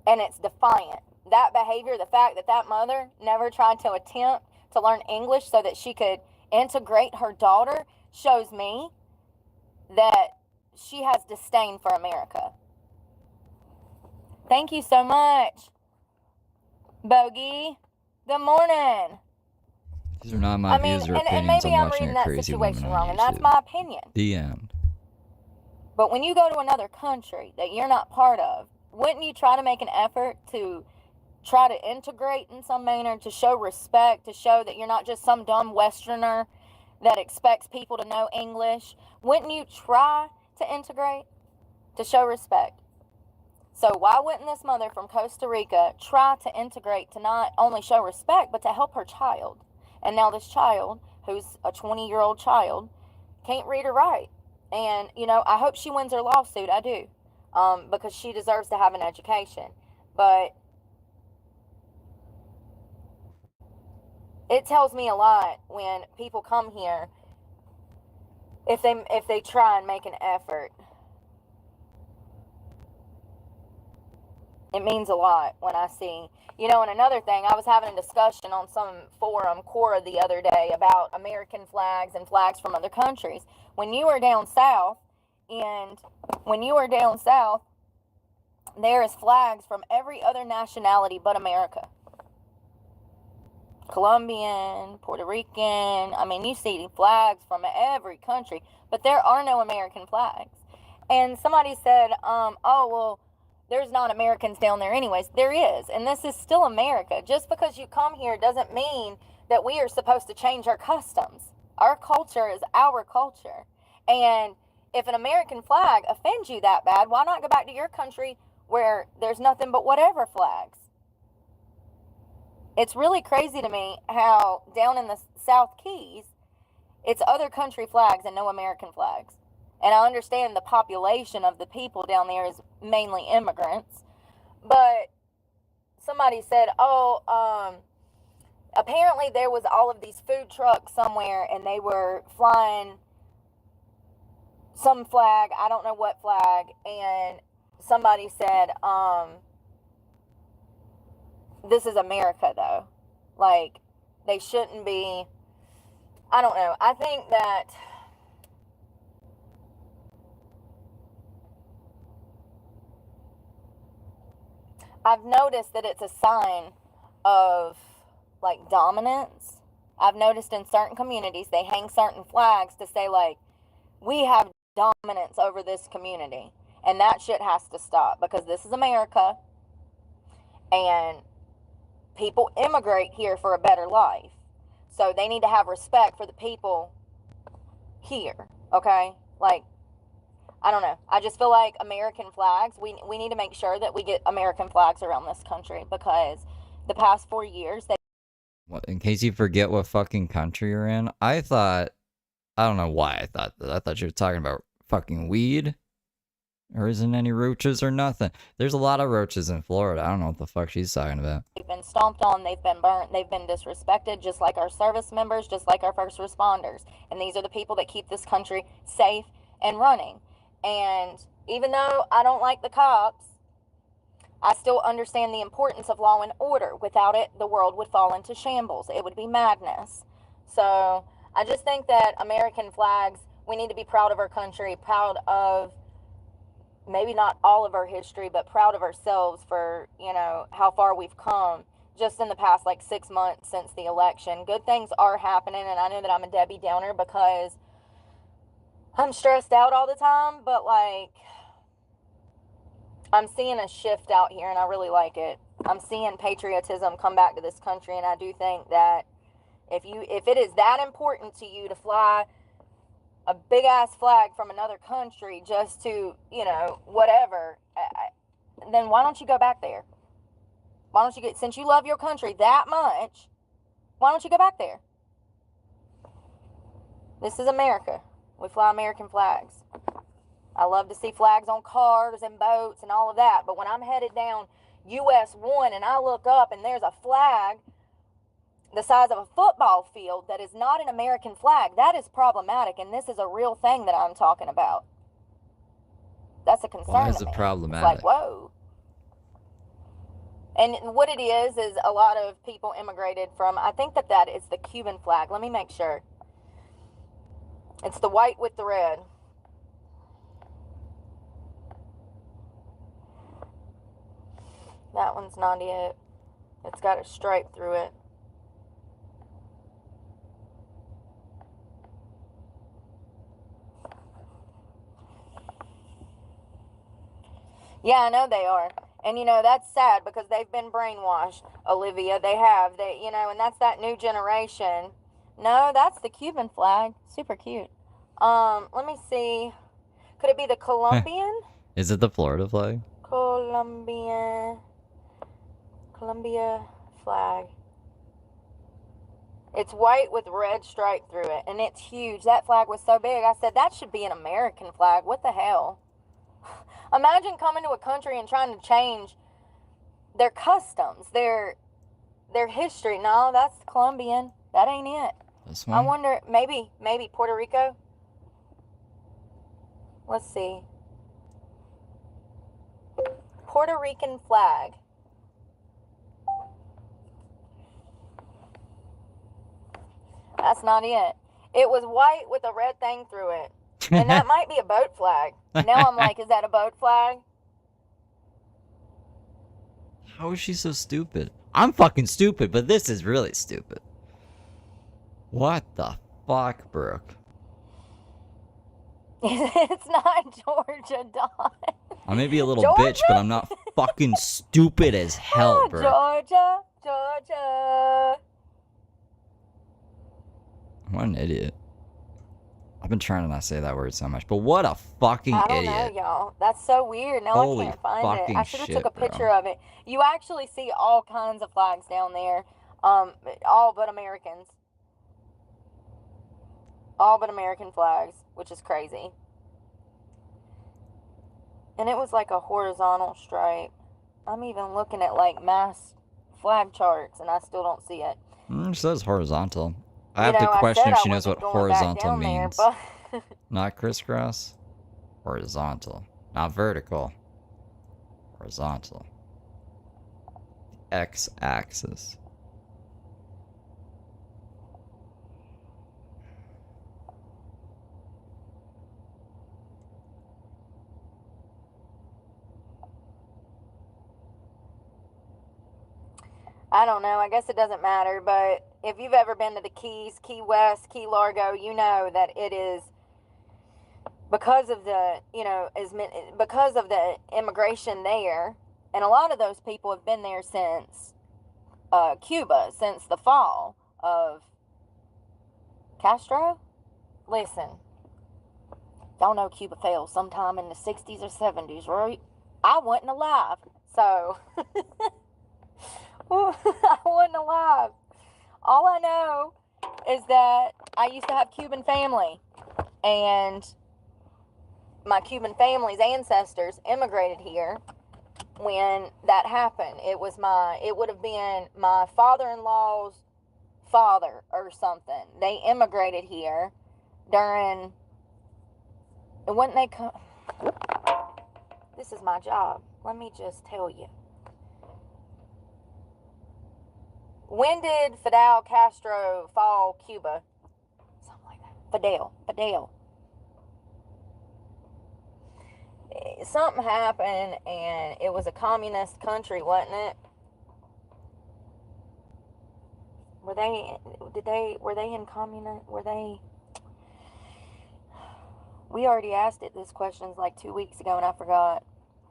And it's defiant. That behavior, the fact that that mother never tried to attempt to learn English so that she could integrate her daughter, shows me that she has disdain for America. Thank you so much, Bogey. Good morning. These are not my views or opinions. And maybe I'm reading watching that crazy woman situation on wrong, YouTube. and that's my opinion. The end. But when you go to another country that you're not part of, wouldn't you try to make an effort to try to integrate in some manner, to show respect, to show that you're not just some dumb Westerner that expects people to know English? Wouldn't you try to integrate, to show respect? So why wouldn't this mother from Costa Rica try to integrate, to not only show respect, but to help her child? And now this child, who's a 20-year-old child, can't read or write. And, you know, I hope she wins her lawsuit. I do. Because she deserves to have an education. But it tells me a lot when people come here, if they try and make an effort. It means a lot when I see, you know. And another thing, I was having a discussion on some forum, Quora, the other day about American flags and flags from other countries. When you are down south, there is flags from every other nationality but America. Colombian, Puerto Rican, I mean, you see flags from every country, but there are no American flags. And somebody said, oh, well, there's not Americans down there anyways. There is, and this is still America. Just because you come here doesn't mean that we are supposed to change our customs. Our culture is our culture. And if an American flag offends you that bad, why not go back to your country where there's nothing but whatever flags? It's really crazy to me how down in the South Keys, it's other country flags and no American flags. And I understand the population of the people down there is mainly immigrants. But somebody said, apparently there was all of these food trucks somewhere and they were flying some flag, I don't know what flag, and somebody said, this is America though. Like, they shouldn't be, I don't know. I think that I've noticed that it's a sign of, like, dominance. I've noticed in certain communities, they hang certain flags to say, like, we have dominance over this community. And that shit has to stop, because this is America. And people immigrate here for a better life. So they need to have respect for the people here, okay? Like, I don't know. I just feel like American flags, we need to make sure that we get American flags around this country, because the past 4 years, What, in case you forget what fucking country you're in, I don't know why I thought that. I thought you were talking about fucking weed. There isn't any roaches or nothing. There's a lot of roaches in Florida. I don't know what the fuck she's talking about. they've been stomped on, they've been burnt, they've been disrespected, just like our service members, just like our first responders. And these are the people that keep this country safe and running. And even though I don't like the cops, I still understand the importance of law and order. Without it, the world would fall into shambles. It would be madness. So I just think that American flags, we need to be proud of our country, proud of maybe not all of our history, but proud of ourselves for, you know, how far we've come just in the past, like, 6 months since the election. Good things are happening, and I know that I'm a Debbie Downer because I'm stressed out all the time, but, like, I'm seeing a shift out here, and I really like it. I'm seeing patriotism come back to this country, and I do think that if it is that important to you to fly a big ass flag from another country just to, you know, whatever, then why don't you go back there? Why don't you since you love your country that much, why don't you go back there? This is America. We fly American flags. I love to see flags on cars and boats and all of that, but when I'm headed down US 1 and I look up and there's a flag the size of a football field that is not an American flag, that is problematic, and this is a real thing that I'm talking about. That's a concern. Why is it problematic? It's like, whoa. And what it is a lot of people immigrated from, I think that is the Cuban flag. Let me make sure. It's the white with the red. That one's not it. It's got a stripe through it. Yeah, I know they are. And, that's sad because they've been brainwashed, Olivia. They have. And that's that new generation. No, that's the Cuban flag. Super cute. Let me see. Could it be the Colombian? Is it the Florida flag? Colombia flag. It's white with red stripe through it, and it's huge. That flag was so big. I said, that should be an American flag. What the hell? Imagine coming to a country and trying to change their customs, their history. No, that's Colombian. That ain't it. This one? I wonder, maybe Puerto Rico? Let's see. Puerto Rican flag. That's not it. It was white with a red thing through it. And that might be a boat flag. Now I'm like, is that a boat flag? How is she so stupid? I'm fucking stupid, but this is really stupid. What the fuck, Brooke? It's not Georgia, Don. I may be a little Georgia? bitch, but I'm not fucking stupid as hell, Brooke. Georgia. What an idiot. I've been trying to not say that word so much, but what a fucking idiot. I don't know, y'all. That's so weird. Now Holy I can't find it. I should have took a bro. picture of it. You actually see all kinds of flags down there. All but Americans. All but American flags, which is crazy. And it was like a horizontal stripe. I'm even looking at like mass flag charts and I still don't see it. It says horizontal. I have to question if she knows what horizontal means. There, Not crisscross. Horizontal. Not vertical. Horizontal. X-axis. I don't know. I guess it doesn't matter. But if you've ever been to the Keys, Key West, Key Largo, you know that it is because of the, because of the immigration there. And a lot of those people have been there since Cuba, since the fall of Castro. Listen, y'all know Cuba fell sometime in the 60s or 70s, right? I wasn't alive. So... I wasn't alive. All I know is that I used to have Cuban family, and my Cuban family's ancestors immigrated here when that happened. It would have been my father-in-law's father or something. They immigrated here during, when they come, this is my job. Let me just tell you. When did Fidel Castro fall Cuba? Something like that. Fidel. Something happened and it was a communist country, wasn't it? Were they in communist? We already asked it this questions like 2 weeks ago and I forgot.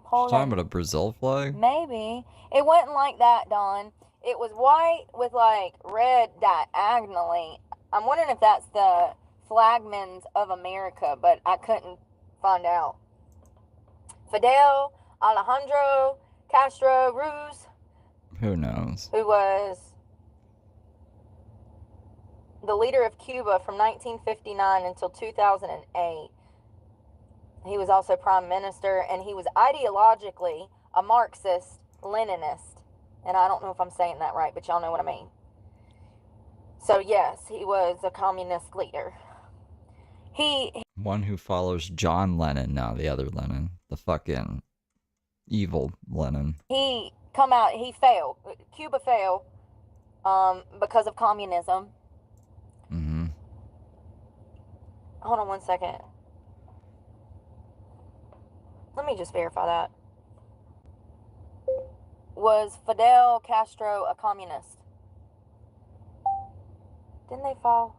Talking about a Brazil flag? Maybe. It wasn't like that, Don. It was white with like red diagonally. I'm wondering if that's the flagmen of America, but I couldn't find out. Fidel Alejandro Castro Ruz. Who knows? Who was the leader of Cuba from 1959 until 2008. He was also prime minister, and he was ideologically a Marxist-Leninist. And I don't know if I'm saying that right, but y'all know what I mean. So, yes, he was a communist leader. One who follows John Lennon, now the other Lennon. The fucking evil Lennon. He come out. He failed. Cuba failed because of communism. Mm-hmm. Hold on one second. Let me just verify that. Was Fidel Castro a communist? Didn't they fall?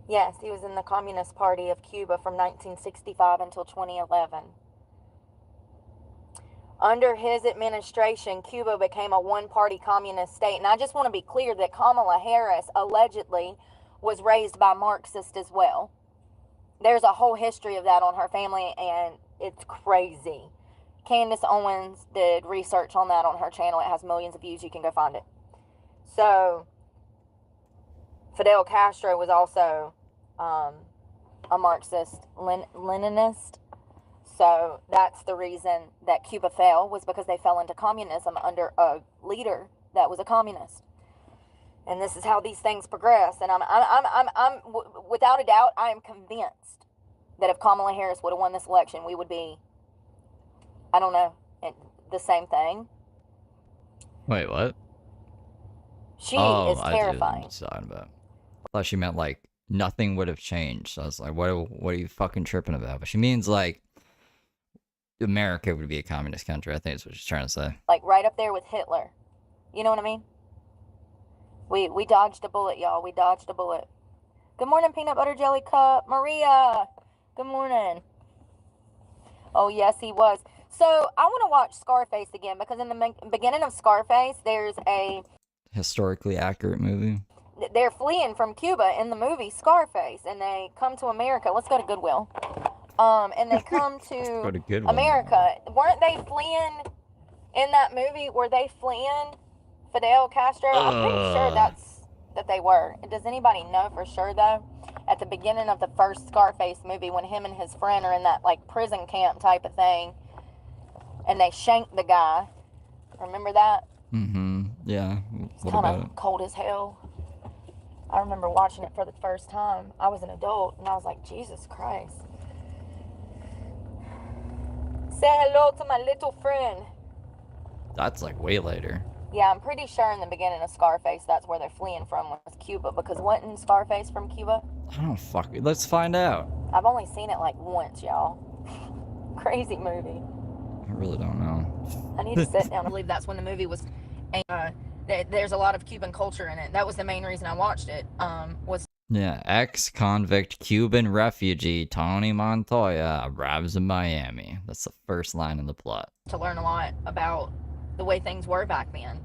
Yes, he was in the Communist Party of Cuba from 1965 until 2011. Under his administration, Cuba became a one-party communist state. And I just want to be clear that Kamala Harris allegedly was raised by Marxists as well. There's a whole history of that on her family, and it's crazy. Candace Owens did research on that on her channel. It has millions of views. You can go find it. So, Fidel Castro was also a Marxist Leninist. So that's the reason that Cuba fell, was because they fell into communism under a leader that was a communist. And this is how these things progress. And I'm without a doubt, I am convinced that if Kamala Harris would have won this election, we would be, I don't know, the same thing. Wait, what? She is terrifying. I talking about. I thought she meant like nothing would have changed. So I was like, what are you fucking tripping about? But she means like America would be a communist country. I think that's what she's trying to say. Like right up there with Hitler. You know what I mean? We dodged a bullet, y'all. We dodged a bullet. Good morning, Peanut Butter Jelly Cup. Maria, good morning. Oh, yes, he was. So I want to watch Scarface again, because in the beginning of Scarface, there's a historically accurate movie. They're fleeing from Cuba in the movie Scarface, and they come to America. Let's go to Goodwill. And they come to America. Weren't they fleeing in that movie? Were they fleeing Fidel Castro? I'm pretty sure that they were. Does anybody know for sure, though? At the beginning of the first Scarface movie, when him and his friend are in that like prison camp type of thing, and they shank the guy. Remember that? Mm-hmm. Yeah. It's kind of cold as hell. I remember watching it for the first time. I was an adult, and I was like, Jesus Christ. Say hello to my little friend. That's like way later. Yeah, I'm pretty sure in the beginning of Scarface, that's where they're fleeing from, was Cuba. Because wasn't Scarface from Cuba? I don't fuck it. Let's find out. I've only seen it like once, y'all. Crazy movie. I really don't know. I need to sit down. I believe that's when the movie was. There's a lot of Cuban culture in it. That was the main reason I watched it. Yeah, ex-convict Cuban refugee Tony Montoya arrives in Miami. That's the first line in the plot. To learn a lot about the way things were back then.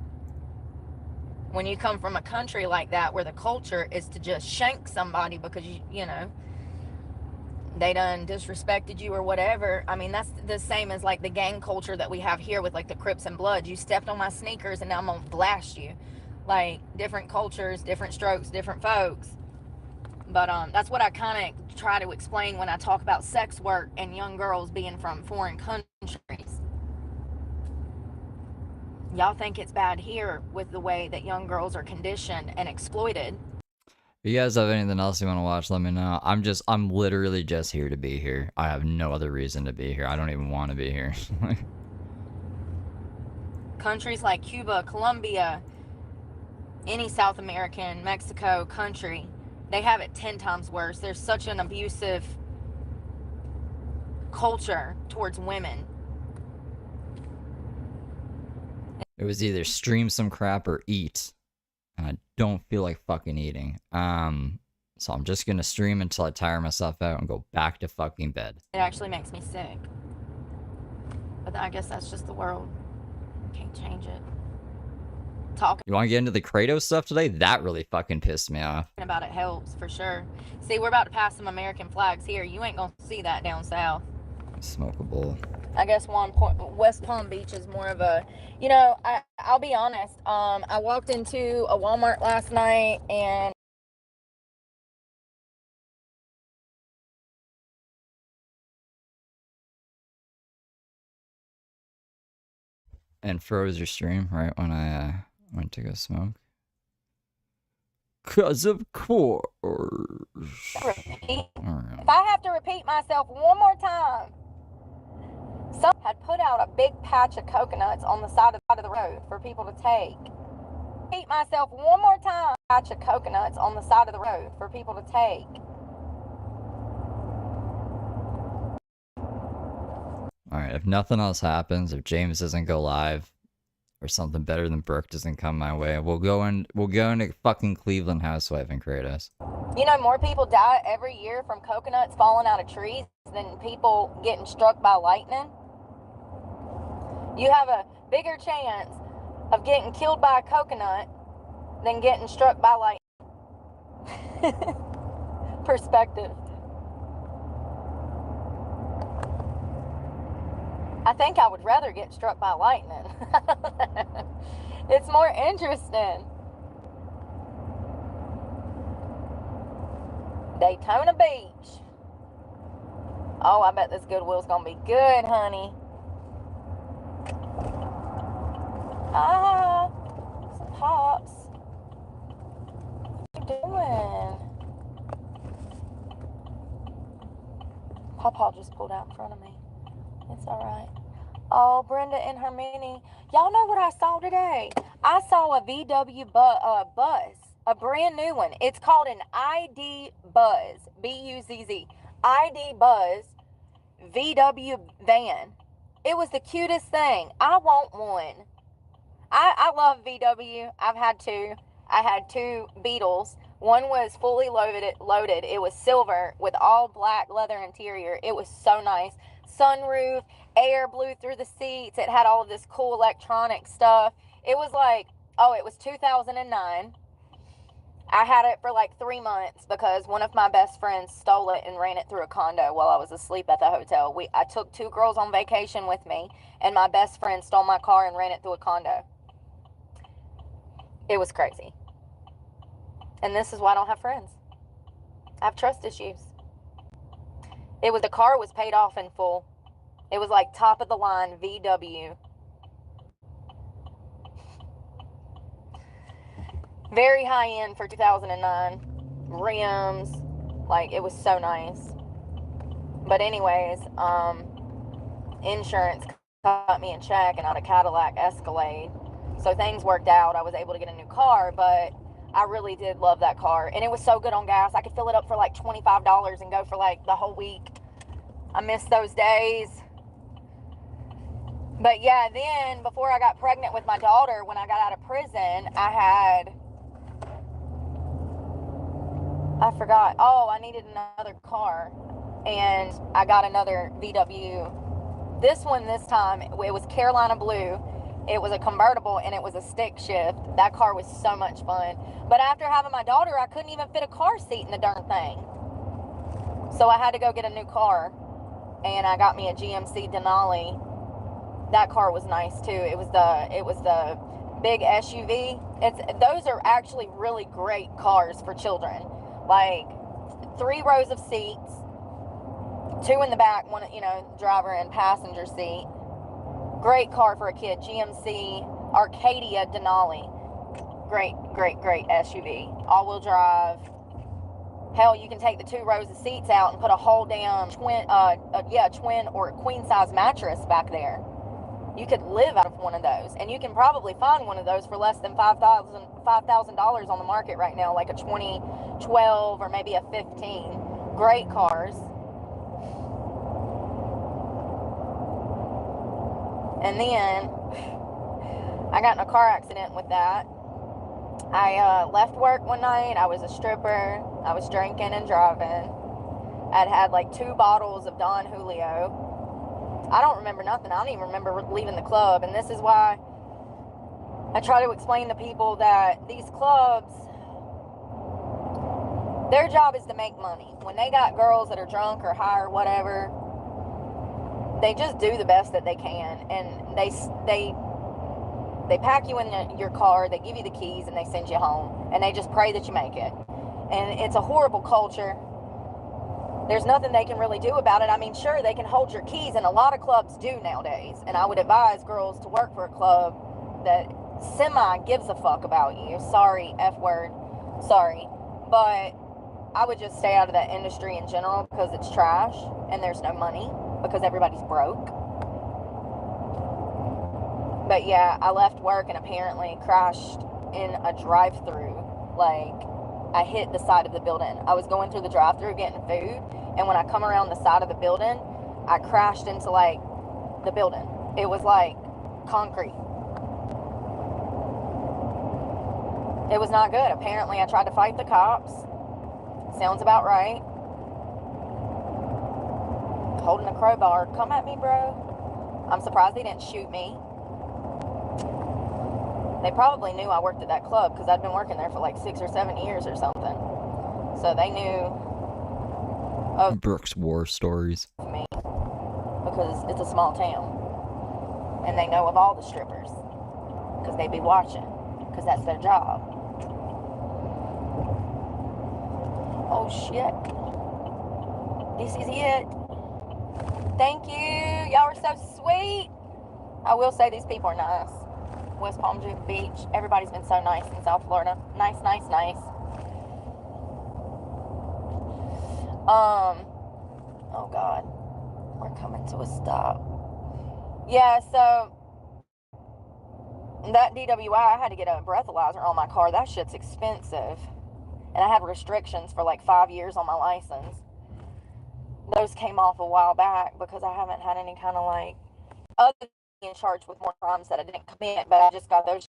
When you come from a country like that where the culture is to just shank somebody because you know they done disrespected you or whatever. I mean, that's the same as like the gang culture that we have here with like the Crips and Bloods. You stepped on my sneakers and now I'm gonna blast you. Like different cultures, different strokes, different folks. But that's what I kind of try to explain when I talk about sex work and young girls being from foreign countries. Y'all think it's bad here with the way that young girls are conditioned and exploited. If you guys have anything else you want to watch, let me know. I'm literally just here to be here. I have no other reason to be here. I don't even want to be here. Countries like Cuba, Colombia, any South American, Mexico country, they have it 10 times worse. There's such an abusive culture towards women. It was either stream some crap or eat. And I don't feel like fucking eating. So I'm just gonna stream until I tire myself out and go back to fucking bed. It actually makes me sick. But I guess that's just the world. Can't change it. You want to get into the Kratos stuff today? That really fucking pissed me off. About it helps, for sure. See, we're about to pass some American flags here. You ain't gonna see that down south. Smoke a bowl. I guess West Palm Beach is more of a, you know, I'll be honest. I walked into a Walmart last night and froze your stream right when I went to go smoke. 'Cause of course. If I have to repeat myself one more time, I'd put out a big patch of coconuts on the side of the road for people to take. Repeat myself one more time. Patch of coconuts on the side of the road for people to take. Alright, if nothing else happens, if James doesn't go live, or something better than Brooke doesn't come my way, we'll go into fucking Cleveland Housewife and Kratos. You know, more people die every year from coconuts falling out of trees than people getting struck by lightning. You have a bigger chance of getting killed by a coconut than getting struck by lightning. Perspective. I think I would rather get struck by lightning. It's more interesting. Daytona Beach. Oh, I bet this Goodwill's gonna be good, honey. Ah, some pops. What are you doing? Pawpaw just pulled out in front of me. It's alright. Oh, Brenda and her mini. Y'all know what I saw today? I saw a VW bus. A brand new one. It's called an ID Buzz. B-U-Z-Z. ID Buzz VW van. It was the cutest thing. I want one. I love VW. I've had two. I had two Beetles. One was fully loaded. It was silver with all black leather interior. It was so nice. Sunroof, air blew through the seats. It had all of this cool electronic stuff. It was like, oh, it was 2009. I had it for like 3 months because one of my best friends stole it and ran it through a condo while I was asleep at the hotel. I took 2 girls on vacation with me, and my best friend stole my car and ran it through a condo. It was crazy. And this is why I don't have friends. I have trust issues. The car was paid off in full. It was like top of the line VW. Very high end for 2009. Rims. Like, it was so nice. But anyways, insurance cut me in check and on a Cadillac Escalade. So things worked out. I was able to get a new car, but I really did love that car. And it was so good on gas. I could fill it up for like $25 and go for like the whole week. I miss those days. But yeah, then before I got pregnant with my daughter, when I got out of prison, I forgot. Oh, I needed another car. And I got another VW. This time, it was Carolina Blue. It was a convertible and it was a stick shift. That car was so much fun. But after having my daughter, I couldn't even fit a car seat in the darn thing. So I had to go get a new car. And I got me a GMC Denali. That car was nice too. It was the big SUV. Those are actually really great cars for children. Like 3 rows of seats, 2 in the back, one, driver and passenger seat. Great car for a kid. GMC Arcadia Denali. Great SUV. All-wheel drive. Hell, you can take the 2 rows of seats out and put a whole damn twin or queen-size mattress back there. You could live out of one of those, and you can probably find one of those for less than $5,000 on the market right now, like a 2012 or maybe a 15. Great cars. And then I got in a car accident with that. I left work one night. I was a stripper. I was drinking and driving. I'd had like 2 bottles of Don Julio. I don't remember nothing. I don't even remember leaving the club. And this is why I try to explain to people that these clubs, their job is to make money. When they got girls that are drunk or high or whatever, they just do the best that they can. And they pack you in your car, they give you the keys, and they send you home. And they just pray that you make it. And it's a horrible culture. There's nothing they can really do about it. I mean, sure, they can hold your keys, and a lot of clubs do nowadays. And I would advise girls to work for a club that gives a fuck about you. Sorry, F word. Sorry. But I would just stay out of that industry in general because it's trash, and there's no money because everybody's broke. But yeah, I left work and apparently crashed in a drive-through. Like, I hit the side of the building. I was going through the drive-through getting food, and when I come around the side of the building, I crashed into, like, the building. It was like concrete. It was not good. Apparently, I tried to fight the cops. Sounds about right. Holding a crowbar. Come at me, bro. I'm surprised they didn't shoot me. They probably knew I worked at that club because I'd been working there for like 6 or 7 years or something. So they knew of Brooke's war stories. me because it's a small town. And they know of all the strippers because they be watching because that's their job. Oh shit. This is it. Thank you. Y'all are so sweet. I will say these people are nice. West Palm Beach. Everybody's been so nice in South Florida. Nice, nice, nice. Oh God. We're coming to a stop. Yeah, so that DWI, I had to get a breathalyzer on my car. That shit's expensive. And I had restrictions for like 5 years on my license. Those came off a while back because I haven't had any kind of like, other than being charged with more crimes that I didn't commit, but I just got those.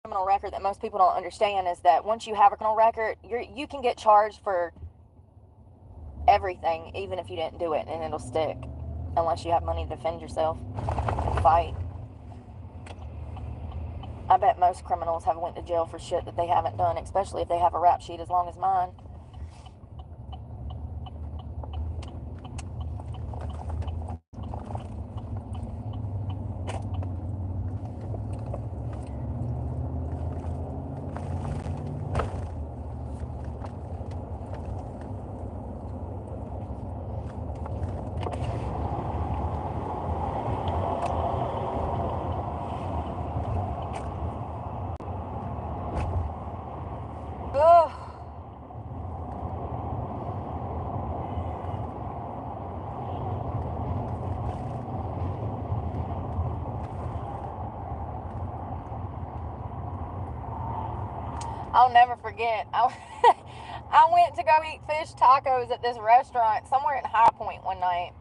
Criminal record that most people don't understand is that once you have a criminal record, you can get charged for everything, even if you didn't do it, and it'll stick, unless you have money to defend yourself and fight. I bet most criminals have went to jail for shit that they haven't done, especially if they have a rap sheet as long as mine. Ugh. I'll never forget. I went to go eat fish tacos at this restaurant somewhere in High Point one night.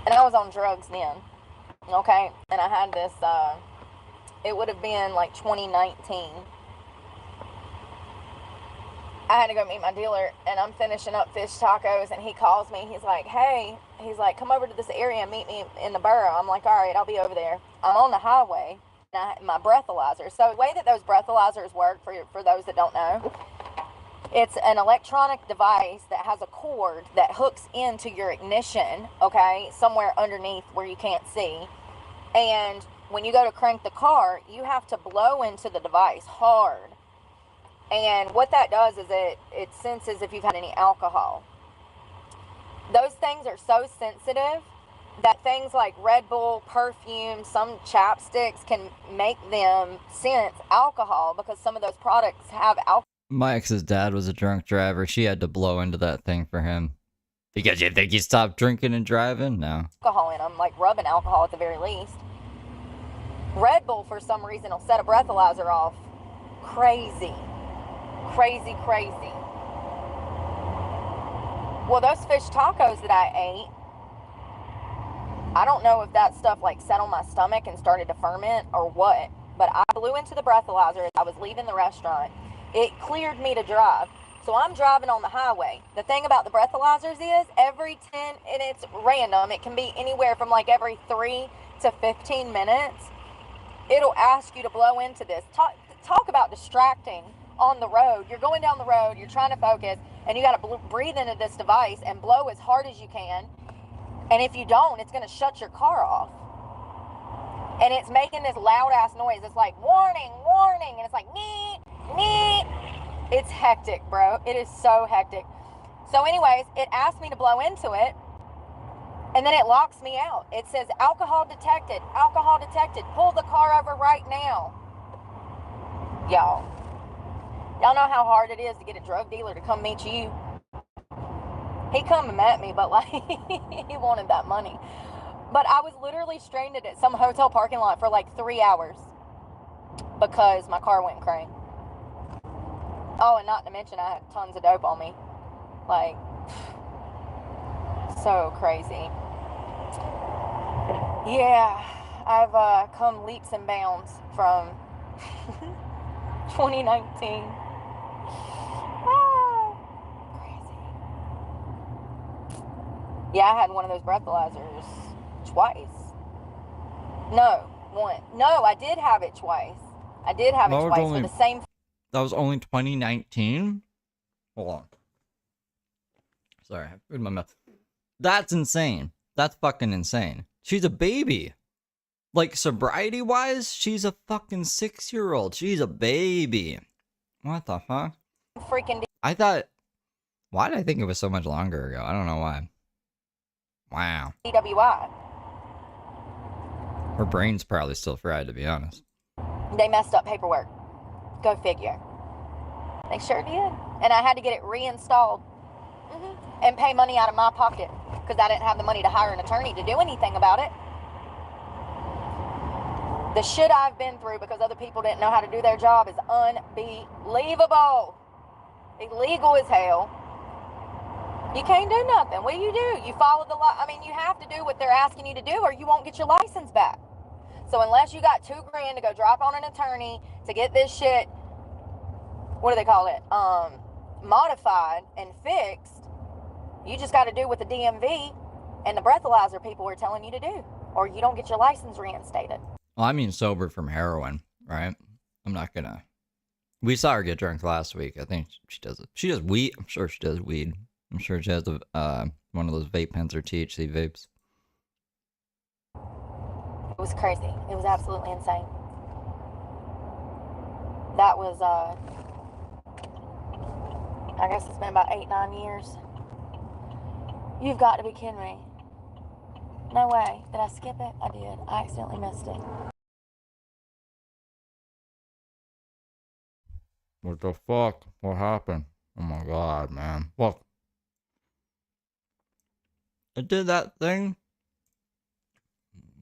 And I was on drugs then. Okay? And I had this, it would have been like 2019. I had to go meet my dealer, and I'm finishing up fish tacos, and he calls me. He's like, hey, he's like, come over to this area and meet me in the borough. I'm like, all right, I'll be over there. I'm on the highway, and I have my breathalyzer. So the way that those breathalyzers work, for those that don't know, it's an electronic device that has a cord that hooks into your ignition, okay, somewhere underneath where you can't see. And when you go to crank the car, you have to blow into the device hard. And what that does is it senses if you've had any alcohol. Those things are so sensitive that things like Red Bull, perfume, some chapsticks can make them sense alcohol because some of those products have alcohol. My ex's dad was a drunk driver. She had to blow into that thing for him. Because you think he stopped drinking and driving? No. Alcohol in them, like rubbing alcohol at the very least. Red Bull, for some reason, will set a breathalyzer off. Crazy. Crazy, crazy. Well, those fish tacos that I ate, I don't know if that stuff like sat on my stomach and started to ferment or what, but I blew into the breathalyzer as I was leaving the restaurant. It cleared me to drive. So I'm driving on the highway. The thing about the breathalyzers is every 10, and it's random, it can be anywhere from like every 3 to 15 minutes, it'll ask you to blow into this. Talk about distracting on the road. You're going down the road, you're trying to focus, and you got to breathe into this device and blow as hard as you can. And if you don't, it's going to shut your car off. And it's making this loud ass noise. It's like, warning, warning. And it's like, nee, nee. It's hectic, bro. It is so hectic. So anyways, it asked me to blow into it. And then it locks me out. It says, alcohol detected, alcohol detected. Pull the car over right now. Y'all know how hard it is to get a drug dealer to come meet you? He come and met me, but like he wanted that money. But I was literally stranded at some hotel parking lot for like 3 hours because my car went crank. Oh, and not to mention I had tons of dope on me. Like, so crazy. Yeah, I've come leaps and bounds from 2019. Crazy. Yeah, I had one of those breathalyzers twice. No, one. No, I did have it twice. I did have it twice for the same. That was only 2019? Hold on. Sorry, I have food in my mouth. That's insane. That's fucking insane. She's a baby. Like, sobriety-wise, she's a fucking 6-year-old. She's a baby. What the fuck? Freaking. I thought... Why did I think it was so much longer ago? I don't know why. Wow. DWI. Her brain's probably still fried, to be honest. They messed up paperwork. Go figure. They sure did. And I had to get it reinstalled. And pay money out of my pocket. Because I didn't have the money to hire an attorney to do anything about it. The shit I've been through because other people didn't know how to do their job is unbelievable. Illegal as hell. You can't do nothing. What do? You follow the law. I mean, you have to do what they're asking you to do or you won't get your license back. So unless you got $2 grand to go drop on an attorney to get this shit, what do they call it? Modified and fixed, you just got to do what the DMV and the breathalyzer people are telling you to do, or you don't get your license reinstated. Well, I mean sober from heroin, right? I'm not gonna... We saw her get drunk last week. I think she does it. She does weed. I'm sure she does weed. I'm sure she has one of those vape pens or THC vapes. It was crazy. It was absolutely insane. That was, I guess it's been about 8-9 years. You've got to be kidding me. No way. Did I skip it? I did. I accidentally missed it. What the fuck? What happened? Oh my god, man. Look. It did that thing?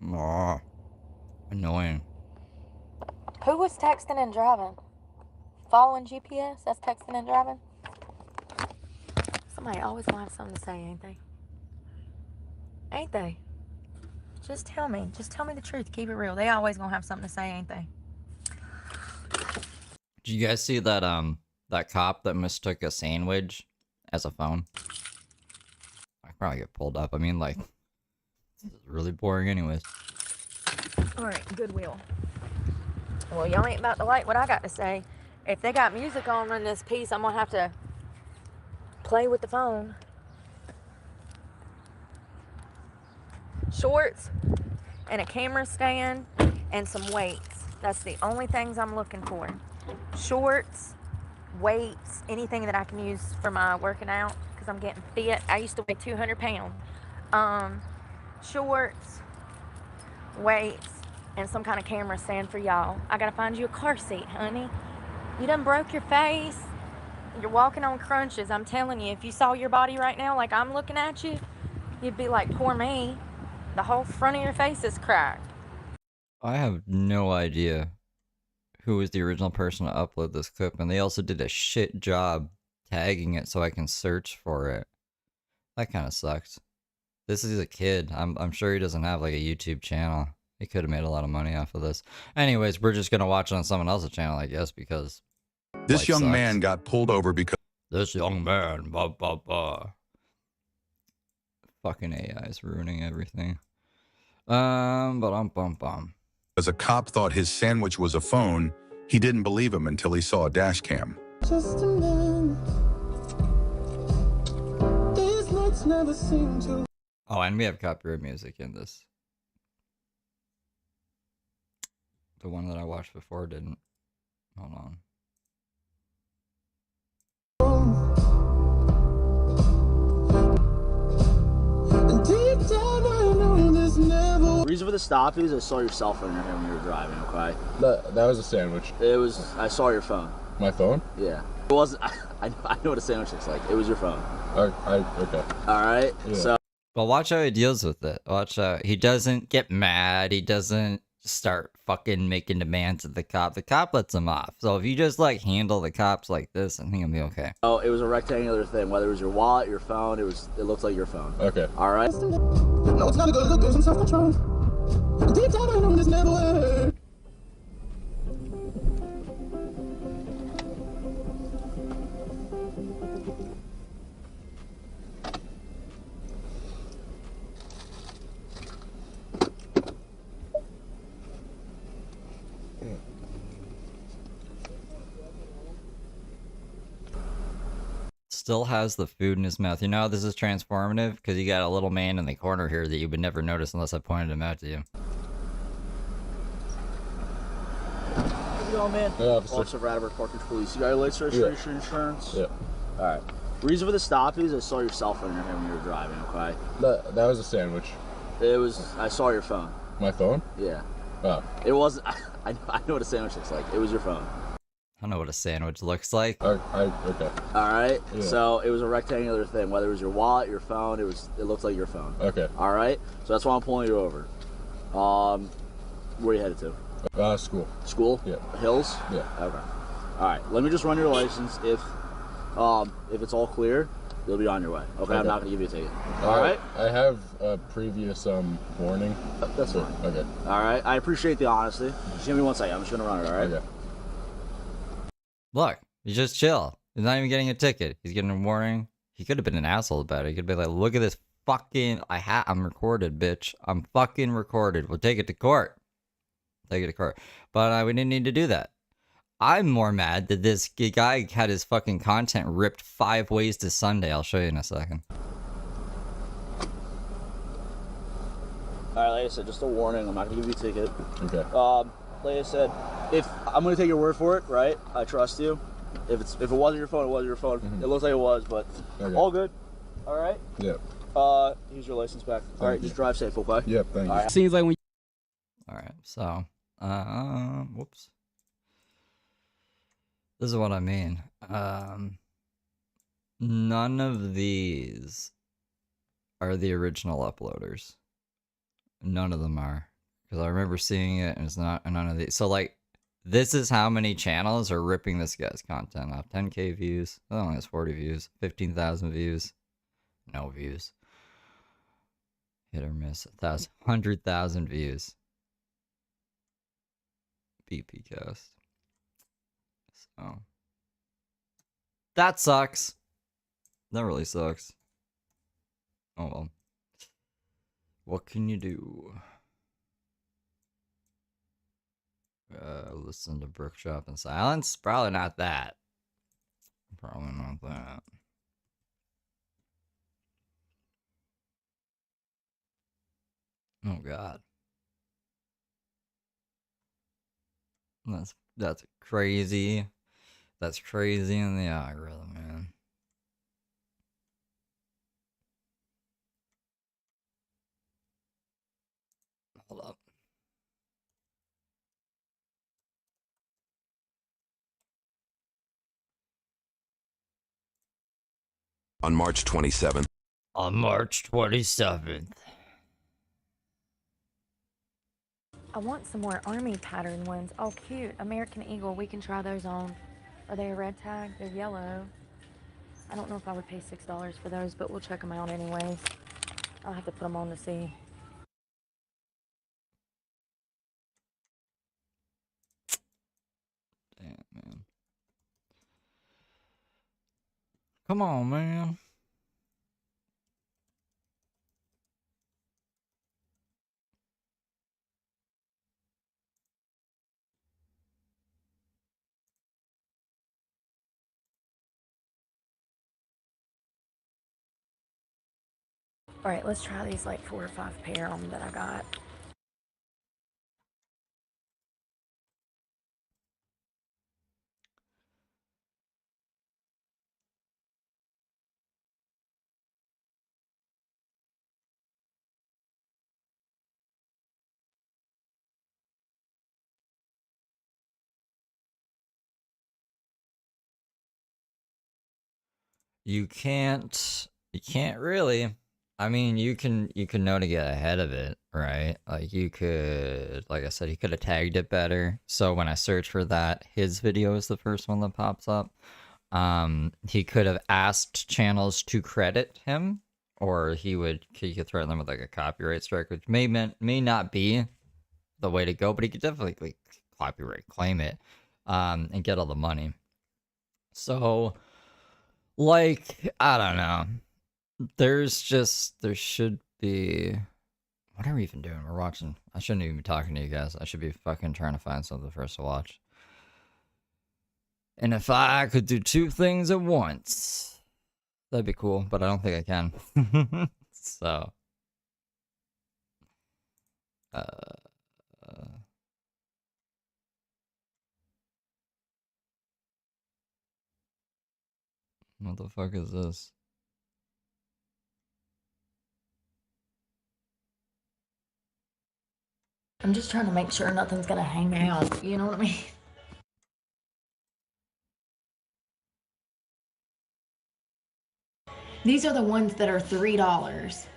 Aw. Annoying. Who was texting and driving? Following GPS? That's texting and driving? Somebody always gonna have something to say, ain't they? Ain't they? Just tell me. Just tell me the truth. Keep it real. They always gonna have something to say, ain't they? Did you guys see that that cop that mistook a sandwich as a phone? I'd probably get pulled up. I mean, like, this is really boring anyways. Alright, Goodwill. Well, y'all ain't about to like what I got to say. If they got music on in this piece, I'm gonna have to play with the phone. Shorts and a camera stand and some weights. That's the only things I'm looking for. Shorts, weights, anything that I can use for my working out because I'm getting fit. I used to weigh 200 pounds. Shorts, weights, and some kind of camera stand for y'all. I gotta find you a car seat, honey. You done broke your face. You're walking on crunches. I'm telling you, if you saw your body right now like I'm looking at you, you'd be like, poor me. The whole front of your face is cracked. I have no idea who was the original person to upload this clip, and they also did a shit job tagging it so I can search for it. That kind of sucks. This is a kid. I'm sure he doesn't have like a YouTube channel. He could have made a lot of money off of this. Anyways, we're just gonna watch it on someone else's channel, I guess, because this young man got pulled over because this young man, blah blah blah. Fucking AI is ruining everything. As a cop thought his sandwich was a phone, he didn't believe him until he saw a dash cam. Just a minute. These nights never seem to. Oh, and we have copyright music in this. The one that I watched before didn't. Hold on. And deep down I know there's never. The reason for the stop is I saw your cell phone in here when you were driving, okay? That was a sandwich. It was, I saw your phone. My phone? Yeah. It wasn't. I know what a sandwich looks like. It was your phone. Okay. All right. Yeah. So Well, watch how he deals with it. Watch how he doesn't get mad. He doesn't start fucking making demands at the cop. The cop lets him off. So if you just like handle the cops like this, I think it'll be okay. oh, it was a rectangular thing. Whether it was your wallet, your phone, it looked like your phone. Okay. All right. No, it's not a good look, there's some self-control. Deep down, I know this never worked. Still has the food in his mouth. You know how this is transformative? Because you got a little man in the corner here that you would never notice unless I pointed him out to you. How's it going, man? Yeah, officer. Officer Radford, Parkers Police. You got your license, registration, insurance? Yeah. All right. Reason for the stop is I saw your cell phone in your hand when you were driving. Okay. That was a sandwich. It was. I saw your phone. My phone? Yeah. Oh. It wasn't. I know what a sandwich looks like. It was your phone. I don't know what a sandwich looks like. Okay. All right. Yeah. So it was a rectangular thing. Whether it was your wallet, your phone, it looked like your phone. Okay. All right. So that's why I'm pulling you over. Where are you headed to? School. School? Yeah. Hills? Yeah. Okay. All right. Let me just run your license. If it's all clear, you'll be on your way. Okay. I'm not gonna give you a ticket. All right. I have a previous warning. That's fine. Okay. All right. I appreciate the honesty. Just give me 1 second. I'm just gonna run it. All right. Okay. Look, he's just chill. He's not even getting a ticket. He's getting a warning. He could have been an asshole about it. He could be like, look at this fucking... I'm recorded, bitch. I'm fucking recorded. We'll take it to court. Take it to court. But we didn't need to do that. I'm more mad that this guy had his fucking content ripped 5 ways to Sunday. I'll show you in a second. All right. Like I said, just a warning. I'm not gonna give you a ticket. Okay. Like I said, if I'm gonna take your word for it, right? I trust you. If it wasn't your phone, it wasn't your phone. Mm-hmm. It looks like it was, but Okay. all good. All right. Yeah. Here's your license back. All right, just drive safe, okay? Yep. Thank you. All right. Seems like when Alright, so... whoops. This is what I mean. None of these are the original uploaders. None of them are. Because I remember seeing it and it's not none of these. So like, this is how many channels are ripping this guy's content off. 10k views. That only has 40 views. 15,000 views. No views. Hit or miss. 100,000 views. BP cast. So. That sucks. That really sucks. Oh well. What can you do? Listen to Brooke shop in silence? Probably not that. Probably not that. Oh god. That's crazy. That's crazy in the algorithm, man. Hold up. On March 27th. On March 27th. I want some more army pattern ones. Oh, cute. American Eagle. We can try those on. Are they a red tag? They're yellow. I don't know if I would pay $6 for those, but we'll check them out anyways. I'll have to put them on to see. Damn, man. Come on, man. All right, let's try these like 4 or 5 pair on that I got. you can't really. I mean, you can know to get ahead of it, right? Like you could, like I said, he could have tagged it better. So when I search for that, his video is the first one that pops up. He could have asked channels to credit him, or he could threaten them with like a copyright strike, which may not be the way to go, but he could definitely like, copyright claim it, and get all the money. So, like, I don't know. There should be. What are we even doing? We're watching. I shouldn't even be talking to you guys. I should be fucking trying to find something for us to watch. And if I could do two things at once, that'd be cool, but I don't think I can. So. What the fuck is this? I'm just trying to make sure nothing's gonna hang out. You know what I mean? These are the ones that are $3.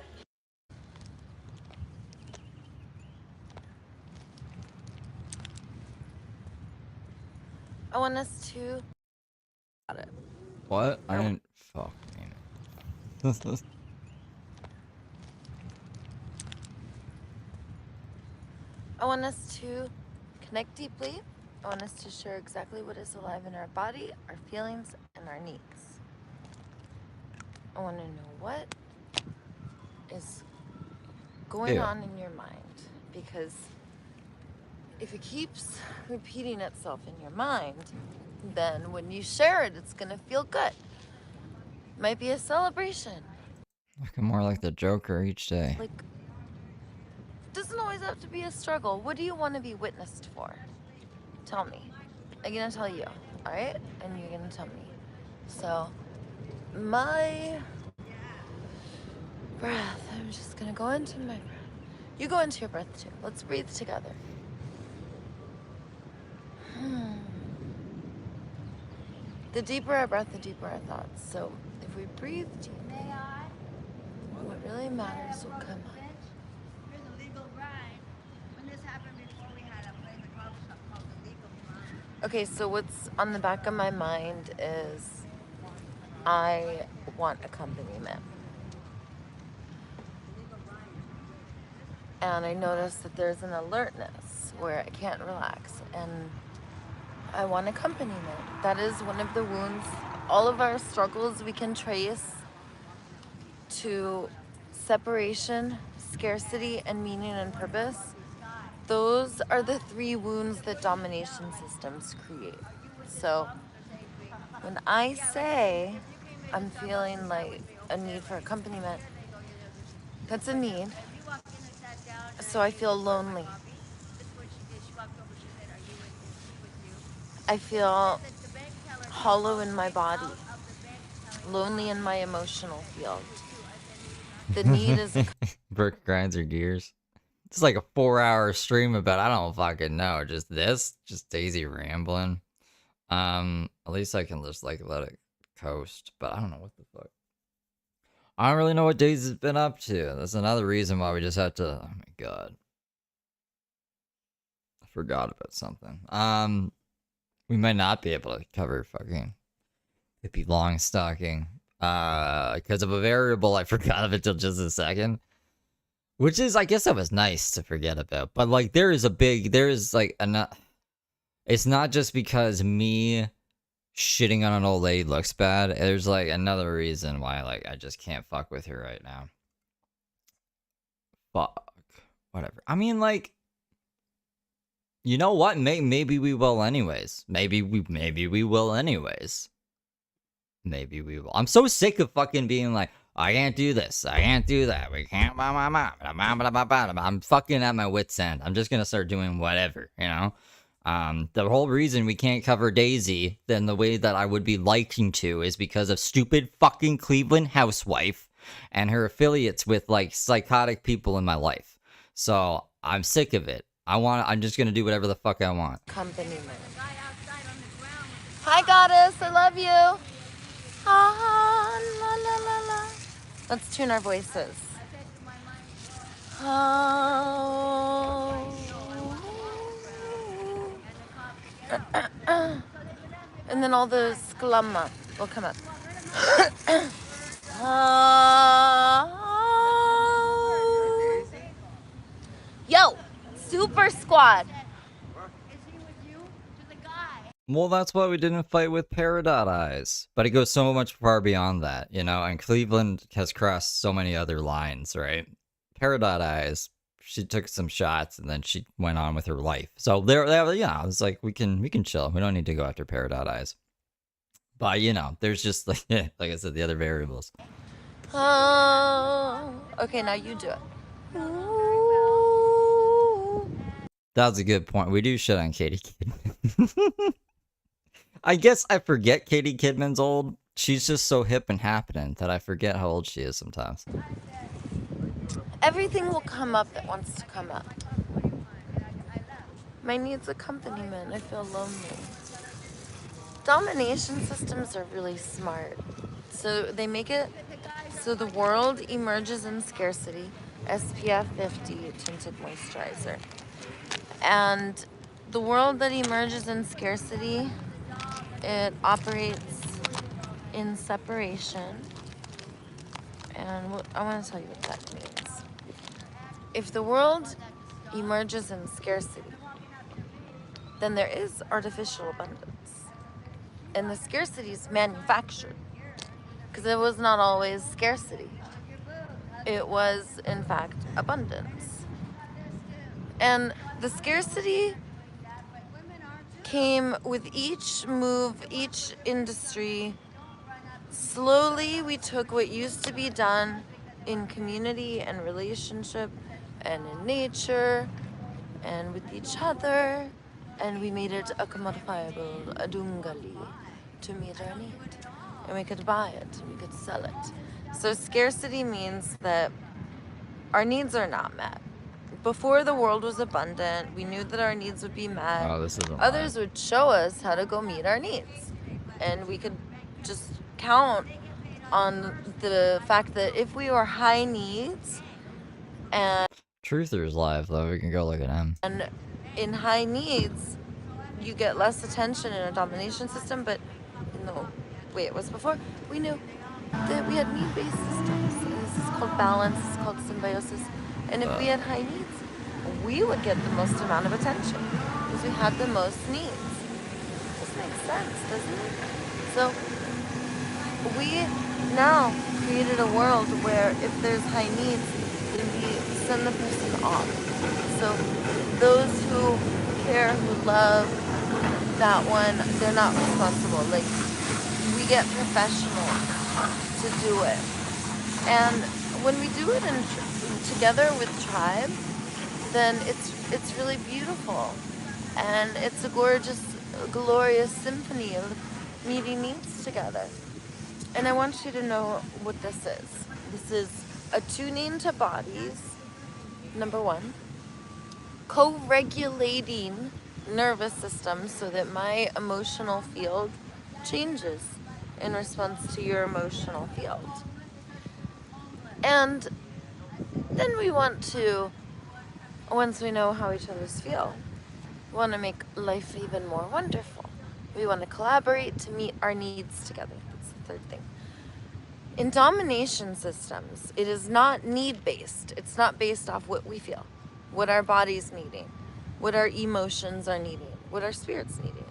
I want us to. Got it. What? I didn't. Fuck. Man. I want us to connect deeply. I want us to share exactly what is alive in our body, our feelings, and our needs. I want to know what is going on in your mind, because if it keeps repeating itself in your mind, then when you share it, it's gonna feel good. Might be a celebration. Looking more like the Joker each day. Like, doesn't always have to be a struggle. What do you want to be witnessed for? Tell me. I'm gonna tell you, all right? And you're gonna tell me. So, my breath, I'm just gonna go into my breath. You go into your breath too. Let's breathe together. The deeper our breath, the deeper our thoughts. So, if we breathe deep, what really matters will come up. Okay, so what's on the back of my mind is I want accompaniment. And I notice that there's an alertness where I can't relax, and I want accompaniment. That is one of the wounds. All of our struggles we can trace to separation, scarcity, and meaning and purpose. Those are the three wounds that domination systems create. So when I say I'm feeling like a need for accompaniment, that's a need. So I feel lonely. I feel hollow in my body, lonely in my emotional field. The need is Brooke grinds her gears. It's like a 4-hour stream about I don't fucking know. Just Daisy rambling. At least I can just like let it coast, but I don't know what the fuck. I don't really know what Daisy's been up to. That's another reason why we just have to. Oh my god, I forgot about something. We might not be able to cover fucking Pippi Longstocking because of a variable I forgot of until just a second. Which is, I guess that was nice to forget about. But, like, it's not just because me shitting on an old lady looks bad. There's, like, another reason why, like, I just can't fuck with her right now. Fuck. Whatever. I mean, like, you know what? Maybe we will anyways. Maybe we will anyways. Maybe we will. I'm so sick of fucking being like, I can't do this. I can't do that. We can't. I'm fucking at my wit's end. I'm just gonna start doing whatever, you know? The whole reason we can't cover Daisy then the way that I would be liking to is because of stupid fucking Cleveland housewife and her affiliates with, like, psychotic people in my life. So, I'm sick of it. I'm just gonna do whatever the fuck I want. Hi, goddess. I love you. Hi. la la la la. Let's tune our voices. Oh. And then all the sklamma will come up. Yo, super squad. Well, that's why we didn't fight with Paradise. But it goes so much far beyond that, you know? And Cleveland has crossed so many other lines, right? Paradise, she took some shots and then she went on with her life. So there, yeah, it's like we can chill. We don't need to go after Paradise. But you know, there's just like like I said, the other variables. Okay, now you do it. That was a good point. We do shit on Katie Kidman. I guess I forget Katie Kidman's old. She's just so hip and happening that I forget how old she is sometimes. Everything will come up that wants to come up. My needs accompaniment. I feel lonely. Domination systems are really smart. So they make it so the world emerges in scarcity. SPF 50 tinted moisturizer. And the world that emerges in scarcity, it operates in separation. And I want to tell you what that means. If the world emerges in scarcity, then there is artificial abundance. And the scarcity is manufactured. Because it was not always scarcity. It was, in fact, abundance. And the scarcity came with each move, each industry. Slowly, we took what used to be done in community and relationship and in nature and with each other, and we made it a commodifiable, a dungali, to meet our need. And we could buy it, and we could sell it. So scarcity means that our needs are not met. Before the world was abundant, we knew that our needs would be met. Oh, this isn't Others live. would show us how to go meet our needs. And we could just count on the fact that if we were high needs and Truther's live though. We can go look at him. in high needs, you get less attention in a domination system, but in the way it was before, we knew that we had need-based systems. And this is called balance, it's called symbiosis. And if we had high needs, we would get the most amount of attention because we had the most needs. This makes sense, doesn't it? So we now created a world where if there's high needs, then we send the person off. So those who care, who love that one, they're not responsible. Like, we get professionals to do it. And when we do it together with tribe, then it's really beautiful. And it's a gorgeous, glorious symphony of meeting needs together. And I want you to know what this is. This is attuning to bodies, number one. Co-regulating nervous system so that my emotional field changes in response to your emotional field. And then we want to, once we know how each other's feel, we want to make life even more wonderful. We want to collaborate to meet our needs together. That's the third thing. In domination systems, it is not need-based. It's not based off what we feel, what our body's needing, what our emotions are needing, what our spirit's needing.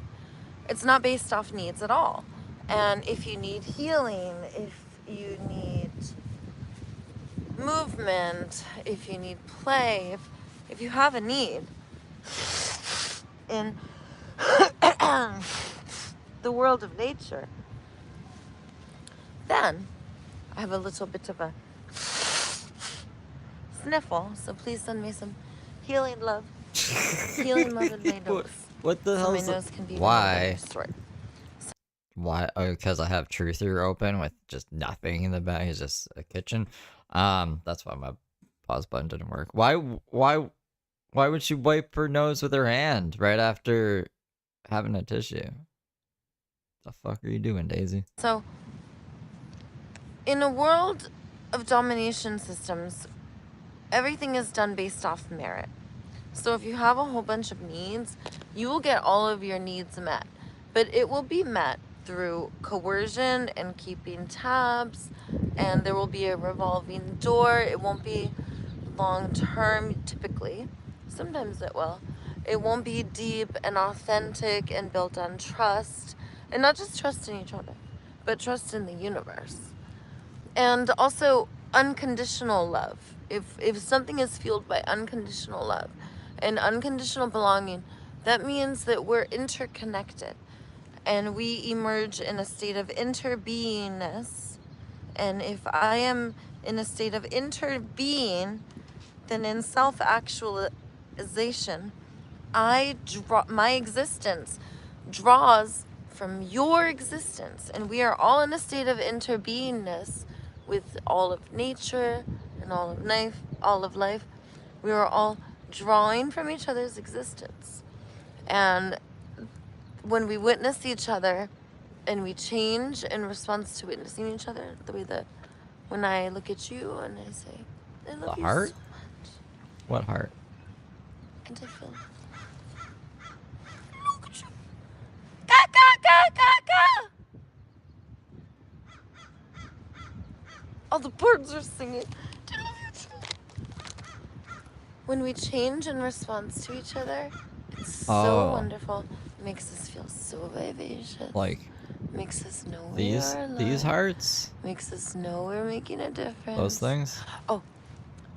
It's not based off needs at all. And if you need healing, if you need movement, if you need play, if you have a need in the world of nature, then I have a little bit of a sniffle, so please send me some healing love. Healing love in my nose. What the So hell my is nose can be why? short. Why? Oh, because I have Truther open with just nothing in the back. It's just a kitchen. That's why my pause button didn't work. Why would she wipe her nose with her hand right after having a tissue? The fuck are you doing, Daisy? So In a world of domination systems, everything is done based off merit. So if you have a whole bunch of needs, you will get all of your needs met. But it will be met through coercion and keeping tabs, and there will be a revolving door. It won't be long term typically. Sometimes it will. It won't be deep and authentic and built on trust, and not just trust in each other, but trust in the universe. And also unconditional love. If something is fueled by unconditional love and unconditional belonging, that means that we're interconnected and we emerge in a state of interbeingness. And if I am in a state of interbeing, then in self-actualization, my existence draws from your existence, and we are all in a state of interbeingness with all of nature and all of life. We are all drawing from each other's existence, and when we witness each other and we change in response to witnessing each other, the way that when I look at you and I say, I love The you heart? so much, What heart? and I feel, look at you, ka ka ka ka ka. All the birds are singing. I love you too. When we change in response to each other, it's so wonderful. It makes us feel so vivacious. Like Makes us know these we are alive. these hearts? Makes us know we're making a difference. Those things? Oh,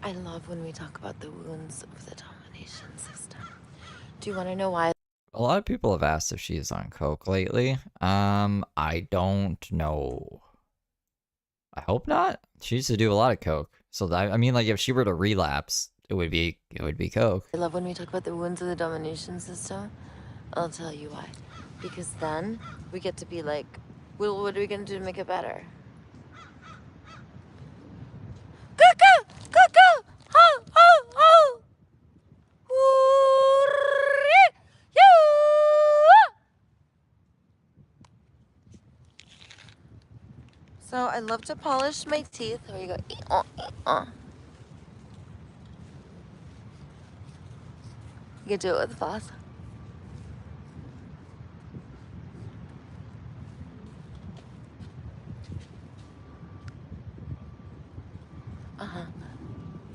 I love when we talk about the wounds of the domination system. Do you want to know why? A lot of people have asked if she's on coke lately. I don't know. I hope not. She used to do a lot of coke. So that, I mean, like, if she were to relapse, it would be coke. I love when we talk about the wounds of the domination system. I'll tell you why. Because then we get to be like, well, what are we going to do to make it better? Cuckoo! Cuckoo! Ho! Ho! Ho! So I love to polish my teeth. There you go. You can do it with floss.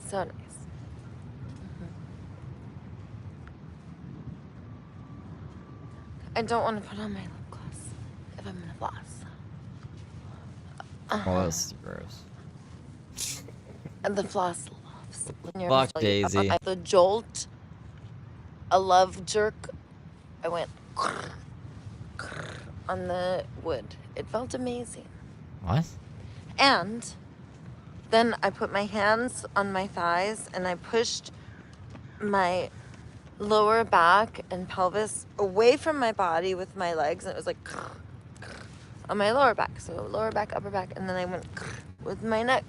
So nice. I don't want to put on my lip gloss if I'm gonna floss. Oh, that's gross. And the floss loves. Fuck Daisy. The jolt, a love jerk. I went on the wood. It felt amazing. What? And then I put my hands on my thighs and I pushed my lower back and pelvis away from my body with my legs, and it was like on my lower back. So lower back, upper back, and then I went with my neck.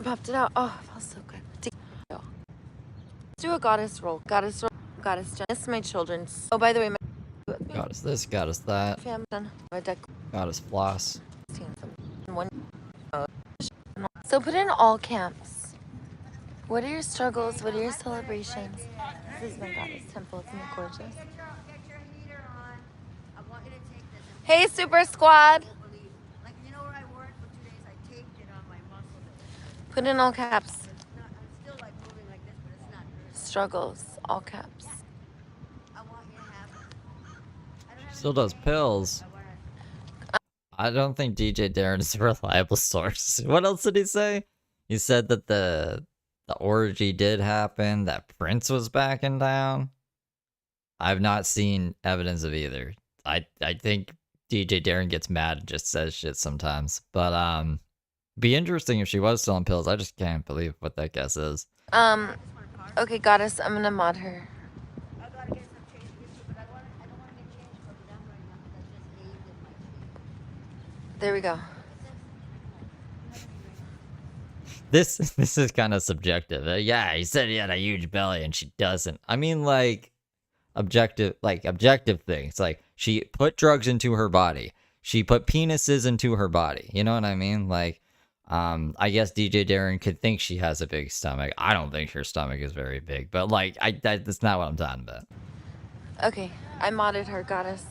Popped it out. Oh, it felt so good. Let's do a goddess roll. Goddess roll. Goddess done. Miss my children. Oh, by the way, my Goddess this, goddess that. Goddess floss. So put in all camps. What are your struggles? What are your celebrations? This is my goddess temple. Isn't it gorgeous? Hey, Super Squad. Put in all caps. Struggles, all caps. She still does pills. I don't think DJ Darren is a reliable source. What else did he say? He said that the orgy did happen, that Prince was backing down. I've not seen evidence of either. I think DJ Darren gets mad and just says shit sometimes. But be interesting if she was still on pills. I just can't believe what that guess is. Okay, goddess, I'm gonna mod her. There we go. This is kind of subjective. Yeah, he said he had a huge belly and she doesn't. I mean, like objective things. Like she put drugs into her body. She put penises into her body. You know what I mean? Like, I guess DJ Darren could think she has a big stomach. I don't think her stomach is very big, but like, that's not what I'm talking about. Okay, I modded her, goddess.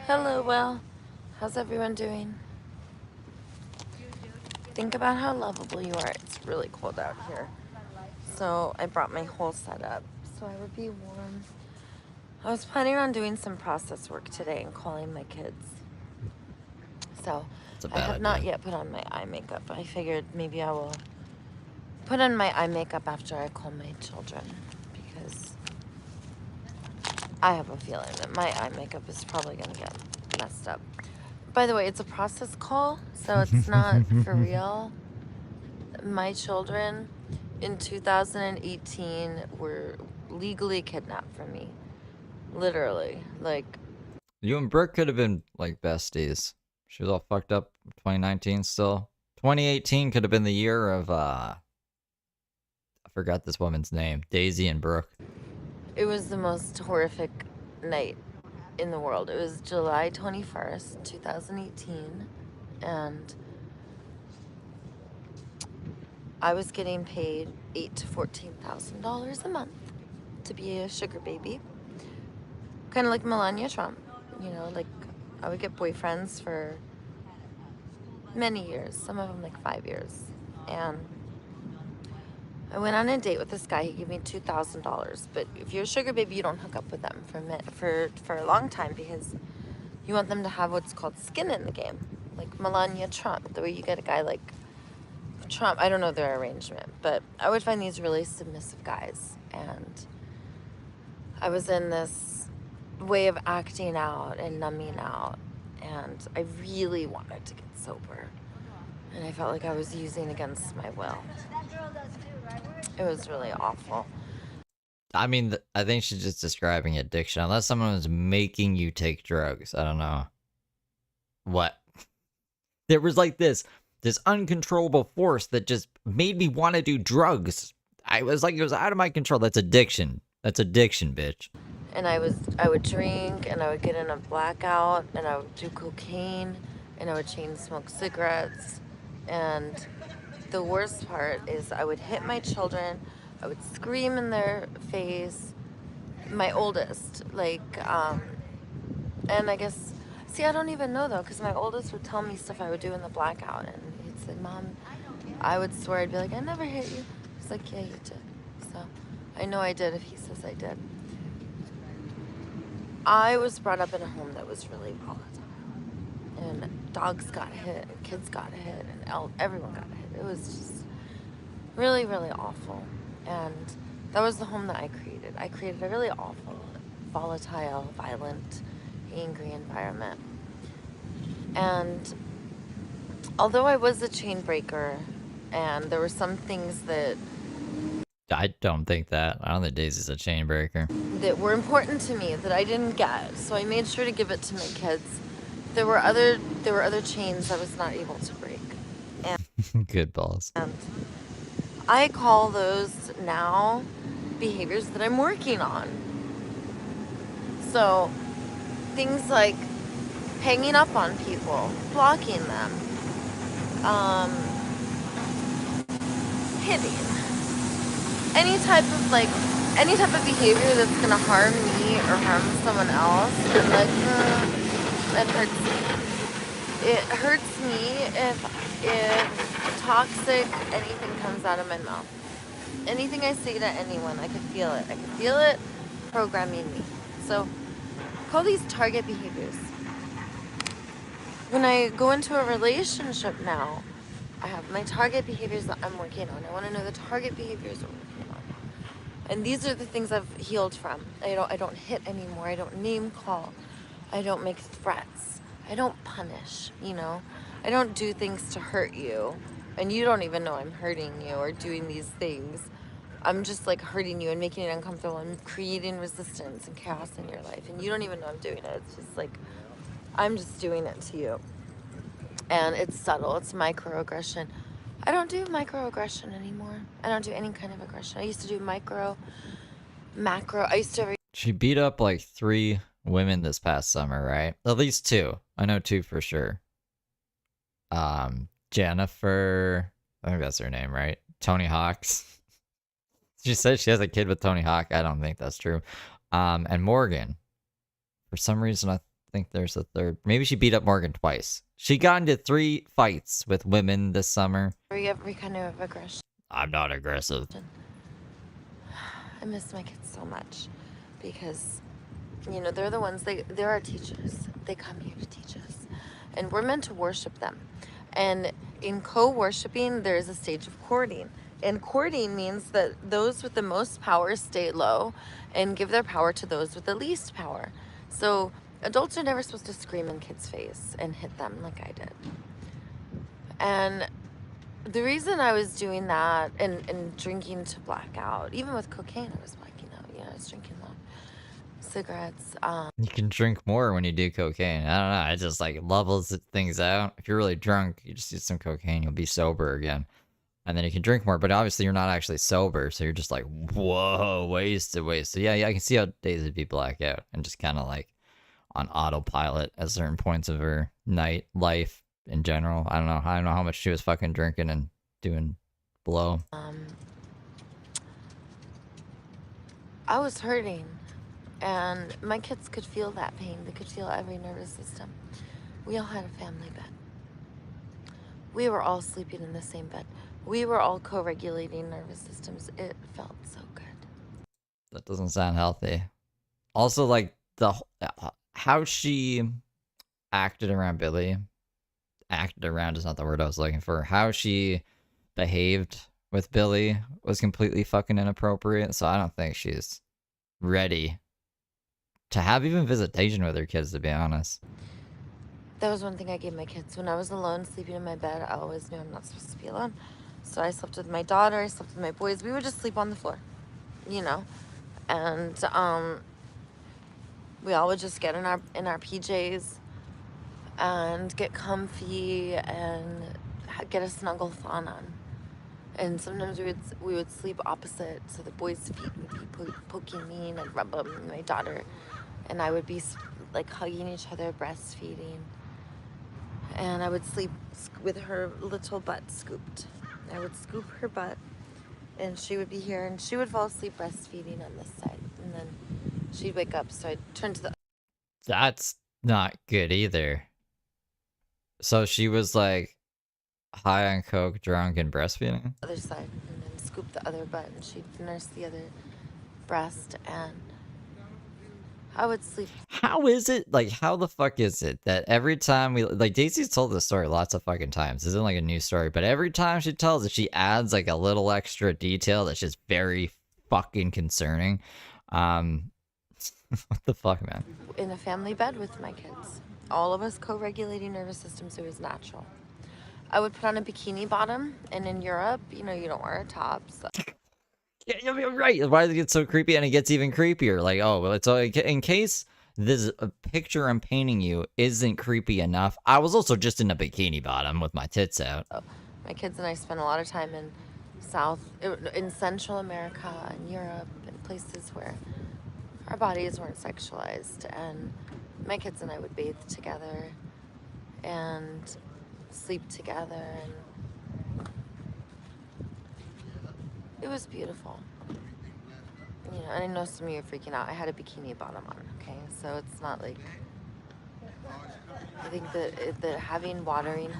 Hello, Will. How's everyone doing? Think about how lovable you are. It's really cold out here. So I brought my whole setup so I would be warm. I was planning on doing some process work today and calling my kids. So I have not yet put on my eye makeup. I figured maybe I will put on my eye makeup after I call my children, because I have a feeling that my eye makeup is probably gonna get messed up. By the way, it's a process call, so it's not for real. My children in 2018 were legally kidnapped from me. Literally. Like, You and Brooke could have been like besties. She was all fucked up in 2019 still. 2018 could have been the year of I forgot this woman's name. Daisy and Brooke. it was the most horrific night in the world. It was July 21st, 2018, and I was getting paid $8,000 to $14,000 a month to be a sugar baby. Kind of like Melania Trump, you know, like I would get boyfriends for many years, some of them like 5 years. And I went on a date with this guy. He gave me $2,000. But if you're a sugar baby, you don't hook up with them for a long time, because you want them to have what's called skin in the game, like Melania Trump, the way you get a guy like Trump. I don't know their arrangement, but I would find these really submissive guys, and I was in this way of acting out and numbing out, and I really wanted to get sober, and I felt like I was using against my will. It was really awful. I mean, I think she's just describing addiction. Unless someone was making you take drugs. I don't know. What? There was like this uncontrollable force that just made me want to do drugs. I was like, it was out of my control. That's addiction. That's addiction, bitch. And I would drink, and I would get in a blackout, and I would do cocaine, and I would chain smoke cigarettes. And the worst part is I would hit my children, I would scream in their face, my oldest, like, and I guess, see, I don't even know though, because my oldest would tell me stuff I would do in the blackout, and he'd say, Mom, I would swear, I'd be like, I never hit you. He's like, yeah, you did. So I know I did if he says I did. I was brought up in a home that was really volatile, and dogs got hit, and kids got hit, and everyone got hit. It was just really, really awful. And that was the home that I created. I created a really awful, volatile, violent, angry environment. And although I was a chain breaker, and there were some things that I don't think that. I don't think Daisy's a chain breaker. that were important to me that I didn't get, so I made sure to give it to my kids. There were other chains I was not able to break. And Good balls. I call those now behaviors that I'm working on. So things like hanging up on people, blocking them, hitting, any type of behavior that's gonna harm me or harm someone else. I'm like, that hurts me. It hurts me if toxic anything comes out of my mouth. Anything I say to anyone, I could feel it. I could feel it programming me. So call these target behaviors. When I go into a relationship now, I have my target behaviors that I'm working on. I want to know the target behaviors I'm working on. And these are the things I've healed from. I don't hit anymore. I don't name call. I don't make threats. I don't punish, you know. I don't do things to hurt you. And you don't even know I'm hurting you or doing these things. I'm just like hurting you and making it uncomfortable and creating resistance and chaos in your life. And you don't even know I'm doing it. It's just like, I'm just doing it to you. And it's subtle. It's microaggression. I don't do microaggression anymore. I don't do any kind of aggression. I used to do micro, macro. I used to She beat up like 3 women this past summer, right? At least two. I know two for sure. Jennifer, I think that's her name, right? Tony Hawk's. She says she has a kid with Tony Hawk. I don't think that's true. And Morgan. For some reason, I think there's a third. Maybe she beat up Morgan twice. She got into 3 fights with women this summer. Every kind of aggression. I'm not aggressive. I miss my kids so much because, you know, they're the ones, they're our teachers. They come here to teach us. And we're meant to worship them. And in co-worshiping, there's a stage of courting. And courting means that those with the most power stay low and give their power to those with the least power. So adults are never supposed to scream in kids' face and hit them like I did. And the reason I was doing that and drinking to black out, even with cocaine, I was blacking out. You know, I was drinking a lot. Cigarettes. You can drink more when you do cocaine. I don't know. It just like levels things out. If you're really drunk, you just do some cocaine, you'll be sober again. And then you can drink more, but obviously you're not actually sober, so you're just like, whoa, wasted. Yeah, I can see how Daisy would be black out and just kind of like on autopilot at certain points of her night life in general. I don't know how much she was fucking drinking and doing blow. I was hurting, and my kids could feel that pain. They could feel every nervous system. We all had a family bed. We were all sleeping in the same bed. We were all co-regulating nervous systems. It felt so good. That doesn't sound healthy. Also, like how she acted around Billy. Acted around is not the word I was looking for. How she behaved with Billy was completely fucking inappropriate. So I don't think she's ready to have even visitation with her kids, to be honest. That was one thing I gave my kids. When I was alone, sleeping in my bed, I always knew I'm not supposed to be alone. So I slept with my daughter, I slept with my boys. We would just sleep on the floor, you know? And we all would just get in our PJs and get comfy and get a snuggle-thon on. And sometimes we would sleep opposite, so the boys' feet would be poking me, and I'd rub them, and my daughter and I would be like hugging each other, breastfeeding. And I would sleep with her little butt scooped. I would scoop her butt, and she would be here, and she would fall asleep breastfeeding on this side, and then she'd wake up, so I'd turn to the... That's not good either. So she was like high on coke, drunk, and breastfeeding? other side, and then scoop the other butt, and she'd nurse the other breast, and I would sleep. How is it, like, how the fuck is it that every time we, like, Daisy's told this story lots of fucking times. This isn't like a new story, but every time she tells it, she adds like a little extra detail that's just very fucking concerning. What the fuck, man? In a family bed with my kids. All of us co-regulating nervous systems, it was natural. I would put on a bikini bottom, and in Europe, you know, you don't wear a top, so... Yeah, you're right. Why does it get so creepy? And it gets even creepier. Like, oh, well, it's in case this picture I'm painting you isn't creepy enough. I was also just in a bikini bottom with my tits out. My kids and I spent a lot of time in Central America and Europe and places where our bodies weren't sexualized, and my kids and I would bathe together and sleep together, and it was beautiful. You know, and I know some of you are freaking out. I had a bikini bottom on, okay? So it's not like... I think that having watering...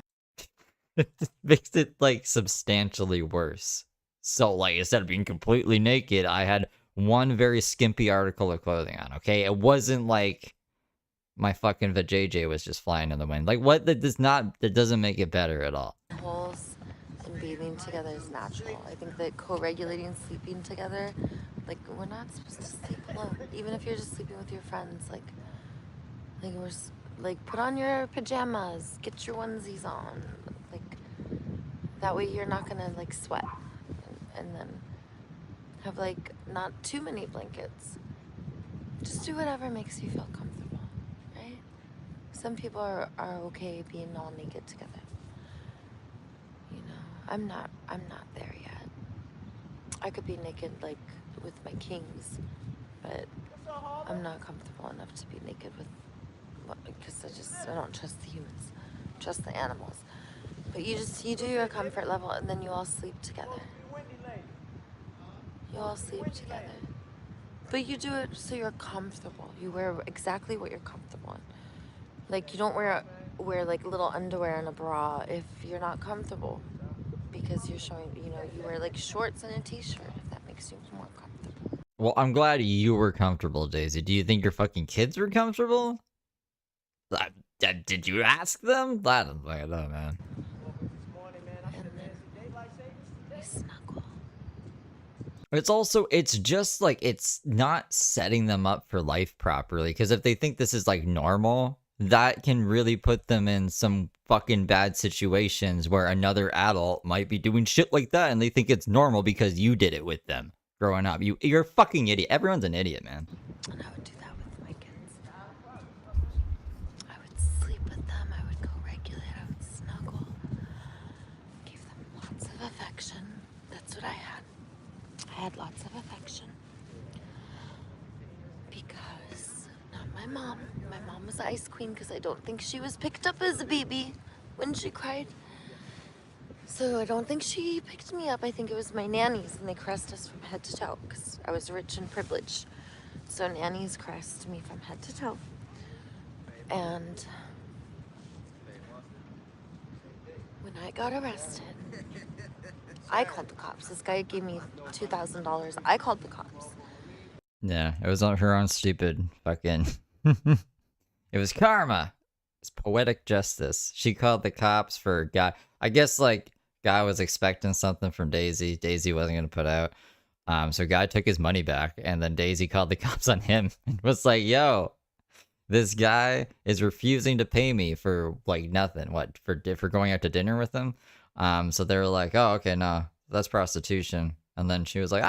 It makes it, like, substantially worse. So, like, instead of being completely naked, I had one very skimpy article of clothing on, okay? It wasn't like my fucking vajayjay was just flying in the wind. Like, what? That doesn't make it better at all. Holes and bathing together is natural. I think that co-regulating sleeping together, like, we're not supposed to sleep alone. Even if you're just sleeping with your friends, like put on your pajamas, get your onesies on, like, that way you're not gonna, like, sweat, and then have, like, not too many blankets. Just do whatever makes you feel comfortable, right? Some people are okay being all naked together. You know, I'm not there yet. I could be naked, like, with my kings, but I'm not comfortable enough to be naked with, because I don't trust the humans, trust the animals. But you do your comfort level, and then you all sleep together. You all sleep together. But you do it so you're comfortable. You wear exactly what you're comfortable in. Like, you don't wear like little underwear and a bra if you're not comfortable, because you're showing, you wear like shorts and a t-shirt if that makes you more comfortable. Well, I'm glad you were comfortable, Daisy. Do you think your fucking kids were comfortable? Did you ask them? I don't know, man. And then we snuggle. It's just like, it's not setting them up for life properly. Because if they think this is like normal, that can really put them in some fucking bad situations where another adult might be doing shit like that and they think it's normal because you did it with them growing up. You're a fucking idiot. Everyone's an idiot, man. And I would do that with my kids. I would sleep with them. I would co-regulate. I would snuggle. Give them lots of affection. That's what I had. I had lots of affection. Because not my mom. My mom was the ice queen because I don't think she was picked up as a baby when she cried. So I don't think she picked me up. I think it was my nannies, and they caressed us from head to toe because I was rich and privileged. So nannies caressed me from head to toe. And when I got arrested, I called the cops. This guy gave me $2,000. I called the cops. Yeah, it was on her own stupid fucking... It was karma. It's poetic justice. She called the cops for Guy. I guess, like, Guy was expecting something from Daisy. Daisy wasn't going to put out. So Guy took his money back, and then Daisy called the cops on him and was like, yo, this guy is refusing to pay me for, like, nothing. What, for going out to dinner with him? So they were like, oh, okay, no, that's prostitution. And then she was like,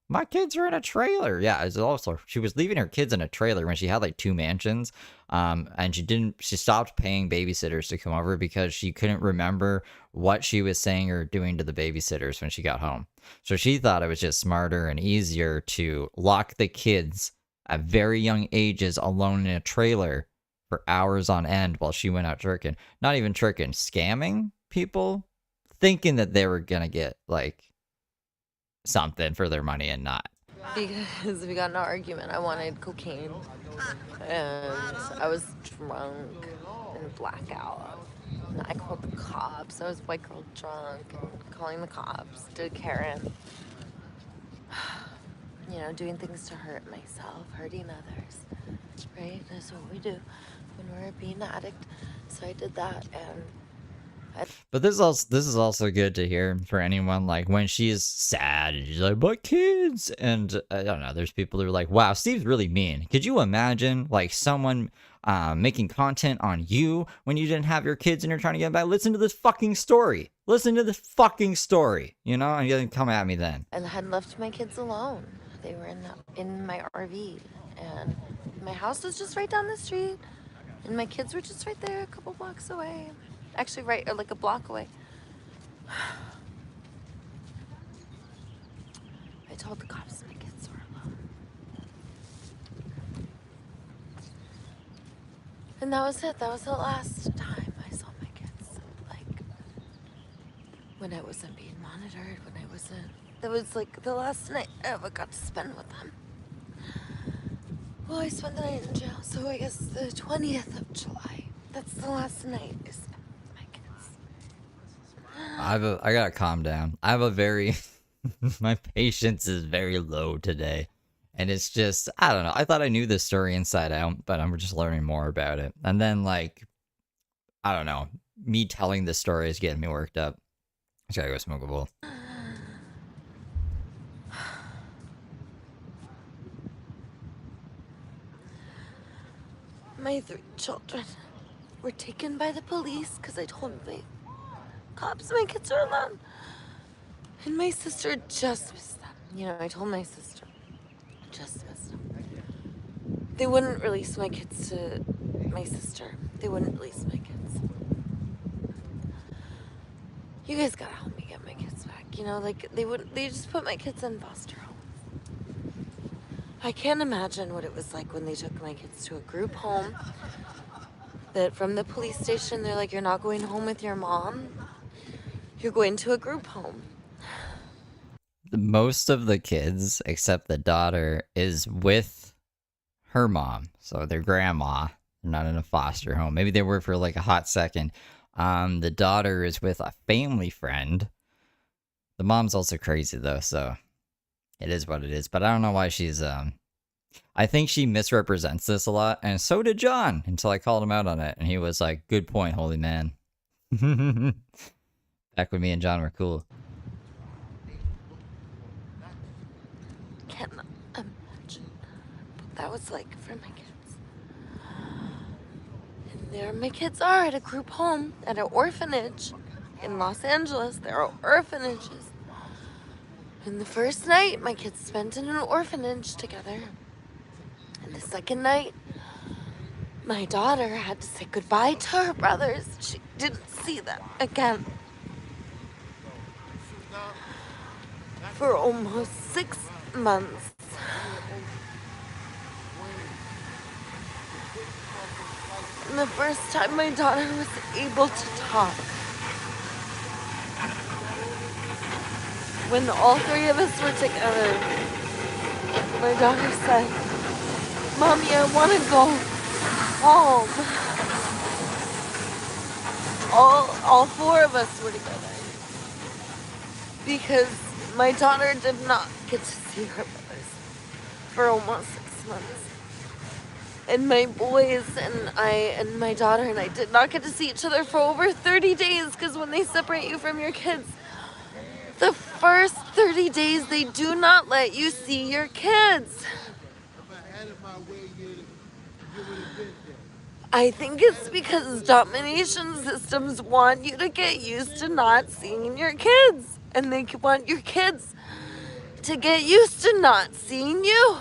my kids are in a trailer. Yeah, it's also, she was leaving her kids in a trailer when she had like 2 mansions. And she stopped paying babysitters to come over because she couldn't remember what she was saying or doing to the babysitters when she got home. So she thought it was just smarter and easier to lock the kids at very young ages alone in a trailer for hours on end while she went out tricking. Not even tricking, scamming people, thinking that they were gonna get like something for their money and not. Because we got in an argument. I wanted cocaine. And I was drunk and blackout. And I called the cops. I was white girl drunk and calling the cops. Did Karen. Doing things to hurt myself, hurting others. Right? That's what we do when we're being an addict. So I did that, and but this is also good to hear for anyone, like, when she's sad and she's like, but kids, and I don't know, there's people who are like, wow, Steve's really mean. Could you imagine like someone making content on you when you didn't have your kids and you're trying to get back? Listen to this fucking story. Listen to this fucking story, and you didn't come at me then. And I had left my kids alone. They were in my RV, and my house was just right down the street, and my kids were just right there, a couple blocks away. Actually, like a block away. I told the cops my kids were alone. And that was it. That was the last time I saw my kids. Like, when I wasn't being monitored, that was like the last night I ever got to spend with them. Well, I spent the night in jail, so I guess the 20th of July. That's the last night I spent. I gotta calm down. I have a very, my patience is very low today. And it's just, I don't know. I thought I knew this story inside out, but I'm just learning more about it. And then, like, I don't know, me telling this story is getting me worked up. I just gotta go smoke a bowl. My 3 children were taken by the police because I told the cops my kids are alone. And my sister just missed them. I told my sister, just missed them. They wouldn't release my kids to my sister. They wouldn't release my kids. You guys gotta help me get my kids back. They just put my kids in foster homes. I can't imagine what it was like when they took my kids to a group home. That from the police station, they're like, you're not going home with your mom. You're going to a group home. Most of the kids, except the daughter, is with her mom. So their grandma. They're not in a foster home. Maybe they were for like a hot second. The daughter is with a family friend. The mom's also crazy though, so it is what it is. But I don't know why she's I think she misrepresents this a lot, and so did John, until I called him out on it, and he was like, good point, holy man. Back when me and John were cool. Can't imagine what that was like for my kids. And there my kids are at a group home, at an orphanage in Los Angeles. There are orphanages. And the first night, my kids spent in an orphanage together. And the second night, my daughter had to say goodbye to her brothers. She didn't see them again for almost 6 months. And the first time my daughter was able to talk, when all three of us were together, my daughter said, Mommy, I want to go home. All four of us were together. Because my daughter did not get to see her brothers for almost 6 months. And my boys and I and my daughter and I did not get to see each other for over 30 days, because when they separate you from your kids, the first 30 days they do not let you see your kids. I think it's because domination systems want you to get used to not seeing your kids. And they want your kids to get used to not seeing you.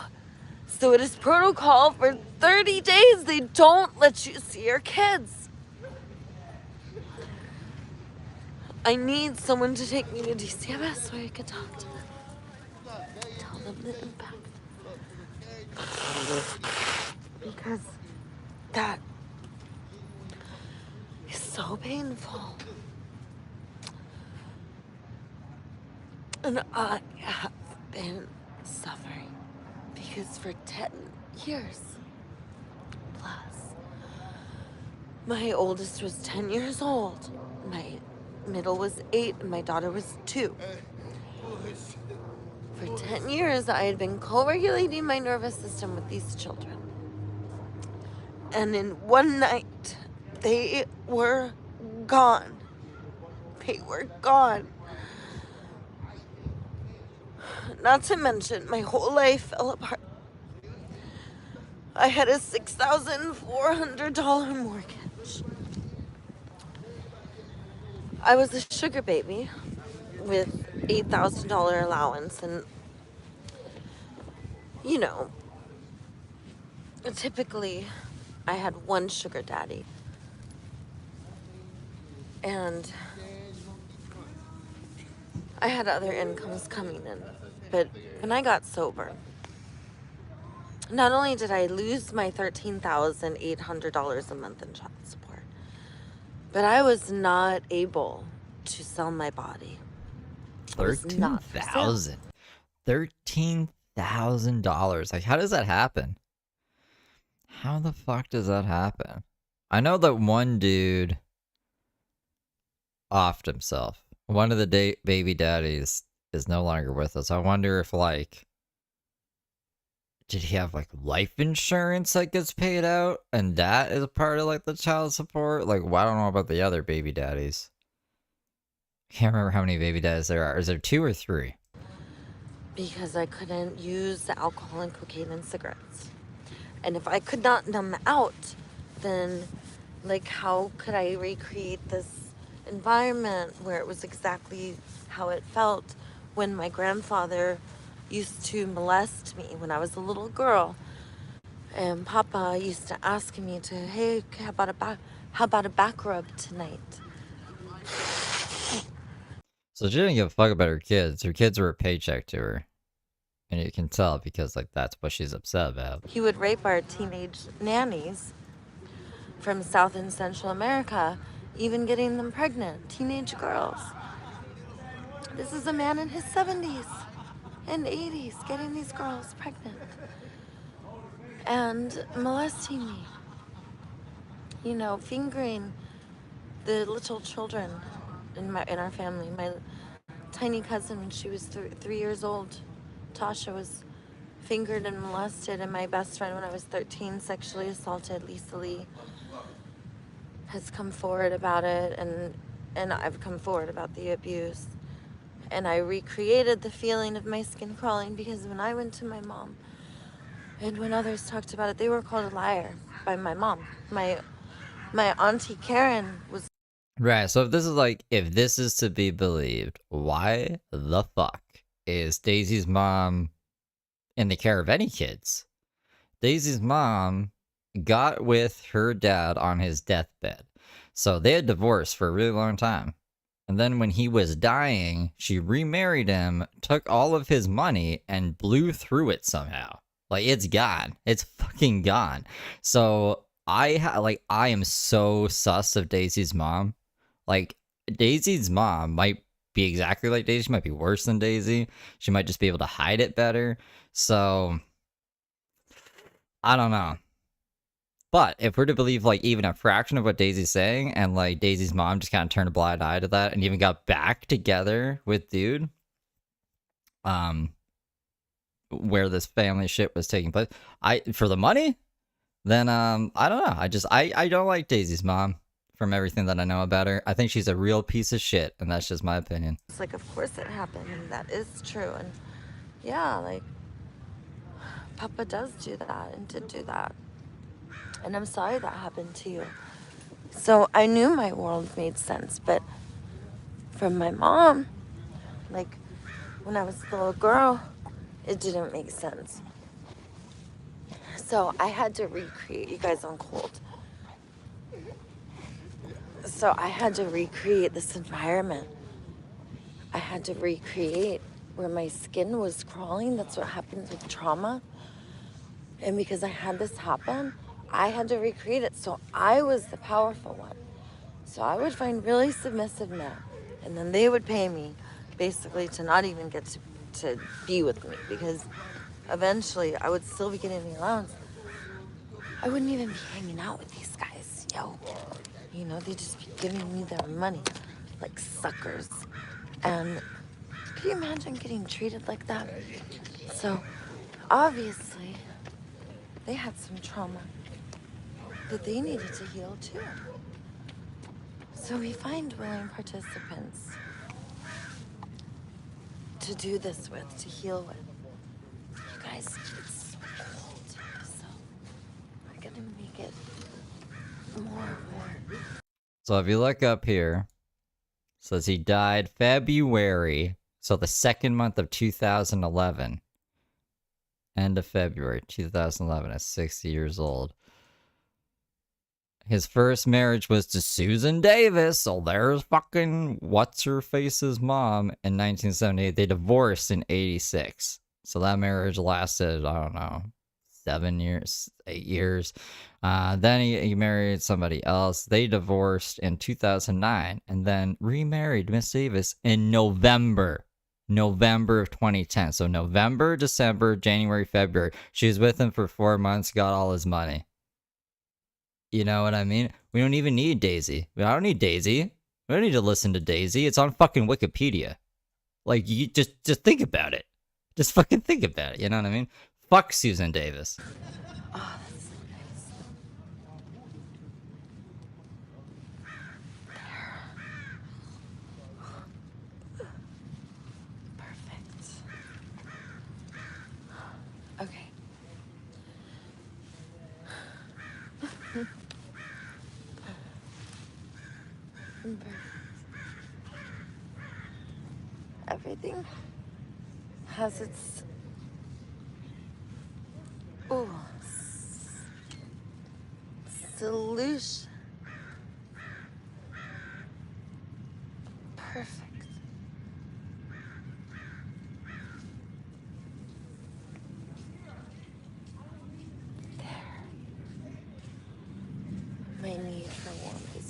So it is protocol for 30 days they don't let you see your kids. I need someone to take me to DCMS so I can talk to them. Tell them the impact. Because that is so painful. And I have been suffering because for 10 years plus, my oldest was 10 years old, my middle was 8, and my daughter was 2. For 10 years, I had been co-regulating my nervous system with these children. And in one night, they were gone. They were gone. Not to mention, my whole life fell apart. I had a $6,400 mortgage. I was a sugar baby with $8,000 allowance, and you know, typically I had one sugar daddy. And I had other incomes coming in. But when I got sober, not only did I lose my $13,800 a month in child support, but I was not able to sell my body. $13,000. $13,000. Like, how does that happen? How the fuck does that happen? I know that one dude offed himself. One of the baby daddies is no longer with us. I wonder if, like, did he have, like, life insurance that gets paid out? And that is a part of, like, the child support? Like, well, I don't know about the other baby daddies. Can't remember how many baby daddies there are. Is there 2 or 3? Because I couldn't use alcohol and cocaine and cigarettes. And if I could not numb out, then, like, how could I recreate this environment where it was exactly how it felt when my grandfather used to molest me when I was a little girl? And Papa used to ask me to, hey, how about a back rub tonight? So she didn't give a fuck about her kids. Her kids were a paycheck to her. And you can tell because, like, that's what she's upset about. He would rape our teenage nannies from South and Central America, even getting them pregnant, teenage girls. This is a man in his 70s and 80s getting these girls pregnant and molesting me. You know, fingering the little children in our family. My tiny cousin, when she was 3 years old, Tasha, was fingered and molested, and my best friend, when I was 13, sexually assaulted. Lisa Lee has come forward about it, and I've come forward about the abuse. And I recreated the feeling of my skin crawling, because when I went to my mom and when others talked about it, they were called a liar by my mom. My auntie Karen was... Right, so if this is to be believed, why the fuck is Daisy's mom in the care of any kids? Daisy's mom got with her dad on his deathbed. So they had divorced for a really long time. And then when he was dying, she remarried him, took all of his money, and blew through it somehow. Like, it's gone. It's fucking gone. So I am so sus of Daisy's mom. Like, Daisy's mom might be exactly like Daisy. She might be worse than Daisy. She might just be able to hide it better. So, I don't know. But if we're to believe, like, even a fraction of what Daisy's saying, and, like, Daisy's mom just kind of turned a blind eye to that and even got back together with dude, where this family shit was taking place, for the money, then, I don't know. I don't like Daisy's mom. From everything that I know about her, I think she's a real piece of shit, and that's just my opinion. It's like, of course it happened, and that is true. And yeah, like, Papa does do that and did do that. And I'm sorry that happened to you. So I knew my world made sense, but from my mom, like, when I was a little girl, it didn't make sense. So I had to recreate, you guys on cold. So I had to recreate this environment. I had to recreate where my skin was crawling. That's what happens with trauma. And because I had this happen, I had to recreate it. So I was the powerful one. So I would find really submissive men, and then they would pay me basically to not even get to be with me, because eventually I would still be getting the allowance. I wouldn't even be hanging out with these guys, yo. You know, they'd just be giving me their money like suckers. And can you imagine getting treated like that? So obviously they had some trauma that they needed to heal too. So we find willing participants to do this with, to heal with. You guys, it's so cold, so we're gonna make it more warm. So if you look up here, it says he died February, so the second month of 2011. End of February 2011 at 60 years old. His first marriage was to Susan Davis, so there's fucking what's-her-face's mom in 1978. They divorced in 86. So that marriage lasted, I don't know, 7 years, 8 years. Then he married somebody else. They divorced in 2009 and then remarried Miss Davis in November of 2010. So November, December, January, February. She was with him for 4 months, got all his money. You know what I mean? We don't even need Daisy. I don't need Daisy. We don't need to listen to Daisy. It's on fucking Wikipedia. Like, you just think about it. Just fucking think about it. You know what I mean? Fuck Susan Davis. Oh, that's so nice. There. Perfect. Okay. Everything has its solution. Perfect.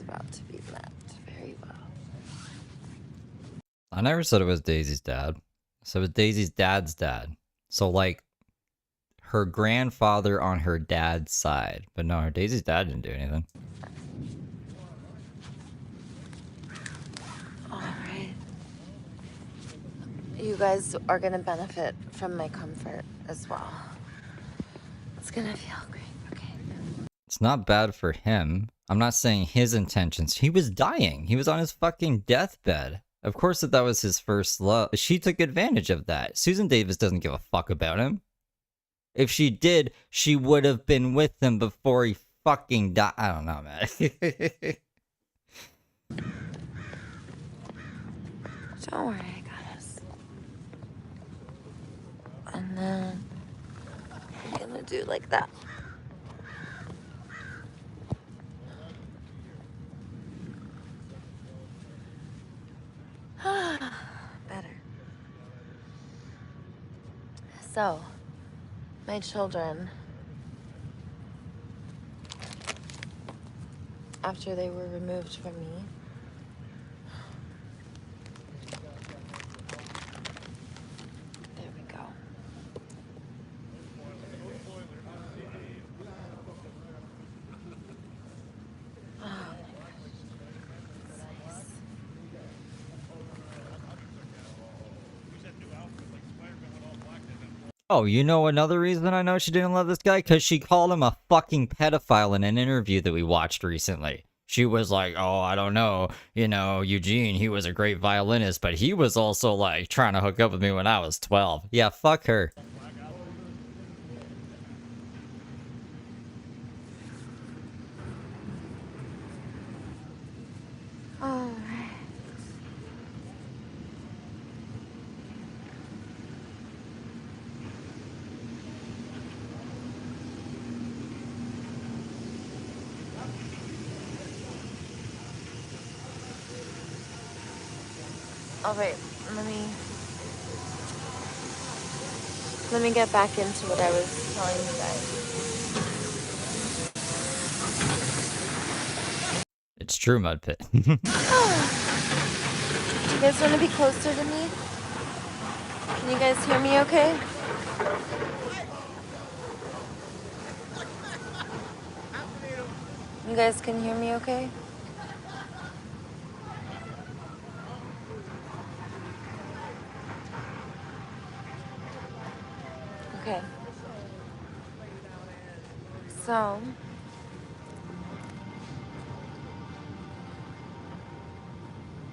about to be met very well. I never said it was Daisy's dad. I said it was Daisy's dad's dad. So, like, her grandfather on her dad's side. But no, her Daisy's dad didn't do anything. Alright. You guys are gonna benefit from my comfort as well. It's gonna feel great, okay? It's not bad for him. I'm not saying his intentions. He was dying. He was on his fucking deathbed. Of course that was his first love. She took advantage of that. Susan Davis doesn't give a fuck about him. If she did, she would have been with him before he fucking died. I don't know, man. Don't worry, I got us. And then I'm gonna do like that. Better. So, my children, after they were removed from me, there we go. Oh my gosh. It's nice. Oh, you know another reason I know she didn't love this guy? Because she called him a fucking pedophile in an interview that we watched recently. She was like, oh, I don't know, you know, Eugene, he was a great violinist, but he was also, like, trying to hook up with me when I was 12. Yeah, fuck her. All right. All right, let me get back into what I was telling you guys. It's true, Mud Pit. Do you guys want to be closer to me? Can you guys hear me okay? You guys can hear me okay? Okay. So,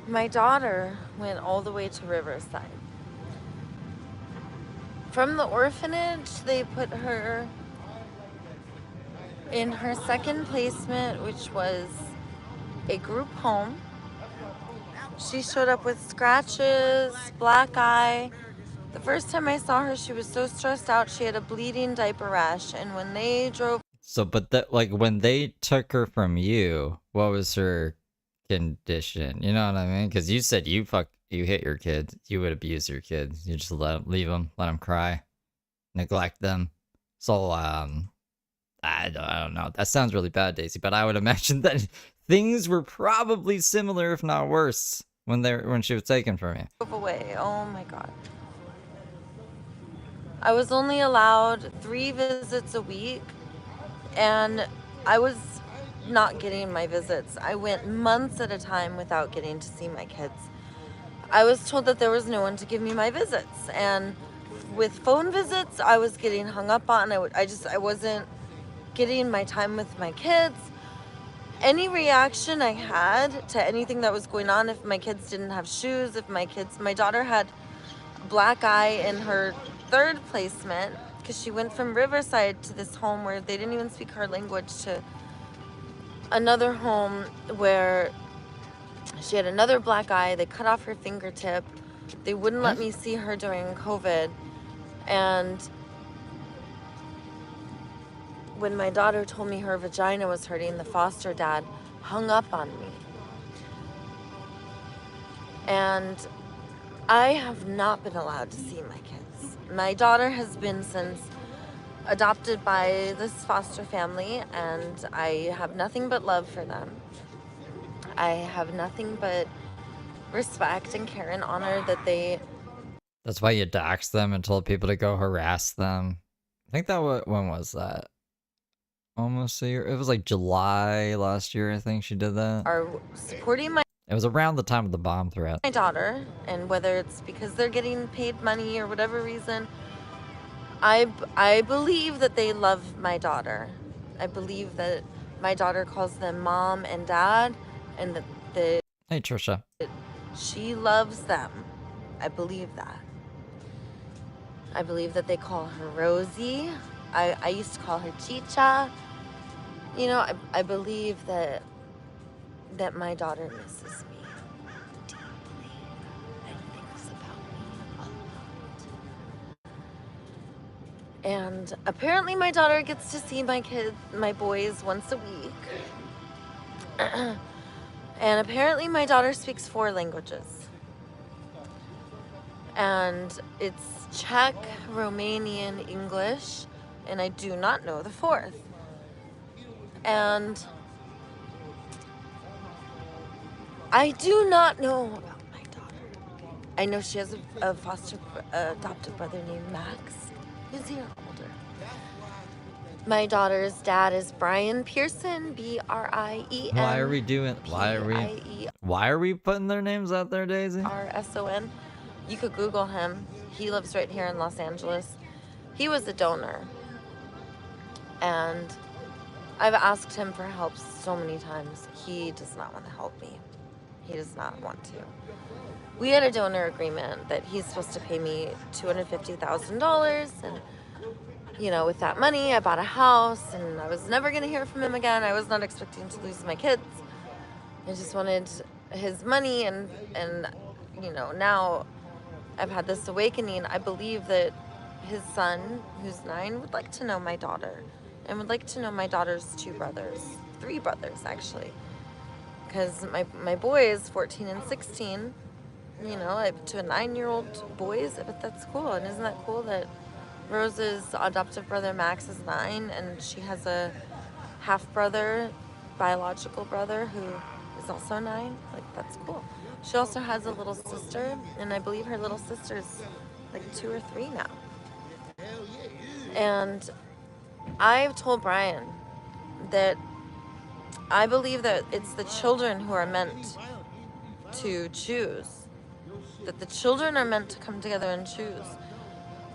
my daughter went all the way to Riverside. From the orphanage, they put her in her second placement, which was a group home. She showed up with scratches, black eye. The first time I saw her, she was so stressed out, she had a bleeding diaper rash. And when they drove... So, but that, like, when they took her from you, what was her condition? You know what I mean? Because you said you hit your kids. You would abuse your kids. You just leave them, let them cry, neglect them. So, I don't know. That sounds really bad, Daisy, but I would imagine that things were probably similar, if not worse, when she was taken from you. away. Oh my God. I was only allowed 3 visits a week, and I was not getting my visits. I went months at a time without getting to see my kids. I was told that there was no one to give me my visits, and with phone visits, I was getting hung up on. I wasn't getting my time with my kids. Any reaction I had to anything that was going on, if my kids didn't have shoes, my daughter had black eye in her 3rd placement because she went from Riverside to this home where they didn't even speak her language, to another home where she had another black eye. They cut off her fingertip. They wouldn't let me see her during COVID. And when my daughter told me her vagina was hurting, the foster dad hung up on me. And I have not been allowed to see my kids. My daughter has been since adopted by this foster family, and I have nothing but love for them. I have nothing but respect and care and honor that they... That's why you doxed them and told people to go harass them. I think when was that? Almost a year. It was like July last year, I think she did that. are supporting It was around the time of the bomb threat. my daughter, and whether it's because they're getting paid money or whatever reason, I believe that they love my daughter. I believe that my daughter calls them mom and dad, and that Hey, Trisha. she loves them. I believe that. I believe that they call her Rosie. I used to call her Chicha. You know, I believe that my daughter misses me deeply and thinks about me a lot. And apparently my daughter gets to see my boys once a week. And apparently my daughter speaks 4 languages. And it's Czech, Romanian, English, and I do not know the 4th. And I do not know about my daughter. I know she has a foster adopted brother named Max, who's a year older. My daughter's dad is Brian Pearson, B-R-I-E-N. Why are we putting their names out there, Daisy? R-S-O-N. You could Google him. He lives right here in Los Angeles. He was a donor. And I've asked him for help so many times. He does not want to help me. He does not want to. We had a donor agreement that he's supposed to pay me $250,000, and you know, with that money I bought a house, and I was never going to hear from him again. I was not expecting to lose my kids. I just wanted his money, and you know, now I've had this awakening. I believe that his son, who's 9, would like to know my daughter, and would like to know my daughter's 2 brothers, 3 brothers actually, because my boys, 14 and 16, you know, to a 9-year-old boys, but that's cool. And isn't that cool that Rose's adoptive brother Max is 9, and she has a half brother, biological brother, who is also 9. Like, that's cool. She also has a little sister, and I believe her little sister's like 2 or 3 now. And I've told Brian that I believe that it's the children who are meant to choose. That the children are meant to come together and choose.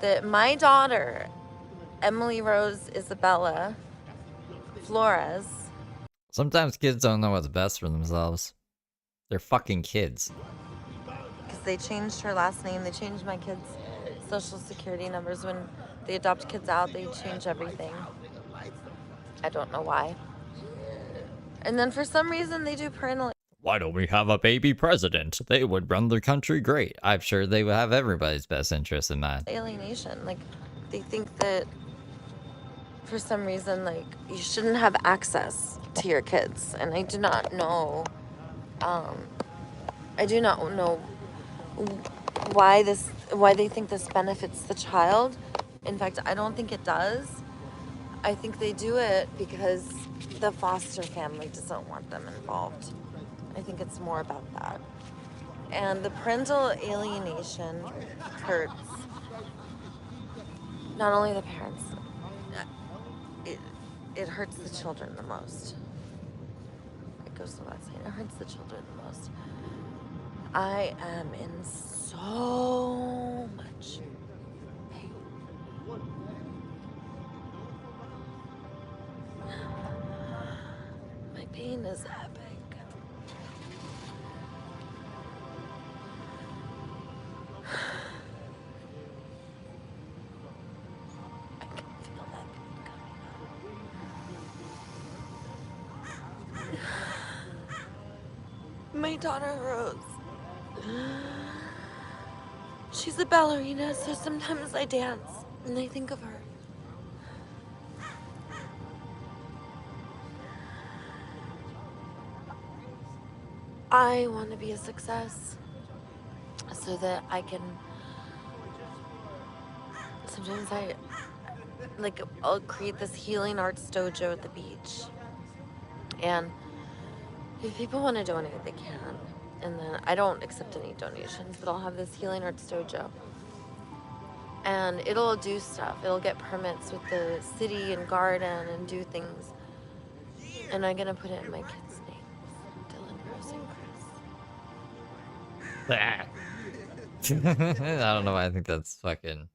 That my daughter, Emily Rose Isabella Flores... Sometimes kids don't know what's best for themselves. They're fucking kids. Because they changed her last name. They changed my kids' social security numbers. When they adopt kids out, they change everything. I don't know why. And then for some reason, they do parental... Why don't we have a baby president? They would run the country great. I'm sure they would have everybody's best interest in mind. alienation. Like, they think that for some reason, like, you shouldn't have access to your kids. And I do not know, why they think this benefits the child. In fact, I don't think it does. I think they do it because the foster family doesn't want them involved. I think it's more about that. And the parental alienation hurts not only the parents, it hurts the children the most. It goes without saying, it hurts the children the most. I am in so much pain. My pain is epic. I can feel that pain coming up. My daughter Rose. She's a ballerina, so sometimes I dance and I think of her. I want to be a success so that I can... Sometimes I'll create this healing arts dojo at the beach. And If people want to donate, they can. And then I don't accept any donations, but I'll have this healing arts dojo. And it'll do stuff. It'll get permits with the city and garden and do things. And I'm gonna put it in my kids' names. Dylan, Rose, and Chris. I don't know why I think that's fucking...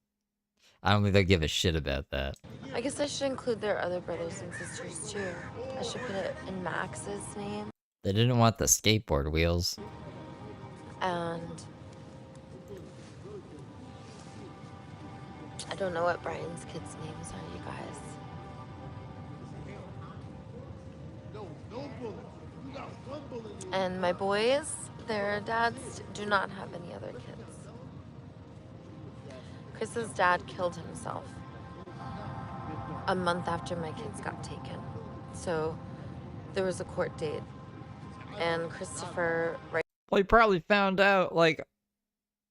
I don't think they give a shit about that. I guess I should include their other brothers and sisters too. I should put it in Max's name. They didn't want the skateboard wheels. And I don't know what Brian's kids' names are, you guys. And my boys, their dads do not have any other kids. Chris's dad killed himself a month after my kids got taken. So there was a court date. And Christopher... Well, he probably found out, like,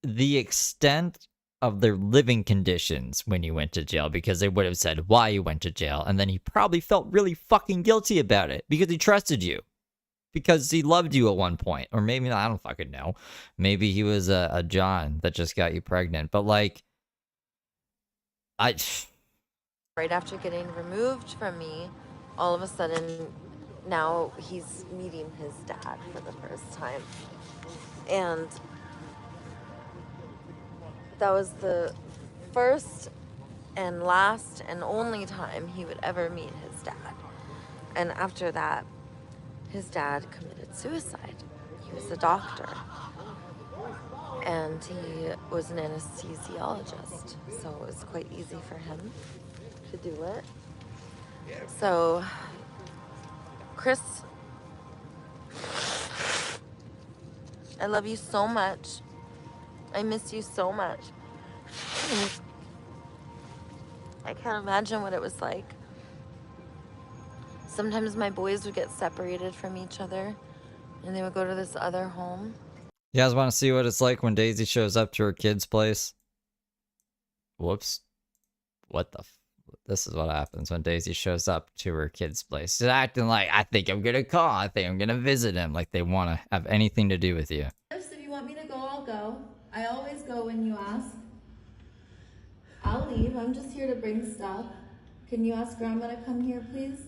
the extent of their living conditions when you went to jail, because they would have said why you went to jail, and then he probably felt really fucking guilty about it because he trusted you, because he loved you at one point. Or maybe not, I don't fucking know. Maybe he was a John that just got you pregnant. But like, right after getting removed from me, all of a sudden now he's meeting his dad for the first time. And that was the first and last and only time he would ever meet his dad. And after that, his dad committed suicide. He was a doctor. And he was an anesthesiologist. So it was quite easy for him to do it. So, Chris, I love you so much. I miss you so much. I can't imagine what it was like. Sometimes my boys would get separated from each other and they would go to this other home. you guys want to see what it's like when Daisy shows up to her kid's place? Whoops. What the this is what happens when Daisy shows up to her kid's place. She's acting like, I think I'm gonna call, I think I'm gonna visit him, like they want to have anything to do with you. If you want me to go, I'll go. I always go when you ask. I'll leave. I'm just here to bring stuff. Can you ask Grandma to come here, please?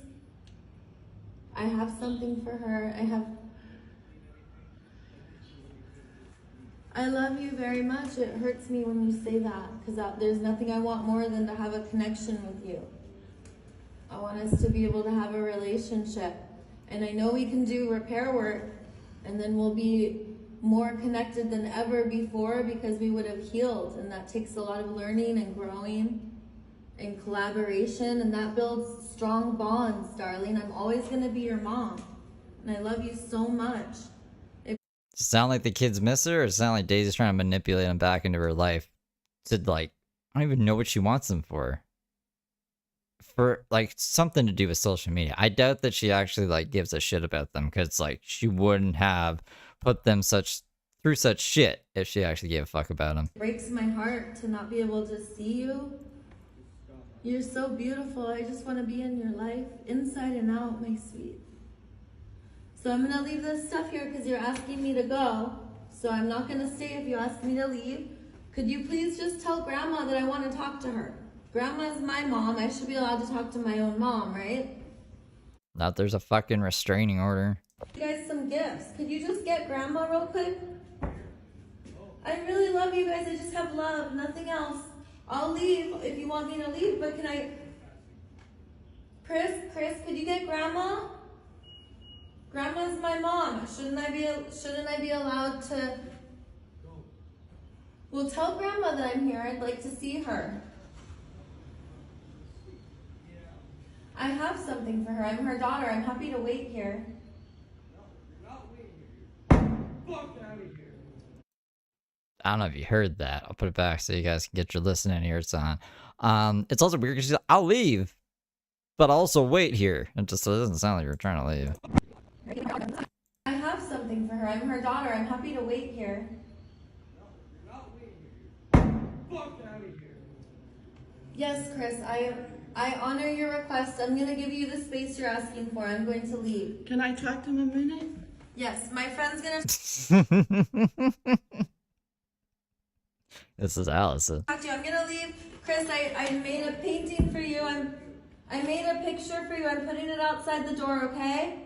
I have something for her. I love you very much. It hurts me when you say that, because there's nothing I want more than to have a connection with you. I want us to be able to have a relationship. And I know we can do repair work, and then we'll be more connected than ever before because we would have healed. And that takes a lot of learning and growing and collaboration, and that builds strong bonds, darling. I'm always going to be your mom, and I love you so much. Does it sound like the kids miss her, or does it sound like Daisy's trying to manipulate them back into her life to, like, I don't even know what she wants them for. For, like, something to do with social media. I doubt that she actually, like, gives a shit about them, because, like, she wouldn't have put them through such shit if she actually gave a fuck about them. It breaks my heart to not be able to see you. You're so beautiful. I just want to be in your life, inside and out, my sweet. So I'm going to leave this stuff here because you're asking me to go. So I'm not going to stay if you ask me to leave. Could you please just tell Grandma that I want to talk to her? Grandma's my mom. I should be allowed to talk to my own mom, right? Not there's a fucking restraining order. You guys some gifts. Could you just get Grandma real quick? I really love you guys. I just have love, nothing else. I'll leave if you want me to leave, but can I... Chris, could you get Grandma? Grandma's my mom. Shouldn't I be allowed to... Well, tell Grandma that I'm here. I'd like to see her. I have something for her. I'm her daughter. I'm happy to wait here. I don't know if you heard that. I'll put it back so you guys can get your listening ears on. It's also weird because she's like, I'll leave, but I'll also wait here. It doesn't sound like you're trying to leave. I have something for her. I'm her daughter. I'm happy to wait here. Yes, Chris, I honor your request. I'm going to give you the space you're asking for. I'm going to leave. Can I talk to him a minute? Yes, my friend's gonna This is Allison. talk to you. I'm gonna leave. Chris, I made a painting for you. I made a picture for you. I'm putting it outside the door, okay?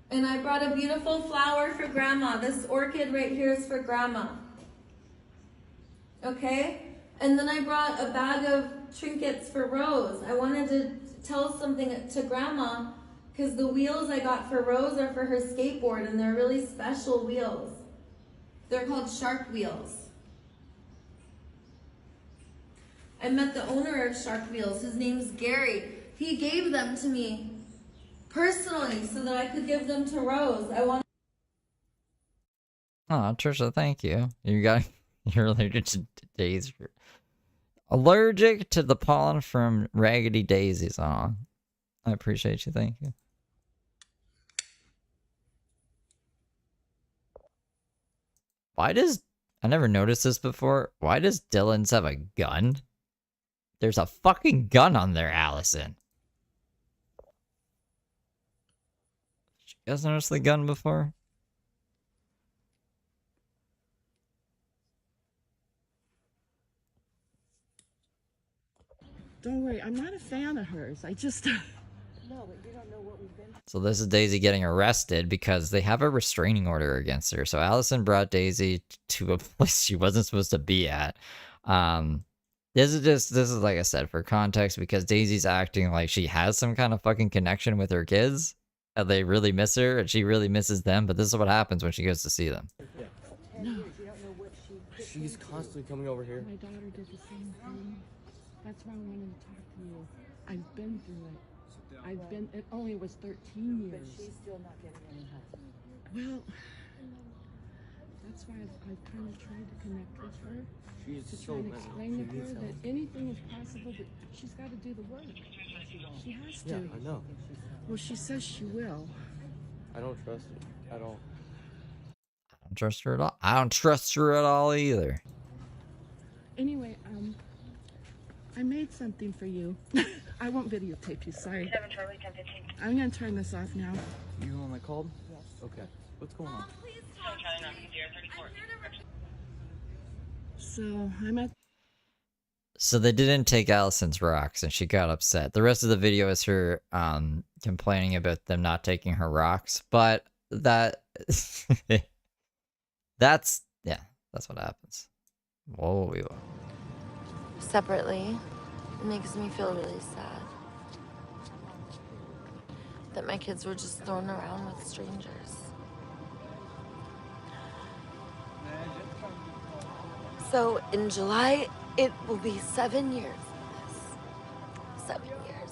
And I brought a beautiful flower for Grandma. This orchid right here is for Grandma. Okay? And then I brought a bag of trinkets for Rose. I wanted to tell something to Grandma because the wheels I got for Rose are for her skateboard, and they're really special wheels. They're called Shark Wheels. I met the owner of Shark Wheels. His name's Gary. He gave them to me personally so that I could give them to Rose. I want. Oh, Trisha, thank you. You're allergic to daisies. Allergic to the pollen from raggedy daisies. Aw. I appreciate you, thank you. Why does... I never noticed this before. Why does Dylan's have a gun? There's a fucking gun on there, Allison. Did you guys notice the gun before? Don't worry, I'm not a fan of hers. I just... No, but you don't know what we've been through. So this is Daisy getting arrested because they have a restraining order against her. So Allison brought Daisy to a place she wasn't supposed to be at. This is like I said, for context, because Daisy's acting like she has some kind of fucking connection with her kids. And they really miss her, and she really misses them. But this is what happens when she goes to see them. Yeah. No. She's constantly coming over here. My daughter did the same thing. That's why I wanted to talk to you. I've been through it. It only was 13 years. But she's still not getting any help. Well, that's why I've kind of tried to connect with her. She's to so try to messy. explain to her that anything is possible, but she's got to do the work. She has to. Yeah, I know. Well, she says she will. I don't trust her at all. I don't trust her at all. I don't trust her at all either. Anyway, I made something for you. I won't videotape you, sorry. 7 Charlie 1015. I'm gonna turn this off now. You the one that called? Yes. Okay. What's going on? 7 Charlie 934. So I'm at. So they didn't take Allison's rocks, and she got upset. The rest of the video is her complaining about them not taking her rocks, but that's what happens. Whoa, we will. Separately, it makes me feel really sad that my kids were just thrown around with strangers. So in July, it will be 7 years of this. 7 years.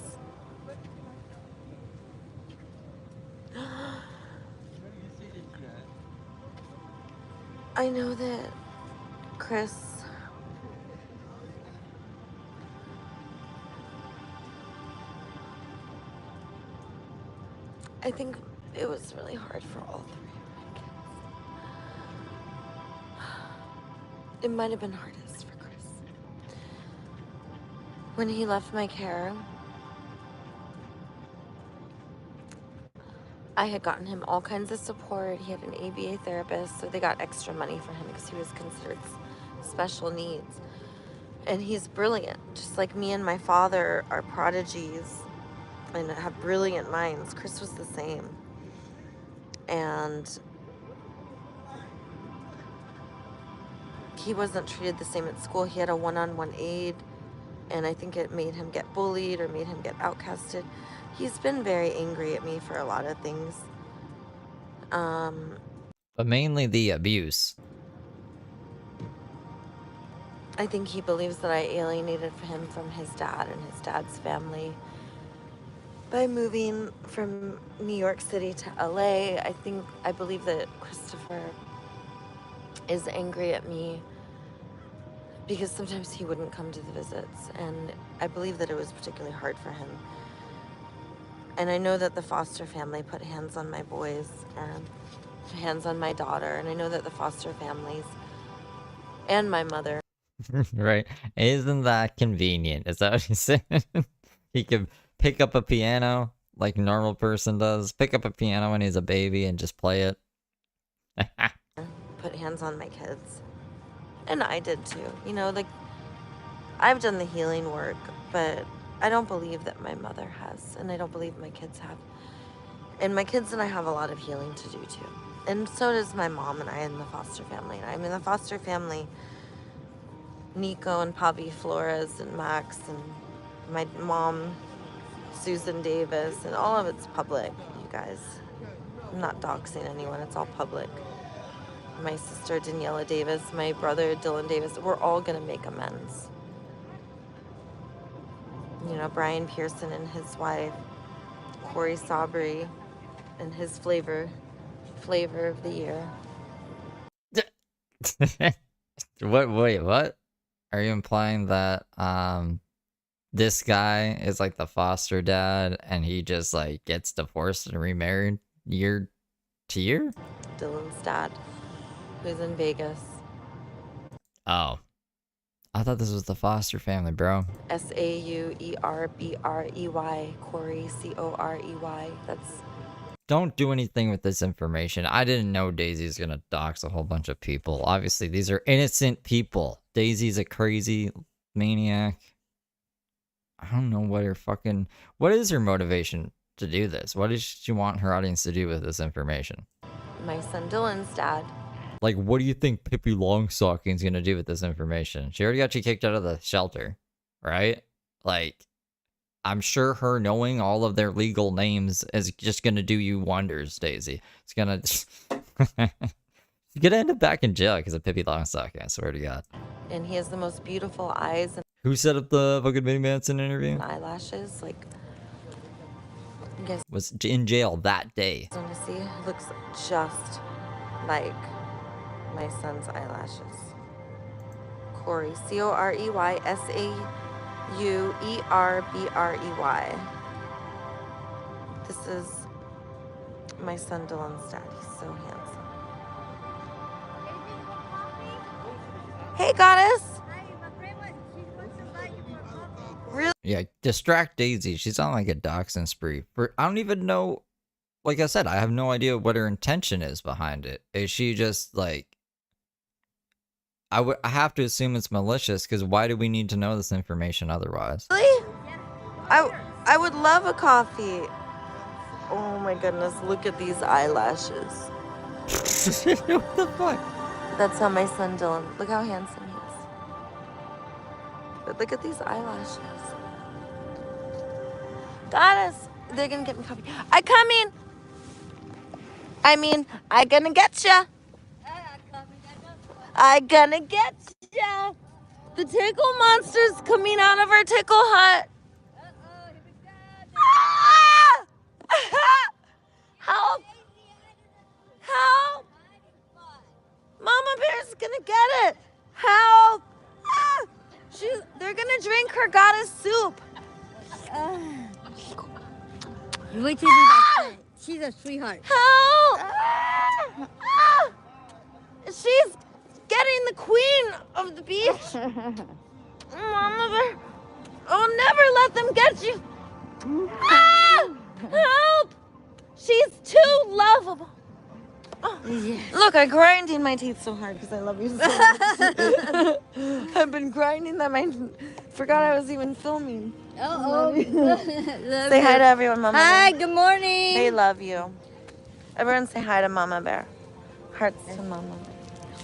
I know that Chris I think it was really hard for all 3 of my kids. It might have been hardest for Chris. When he left my care, I had gotten him all kinds of support. He had an ABA therapist, so they got extra money for him because he was considered special needs. And he's brilliant, just like me and my father are prodigies and have brilliant minds. Chris was the same. And he wasn't treated the same at school. He had a one-on-one aide, and I think it made him get bullied or made him get outcasted. He's been very angry at me for a lot of things. But mainly the abuse. I think he believes that I alienated him from his dad and his dad's family by moving from New York City to LA. I believe that Christopher is angry at me because sometimes he wouldn't come to the visits, and I believe that it was particularly hard for him. And I know that the foster family put hands on my boys and hands on my daughter, and I know that the foster families and my mother. Right? Isn't that convenient? Is that what you said? He could pick up a piano, like normal person does. Pick up a piano when he's a baby and just play it. Put hands on my kids. And I did too. You know, like, I've done the healing work, but I don't believe that my mother has, and I don't believe my kids have. And my kids and I have a lot of healing to do too. And so does my mom and I in the foster family. And I'm in the foster family, Nico and Pavi Flores and Max and my mom, Susan Davis, and all of it's public, you guys. I'm not doxing anyone, it's all public. My sister Daniela Davis, my brother Dylan Davis, we're all gonna make amends. You know, Brian Pearson and his wife, Corey Sabri and his flavor of the year. Wait, what? Are you implying that this guy is like the foster dad and he just like gets divorced and remarried year to year? Dylan's dad, who's in Vegas. Oh. I thought this was the foster family, bro. Sauerbrey, Corey, Corey. That's... Don't do anything with this information. I didn't know Daisy's gonna dox a whole bunch of people. Obviously, these are innocent people. Daisy's a crazy maniac. I don't know what her fucking... What is her motivation to do this? What does she want her audience to do with this information? My son Dylan's dad. Like, what do you think Pippi Longstocking's gonna do with this information? She already got you kicked out of the shelter, right? Like, I'm sure her knowing all of their legal names is just gonna do you wonders, Daisy. It's gonna... You're gonna end up back in jail because of Pippi Longstocking, I swear to God. And he has the most beautiful eyes and... Who set up the fucking Vinnie Manson interview? Eyelashes, like... You guys... Was in jail that day. Want to see? Looks just like my son's eyelashes. Corey, Sauerbrey. This is my son Dylan's dad. He's so handsome. Hey, goddess. Really? Yeah, distract Daisy. She's on like a doxing spree. I don't even know. Like I said, I have no idea what her intention is behind it. Is she just like... I have to assume it's malicious, because why do we need to know this information otherwise? Really? I would love a coffee. Oh my goodness, look at these eyelashes. What the fuck? That's how my son Dylan, look how handsome he is. But look at these eyelashes. Goddess, they're gonna get me coffee. I gonna get ya. I gonna get ya. The tickle monster's coming out of our tickle hut. Ah! Help! Help! Mama Bear's gonna get it. Help! Ah! They're gonna drink her goddess soup. Wait till you see that. She's a sweetheart. Help! Ah! She's getting the queen of the beach. Mama Bear, I'll never let them get you. Ah! Help! She's too lovable. Oh. Yes. Look, I'm grinding my teeth so hard because I love you so much. I've been grinding them. I forgot I was even filming. Uh-oh. Say hi to everyone, Mama Hi, Bear. good morning. They love you. Everyone say hi to Mama Bear. Hearts to Mama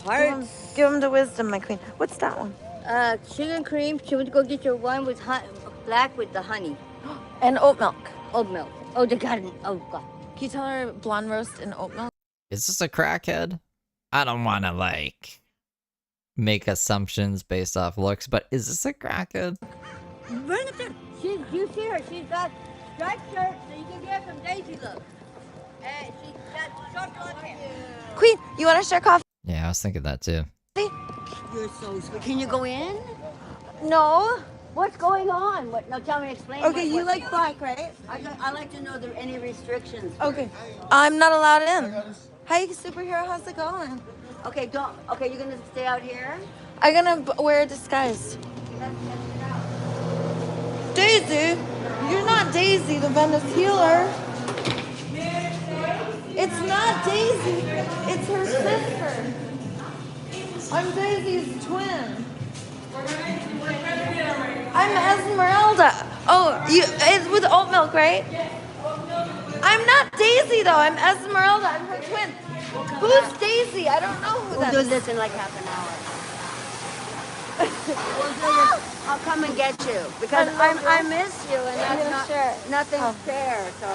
Bear. Hearts. Give them to Wisdom, my queen. What's that one? Sugar and cream. She went to go get your one with black with the honey. And oat milk. Oat milk. Oh, they got it. Oh, God. Can you tell her blonde roast and oat milk? Is this a crackhead? I don't want to, like, make assumptions based off looks, but is this a crackhead? Bring it to her. You see her. She's got striped shirt, so you can get her from Daisy look. And she's got short blonde hair. Queen, you want to share coffee? Yeah, I was thinking that too. You're so sweet. Can you go in? No. What's going on? What? No, tell me, explain. Okay, you like black, right? I like to know if there are any restrictions. Okay. I'm not allowed in. Hi, superhero. How's it going? Okay, don't. Okay, you're gonna stay out here. I'm gonna wear a disguise. Daisy. You're not Daisy, the Venice healer. It's not Daisy. It's her sister. I'm Daisy's twin. I'm Esmeralda. Oh, it's with oat milk, right? I'm not Daisy though. I'm Esmeralda. I'm her twin. Who's Daisy? I don't know who that is. We'll do this in like half an hour. We'll do this. I'll come and get you because I miss you and that's nothing's fair. So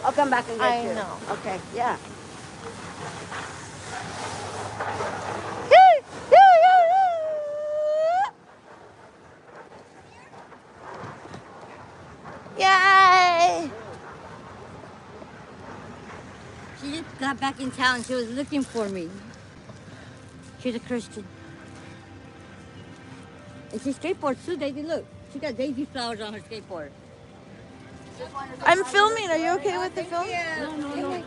I'll come back and get you. I know. Okay. Yeah. Yay! She just got back in town. She was looking for me. She's a Christian. And she skateboards too, Daisy. Look, she got daisy flowers on her skateboard. I'm filming. Are you okay with the film? No.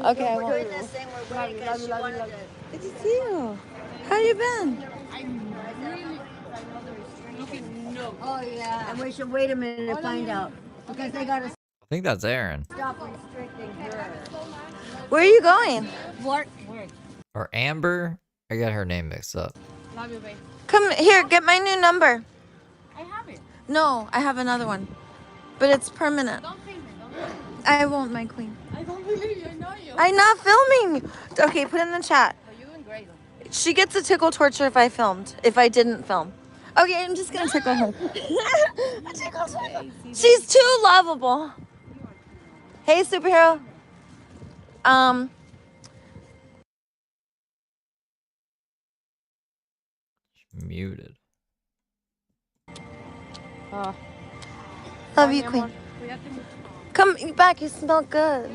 Okay, I We're won't. doing this thing. We're waiting because she wanted to. Good to see you. How you been? Oh yeah. And we should wait a minute and find out because they got to I think that's Aaron. stop restricting her. Where are you going? Work. Or Amber. I got her name mixed up. Love you, babe. Come here, get my new number. I have it. No, I have another one. But it's permanent. Don't film it. Don't film it. I won't, my queen. I don't believe you. I know you. I'm not filming. Okay, put in the chat. But you're doing great. She gets a tickle torture if I filmed. If I didn't film. Okay, I'm just gonna tickle her. She's too lovable. Hey, superhero. Muted. Love you, queen. Come back. You smell good.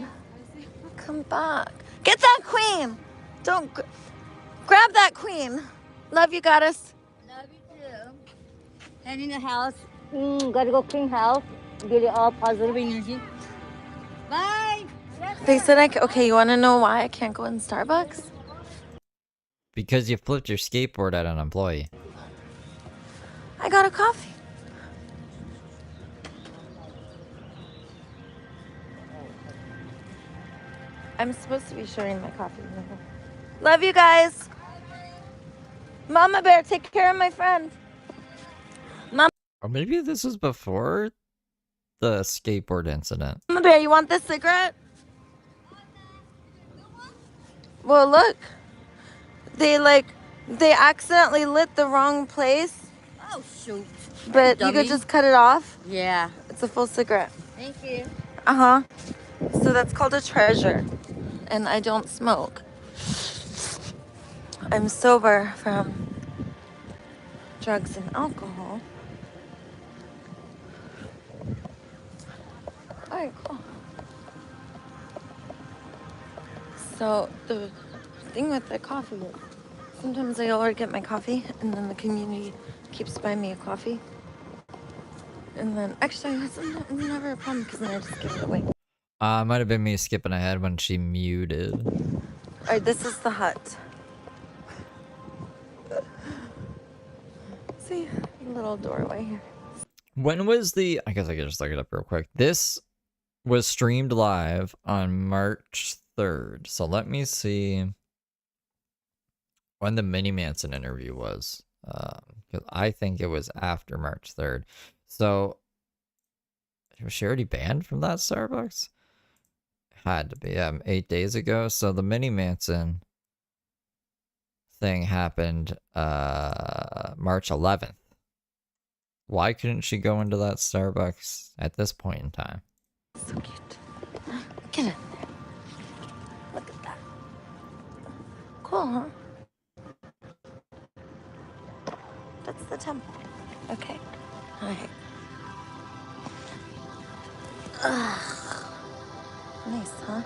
Come back. Get that queen. Don't grab that queen. Love you, goddess. Love you too. And in the house. Gotta go clean house. Get it all positive energy. Bye. They said okay, you want to know why I can't go in Starbucks? Because you flipped your skateboard at an employee. I got a coffee. I'm supposed to be sharing my coffee. Love you guys. Mama Bear, take care of my friend. Or maybe this was before the skateboard incident. Mama Bear, you want this cigarette? Well, look. They accidentally lit the wrong place. Oh, shoot. But you Dummy. could just cut it off. Yeah. It's a full cigarette. Thank you. Uh-huh. So that's called a treasure. And I don't smoke. I'm sober from drugs and alcohol. Alright, cool. So the thing with the coffee is sometimes I already get my coffee and then the community keeps buying me a coffee. And then actually it's never a problem because then I just give it away. Might have been me skipping ahead when she muted. Alright, this is the hut. See, little doorway here. When was the... I guess I could just look it up real quick. This was streamed live on March 3rd. So let me see when the Mini Manson interview was. Because I think it was after March 3rd. So was she already banned from that Starbucks? Had to be. 8 days ago. So the Mini Manson thing happened March 11th. Why couldn't she go into that Starbucks at this point in time? So cute. Get in there. Look at that. Cool, huh? That's the temple. Okay. Alright. Nice, huh?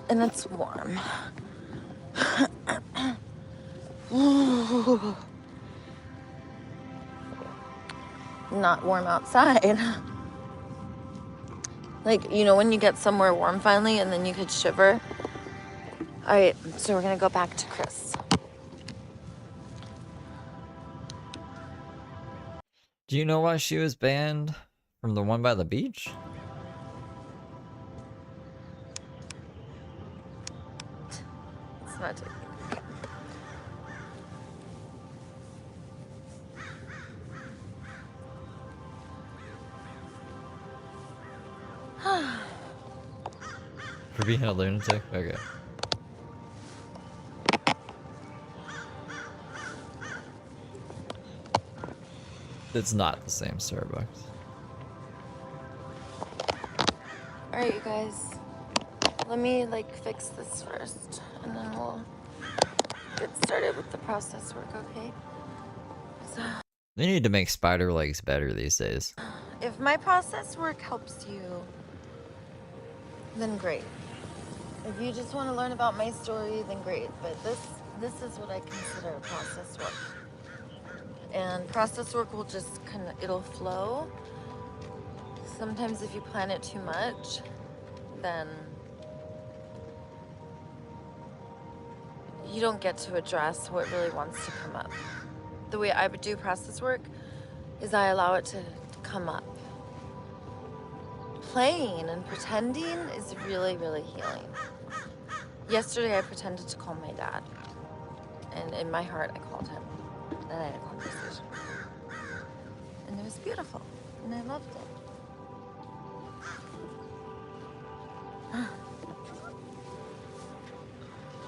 And it's warm. Ooh. Not warm outside. Like, you know when you get somewhere warm finally and then you could shiver? Alright, so we're gonna go back to Chris. Do you know why she was banned from the one by the beach? It's not taking. For being a lunatic? Okay. It's not the same Starbucks. Alright, you guys. Let me, like, fix this first, and then we'll get started with the process work, okay? So, They need to make spider legs better these days. if my process work helps you, then great. If you just want to learn about my story, then great. But this is what I consider process work. And process work will just it'll flow. Sometimes if you plan it too much, then you don't get to address what really wants to come up. The way I would do process work is I allow it to come up. Playing and pretending is really, really healing. Yesterday I pretended to call my dad. And in my heart I called him. And I had a conversation. And it was beautiful. And I loved it.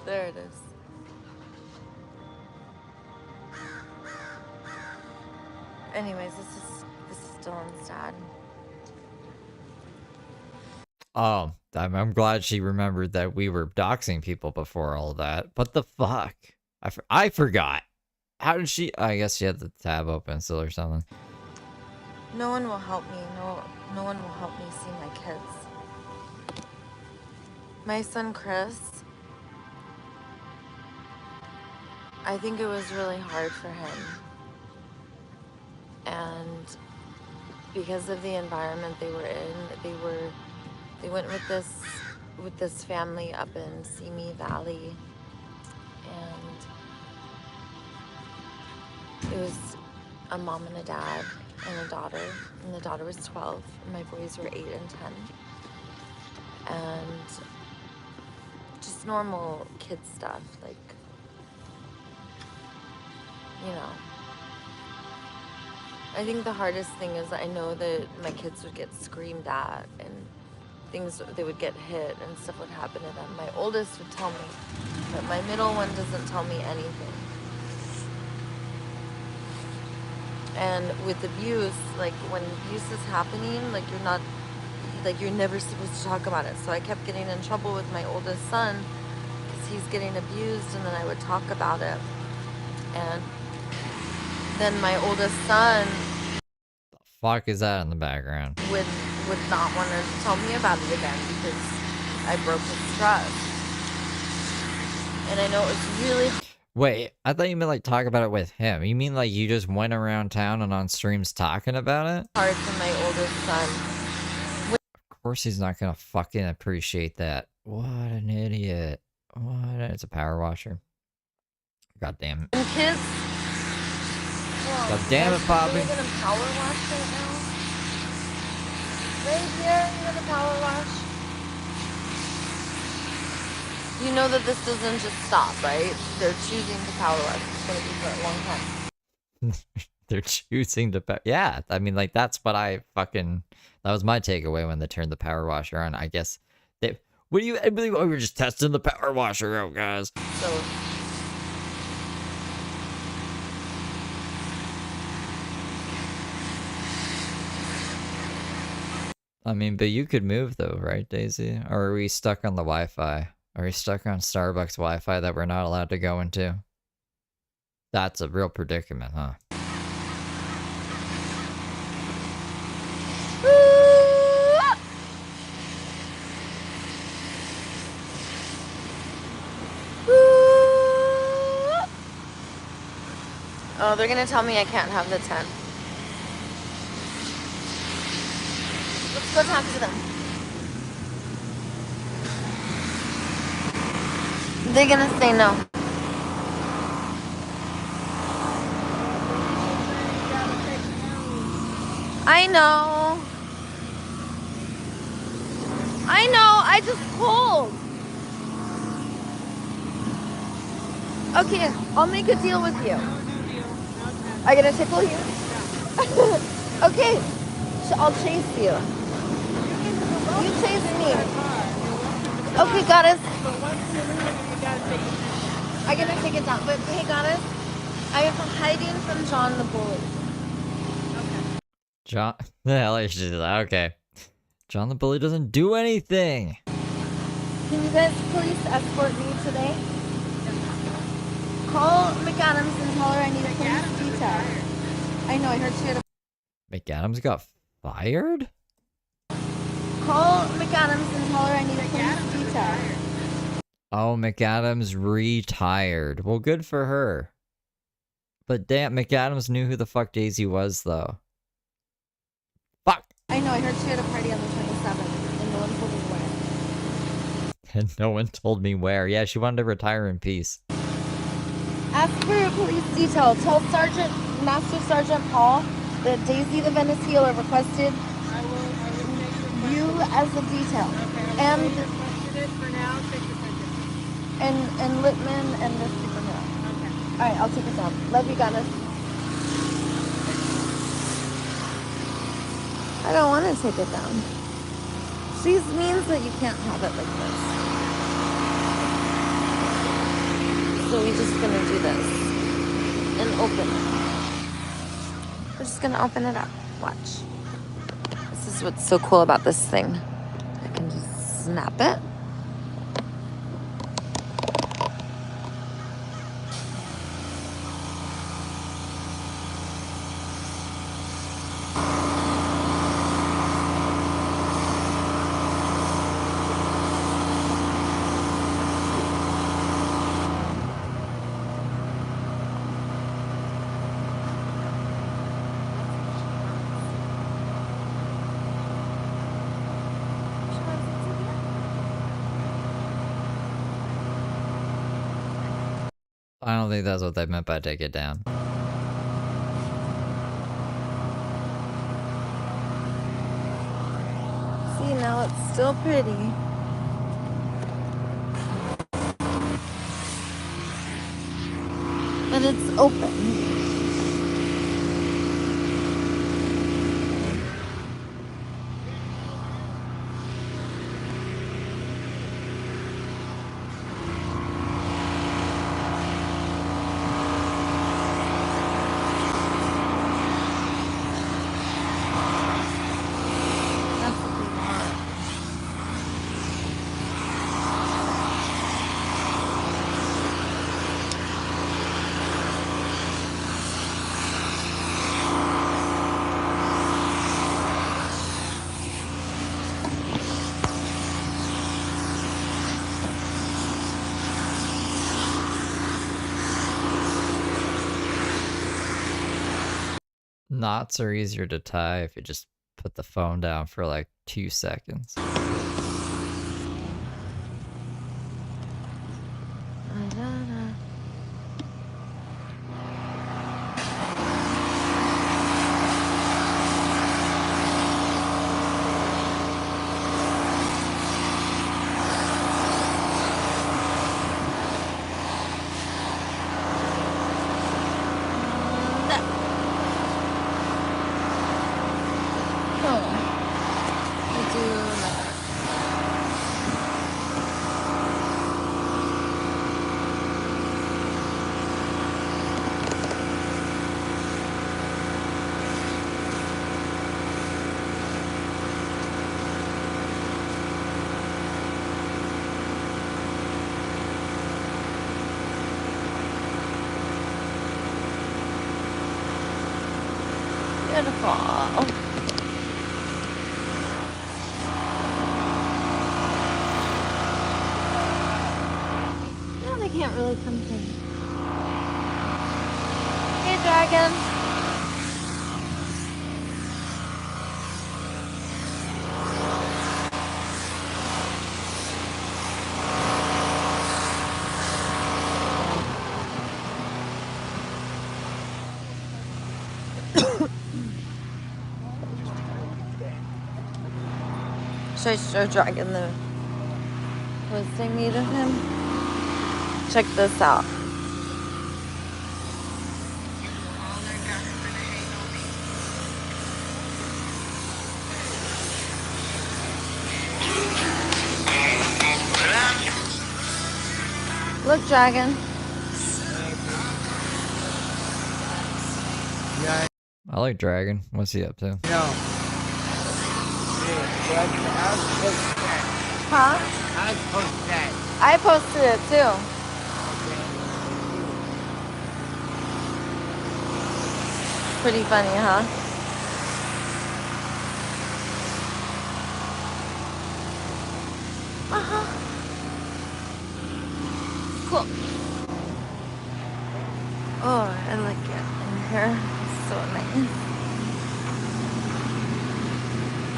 There it is. Anyways, this is Dylan's dad. Oh, I'm glad she remembered that we were doxing people before all that. What the fuck? I forgot. How did she? I guess she had the tab open still or something. No one will help me. No one will help me see my kids. My son Chris, I think it was really hard for him. And because of the environment they were in, they went with this family up in Simi Valley, and it was a mom and a dad and a daughter, and the daughter was 12 and my boys were 8 and 10, and just normal kid stuff, like, you know. I think the hardest thing is I know that my kids would get screamed at and things, they would get hit and stuff would happen to them. My oldest would tell me, but my middle one doesn't tell me anything. And with abuse, like when abuse is happening, like you're never supposed to talk about it. So I kept getting in trouble with my oldest son because he's getting abused, and then I would talk about it. And then my oldest son, The fuck is that in the background? would not want to tell me about it again because I broke his trust. And I know it was really Wait, I thought you meant like talk about it with him. You mean like you just went around town and on streams talking about it? hard for my oldest son. Of course he's not gonna fucking appreciate that. What an idiot. What? It's a power washer. God damn it. And kids. God damn it, Poppy. Are you gonna power wash right now? Right here, you're gonna power wash. You know that this doesn't just stop, right? They're choosing to power wash. It's gonna be for a long time. They're choosing to yeah, I mean, like, that's what that was my takeaway when they turned the power washer on. I guess I believe we were just testing the power washer out, guys. So I mean, but you could move though, right, Daisy? Or are we stuck on the Wi-Fi? Are we stuck on Starbucks Wi-Fi that we're not allowed to go into? That's a real predicament, huh? oh, they're gonna tell me I can't have the tent. Let's go talk to them. They're gonna say no. I know. I know. I just pulled. Okay, I'll make a deal with you. I gonna tickle you? Okay, I'll chase you. You chase me. Okay, goddess. I'm gonna take it down. But hey, goddess, I am hiding from John the bully. John, the hell is she? Okay. John the bully doesn't do anything. Can you guys please escort me today? Call McAdams and tell her I need a police detail. I know, I heard she had a... McAdams got fired? Call McAdams and tell her I need a police detail. Oh, McAdams retired. Well, good for her. But damn, McAdams knew who the fuck Daisy was, though. Fuck! I know, I heard she had a party on the 27th, and no one told me where. And no one told me where. Yeah, she wanted to retire in peace. Ask for a police detail. Tell Master Sergeant Paul that Daisy the Venice Healer requested you as a detail. And Littman and the superhero. Okay. Alright, I'll take it down. Love you, goddess. I don't want to take it down. She means that you can't have it like this. So we're just gonna do this and open it. We're just gonna open it up. Watch. This is what's so cool about this thing. I can just snap it. I don't think that's what they meant by take it down. See, now it's still pretty. But it's open. Knots are easier to tie if you just put the phone down for like 2 seconds. Beautiful. No, they can't really come in. Hey, dragon. Should I start dragging the listing meat of him? Check this out. Look, Dragon. Yeah. I like Dragon. What's he up to? No. Huh? I posted that. I posted it too. Pretty funny, huh? Uh-huh. Cool. Oh, I like it in here. It's so nice.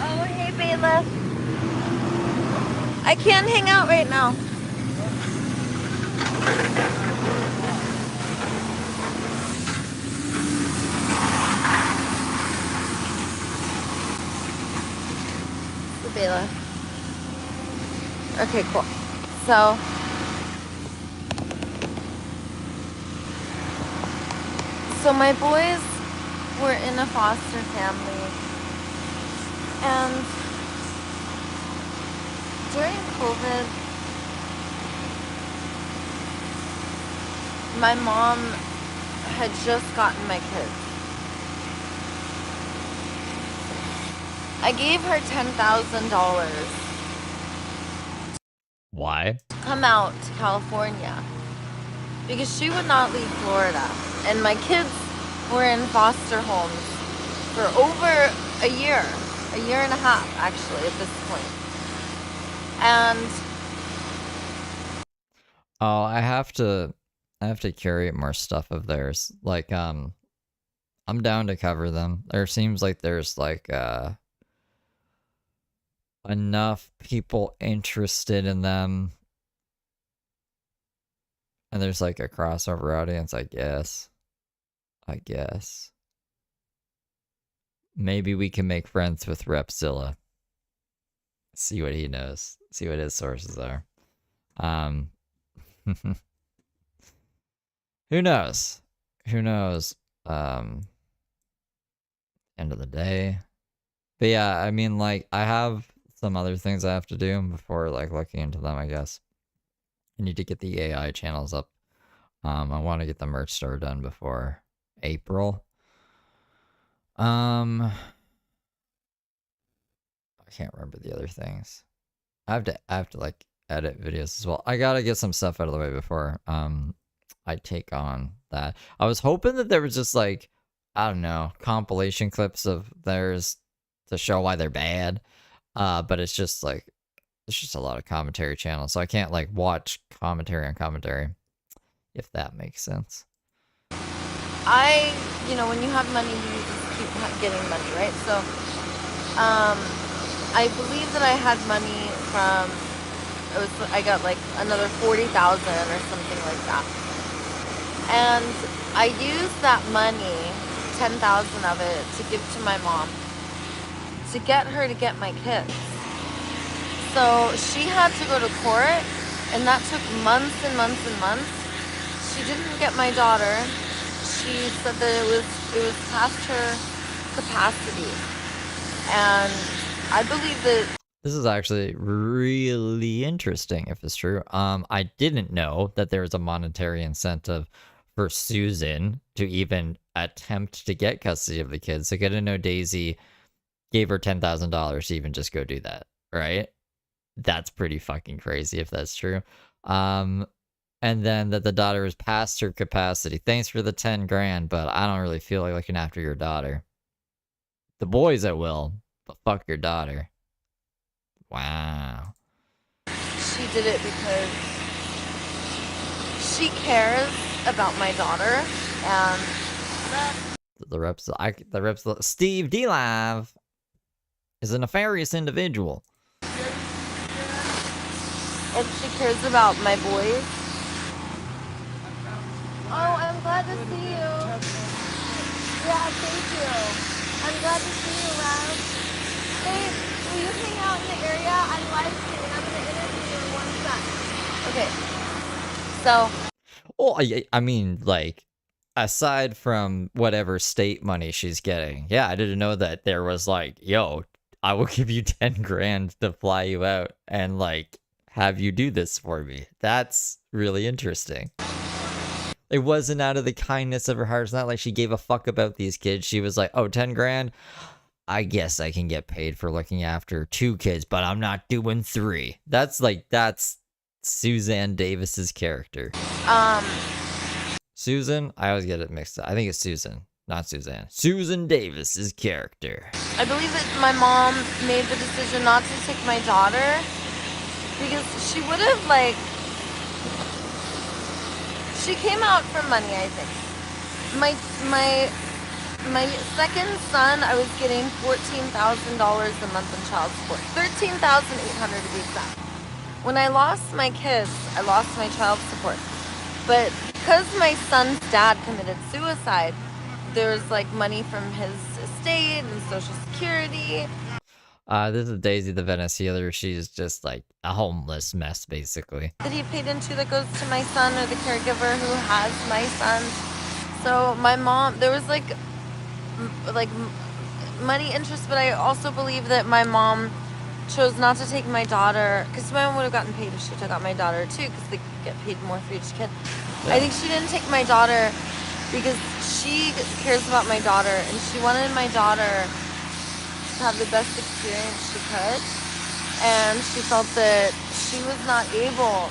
Oh, hey, Bailiff. I can't hang out right now. The bailiff. Okay, cool. So, my boys were in a foster family, and during COVID, my mom had just gotten my kids. I gave her $10,000 Why? to come out to California because she would not leave Florida. And my kids were in foster homes for over a year and a half, actually, at this point. And oh, I have to curate more stuff of theirs. Like, I'm down to cover them. There seems like there's like enough people interested in them, and there's like a crossover audience, I guess. Maybe we can make friends with Repzilla. See what he knows. See what his sources are. Who knows? End of the day. But yeah, I mean, like, I have some other things I have to do before, like, looking into them, I guess. I need to get the AI channels up. I want to get the merch store done before April. I can't remember the other things. I have to like edit videos as well. I gotta get some stuff out of the way before I take on that. I was hoping that there was just like, I don't know, compilation clips of theirs to show why they're bad. But it's just like, it's just a lot of commentary channels, so I can't like watch commentary on commentary, if that makes sense. when you have money, you just keep getting money, right? So, I believe that I had money from, I got like another 40,000 or something like that. And I used that money, 10,000 of it, to give to my mom, to get her to get my kids. So she had to go to court, and that took months and months and months. She didn't get my daughter. She said that it was past her capacity. And I believe that this is actually really interesting if it's true. I didn't know that there was a monetary incentive for Susan to even attempt to get custody of the kids. Like, I didn't know Daisy gave her $10,000 to even just go do that, right? That's pretty fucking crazy if that's true. And then that the daughter was past her capacity. Thanks for the 10 grand, but I don't really feel like looking after your daughter. The boys I will, but fuck your daughter. Wow. she did it because she cares about my daughter, and The reps, Steve Delive is a nefarious individual. and she cares about my boys. Oh, I'm glad to see you. Yeah, thank you. I'm glad to see you, Rob. Babe, will please hang out in the area. I'm live streaming. I'm gonna interview you in 1 sec. Okay. So. Well, I mean, like, aside from whatever state money she's getting, yeah, I didn't know that there was like, yo, I will give you 10 grand to fly you out and like have you do this for me. That's really interesting. It wasn't out of the kindness of her heart. It's not like she gave a fuck about these kids. She was like, oh, 10 grand? I guess I can get paid for looking after 2 kids, but I'm not doing 3. That's Suzanne Davis's character. Susan? I always get it mixed up. I think it's Susan, not Suzanne. Susan Davis's character. I believe that my mom made the decision not to take my daughter because she would have, like, she came out for money, I think. My second son, I was getting $14,000 a month in child support. $13,800 to be exact. When I lost my kids, I lost my child support. But because my son's dad committed suicide, there's like money from his estate and Social Security. This is Daisy the Venice Healer. She's just like a homeless mess, basically. That he paid into that goes to my son or the caregiver who has my son. So my mom, there was like money interest, but I also believe that my mom chose not to take my daughter, because my mom would have gotten paid if she took out my daughter too, because they get paid more for each kid. Yeah. I think she didn't take my daughter because she cares about my daughter, and she wanted my daughter to have the best experience she could, and she felt that she was not able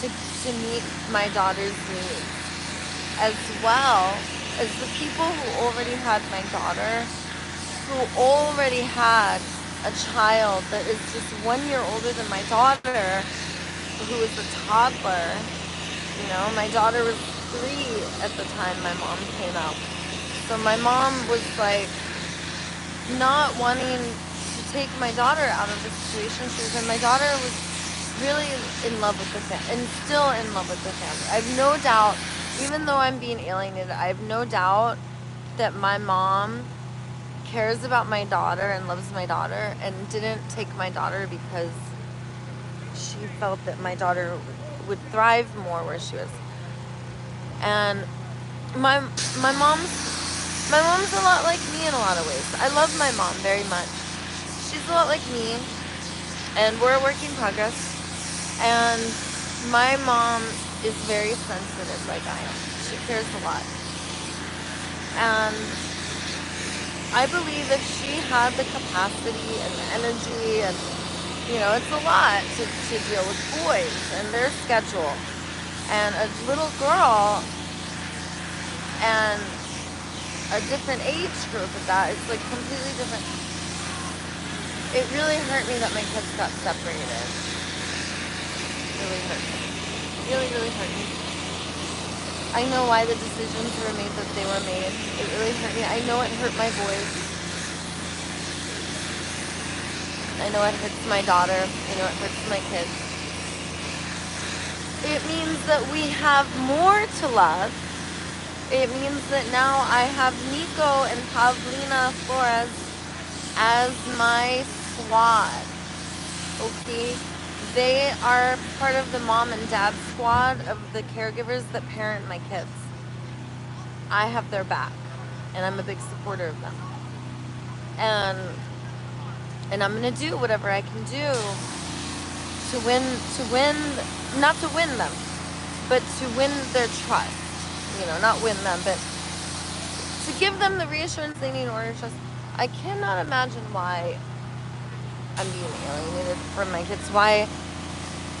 to meet my daughter's needs, as well as the people who already had my daughter, who already had a child that is just 1 year older than my daughter, who is a toddler. You know, my daughter was 3 at the time my mom came out. So my mom was like not wanting to take my daughter out of the situation she was in. My daughter was really in love with the family, and still in love with the family. I have no doubt, even though I'm being alienated, I have no doubt that my mom cares about my daughter and loves my daughter, and didn't take my daughter because she felt that my daughter would thrive more where she was. And my mom's a lot like me in a lot of ways. I love my mom very much. She's a lot like me, and we're a work in progress. And my mom is very sensitive like I am. She cares a lot. And I believe if she had the capacity and the energy, and, you know, it's a lot to deal with boys and their schedule, and a little girl, and a different age group at that. It's like completely different. It really hurt me that my kids got separated. It really hurt me. Really, really hurt me. I know why the decisions were made that they were made. It really hurt me. I know it hurt my boys. I know it hurts my daughter. I know it hurts my kids. It means that we have more to love. It means that now I have Nico and Pavlina Flores as my squad. Okay? They are part of the mom and dad squad of the caregivers that parent my kids. I have their back, and I'm a big supporter of them. And I'm gonna do whatever I can do to win, not to win them, but to win their trust. You know, not win them, but to give them the reassurance they need in order to trust. I cannot imagine why I'm being alienated from my kids, why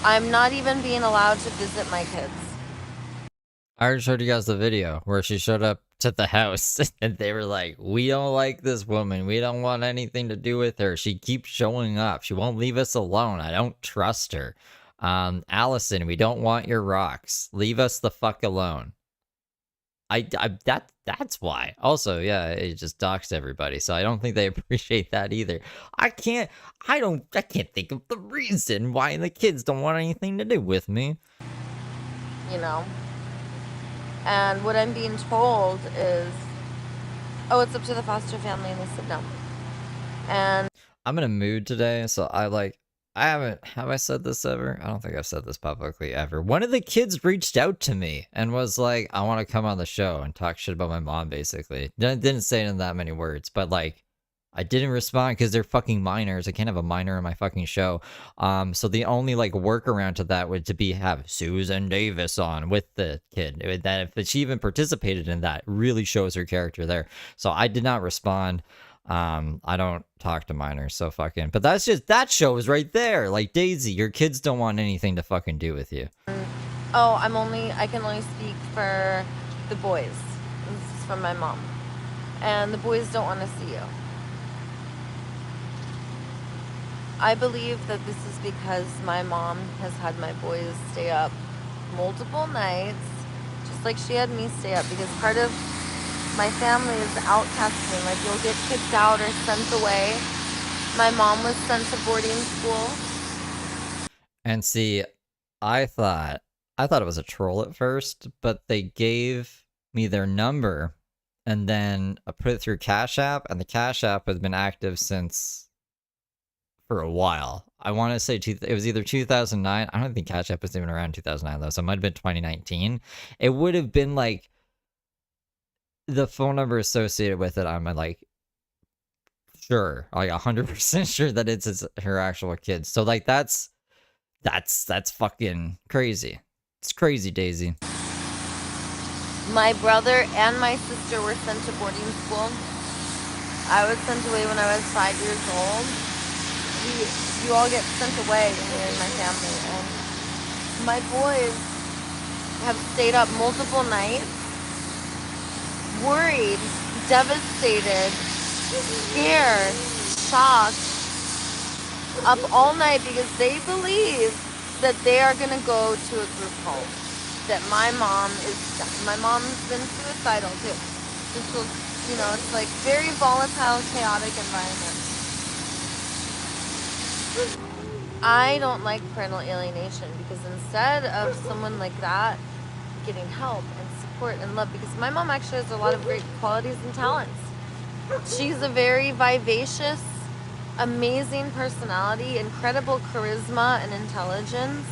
I'm not even being allowed to visit my kids. I already showed you guys the video where she showed up to the house and they were like, we don't like this woman. We don't want anything to do with her. She keeps showing up. She won't leave us alone. I don't trust her. Allison, we don't want your rocks. Leave us the fuck alone. That's why. Also, yeah, it just doxed everybody, so I don't think they appreciate that either. I can't think of the reason why the kids don't want anything to do with me. You know? And what I'm being told is, oh, it's up to the foster family, and they said no. And I'm in a mood today, so I haven't have I said this ever? I don't think I've said this publicly ever. One of the kids reached out to me and was like, I want to come on the show and talk shit about my mom, basically. Didn't say it in that many words, but like I didn't respond because they're fucking minors. I can't have a minor in my fucking show. So the only like workaround to that would to be have Susan Davis on with the kid. That if she even participated in that, really shows her character there. So I did not respond. I don't talk to minors, so fucking. But that's just that show is right there. Like Daisy, your kids don't want anything to fucking do with you. Oh, I can only speak for the boys. This is from my mom. And the boys don't want to see you. I believe that this is because my mom has had my boys stay up multiple nights, just like she had me stay up, because part of my family is outcasting. Like, you'll get kicked out or sent away. My mom was sent to boarding school. And see, I thought it was a troll at first, but they gave me their number, and then I put it through Cash App, and the Cash App has been active since for a while. I want to say it was either 2009. I don't think Cash App was even around 2009 though, so it might have been 2019. It would have been like the phone number associated with it. I'm like sure, like 100% sure that it's her actual kid. So like that's fucking crazy. It's crazy, Daisy. My brother and my sister were sent to boarding school. I was sent away when I was 5 years old. You all get sent away when you're in my family. And my boys have stayed up multiple nights, worried, devastated, scared, shocked, up all night because they believe that they are going to go to a group home. That my mom's been suicidal too. This was, it's like very volatile, chaotic environment. I don't like parental alienation because instead of someone like that getting help and support and love, because my mom actually has a lot of great qualities and talents. She's a very vivacious, amazing personality, incredible charisma and intelligence.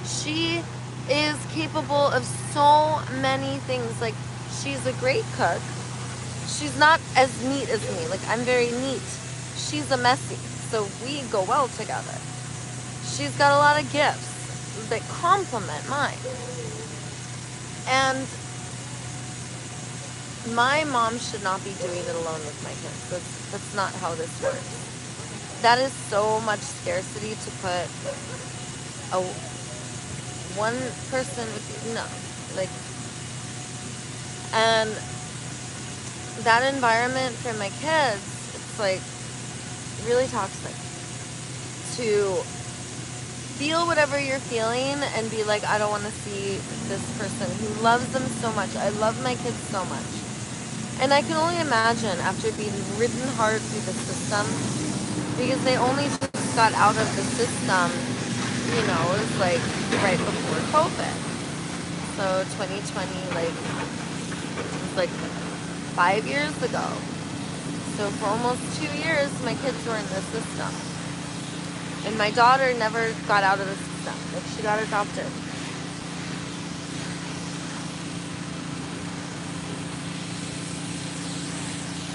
She is capable of so many things. Like, she's a great cook. She's not as neat as me. Like, I'm very neat. She's a messy, so we go well together. She's got a lot of gifts that complement mine. And my mom should not be doing it alone with my kids. That's not how this works. That is so much scarcity to put one person with you. No. Like, and that environment for my kids, it's like really toxic. To feel whatever you're feeling and be like, I don't want to see this person who loves them so much. I love my kids so much. And I can only imagine after being ridden hard through the system, because they only just got out of the system, it was like right before COVID. So 2020, it was like 5 years ago. So for almost 2 years, my kids were in the system. And my daughter never got out of the system. Like, she got adopted.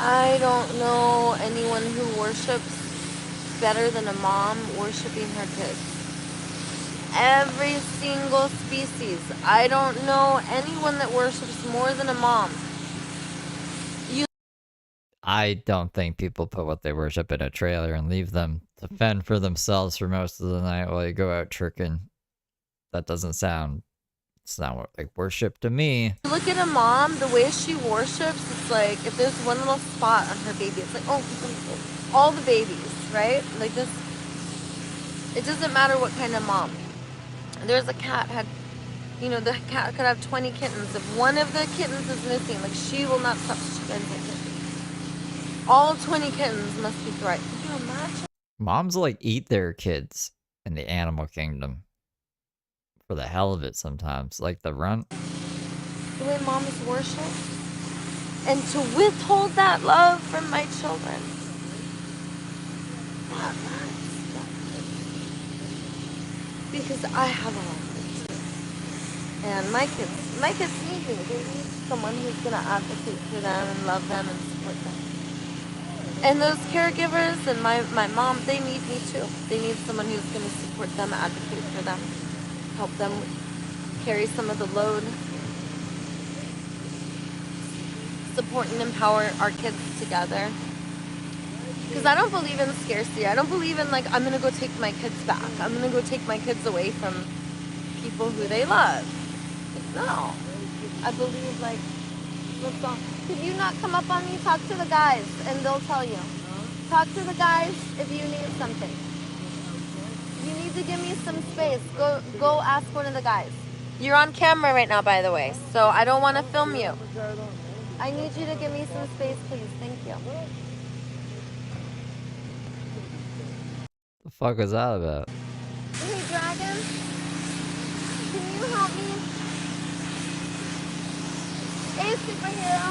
I don't know anyone who worships better than a mom worshiping her kids. Every single species. I don't know anyone that worships more than a mom. I don't think people put what they worship in a trailer and leave them to fend for themselves for most of the night while you go out tricking. That doesn't sound like worship to me. Look at a mom, the way she worships, it's like if there's one little spot on her baby, it's like, oh, all the babies, right? Like this, it doesn't matter what kind of mom. There's a cat the cat could have 20 kittens. If one of the kittens is missing, like, she will not stop. All 20 kittens must be right. Can you imagine? Moms eat their kids in the animal kingdom for the hell of it sometimes, like the runt. The way moms worship, and to withhold that love from my children. have that because I have a lot of it. And my kids need me. They need someone who's gonna advocate for them and love them and support them. And those caregivers and my mom, they need me too. They need someone who's gonna support them, advocate for them, help them carry some of the load, support and empower our kids together. Because I don't believe in scarcity. I don't believe in like, I'm gonna go take my kids back. I'm gonna go take my kids away from people who they love. Like, no. I believe like, what's on? Could you not come up on me? Talk to the guys and they'll tell you. Talk to the guys if you need something. You need to give me some space. Go ask one of the guys. You're on camera right now, by the way, so I don't want to film you. I need you to give me some space, please. Thank you. The fuck is that about? Hey, Dragon, can you help me? Hey, superhero.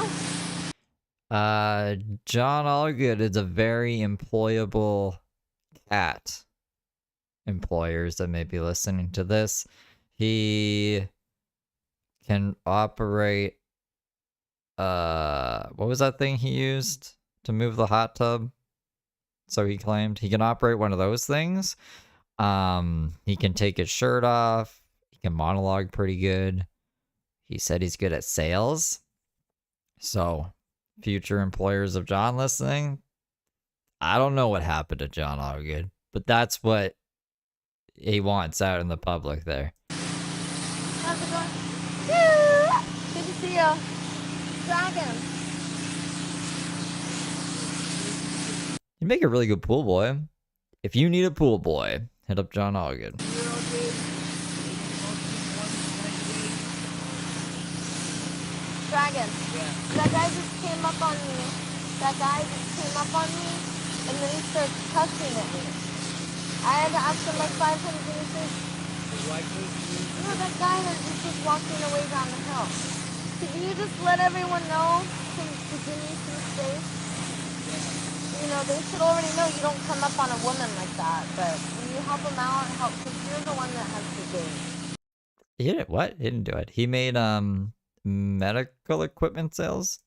John Allgood is a very employable cat. Employers that may be listening to this. He can operate, what was that thing he used to move the hot tub? So he claimed he can operate one of those things. He can take his shirt off. He can monologue pretty good. He said he's good at sales. So, future employers of John listening, I don't know what happened to John Allgood, but that's what he wants out in the public there. How's it going? Yeah. Good to see you. Dragon. You make a really good pool boy. If you need a pool boy, hit up John Allgood. Dragon. Yeah. That guy just came up on me. And then he started cussing at me. I had to ask him like 5 times and he says, no, that guy that just was walking away down the hill. Could you just let everyone know to give me some space? You know, they should already know you don't come up on a woman like that, but when you help them out, because you're the one that has the game. He did it? What? He didn't do it. He made, medical equipment sales?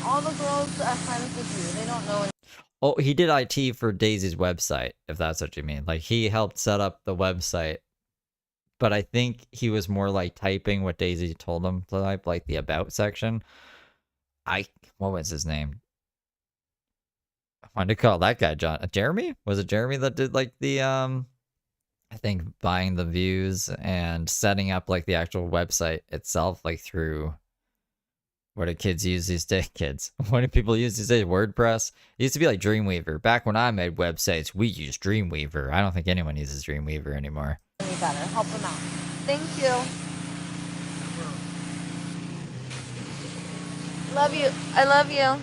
All the girls are friends with you. They don't know. Oh, he did IT for Daisy's website, if that's what you mean. Like, he helped set up the website. But I think he was more like typing what Daisy told him to type, like the about section. What was his name? I wanted to call that guy John. Jeremy? Was it Jeremy that did like the, I think buying the views and setting up like the actual website itself, like through, what do kids use these days? Kids. What do people use these days? WordPress? It used to be like Dreamweaver. Back when I made websites, we used Dreamweaver. I don't think anyone uses Dreamweaver anymore. Better. Help them out. Thank you. Love you. I love you.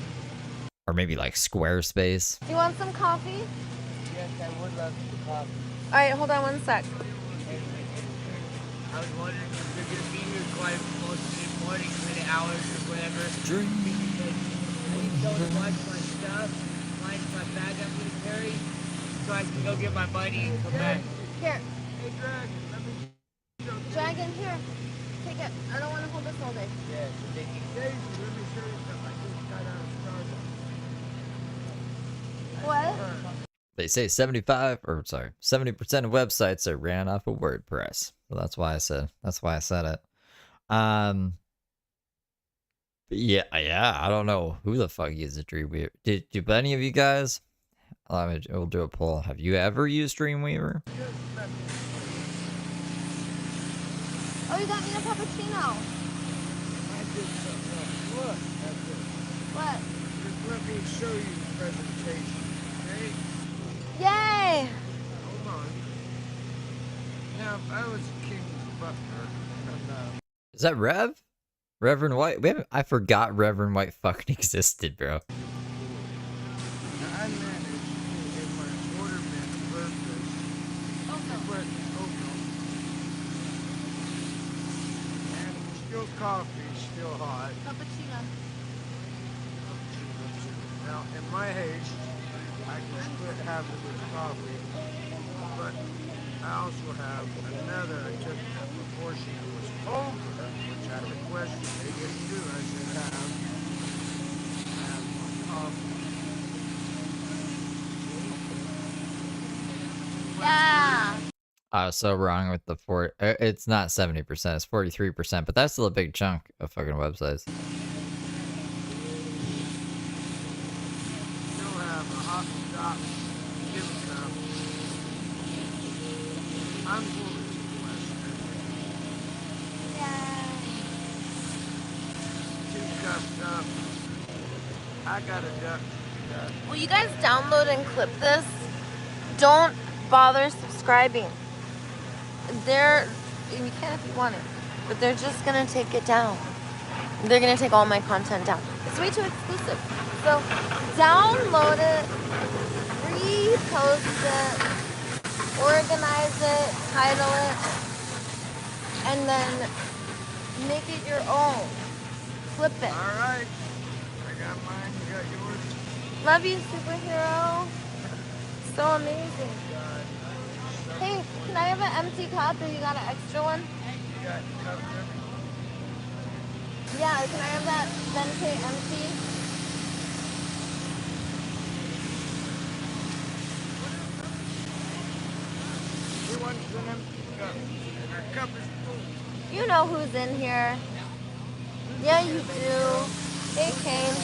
Or maybe like Squarespace. Do you want some coffee? Yes, I would love some coffee. All right, hold on one sec. I was wondering if you're going to be here quite most of the morning, many hours or whatever. Dream. Please don't watch my stuff. Mine's my bag I'm going to carry so I can go get my money and come back. Here. Hey, Dragon, let me show you. Dragon, here. Take it. I don't want to hold this all day. Yeah, so they can Daisy, let me show you something. I just got out of Starbucks. What? They say 70% of websites are ran off of WordPress. So that's why I said it. Yeah, I don't know who the fuck uses Dreamweaver. Do any of you guys? We'll do a poll. Have you ever used Dreamweaver? Oh, you got me a cappuccino. I did something else. Look, that's it. What? Just let me show you the presentation, okay? Yay! Hold on. Now, if I was King's butler, Is that Rev? Reverend White? I forgot Reverend White fucking existed, bro. now I managed in my ornament purpose to put oatmeal and still coffee, still hot. Cappuccino. Now, in my haste, I just quit half of this coffee, but I also have another. I took a proportion that was over, which I requested. They didn't do. I said I have more coffee. Yeah. I was so wrong with the it's not 70%, it's 43%, but that's still a big chunk of fucking websites. Still have a hot Doxxes gift cup. I'm fully Western. Yeah. 2 cups up. I got a duck. Will you guys download and clip this? Don't bother subscribing. You can if you want it, but they're just gonna take it down. They're gonna take all my content down. It's way too exclusive. So download it, repost it, organize it, title it, and then make it your own. Flip it. All right. I got mine. You got yours. Love you, superhero. So amazing. Hey, can I have an empty cup or you got an extra one? You got cup dripping? Yeah, can I have that Vente empty? Who wants an empty cup? And our cup is full. You know who's in here. Yeah, you do. Hey, Kane.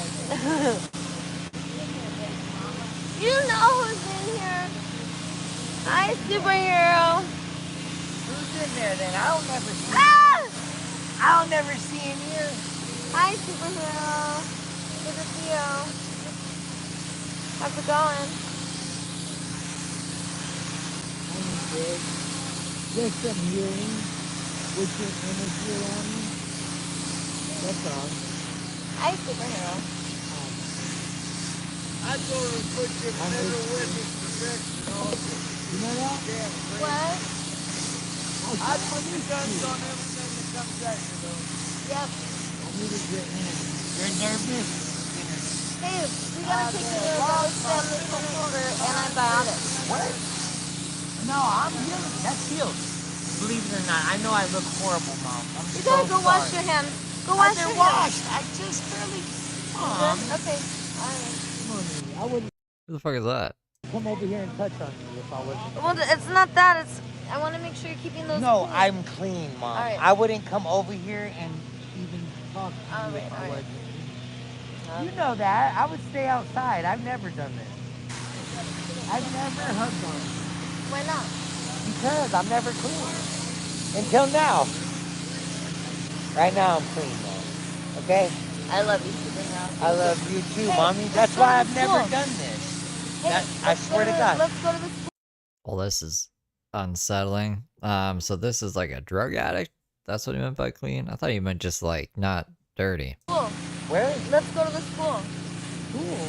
You know who's in here. Hi, superhero. Who's in there then? I'll never see Ah! I'll never see him here. Hi, superhero. Good to see you. How's it going? I'm good. Just some healing with your energy around me. That's all. Hi, superhero. I told her to put your federal witness protection on. You know that? Yeah. What? I put the guns on everything that comes at you, though. Yep. I needed your energy. You're nervous? Hey, we gotta take you to the Valley Family Clinic for antibiotics. What? No, I'm healed. That's healed. Believe it or not, I know I look horrible, Mom. I'm You so gotta go wash sorry. your hands. Go wash your hands. I just barely. Mom. Okay. Alright. Come on, Amy. I wouldn't Who the fuck is that? come over here and touch on you if I wasn't. Well, it's not that. I want to make sure you're keeping those. No, clean. I'm clean, Mom. All right. I wouldn't come over here and even talk to you if I wasn't. You know that. I would stay outside. I've never done this. I've never hugged on you. Why not? Because I'm never clean. Until now. Right now I'm clean, Mom. Okay? I love you, superhero. I love you too, Hey, Mommy. let's That's go why to I've never school. done this. Hey, I swear to God. Let's go to the school. Well, this is unsettling. So this is like a drug addict? That's what he meant by clean? I thought he meant just like not dirty. Where? Let's go to the school. School?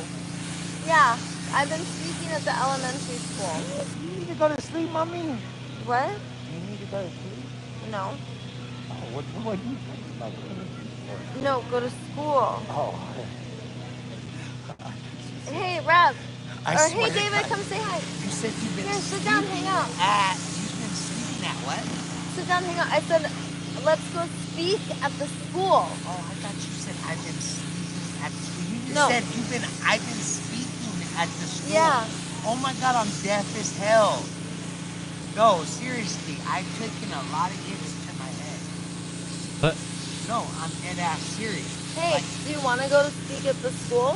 Yeah, I've been speaking at the elementary school. You need to go to sleep, Mommy. What? You need to go to sleep? No. Oh, what are you talking about? No, go to school. Oh. Hey, Rev. I Or swear hey, to David, God. come say hi. You said you've been Here, sit sleeping down, hang out. You've been sleeping at what? Sit down, hang out. I said, let's go speak at the school. Oh, I thought you said I've been speaking at the school. You just No. said I've been speaking at the school. Yeah. Oh my God, I'm deaf as hell. No, seriously, I've taken a lot of hits to my head. But No, I'm dead ass serious. Hey, do you want to go to speak at the school?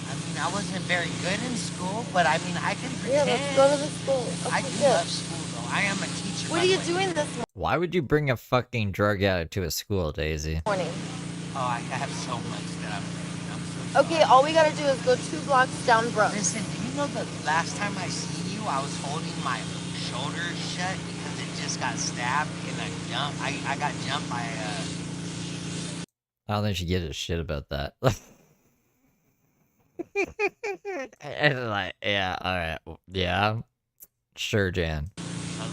I mean, I wasn't very good in school, but I mean, I can Yeah, pretend. let's go to the school. I Okay, do good. love school, though. I am a teacher. What by are you the way. doing this why would you bring a fucking drug addict to a school, Daisy? morning? Oh, I have so much that I'm so Okay, all we gotta do is go 2 blocks down Brooke. Listen, do you know the last time I seen you, I was holding my shoulder shut because it just got stabbed in a jump. I got jumped by I don't think she gives a shit about that. And like, yeah, alright. Yeah. Sure, Jan. a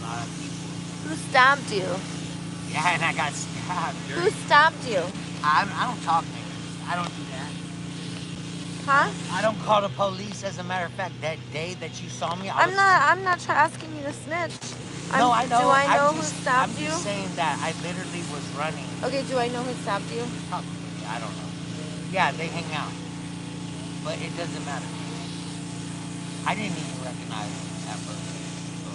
lot of people. Who stabbed you? Yeah, and I got stabbed. Who stabbed you? I don't talk niggas. I don't do that. Huh? I don't call the police. As a matter of fact, that day that you saw me, I'm not asking you to snitch. No, I know. Do I know who I'm stabbed you? just saying that I literally was running. Okay, do I know who stabbed you? Probably. I don't know. Yeah, they hang out. But it doesn't matter. I didn't even recognize him at first. So,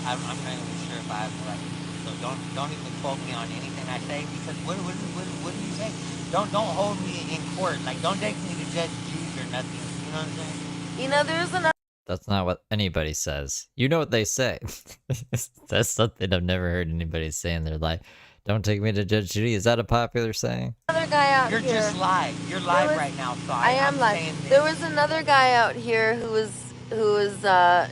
I'm not even sure if I have the right. So don't even quote me on anything I say, because what do you say? Don't hold me in court. Like, don't take me to Judge Judy or nothing. You know what I'm saying? You know, there's another. That's not what anybody says. You know what they say. That's something I've never heard anybody say in their life. Don't take me to Judge Judy. Is that a popular saying? Another guy out You're here. Just live. You're live right now, so I am live. There was another guy out here who was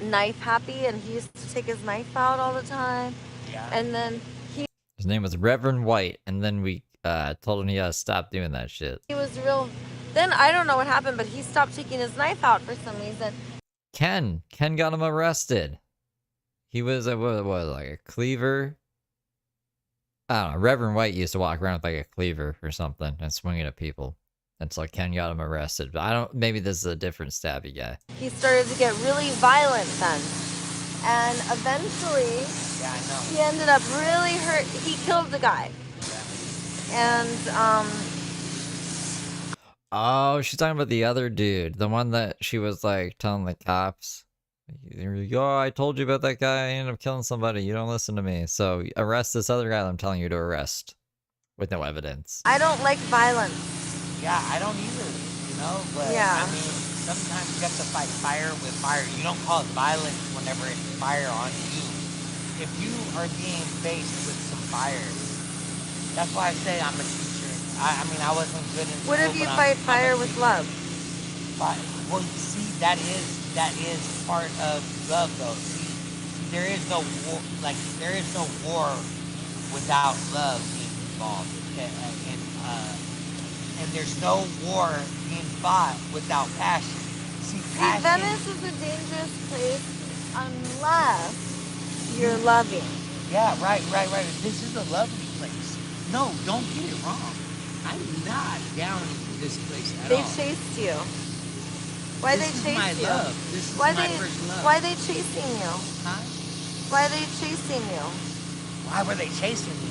knife happy, and he used to take his knife out all the time. Yeah. And then His name was Reverend White, and then we told him he had to stop doing that shit. he was real. Then I don't know what happened, but he stopped taking his knife out for some reason. Ken got him arrested. He was like a cleaver. I don't know. Reverend White used to walk around with like a cleaver or something and swing it at people. And so Ken got him arrested. But I don't. Maybe this is a different stabby guy. He started to get really violent then, and eventually, yeah, I know. he ended up really hurt. He killed the guy, and Oh, she's talking about the other dude, the one that she was like telling the cops. Oh, I told you about that guy. I ended up killing somebody. You don't listen to me. So arrest this other guy that I'm telling you to arrest with no evidence. I don't like violence. Yeah, I don't either, you know, but Yeah. I mean, sometimes you have to fight fire with fire. You don't call it violence whenever it's fire on you. If you are being faced with some fire, that's why I say I'm a teacher. I mean, I wasn't good in What if school, you but fight I'm fire a with teacher. love? Well, you see, that is part of love, though. See, there is no war, there is no war without love being involved. Okay? And there's no war being fought without passion. See, passion. Venice is a dangerous place unless you're loving. Yeah, right. This is a lovely place. No, don't get it wrong. I'm not down for this place at all. They chased you. Why This they is chased my you? love. This is why my they first love. why they chasing you? Huh? Why they chasing you? Why were they chasing me?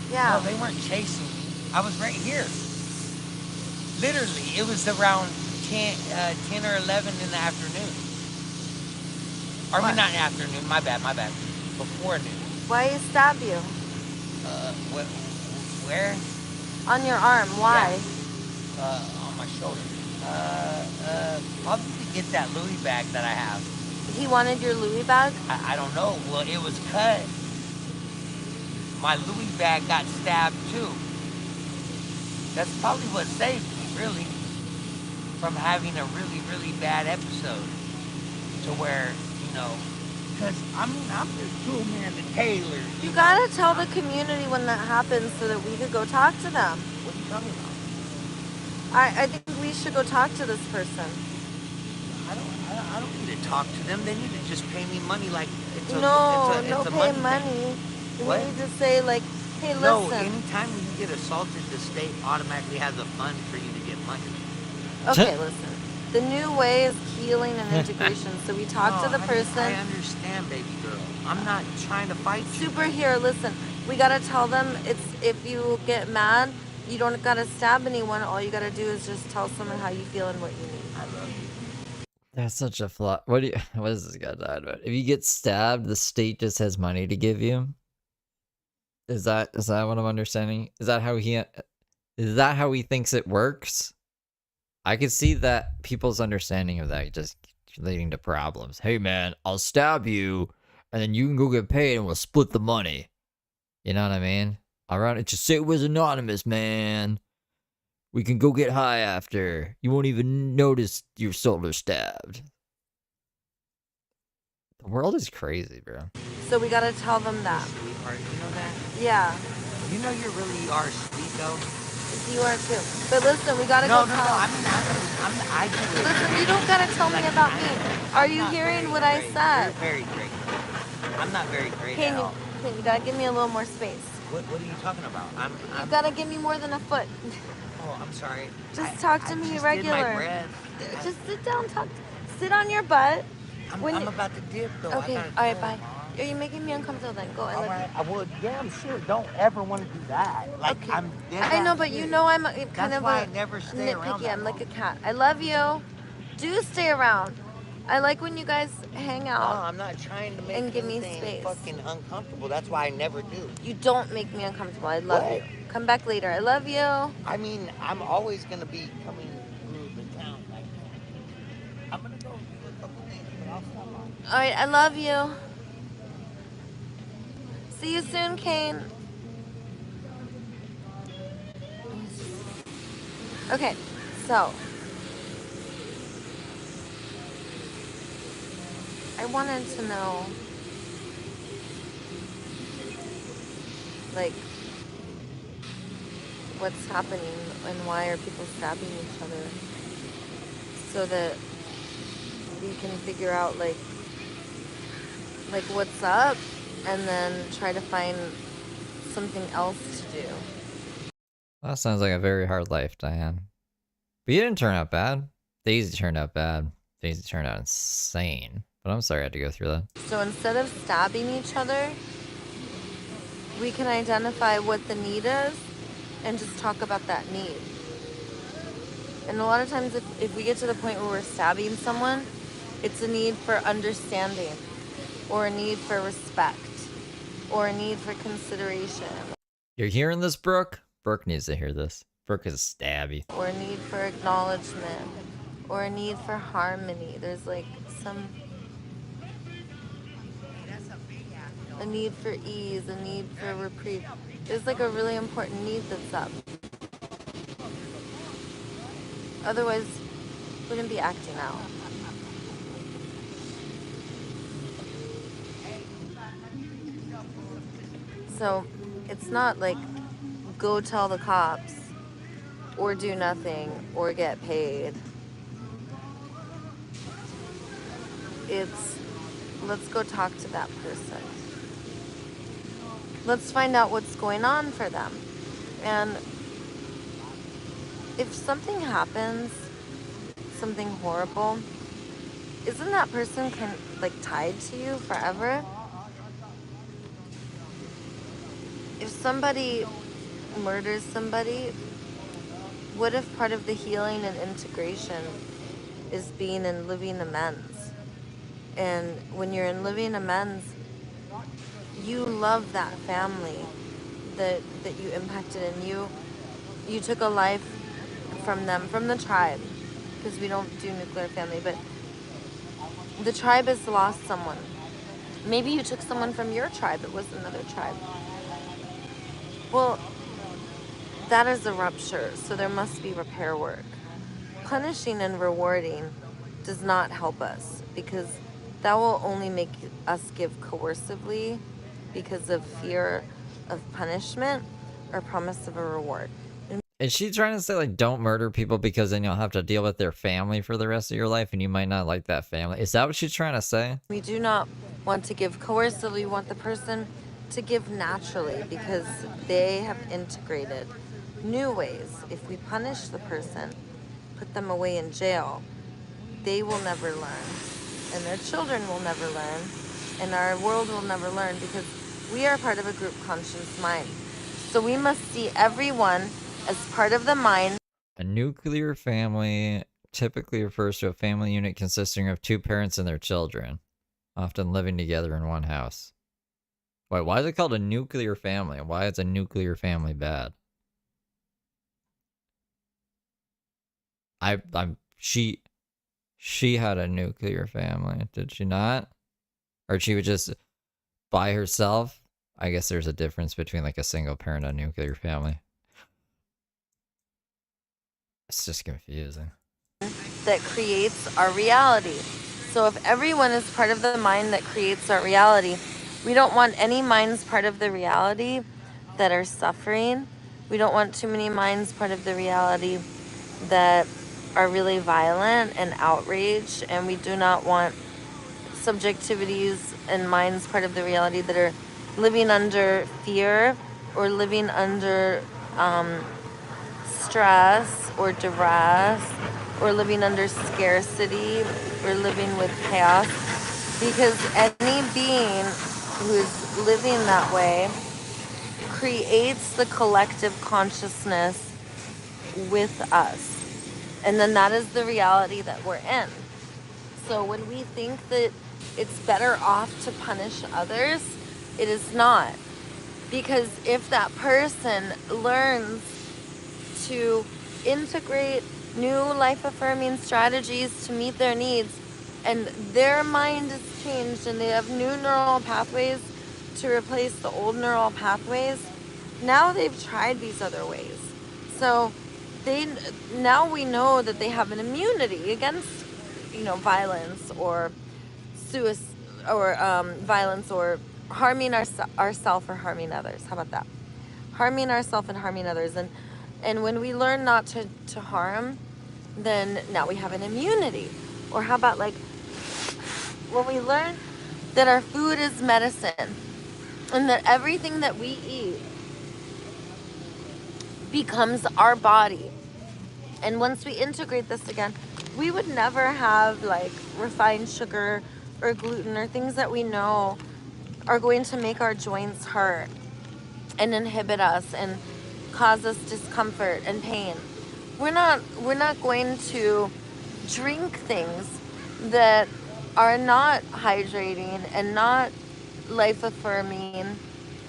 Yeah. No, they weren't chasing me. I was right here. Literally, it was around 10 or 11 in the afternoon. Or What? not afternoon, my bad. Before noon. Why he stab you? Where? On your arm. Why? Yeah. On my shoulder. Probably to get that Louis bag that I have. He wanted your Louis bag? I don't know. Well, it was cut. My Louis bag got stabbed too. That's probably what saved me, really, from having a really, really bad episode. To where, you know, because I mean, I'm just cool man to Taylor. You gotta tell the community when that happens so that we could go talk to them. What are you talking about? I think we should go talk to this person. I don't need to talk to them. They need to just pay me money like it's a No it's a pay money money. thing. We What? need to say like, hey, listen. No, anytime you get assaulted, the state automatically has a fund for you to get money. Okay, listen. The new way is healing and integration. So we talk to the person. I understand, baby girl. I'm not trying to fight you. Super here, listen. We gotta tell them it's if you get mad, you don't gotta stab anyone. All you gotta do is just tell someone how you feel and what you need. I love you. That's such a flaw. What is this guy talking about? If you get stabbed, the state just has money to give you. Is that what I'm understanding? Is that how he thinks it works? I could see that people's understanding of that just leading to problems. Hey man, I'll stab you, and then you can go get paid, and we'll split the money. You know what I mean? All right, just say it was anonymous, man. We can go get high after. You won't even notice your shoulder stabbed. The world is crazy, bro. So we gotta tell them that. Sweetheart, you know that? Yeah. You know you really are sweet, though. You are too. But listen, we gotta go tell. I do it. Listen, you don't gotta tell me about me. Are you hearing what I said? You're very great. I'm not very great Can at all. you gotta give me a little more space. What are you talking about? You gotta give me more than a foot. Oh, I'm sorry. Just talk to I me just regular. did my breath. Just sit down, sit on your butt. I'm about to dip though. Okay, I gotta all right, go, bye. Mom. Are you making me uncomfortable then? Go, I All love right, you. I would. Yeah, I'm sure. Don't ever want to do that. Like, Okay. I'm dead I know, ass but you serious. know I'm kind That's of why a I never stay around nitpicky. that I'm like a long. cat. I love you. Do stay around. I like when you guys hang No, out I'm not trying to make and give me anything space. fucking uncomfortable. That's why I never do. You don't make me uncomfortable. I love What? you. Come back later. I love you. I mean, I'm always gonna be coming through the town. Like, I'm gonna go do a couple things, but I'll stop by. All right, I love you. See you soon, Kane. Okay, so I wanted to know, like, what's happening and why are people stabbing each other, so that we can figure out like what's up, and then try to find something else to do. That sounds like a very hard life, Diane. But you didn't turn out bad. Daisy turned out bad. Daisy turned out insane. But I'm sorry I had to go through that. So instead of stabbing each other, we can identify what the need is and just talk about that need. And a lot of times if we get to the point where we're stabbing someone, it's a need for understanding, or a need for respect, or a need for consideration, You're hearing this, Brooke? Brooke needs to hear this. Brooke is stabby. or a need for acknowledgement, or a need for harmony. There's like a need for ease, a need for reprieve. There's like a really important need that's up. Otherwise, we wouldn't be acting out. So it's not like go tell the cops or do nothing or get paid. It's let's go talk to that person. Let's find out what's going on for them. And if something happens, something horrible, isn't that person like tied to you forever? If somebody murders somebody, what if part of the healing and integration is being in living amends? And when you're in living amends, you love that family that you impacted, and you took a life from them, from the tribe, because we don't do nuclear family, but the tribe has lost someone. Maybe you took someone from your tribe, it was another tribe. Well, that is a rupture, so there must be repair work. Punishing and rewarding does not help us, because that will only make us give coercively because of fear of punishment or promise of a reward. Is she trying to say, like, don't murder people because then you'll have to deal with their family for the rest of your life and you might not like that family? Is that what she's trying to say? We do not want to give coercively. We want the person to give naturally, because they have integrated new ways. If we punish the person, put them away in jail, they will never learn, and their children will never learn, and our world will never learn, because we are part of a group conscious mind. So we must see everyone as part of the mind. A nuclear family typically refers to a family unit consisting of two parents and their children, often living together in one house. Wait, why is it called a nuclear family? Why is a nuclear family bad? She had a nuclear family, did she not? Or she was just by herself? I guess there's a difference between like a single parent and a nuclear family. It's just confusing. That creates our reality. So if everyone is part of the mind that creates our reality, we don't want any minds part of the reality that are suffering. We don't want too many minds part of the reality that are really violent and outraged, and we do not want subjectivities and minds part of the reality that are living under fear or living under stress or duress or living under scarcity or living with chaos, because any being who is living that way creates the collective consciousness with us. And then that is the reality that we're in. So when we think that it's better off to punish others, it is not. Because if that person learns to integrate new life-affirming strategies to meet their needs, and their mind is changed and they have new neural pathways to replace the old neural pathways, now they've tried these other ways. So now we know that they have an immunity against, violence or suicide or violence or harming ourselves or harming others. How about that? Harming ourselves and harming others. And when we learn not to harm, then now we have an immunity. Or how about like when we learn that our food is medicine and that everything that we eat becomes our body. And once we integrate this again, we would never have like refined sugar or gluten or things that we know are going to make our joints hurt and inhibit us and cause us discomfort and pain. We're not going to drink things that are not hydrating and not life affirming.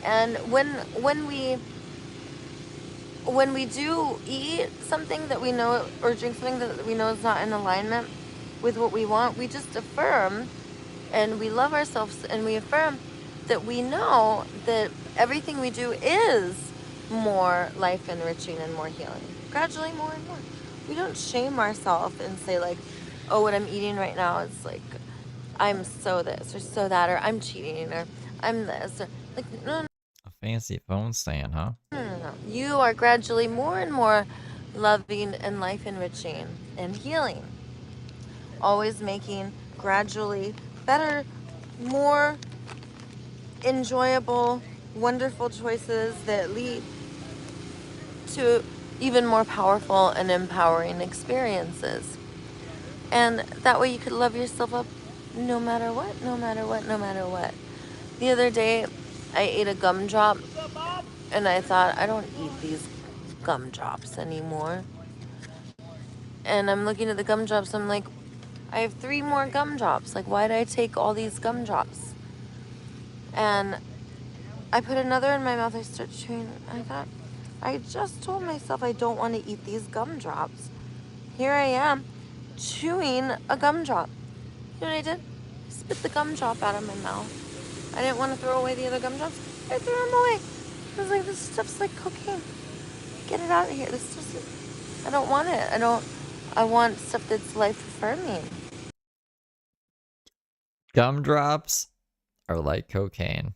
And when we do eat something that we know or drink something that we know is not in alignment with what we want, we just affirm and we love ourselves and we affirm that we know that everything we do is more life enriching and more healing. Gradually more and more. We don't shame ourselves and say like, oh, what I'm eating right now is like, I'm so this or so that, or I'm cheating or I'm this. Or, like, no. A fancy phone stand, huh? No. You are gradually more and more loving and life enriching and healing. Always making gradually better, more enjoyable, wonderful choices that lead to even more powerful and empowering experiences. And that way you could love yourself up no matter what, no matter what, no matter what. The other day, I ate a gumdrop and I thought, I don't eat these gumdrops anymore. And I'm looking at the gumdrops, I'm like, I have 3 more gumdrops. Like, why did I take all these gumdrops? And I put another in my mouth, I start chewing. I thought, I just told myself I don't want to eat these gumdrops. Here I am, chewing a gumdrop. You know what I did? I spit the gumdrop out of my mouth. I didn't want to throw away the other gumdrops. I threw them away. I was like, this stuff's like cocaine. Get it out of here. This stuff's, I don't want it. I want stuff that's life affirming. Gumdrops are like cocaine.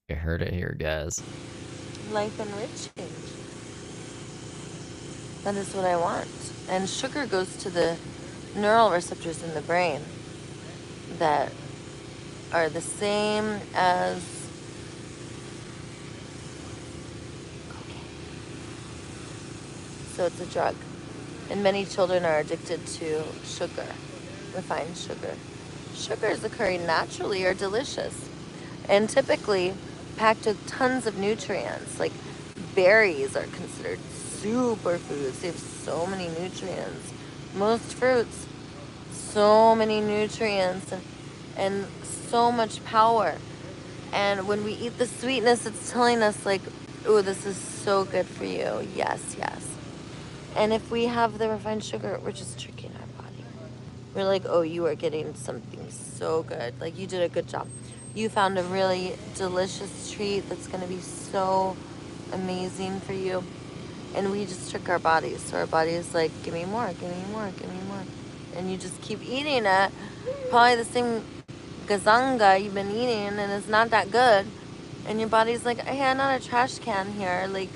You heard it here, guys. Life enriching. That is what I want. And sugar goes to the neural receptors in the brain that are the same as cocaine. So it's a drug. And many children are addicted to sugar, refined sugar. Sugars occurring naturally are delicious and typically packed with tons of nutrients. Like berries are considered superfoods. They have so many nutrients. Most fruits, so many nutrients and so much power. And when we eat the sweetness, it's telling us like, oh, this is so good for you. Yes, yes. And if we have the refined sugar, we're just tricking our body. We're like, oh, you are getting something so good. Like, you did a good job. You found a really delicious treat that's going to be so amazing for you. And we just trick our bodies. So our body is like, give me more, give me more, give me more. And you just keep eating it. Probably the same gazanga you've been eating, and it's not that good. And your body's like, hey, I'm not a trash can here. Like,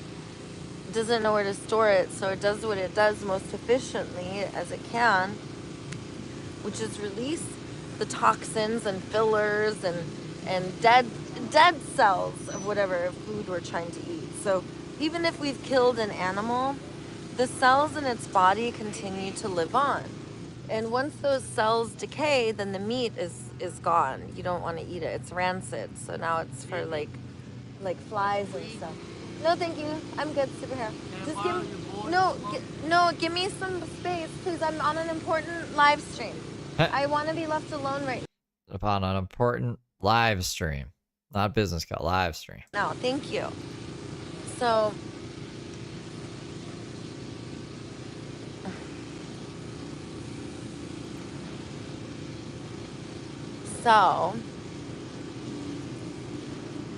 doesn't know where to store it, so it does what it does most efficiently as it can, which is release the toxins and fillers and dead cells of whatever food we're trying to eat. So even if we've killed an animal, the cells in its body continue to live on. And once those cells decay, then the meat is gone. You don't want to eat it. It's rancid. So now it's for like flies and stuff. No, thank you. I'm good. Sit here. Just give no, give me some space, please. I'm on an important live stream. I want to be left alone right Upon an important live stream. Not business call, live stream. now. Thank you. So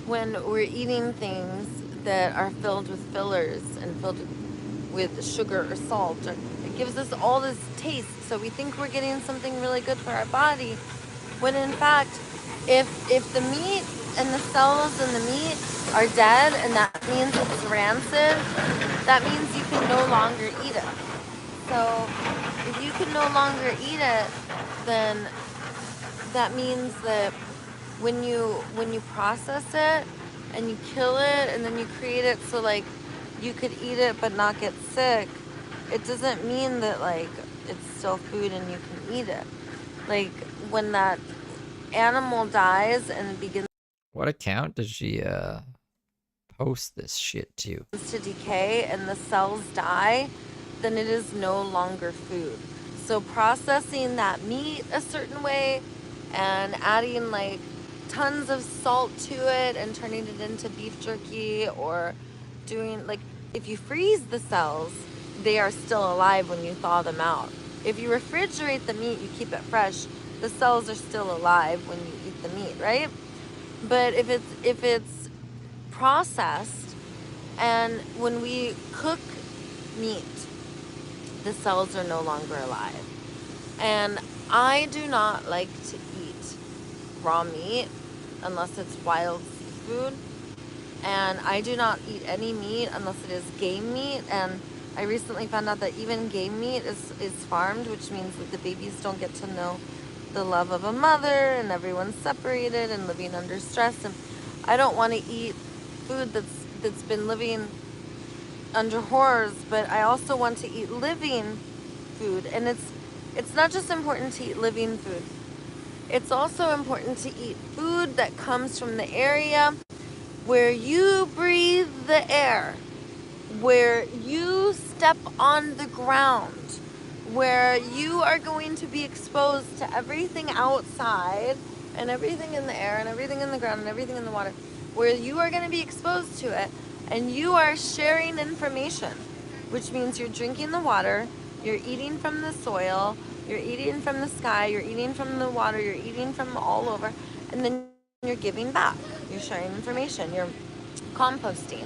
when we're eating things that are filled with fillers and filled with sugar or salt, it gives us all this taste. So we think we're getting something really good for our body, when in fact, if the meat and the cells in the meat are dead, and that means it's rancid, that means you can no longer eat it. So if you can no longer eat it, then that means that when you process it and you kill it and then you create it so like you could eat it but not get sick, it doesn't mean that like it's still food and you can eat it. Like when that animal dies and begins What account did she post this shit to? to decay and the cells die, then it is no longer food. So processing that meat a certain way and adding like tons of salt to it and turning it into beef jerky, or doing like, if you freeze the cells, they are still alive when you thaw them out. If you refrigerate the meat, you keep it fresh, the cells are still alive when you eat the meat, right? But if it's processed, and when we cook meat, the cells are no longer alive. And I do not like to eat raw meat unless it's wild seafood. And I do not eat any meat unless it is game meat. And I recently found out that even game meat is farmed, which means that the babies don't get to know the love of a mother, and everyone's separated and living under stress. And I don't want to eat food that's been living under horrors, but I also want to eat living food. And it's not just important to eat living food. It's also important to eat food that comes from the area where you breathe the air, where you step on the ground, where you are going to be exposed to everything outside and everything in the air and everything in the ground and everything in the water, where you are going to be exposed to it, and you are sharing information, which means you're drinking the water, you're eating from the soil, you're eating from the sky, you're eating from the water, you're eating from all over, and then you're giving back. You're sharing information, you're composting,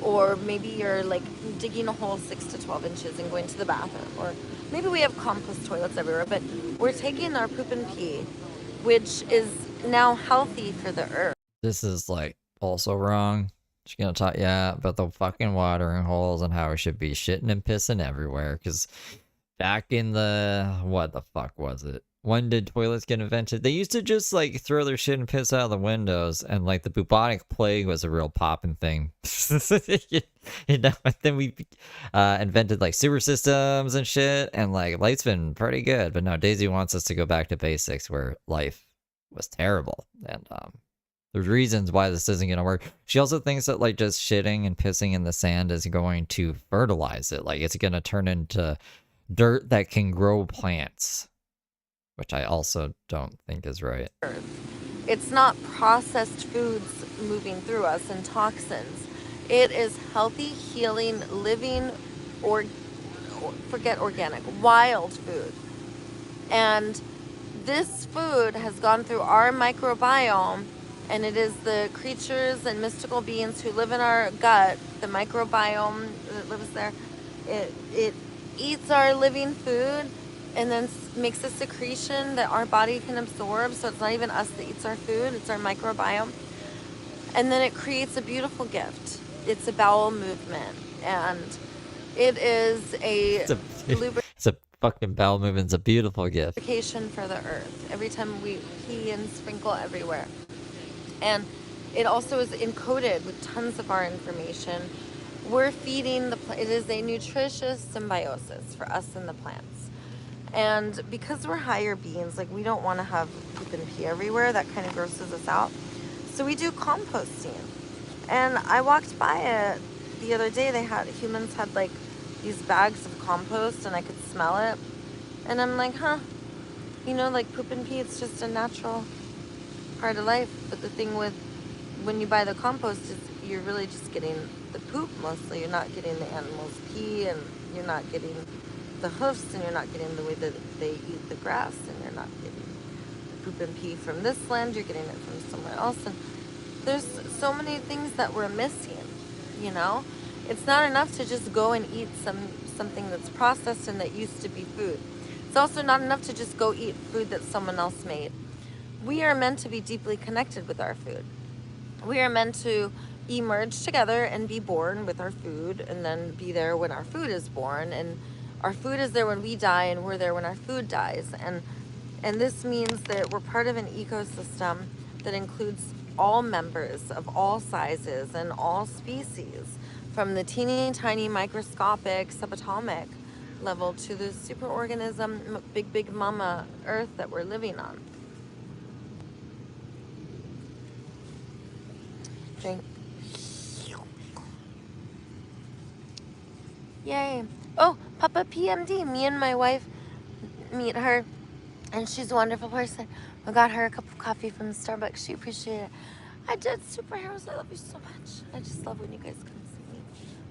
or maybe you're like digging a hole 6 to 12 inches and going to the bathroom, or maybe we have compost toilets everywhere, but we're taking our poop and pee, which is now healthy for the earth. This is like also wrong. She's gonna talk, yeah, about the fucking watering holes and how we should be shitting and pissing everywhere. Because back in the, what the fuck was it? When did toilets get invented? They used to just like throw their shit and piss out of the windows, and like the bubonic plague was a real popping thing. You know, and then we invented like sewer systems and shit, and like life's been pretty good. But no, Daisy wants us to go back to basics where life was terrible, and there's reasons why this isn't going to work. She also thinks that like just shitting and pissing in the sand is going to fertilize it. Like it's going to turn into dirt that can grow plants, which I also don't think is right. It's not processed foods moving through us and toxins. It is healthy, healing, living, or forget organic, wild food. And this food has gone through our microbiome, and it is the creatures and mystical beings who live in our gut, the microbiome that lives there. It eats our living food and then makes a secretion that our body can absorb. So it's not even us that eats our food, it's our microbiome. And then it creates a beautiful gift. It's a bowel movement, and it is it's a fucking bowel movement. It's a beautiful gift. Lubrication for the earth. Every time we pee and sprinkle everywhere. And it also is encoded with tons of our information. We're feeding it is a nutritious symbiosis for us and the plants. And because we're higher beings, like, we don't want to have poop and pee everywhere. That kind of grosses us out. So we do composting. And I walked by it the other day. Humans had like these bags of compost, and I could smell it. And I'm like, huh, like poop and pee, it's just a natural part of life. But the thing with when you buy the compost is you're really just getting the poop mostly. You're not getting the animals' pee, and you're not getting the hoofs, and you're not getting the way that they eat the grass, and you're not getting the poop and pee from this land. You're getting it from somewhere else. And there's so many things that we're missing, It's not enough to just go and eat something that's processed and that used to be food. It's also not enough to just go eat food that someone else made. We are meant to be deeply connected with our food. We are meant to emerge together and be born with our food, and then be there when our food is born, and our food is there when we die, and we're there when our food dies. And this means that we're part of an ecosystem that includes all members of all sizes and all species, from the teeny tiny microscopic subatomic level to the superorganism big mama earth that we're living on. Drink. Yay. Oh, Papa PMD. Me and my wife meet her, and she's a wonderful person. I got her a cup of coffee from Starbucks. She appreciated it. I did. Superheroes, I love you so much. I just love when you guys come see me.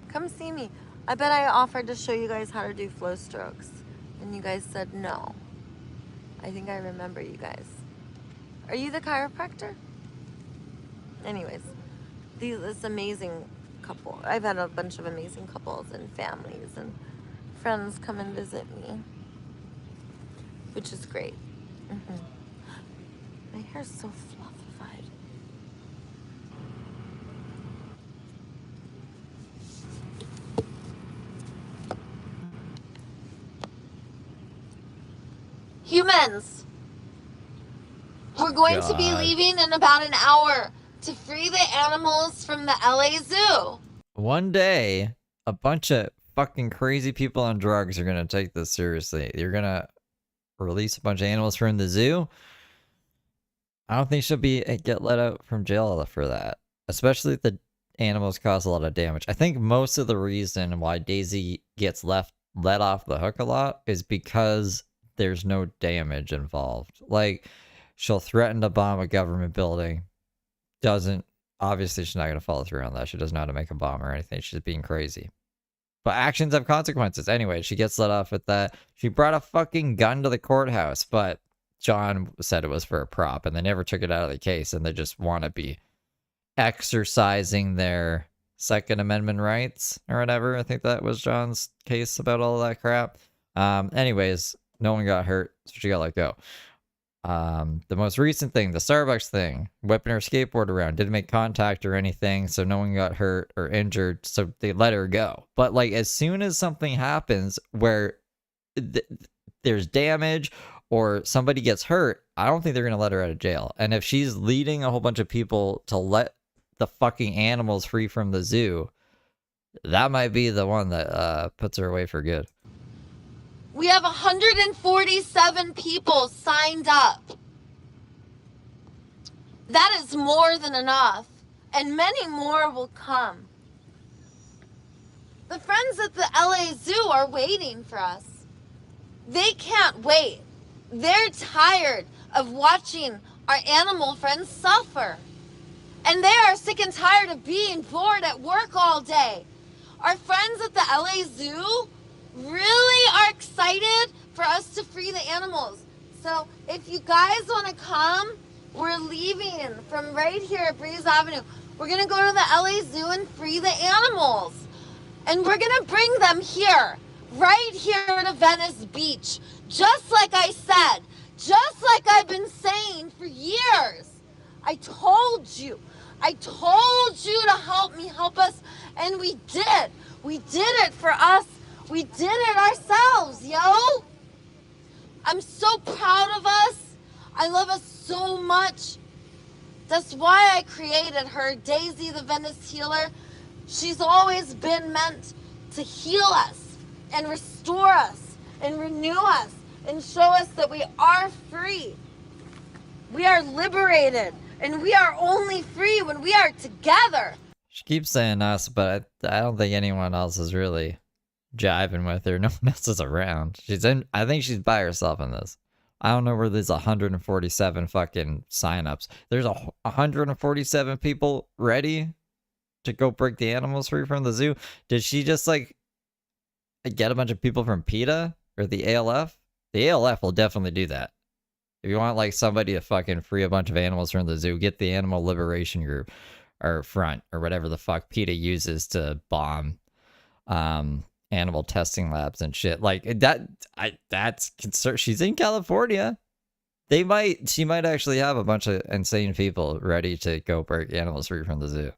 Come see me. I bet I offered to show you guys how to do flow strokes, and you guys said no. I think I remember you guys. Are you the chiropractor? Anyways, this amazing couple. I've had a bunch of amazing couples and families and friends come and visit me, which is great. My hair's so fluffified. Humans, we're going to be leaving in about an hour to free the animals from the LA Zoo. One day, a bunch of fucking crazy people on drugs are gonna take this seriously. You're gonna release a bunch of animals from the zoo. I don't think she'll get let out from jail for that. Especially if the animals cause a lot of damage. I think most of the reason why Daisy gets let off the hook a lot is because there's no damage involved. Like, she'll threaten to bomb a government building. Obviously she's not going to follow through on that. She doesn't know how to make a bomb or anything. She's being crazy. But actions have consequences. Anyway, she gets let off with that. She brought a fucking gun to the courthouse, but John said it was for a prop, and they never took it out of the case, and they just want to be exercising their Second Amendment rights or whatever. I think that was John's case about all that crap. Anyways, no one got hurt, so she got let go. The most recent thing, the Starbucks thing, whipping her skateboard around, didn't make contact or anything, so no one got hurt or injured, so they let her go. But like, as soon as something happens where there's damage or somebody gets hurt, I don't think they're gonna let her out of jail. And if she's leading a whole bunch of people to let the fucking animals free from the zoo, that might be the one that puts her away for good. We have 147 people signed up. That is more than enough, and many more will come. The friends at the LA Zoo are waiting for us. They can't wait. They're tired of watching our animal friends suffer. And they are sick and tired of being bored at work all day. Our friends at the LA Zoo really are excited for us to free the animals. So if you guys want to come, we're leaving from right here at Breeze Avenue. We're going to go to the LA Zoo and free the animals. And we're going to bring them here, right here to Venice Beach. Just like I said, just like I've been saying for years. I told you to help me, help us, and we did. We did it for us. We did it ourselves, yo. I'm so proud of us. I love us so much. That's why I created her, Daisy the Venice Healer, She's always been meant to heal us and restore us and renew us and show us that we are free. We are liberated, and we are only free when we are together. She keeps saying us, but I don't think anyone else is really jiving with her. No one else is around. I think she's by herself in this. I don't know where there's 147 fucking signups. There's 147 people ready to go break the animals free from the zoo. Did she just like get a bunch of people from PETA or the ALF? The ALF will definitely do that. If you want like somebody to fucking free a bunch of animals from the zoo, get the Animal Liberation Group or Front or whatever the fuck PETA uses to bomb animal testing labs and shit. Like that's concern. She's in California. She might actually have a bunch of insane people ready to go break animals free from the zoo.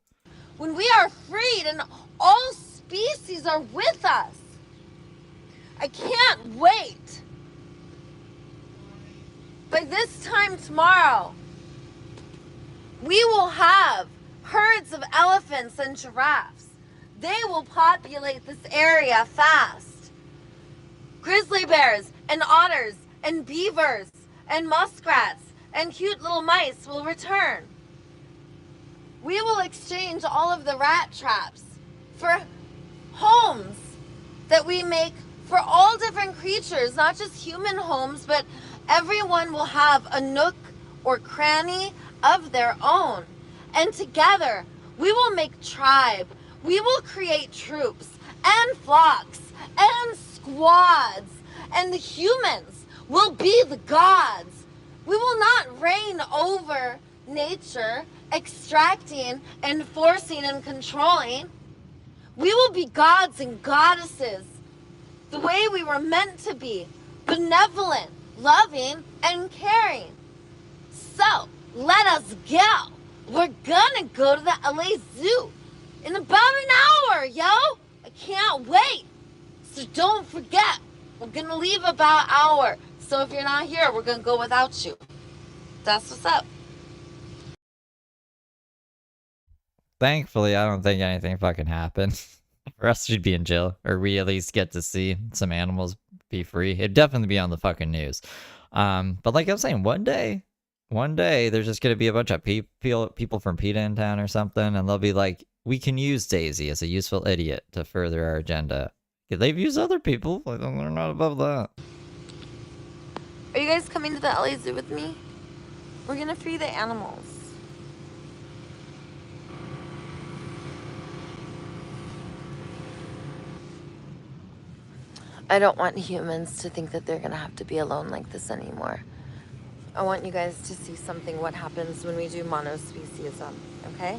When we are freed and all species are with us. I can't wait. By this time tomorrow, we will have herds of elephants and giraffes. They will populate this area fast. Grizzly bears and otters and beavers and muskrats and cute little mice will return. We will exchange all of the rat traps for homes that we make for all different creatures, not just human homes, but everyone will have a nook or cranny of their own. And together, we will make tribe. We will create troops and flocks and squads. And the humans will be the gods. We will not reign over nature, extracting and forcing and controlling. We will be gods and goddesses, the way we were meant to be, benevolent, loving, and caring. So, let us go. We're gonna go to the LA Zoo in about an hour, yo. I can't wait. So don't forget, we're gonna leave about an hour. So if you're not here, we're gonna go without you. That's what's up. Thankfully, I don't think anything fucking happened. Or else she'd be in jail. Or we at least get to see some animals be free. It'd definitely be on the fucking news. But like I was saying, one day, there's just gonna be a bunch of people from PETA in town or something, and they'll be like, we can use Daisy as a useful idiot to further our agenda. They've used other people. Like, they're not above that. Are you guys coming to the LA Zoo with me? We're gonna free the animals. I don't want humans to think that they're gonna have to be alone like this anymore. I want you guys to see something what happens when we do monospeciesism, okay?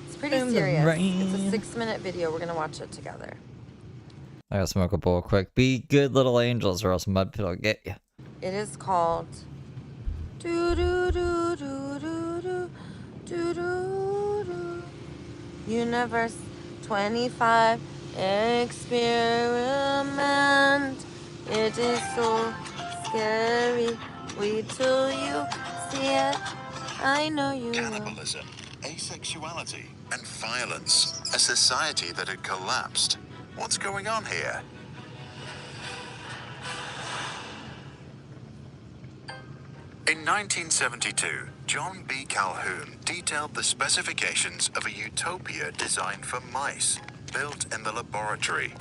It's pretty serious. It's a 6-minute video. We're gonna watch it together. I gotta smoke a bowl quick. Be good little angels or else Mudpit will get you. It is called do do do do do do do do do Universe 25 experiment. It is so scary. Wait till you see it. I know you will. Cannibalism, asexuality, and violence. A society that had collapsed. What's going on here? In 1972, John B. Calhoun detailed the specifications of a utopia designed for mice, built in the laboratory.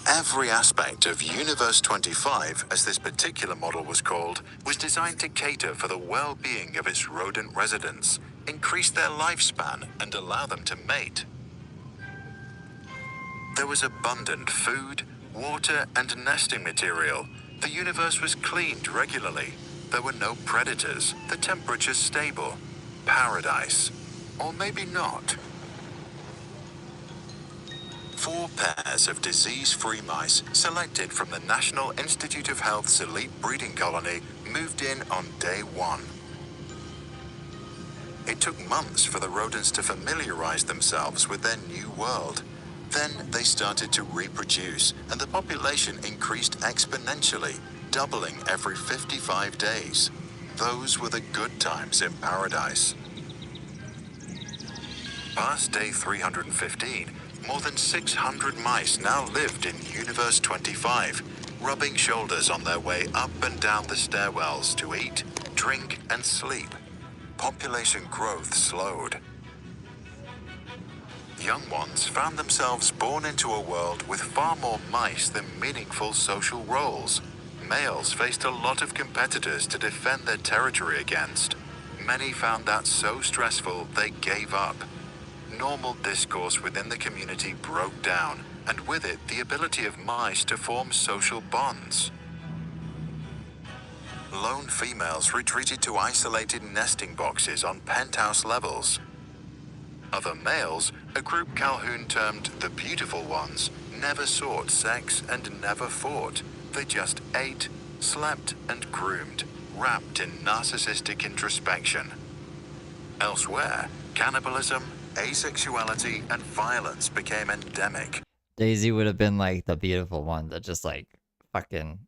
Every aspect of Universe 25, as this particular model was called, was designed to cater for the well-being of its rodent residents, increase their lifespan, and allow them to mate. There was abundant food, water, and nesting material. The universe was cleaned regularly. There were no predators. The temperature stable. Paradise. Or maybe not. 4 pairs of disease-free mice selected from the National Institute of Health's elite breeding colony moved in on day 1. It took months for the rodents to familiarize themselves with their new world. Then they started to reproduce, and the population increased exponentially, doubling every 55 days. Those were the good times in paradise. Past day 315, more than 600 mice now lived in Universe 25, rubbing shoulders on their way up and down the stairwells to eat, drink, and sleep. Population growth slowed. Young ones found themselves born into a world with far more mice than meaningful social roles. Males faced a lot of competitors to defend their territory against. Many found that so stressful they gave up. Normal discourse within the community broke down, and with it the ability of mice to form social bonds. Lone females retreated to isolated nesting boxes on penthouse levels. Other males, a group Calhoun termed the beautiful ones, never sought sex and never fought. They just ate, slept, and groomed, wrapped in narcissistic introspection. Elsewhere, cannibalism, asexuality, and violence became endemic. Daisy would have been like the beautiful one that just like fucking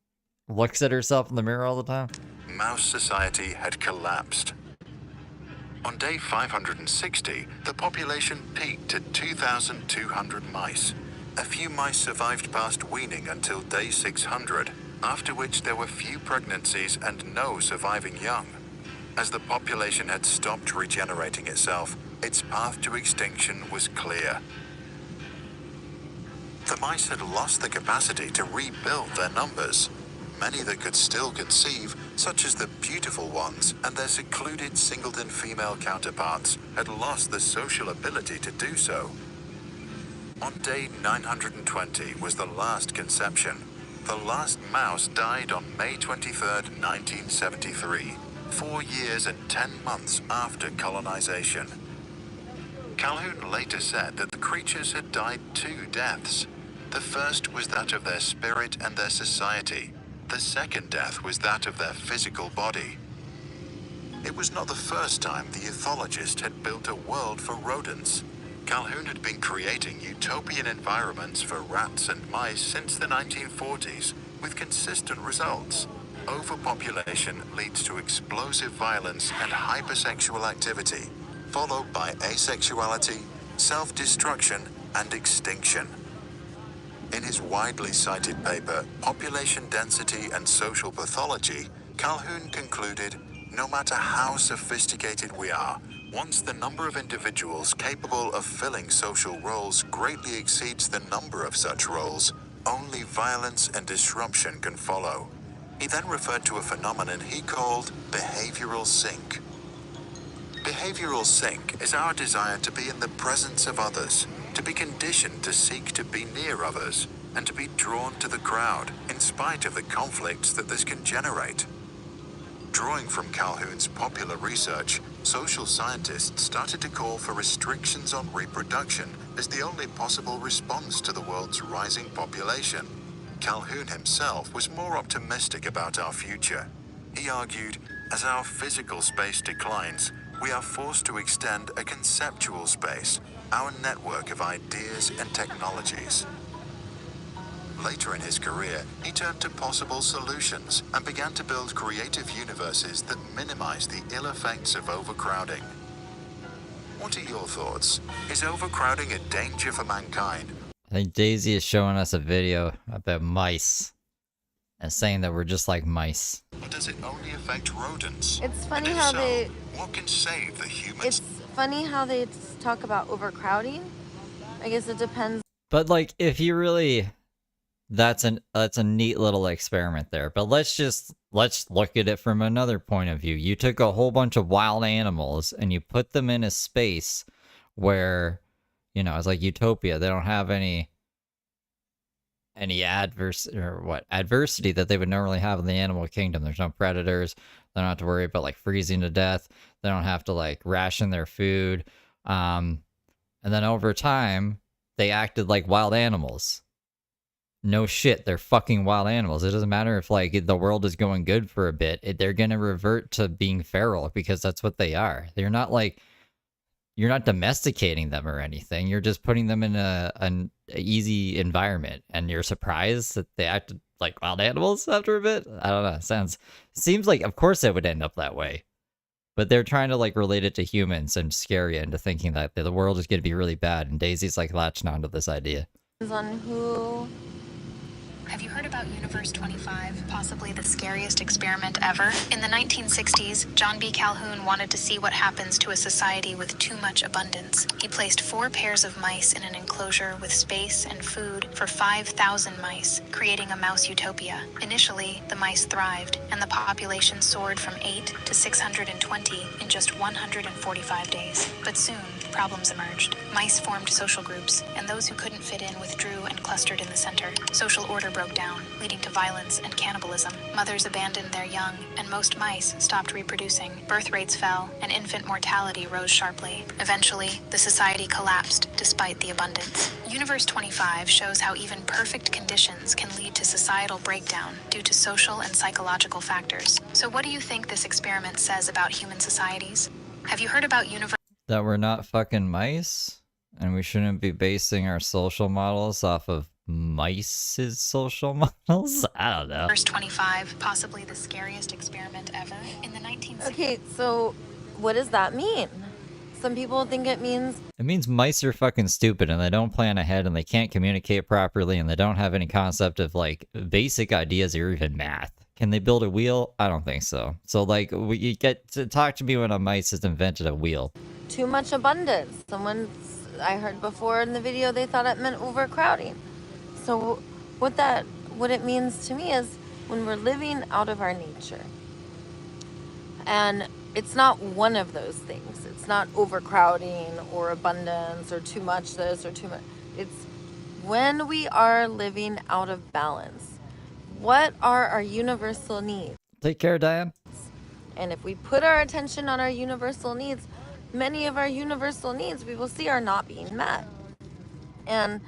looks at herself in the mirror all the time. Mouse society had collapsed. On day 560, the population peaked at 2,200 mice. A few mice survived past weaning until day 600, after which there were few pregnancies and no surviving young. As the population had stopped regenerating itself, its path to extinction was clear. The mice had lost the capacity to rebuild their numbers. Many that could still conceive, such as the beautiful ones and their secluded singleton female counterparts, had lost the social ability to do so. On day 920 was the last conception. The last mouse died on May 23, 1973, 4 years and 10 months after colonization. Calhoun later said that the creatures had died 2 deaths. The first was that of their spirit and their society. The second death was that of their physical body. It was not the first time the ethologist had built a world for rodents. Calhoun had been creating utopian environments for rats and mice since the 1940s, with consistent results. Overpopulation leads to explosive violence and hypersexual activity, followed by asexuality, self-destruction, and extinction. In his widely cited paper, Population Density and Social Pathology, Calhoun concluded, no matter how sophisticated we are, once the number of individuals capable of filling social roles greatly exceeds the number of such roles, only violence and disruption can follow. He then referred to a phenomenon he called behavioral sync. Behavioral sync is our desire to be in the presence of others, to be conditioned to seek to be near others, and to be drawn to the crowd, in spite of the conflicts that this can generate. Drawing from Calhoun's popular research, social scientists started to call for restrictions on reproduction as the only possible response to the world's rising population. Calhoun himself was more optimistic about our future. He argued, as our physical space declines, we are forced to extend a conceptual space, our network of ideas and technologies. Later in his career, he turned to possible solutions and began to build creative universes that minimize the ill effects of overcrowding. What are your thoughts? Is overcrowding a danger for mankind? I think Daisy is showing us a video about mice and saying that we're just like mice. Or does it only affect rodents? It's funny And if how so, they. what can save the humans? It's funny how they talk about overcrowding. I guess it depends. But like, if you really, that's a neat little experiment there. But let's look at it from another point of view. You took a whole bunch of wild animals and you put them in a space where, you know, it's like utopia. They don't have any adversity that they would normally have in the animal kingdom. There's no predators. They don't have to worry about like freezing to death. They don't have to like ration their food. And then over time, they acted like wild animals. No shit, they're fucking wild animals. It doesn't matter if like the world is going good for a bit. They're gonna revert to being feral because that's what they are. They're not like, you're not domesticating them or anything. You're just putting them in an easy environment, and you're surprised that they acted like wild animals after a bit. I don't know. Seems like, of course, it would end up that way. But they're trying to like relate it to humans and scare you into thinking that the world is going to be really bad. And Daisy's like latching onto this idea. On who. Have you heard about Universe 25, possibly the scariest experiment ever? In the 1960s, John B. Calhoun wanted to see what happens to a society with too much abundance. He placed 4 pairs of mice in an enclosure with space and food for 5,000 mice, creating a mouse utopia. Initially, the mice thrived, and the population soared from 8 to 620 in just 145 days. But soon, problems emerged. Mice formed social groups, and those who couldn't fit in withdrew and clustered in the center. Social order broke down, leading to violence and cannibalism. Mothers abandoned their young, and most mice stopped reproducing. Birth rates fell, and infant mortality rose sharply. Eventually, the society collapsed despite the abundance. Universe 25 shows how even perfect conditions can lead to societal breakdown due to social and psychological factors. So what do you think this experiment says about human societies? Have you heard about Universe? That we're not fucking mice, and we shouldn't be basing our social models off of mice's social models? I don't know. Universe 25, possibly the scariest experiment ever. In the 1960s. Okay, so what does that mean? Some people think it means... It means mice are fucking stupid, and they don't plan ahead, and they can't communicate properly, and they don't have any concept of, like, basic ideas or even math. Can they build a wheel? I don't think so. So, like, you get to talk to me when a mice has invented a wheel. Too much abundance. I heard before in the video, they thought it meant overcrowding. So what it means to me is when we're living out of our nature, and it's not one of those things. It's not overcrowding or abundance or too much this or too much. It's when we are living out of balance. What are our universal needs? Take care, Diane. And if we put our attention on our universal needs, many of our universal needs we will see are not being met. And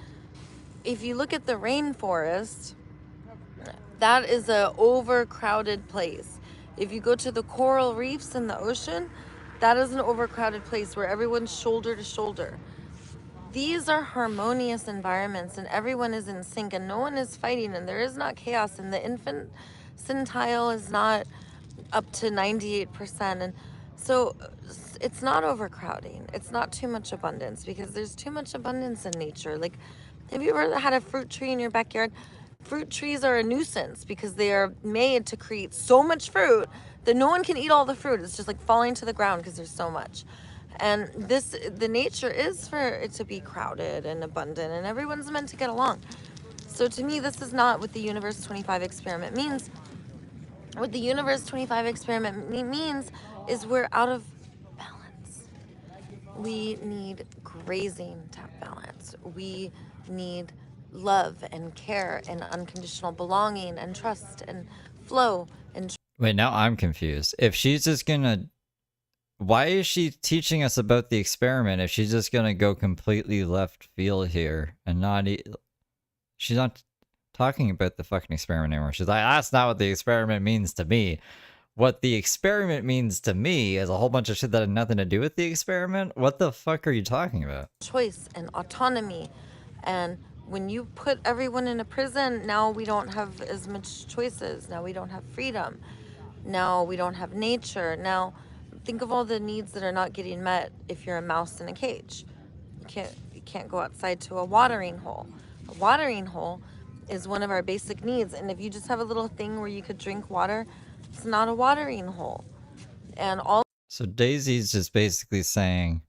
if you look at the rainforest, that is a overcrowded place. If you go to the coral reefs in the ocean, that is an overcrowded place where everyone's shoulder to shoulder. These are harmonious environments, and everyone is in sync, and no one is fighting, and there is not chaos, and the infantile is not up to 98%. And so it's not overcrowding. It's not too much abundance, because there's too much abundance in nature. Like, have you ever had a fruit tree in your backyard? Fruit trees are a nuisance because they are made to create so much fruit that no one can eat all the fruit. It's just like falling to the ground because there's so much. And the nature is for it to be crowded and abundant, and everyone's meant to get along. So to me, this is not what the Universe 25 experiment means. What the Universe 25 experiment means is we're out of balance. We need grazing to have balance. We need love and care and unconditional belonging and trust and flow and... Wait, now I'm confused. If she's just gonna... Why is she teaching us about the experiment if she's just gonna go completely left field here and not... She's not talking about the fucking experiment anymore. She's like, that's not what the experiment means to me. What the experiment means to me is a whole bunch of shit that had nothing to do with the experiment. What the fuck are you talking about? Choice and autonomy. And when you put everyone in a prison, now we don't have as much choices. Now we don't have freedom. Now we don't have nature. Now think of all the needs that are not getting met if you're a mouse in a cage. You can't go outside to a watering hole. A watering hole is one of our basic needs. And if you just have a little thing where you could drink water, it's not a watering hole. And all... So Daisy's just basically saying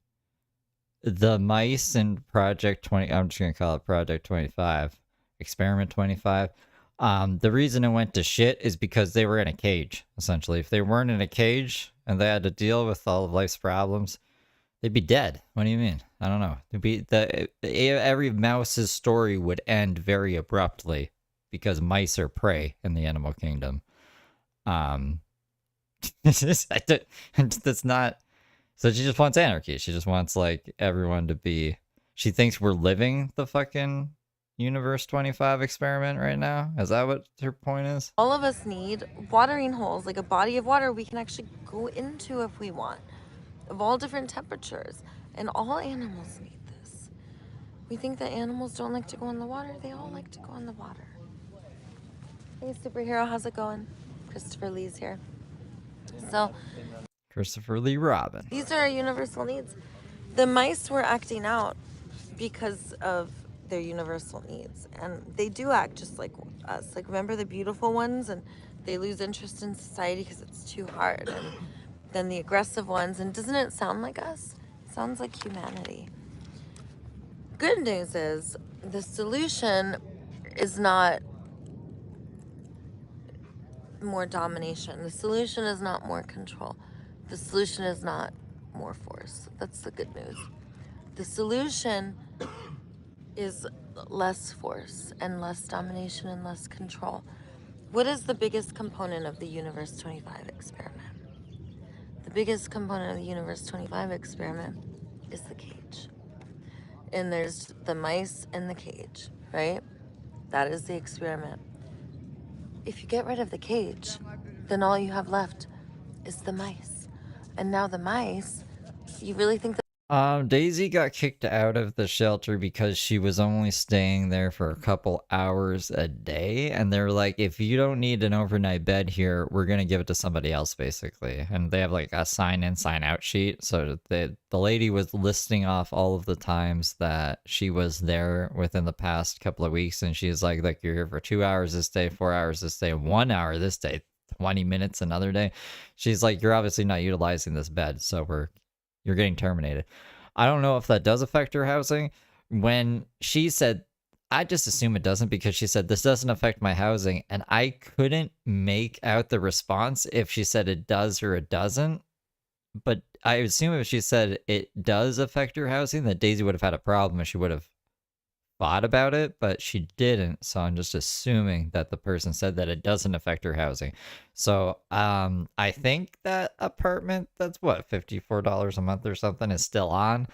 the mice in Project 20, I'm just going to call it Project 25, Experiment 25, the reason it went to shit is because they were in a cage, essentially. If they weren't in a cage and they had to deal with all of life's problems, they'd be dead. What do you mean? I don't know. Every mouse's story would end very abruptly because mice are prey in the animal kingdom. That's not... So she just wants anarchy. She just wants, like, everyone to be... She thinks we're living the fucking Universe 25 experiment right now? Is that what her point is? All of us need watering holes, like a body of water we can actually go into if we want, of all different temperatures. And all animals need this. We think that animals don't like to go in the water. They all like to go in the water. Hey, superhero, how's it going? Christopher Lee's here. So... Christopher Lee Robin. These are our universal needs. The mice were acting out because of their universal needs, and they do act just like us. Like, remember the beautiful ones, and they lose interest in society because it's too hard, and then the aggressive ones, and doesn't it sound like us? It sounds like humanity. Good news is the solution is not more domination. The solution is not more control. The solution is not more force. That's the good news. The solution is less force and less domination and less control. What is the biggest component of the Universe 25 experiment? The biggest component of the Universe 25 experiment is the cage. And there's the mice in the cage, right? That is the experiment. If you get rid of the cage, then all you have left is the mice. And now the mice, you really think that Daisy got kicked out of the shelter because she was only staying there for a couple hours a day, and they're like, if you don't need an overnight bed here, we're gonna give it to somebody else, basically. And they have like a sign in, sign out sheet, so the lady was listing off all of the times that she was there within the past couple of weeks, and she's like, you're here for 2 hours this day, 4 hours this day, 1 hour this day, 20 minutes another day. She's like, you're obviously not utilizing this bed, so you're getting terminated. I don't know if that does affect her housing. When she said, I just assume it doesn't, because she said, this doesn't affect my housing. And I couldn't make out the response if she said it does or it doesn't. But I assume if she said it does affect her housing, that Daisy would have had a problem and she would have thought about it, but she didn't. So I'm just assuming that the person said that it doesn't affect her housing. So I think that apartment that's what, $54 a month or something is still on.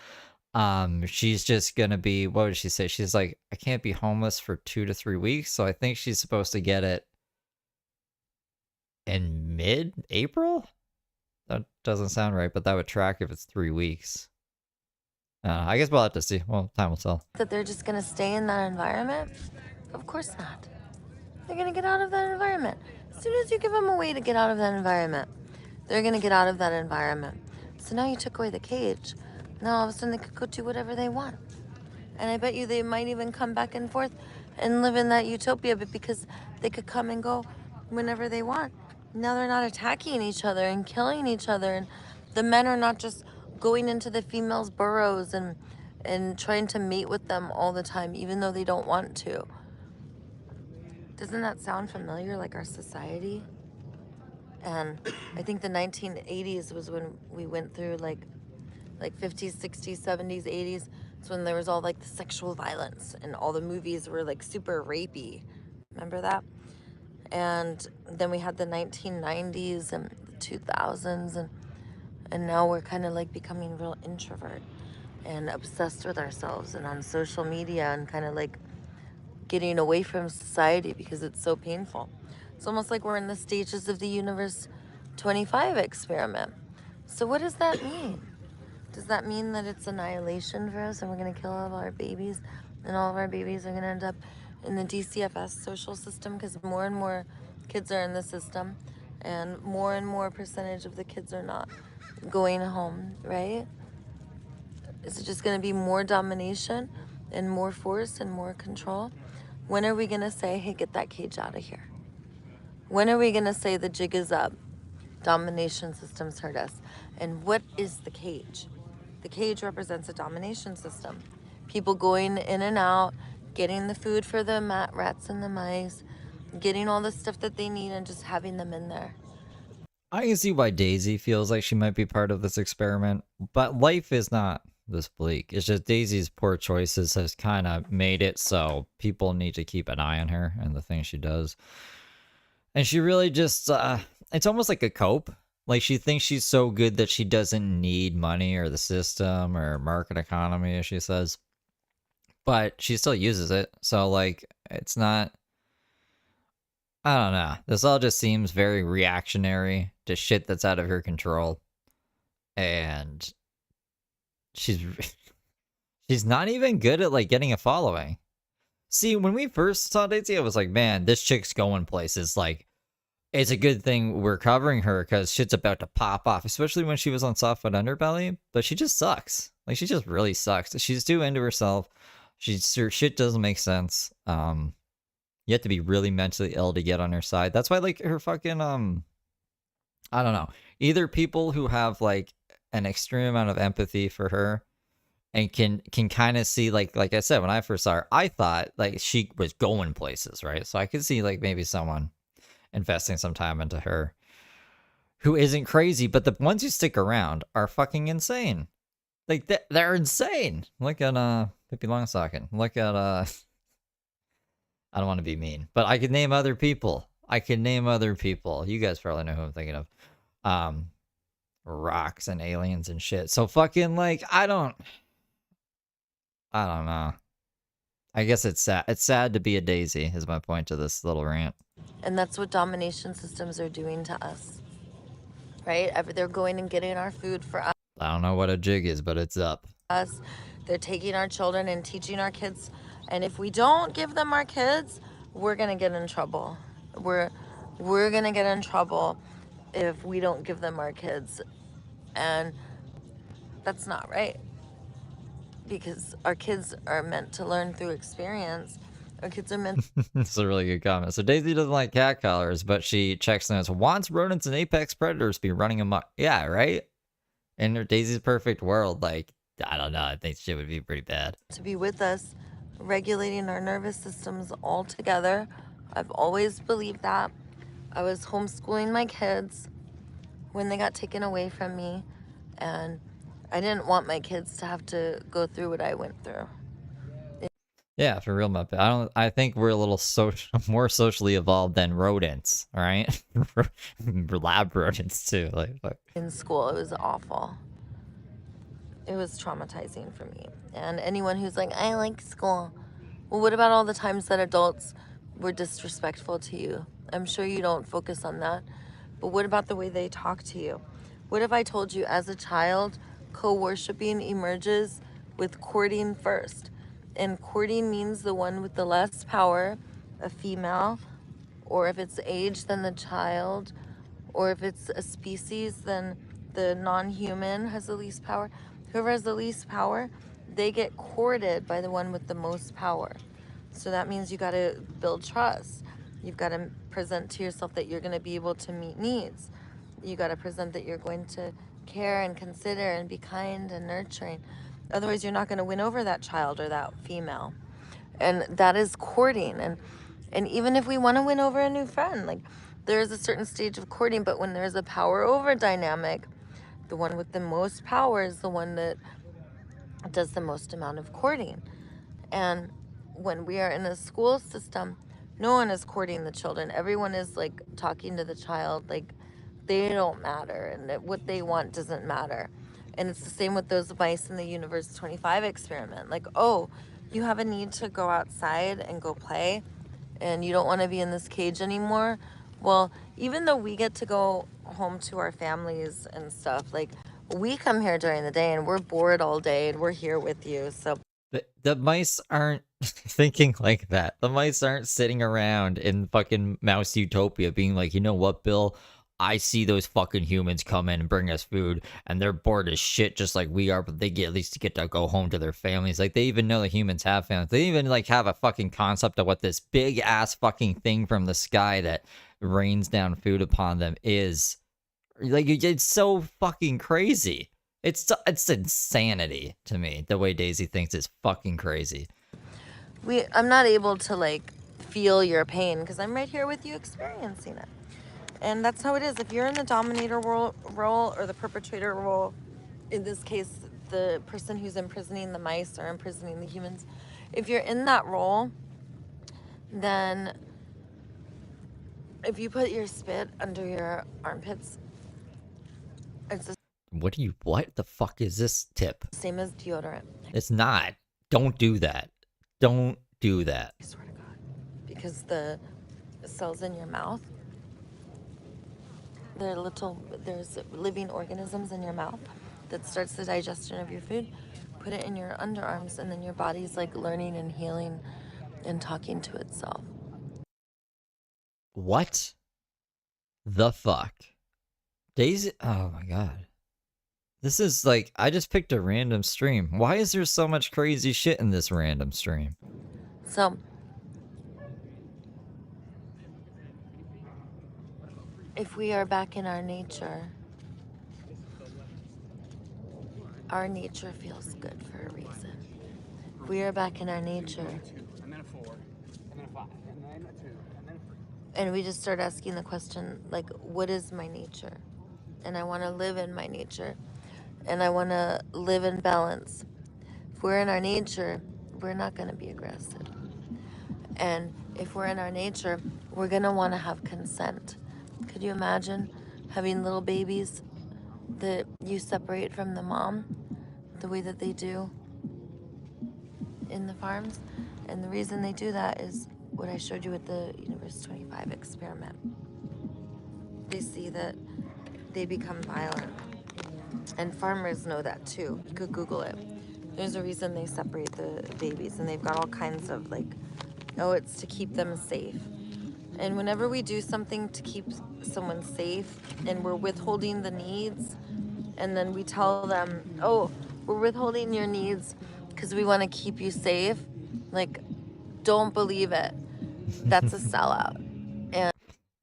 She's just gonna be, what did she say? She's like, I can't be homeless for 2 to 3 weeks. So I think she's supposed to get it in mid-April. That doesn't sound right, but that would track if it's 3 weeks. I guess we'll have to see. Well, time will tell. that they're just gonna stay in that environment? Of course not. They're gonna get out of that environment. As soon as you give them a way to get out of that environment, they're gonna get out of that environment. So now you took away the cage. Now all of a sudden they could go do whatever they want. And I bet you they might even come back and forth and live in that utopia, but because they could come and go whenever they want. Now they're not attacking each other and killing each other, and the men are not just going into the females' burrows and trying to mate with them all the time, even though they don't want to. Doesn't that sound familiar, like our society? And I think the 1980s was when we went through like 50s, 60s, 70s, 80s. It's when there was all like the sexual violence and all the movies were like super rapey. Remember that? And then we had the 1990s and the 2000s, and now we're kind of like becoming real introvert and obsessed with ourselves and on social media and kind of like getting away from society because it's so painful. It's almost like we're in the stages of the Universe 25 experiment. So what does that mean? Does that mean that it's annihilation for us and we're gonna kill all of our babies and all of our babies are gonna end up in the DCFS social system because more and more kids are in the system and more percentage of the kids are not going home, right? Is it just going to be more domination and more force and more control? When are we going to say, hey, get that cage out of here? When are we going to say the jig is up? Domination systems hurt us. And what is the cage? The cage represents a domination system. People going in and out, getting the food for the rats and the mice, getting all the stuff that they need and just having them in there. I can see why Daisy feels like she might be part of this experiment, but life is not this bleak. It's just Daisy's poor choices has kind of made it so people need to keep an eye on her and the things she does. And she really just, it's almost like a cope. Like she thinks she's so good that she doesn't need money or the system or market economy, as she says. But she still uses it. So like, it's not, I don't know. This all just seems very reactionary to shit that's out of her control. And she's not even good at like getting a following. See, when we first saw Daisy, I was like, man, this chick's going places. Like, it's a good thing we're covering her because shit's about to pop off, especially when she was on Soft Foot Underbelly. But she just sucks. Like, she just really sucks. She's too into herself. Her shit doesn't make sense. You have to be really mentally ill to get on her side. That's why, like, her fucking, I don't know. Either people who have, like, an extreme amount of empathy for her and can kind of see, like I said, when I first saw her, I thought, like, she was going places, right? So I could see, like, maybe someone investing some time into her who isn't crazy, but the ones who stick around are fucking insane. Like, they're insane. Look at, Pippi Longstocking. Look at, I don't want to be mean, but I could name other people. You guys probably know who I'm thinking of. Rocks and aliens and shit. So fucking, like, I don't know. I guess it's sad. It's sad to be a daisy, is my point to this little rant. And that's what domination systems are doing to us, right? They're going and getting our food for us. I don't know what a jig is, but it's up. They're taking our children and teaching our kids. And if we don't give them our kids, we're going to get in trouble. We're going to get in trouble if we don't give them our kids. And that's not right. Because our kids are meant to learn through experience. Our kids are meant. That's a really good comment. So Daisy doesn't like cat collars, but she checks them as wants rodents and apex predators be running amok. Yeah, right? In Daisy's perfect world, like, I don't know. I think shit would be pretty bad. To be with us, regulating our nervous systems all together. I've always believed that. I was homeschooling my kids when they got taken away from me, and I didn't want my kids to have to go through what I went through. Yeah, for real, Muppet. I think we're a little more socially evolved than rodents, all right? Lab rodents too. Like, fuck. In school, it was awful. It was traumatizing for me. And anyone who's like, I like school. Well, what about all the times that adults were disrespectful to you? I'm sure you don't focus on that. But what about the way they talk to you? What if I told you as a child, co-worshiping emerges with courting first? And courting means the one with the less power, a female, or if it's age, then the child, or if it's a species, then the non-human has the least power. Whoever has the least power, they get courted by the one with the most power. So that means you got to build trust. You've got to present to yourself that you're going to be able to meet needs. You got to present that you're going to care and consider and be kind and nurturing. Otherwise, you're not going to win over that child or that female. And that is courting. And even if we want to win over a new friend, like, there is a certain stage of courting, but when there's a power over dynamic, the one with the most power is the one that does the most amount of courting. And when we are in a school system, no one is courting the children. Everyone is, like, talking to the child like they don't matter and that what they want doesn't matter. And it's the same with those mice in the Universe 25 experiment. Like, oh, you have a need to go outside and go play and you don't want to be in this cage anymore. Well, even though we get to go home to our families and stuff, like, we come here during the day and we're bored all day and we're here with you. So the mice aren't thinking like that. The mice aren't sitting around in fucking mouse utopia being like, you know what, Bill? I see those fucking humans come in and bring us food, and they're bored as shit just like we are, but they get at least to get to go home to their families. Like, they even know that humans have families. They even, like, have a fucking concept of what this big-ass fucking thing from the sky that rains down food upon them is. Like, it's so fucking crazy. It's insanity to me. The way Daisy thinks is fucking crazy. I'm not able to, like, feel your pain because I'm right here with you experiencing it. And that's how it is. If you're in the dominator role or the perpetrator role, in this case, the person who's imprisoning the mice or imprisoning the humans, if you're in that role, then if you put your spit under your armpits, it's the What the fuck is this tip? same as deodorant. It's not. Don't do that. Don't do that. I swear to God. Because the cells in your mouth, there's living organisms in your mouth that starts the digestion of your food. Put it in your underarms, and then your body's, like, learning and healing and talking to itself. What? the fuck? Daisy, oh my god. This is like, I just picked a random stream. Why is there so much crazy shit in this random stream? So, if we are back in our nature feels good for a reason. If we are back in our nature, And then a 4, and then a 5, and then a 2, and then a 3. and we just start asking the question, like, what is my nature? And I want to live in my nature. And I want to live in balance. If we're in our nature, we're not going to be aggressive. And if we're in our nature, we're going to want to have consent. Could you imagine having little babies that you separate from the mom the way that they do in the farms? And the reason they do that is what I showed you with the Universe 25 experiment. They see that they become violent. And farmers know that too. You could Google it. There's a reason they separate the babies, and they've got all kinds of like, oh, it's to keep them safe. And whenever we do something to keep someone safe and we're withholding the needs, and then we tell them, oh, we're withholding your needs because we want to keep you safe, like, don't believe it. That's a sellout. And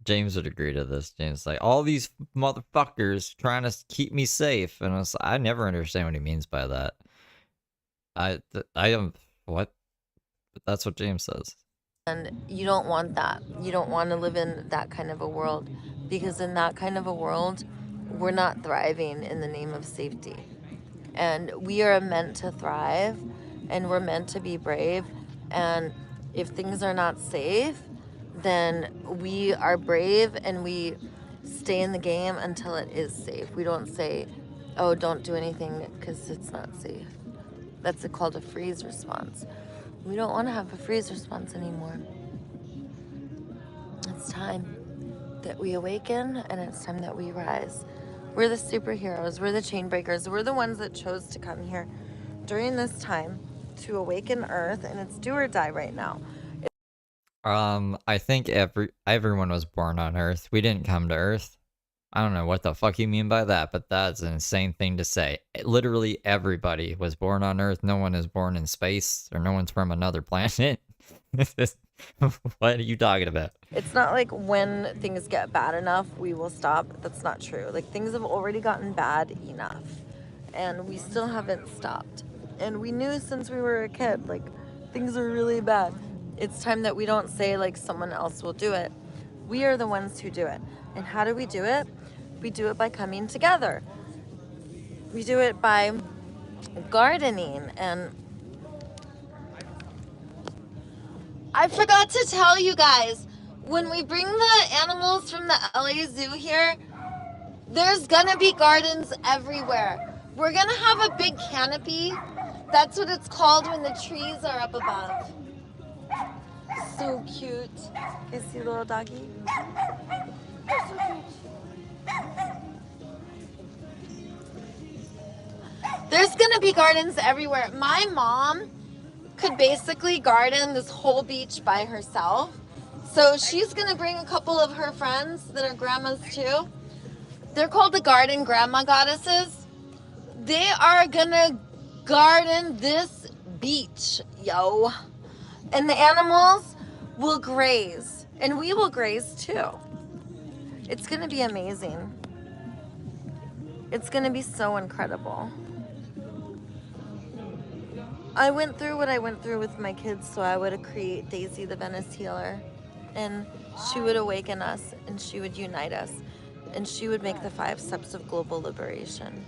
James would agree to this. James is like, all these motherfuckers trying to keep me safe. And I never understand what he means by that. I don't, what? But that's what James says. And you don't want that. You don't want to live in that kind of a world, because in that kind of a world, we're not thriving in the name of safety. And we are meant to thrive, and we're meant to be brave. And if things are not safe, then we are brave and we stay in the game until it is safe. We don't say, oh, don't do anything because it's not safe. That's called a freeze response. We don't want to have a freeze response anymore. It's time that we awaken, and it's time that we rise. We're the superheroes. We're the chain breakers. We're the ones that chose to come here during this time to awaken Earth, and it's do or die right now. I think everyone was born on Earth. We didn't come to Earth. I don't know what the fuck you mean by that, but that's an insane thing to say. Literally everybody was born on Earth. No one is born in space, or no one's from another planet. What are you talking about? It's not like when things get bad enough, we will stop. That's not true. Like, things have already gotten bad enough, and we still haven't stopped. And we knew since we were a kid, like, things are really bad. It's time that we don't say, like, someone else will do it. We are the ones who do it. And how do we do it? We do it by coming together. We do it by gardening. And I forgot to tell you guys, when we bring the animals from the LA Zoo here, there's gonna be gardens everywhere. We're gonna have a big canopy. That's what it's called when the trees are up above. So cute. You see little doggy? So cute. There's gonna be gardens everywhere. My mom could basically garden this whole beach by herself. So she's gonna bring a couple of her friends that are grandmas too. They're called the garden grandma goddesses. They are gonna garden this beach, yo. And the animals will graze, and we will graze too. It's gonna be amazing. It's gonna be so incredible. I went through what I went through with my kids so I would create Daisy the Venice Healer, and she would awaken us, and she would unite us, and she would make the 5 steps of global liberation.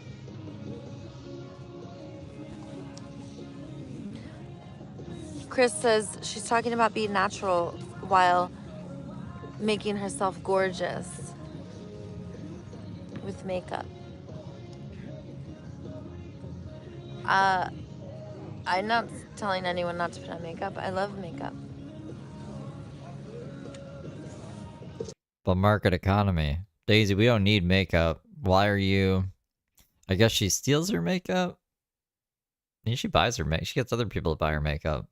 Chris says she's talking about being natural while making herself gorgeous with makeup. I'm not telling anyone not to put on makeup. I love makeup. The market economy. Daisy, we don't need makeup. Why are you... I guess she steals her makeup? I mean, she buys her makeup. She gets other people to buy her makeup.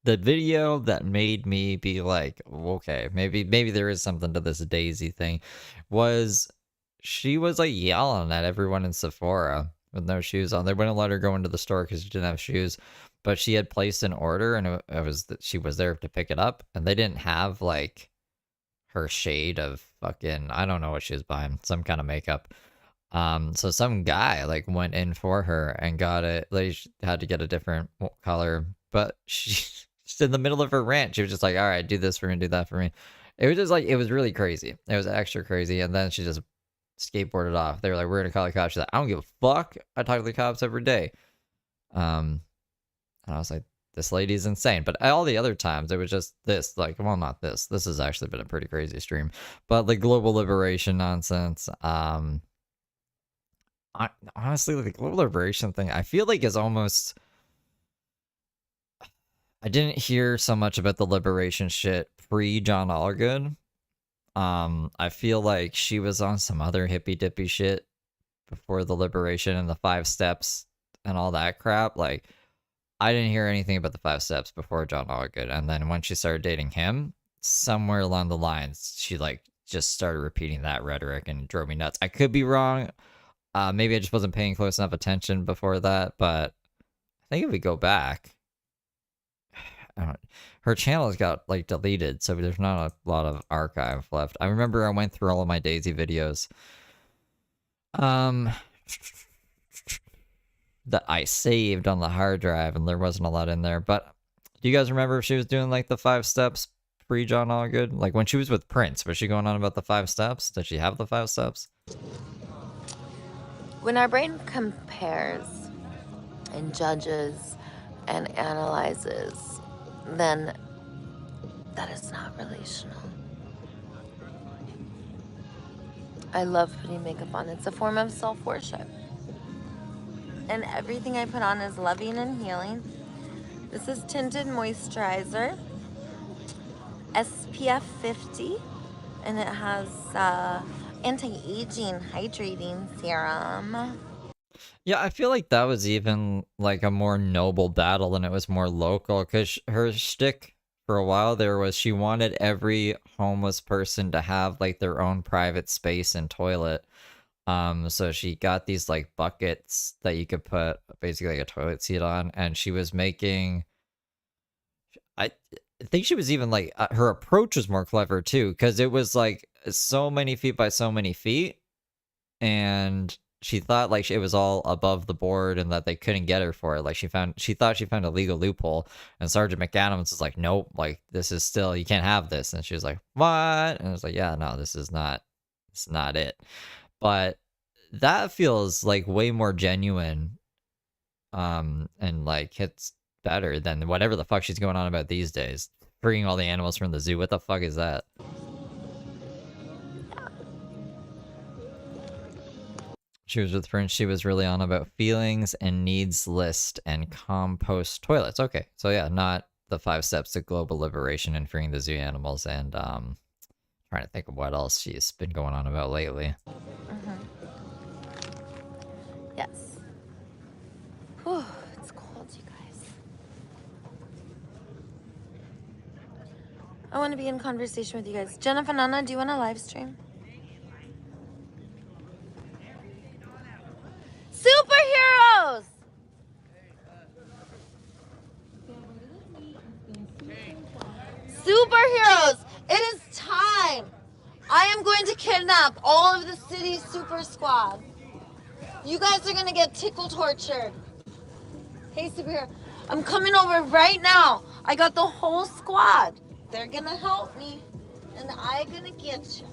the video that made me be like, okay, maybe there is something to this Daisy thing, was she was like yelling at everyone in Sephora with no shoes on. They wouldn't let her go into the store because she didn't have shoes, but she had placed an order and it was that she was there to pick it up, and they didn't have like her shade of fucking, I don't know what she was buying, some kind of makeup. So some guy like went in for her and got it. Like she had to get a different color, but she's in the middle of her rant. She was just like, "All right, do this for me, do that for me." It was just like, it was really crazy. It was extra crazy, and then she just skateboarded off. They were like, "We're gonna call the cops." She's like, "I don't give a fuck. I talk to the cops every day." And I was like, this lady's insane. But all the other times, it was just this, like, well, not this. This has actually been a pretty crazy stream, but the global liberation nonsense. Honestly, the global liberation thing, I feel like is almost. I didn't hear so much about the liberation shit pre John Allgood. I feel like she was on some other hippy dippy shit before the liberation and the 5 steps and all that crap. Like, I didn't hear anything about the 5 steps before John Allgood, and then when she started dating him, somewhere along the lines, she like just started repeating that rhetoric and drove me nuts. I could be wrong. Maybe I just wasn't paying close enough attention before that, but I think if we go back, her channel has got like deleted, so there's not a lot of archive left. I remember I went through all of my Daisy videos that I saved on the hard drive, and there wasn't a lot in there. But do you guys remember if she was doing like the 5 steps pre John Allgood? Like when she was with Prince, was she going on about the 5 steps? Did she have the 5 steps? When our brain compares and judges and analyzes, then that is not relational. I love putting makeup on. It's a form of self-worship. And everything I put on is loving and healing. This is tinted moisturizer, SPF 50, and it has anti-aging hydrating serum. Yeah, I feel like that was even like a more noble battle and it was more local, because her shtick for a while there was she wanted every homeless person to have like their own private space and toilet. So she got these like buckets that you could put basically like a toilet seat on, and she was making, I think she was even like, her approach was more clever too, because it was like so many feet by so many feet, and she thought like it was all above the board and that they couldn't get her for it. Like she thought she found a legal loophole, and Sergeant McAdams was like, nope, like this is still, you can't have this. And she was like, what? And I was like, yeah, no, this is not it. But that feels like way more genuine, and like hits better than whatever the fuck she's going on about these days. Freeing all the animals from the zoo. What the fuck is that? She was with Prince. She was really on about feelings and needs list and compost toilets. Okay, so yeah, not the 5 steps to global liberation and freeing the zoo animals. And trying to think of what else she's been going on about lately. Yes. Whew, it's cold, you guys. I want to be in conversation with you guys. Jennifer Nana, do you want a live stream? Superheroes! Superheroes! It is time! I am going to kidnap all of the city's super squad. You guys are gonna get tickle tortured. Hey, superhero, I'm coming over right now. I got the whole squad. They're gonna help me, and I'm gonna get you.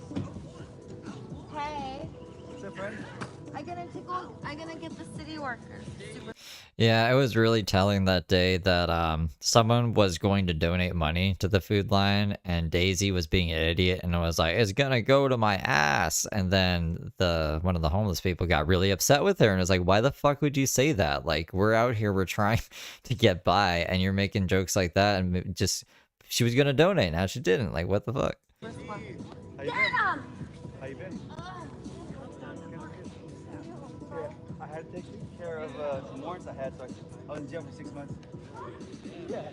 Hey. What's up, friend? I'm gonna get the city workers. Yeah, it was really telling that day that someone was going to donate money to the food line, and Daisy was being an idiot and was like, it's gonna go to my ass. And then one of the homeless people got really upset with her and was like, why the fuck would you say that? Like, we're out here, we're trying to get by, and you're making jokes like that. And just, she was gonna donate, now she didn't. Like, what the fuck? Get him! How you been? I had to take care of some warrants I had, so I was in jail for 6 months. Yeah.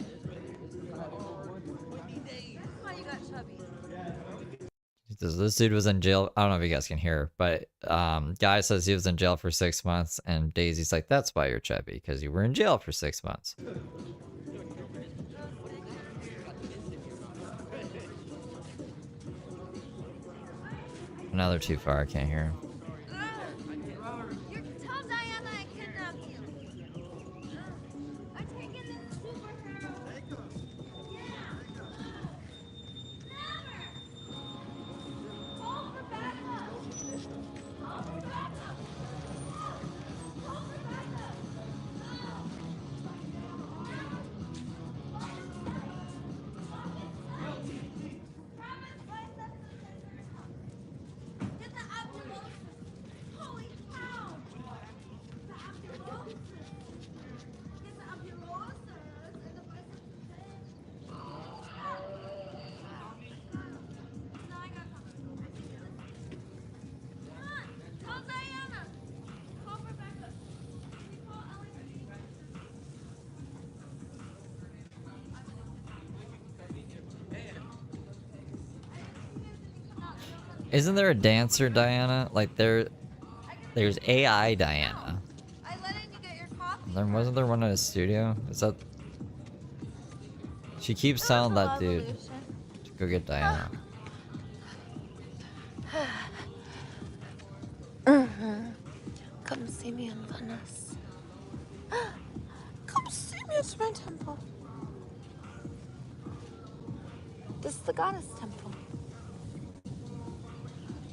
This dude was in jail. I don't know if you guys can hear, but guy says he was in jail for 6 months, and Daisy's like, "That's why you're chubby, because you were in jail for 6 months." Now they're too far. I can't hear him. Tell Diana I kidnapped you. I'm taking this superhero. Yeah. Never. Call for backup. Call for backup. Call for backup. Get the ambulance. Holy cow. The ambulance. Get the ambulance and the bicycle. Now I got something. Come on. Call Diana. Call for backup. We call LAPD. Isn't there a dancer Diana? Like there's AI Diana. Then wasn't there one in a studio? Is that? She keeps telling that dude to go get Diana. Come see me in Venice. Come see me at my temple. This is the goddess temple.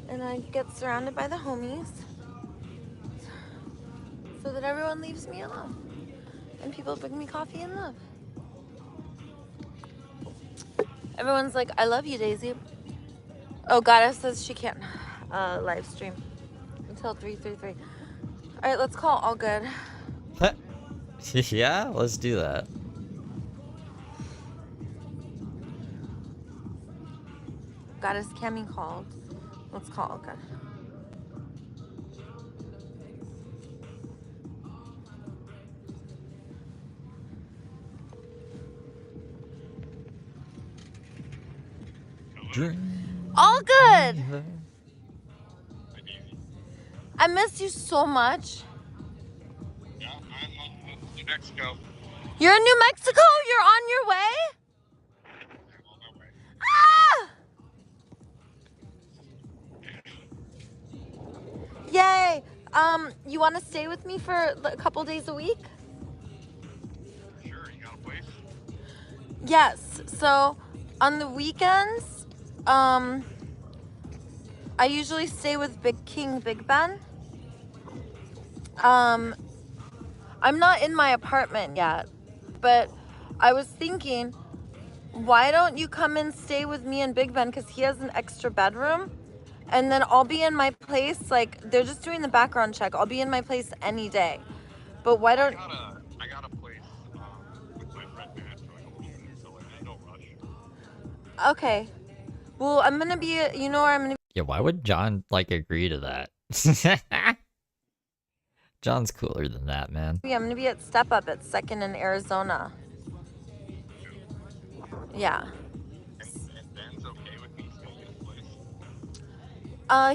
And I get surrounded by the homies so that everyone leaves me alone. And people bring me coffee and love. Everyone's like, I love you, Daisy. Oh, goddess says she can't live stream until 3:33. All right, let's call all good. Yeah, let's do that. Goddess Cammy called. Let's call all good. All good. I missed you so much. Yeah, I'm in New Mexico. You're in New Mexico? You're on your way? Ah! Yay. You want to stay with me for a couple days a week? Sure, you got a place? Yes. So on the weekends, I usually stay with Big Ben. I'm not in my apartment yet, but I was thinking, why don't you come and stay with me and Big Ben, because he has an extra bedroom, and then I'll be in my place. Like, they're just doing the background check. I'll be in my place any day. But why don't... I got a place with my friend Matt for like a week, so like, there's no rush. Okay. Well, I'm gonna be, you know where I'm gonna be? Yeah, why would John, like, agree to that? John's cooler than that, man. I'm gonna be at Step Up at 2nd in Arizona. Yeah. And Ben's okay with me staying in his place?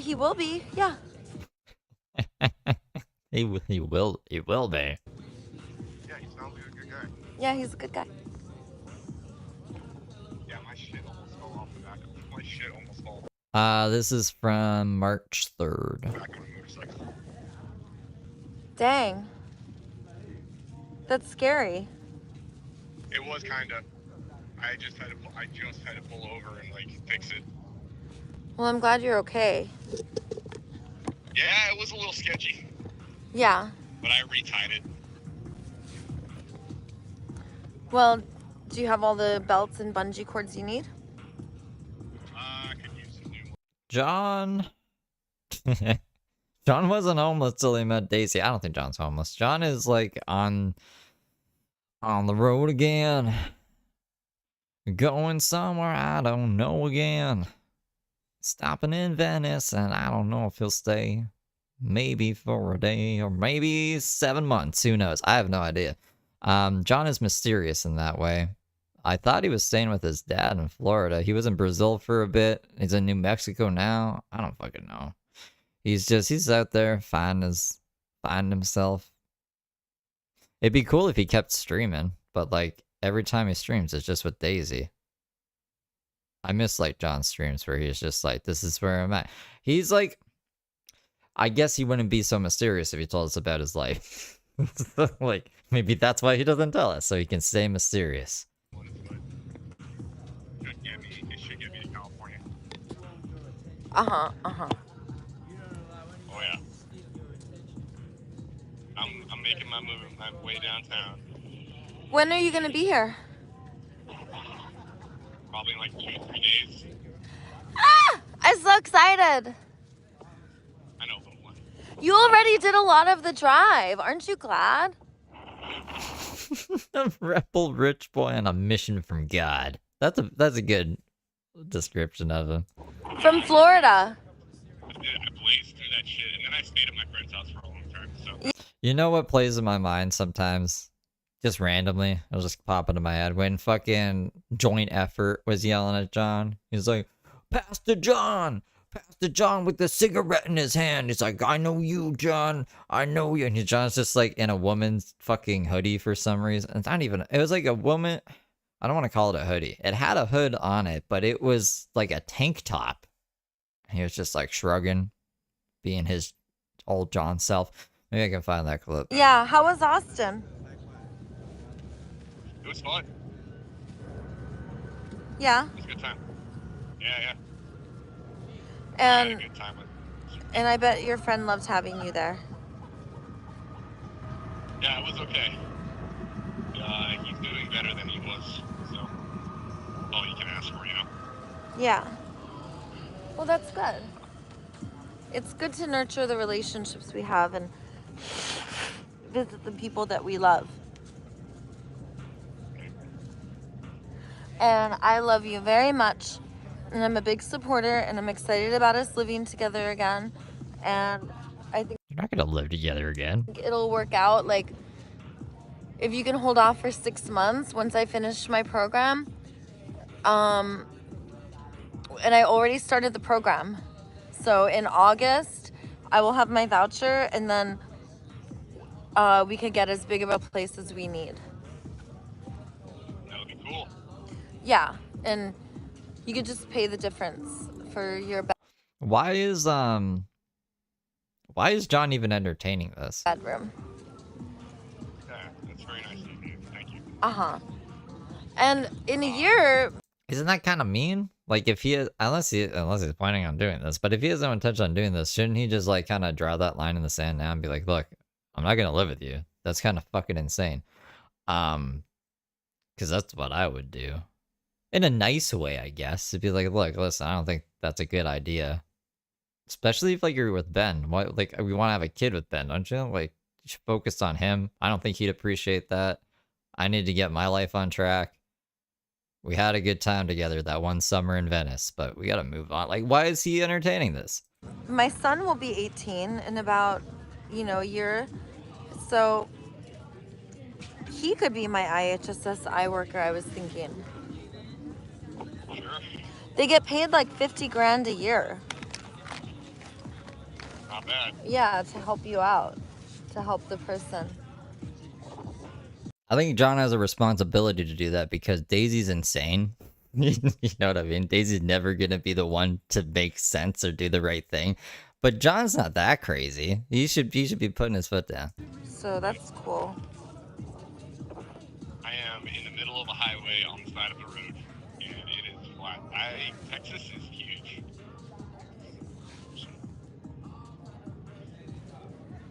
He will be, yeah. He will be. Yeah, he sounds like a good guy. Yeah, he's a good guy. Yeah, my shit almost fell off the back of my shit almost fell. This is from March 3rd. Back on a motorcycle. Dang. That's scary. It was kinda. I just had to pull over and like fix it. Well, I'm glad you're okay. Yeah, it was a little sketchy. Yeah. But I retied it. Well, do you have all the belts and bungee cords you need? I could use some new ones. John. John wasn't homeless till he met Daisy. I don't think John's homeless. John is like on the road again. Going somewhere I don't know again. Stopping in Venice, and I don't know if he'll stay. Maybe for a day, or maybe 7 months. Who knows? I have no idea. John is mysterious in that way. I thought he was staying with his dad in Florida. He was in Brazil for a bit. He's in New Mexico now. I don't fucking know. He's out there finding himself. It'd be cool if he kept streaming, but like every time he streams, it's just with Daisy. I miss like John's streams where he's just like, this is where I'm at. He's like, I guess he wouldn't be so mysterious if he told us about his life. Like, maybe that's why he doesn't tell us, so he can stay mysterious. It should get me to California. Oh yeah. I'm making my move, my way downtown. When are you gonna be here? Probably in like 2-3 days. Ah! I'm so excited. I know, but what? You already did a lot of the drive. Aren't you glad? A rebel rich boy on a mission from God. That's a good description of him. From Florida. I blazed through that shit, and then I stayed at my friend's house for a long time. So. You know what plays in my mind sometimes? Just randomly. It'll just pop into my head. When fucking Joint Effort was yelling at John. He's like, Pastor John with the cigarette in his hand. He's like, I know you, John. I know you. And John's just like in a woman's fucking hoodie for some reason. It's not even, it was like a woman. I don't want to call it a hoodie. It had a hood on it, but it was like a tank top. He was just like shrugging, being his old John self. Maybe I can find that clip. Yeah, how was Austin? It was fun. Yeah. It was a good time. Yeah. I had a good time with it. And I bet your friend loved having you there. Yeah, it was okay. He's doing better than he was, so all you can ask for, you know? Yeah. Well, that's good. It's good to nurture the relationships we have and visit the people that we love. And I love you very much. And I'm a big supporter, and I'm excited about us living together again. And I think You're not gonna live together again. it'll work out. Like, if you can hold off for 6 months once I finish my program. And I already started the program. So in August, I will have my voucher, and then we could get as big of a place as we need. That would be cool. Yeah, and you could just pay the difference for your Why is John even entertaining this? bedroom. Yeah, that's very nice of you. Thank you. And in a year, Isn't that kind of mean? Like if he unless he's planning on doing this, but if he has no intention on doing this, shouldn't he just like kind of draw that line in the sand now and be like, look, I'm not gonna live with you. That's kind of fucking insane. Because that's what I would do. In a nice way, I guess. To be like, look, listen, I don't think that's a good idea. Especially if like you're with Ben. What, like we want to have a kid with Ben, don't you? Like you should focus on him. I don't think he'd appreciate that. I need to get my life on track. We had a good time together that one summer in Venice, but we gotta move on. Like, why is he entertaining this? my son will be 18 in about, a year. So he could be my IHSS eye worker, I was thinking. Sure. They get paid like 50 grand a year. Not bad. Yeah, to help you out, to help the person. I think John has a responsibility to do that because Daisy's insane. You know what I mean? Daisy's never gonna be the one to make sense or do the right thing. But John's not that crazy. He should be putting his foot down. So that's cool. I am in the middle of a highway on the side of the road, and it is flat. Texas is huge.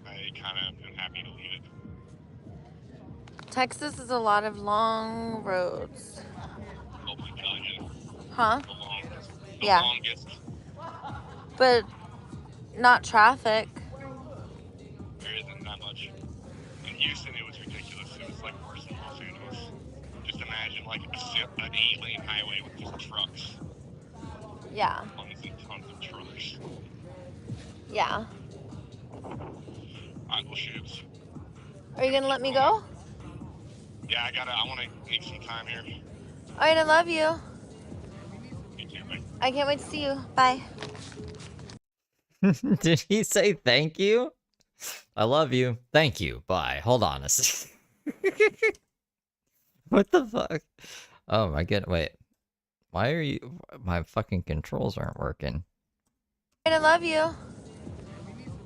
I kind of am happy to leave it. Texas is a lot of long roads. Oh my god, yeah. Huh? The longest. Yeah. Longest. But not traffic. There isn't that much. In Houston, it was ridiculous. It was like worse than Los Angeles. Just imagine like an 8-lane highway with just trucks. Yeah. Tons and tons of trucks. Yeah. Alright, well, shoot. Are you gonna let me go? Yeah, I want to make some time here. Alright, I love you. You too, bye. I can't wait to see you. Bye. Did he say thank you? I love you. Thank you. Bye. Hold on a second. What the fuck? Oh my god, wait. Why are you... My fucking controls aren't working. Alright, I love you.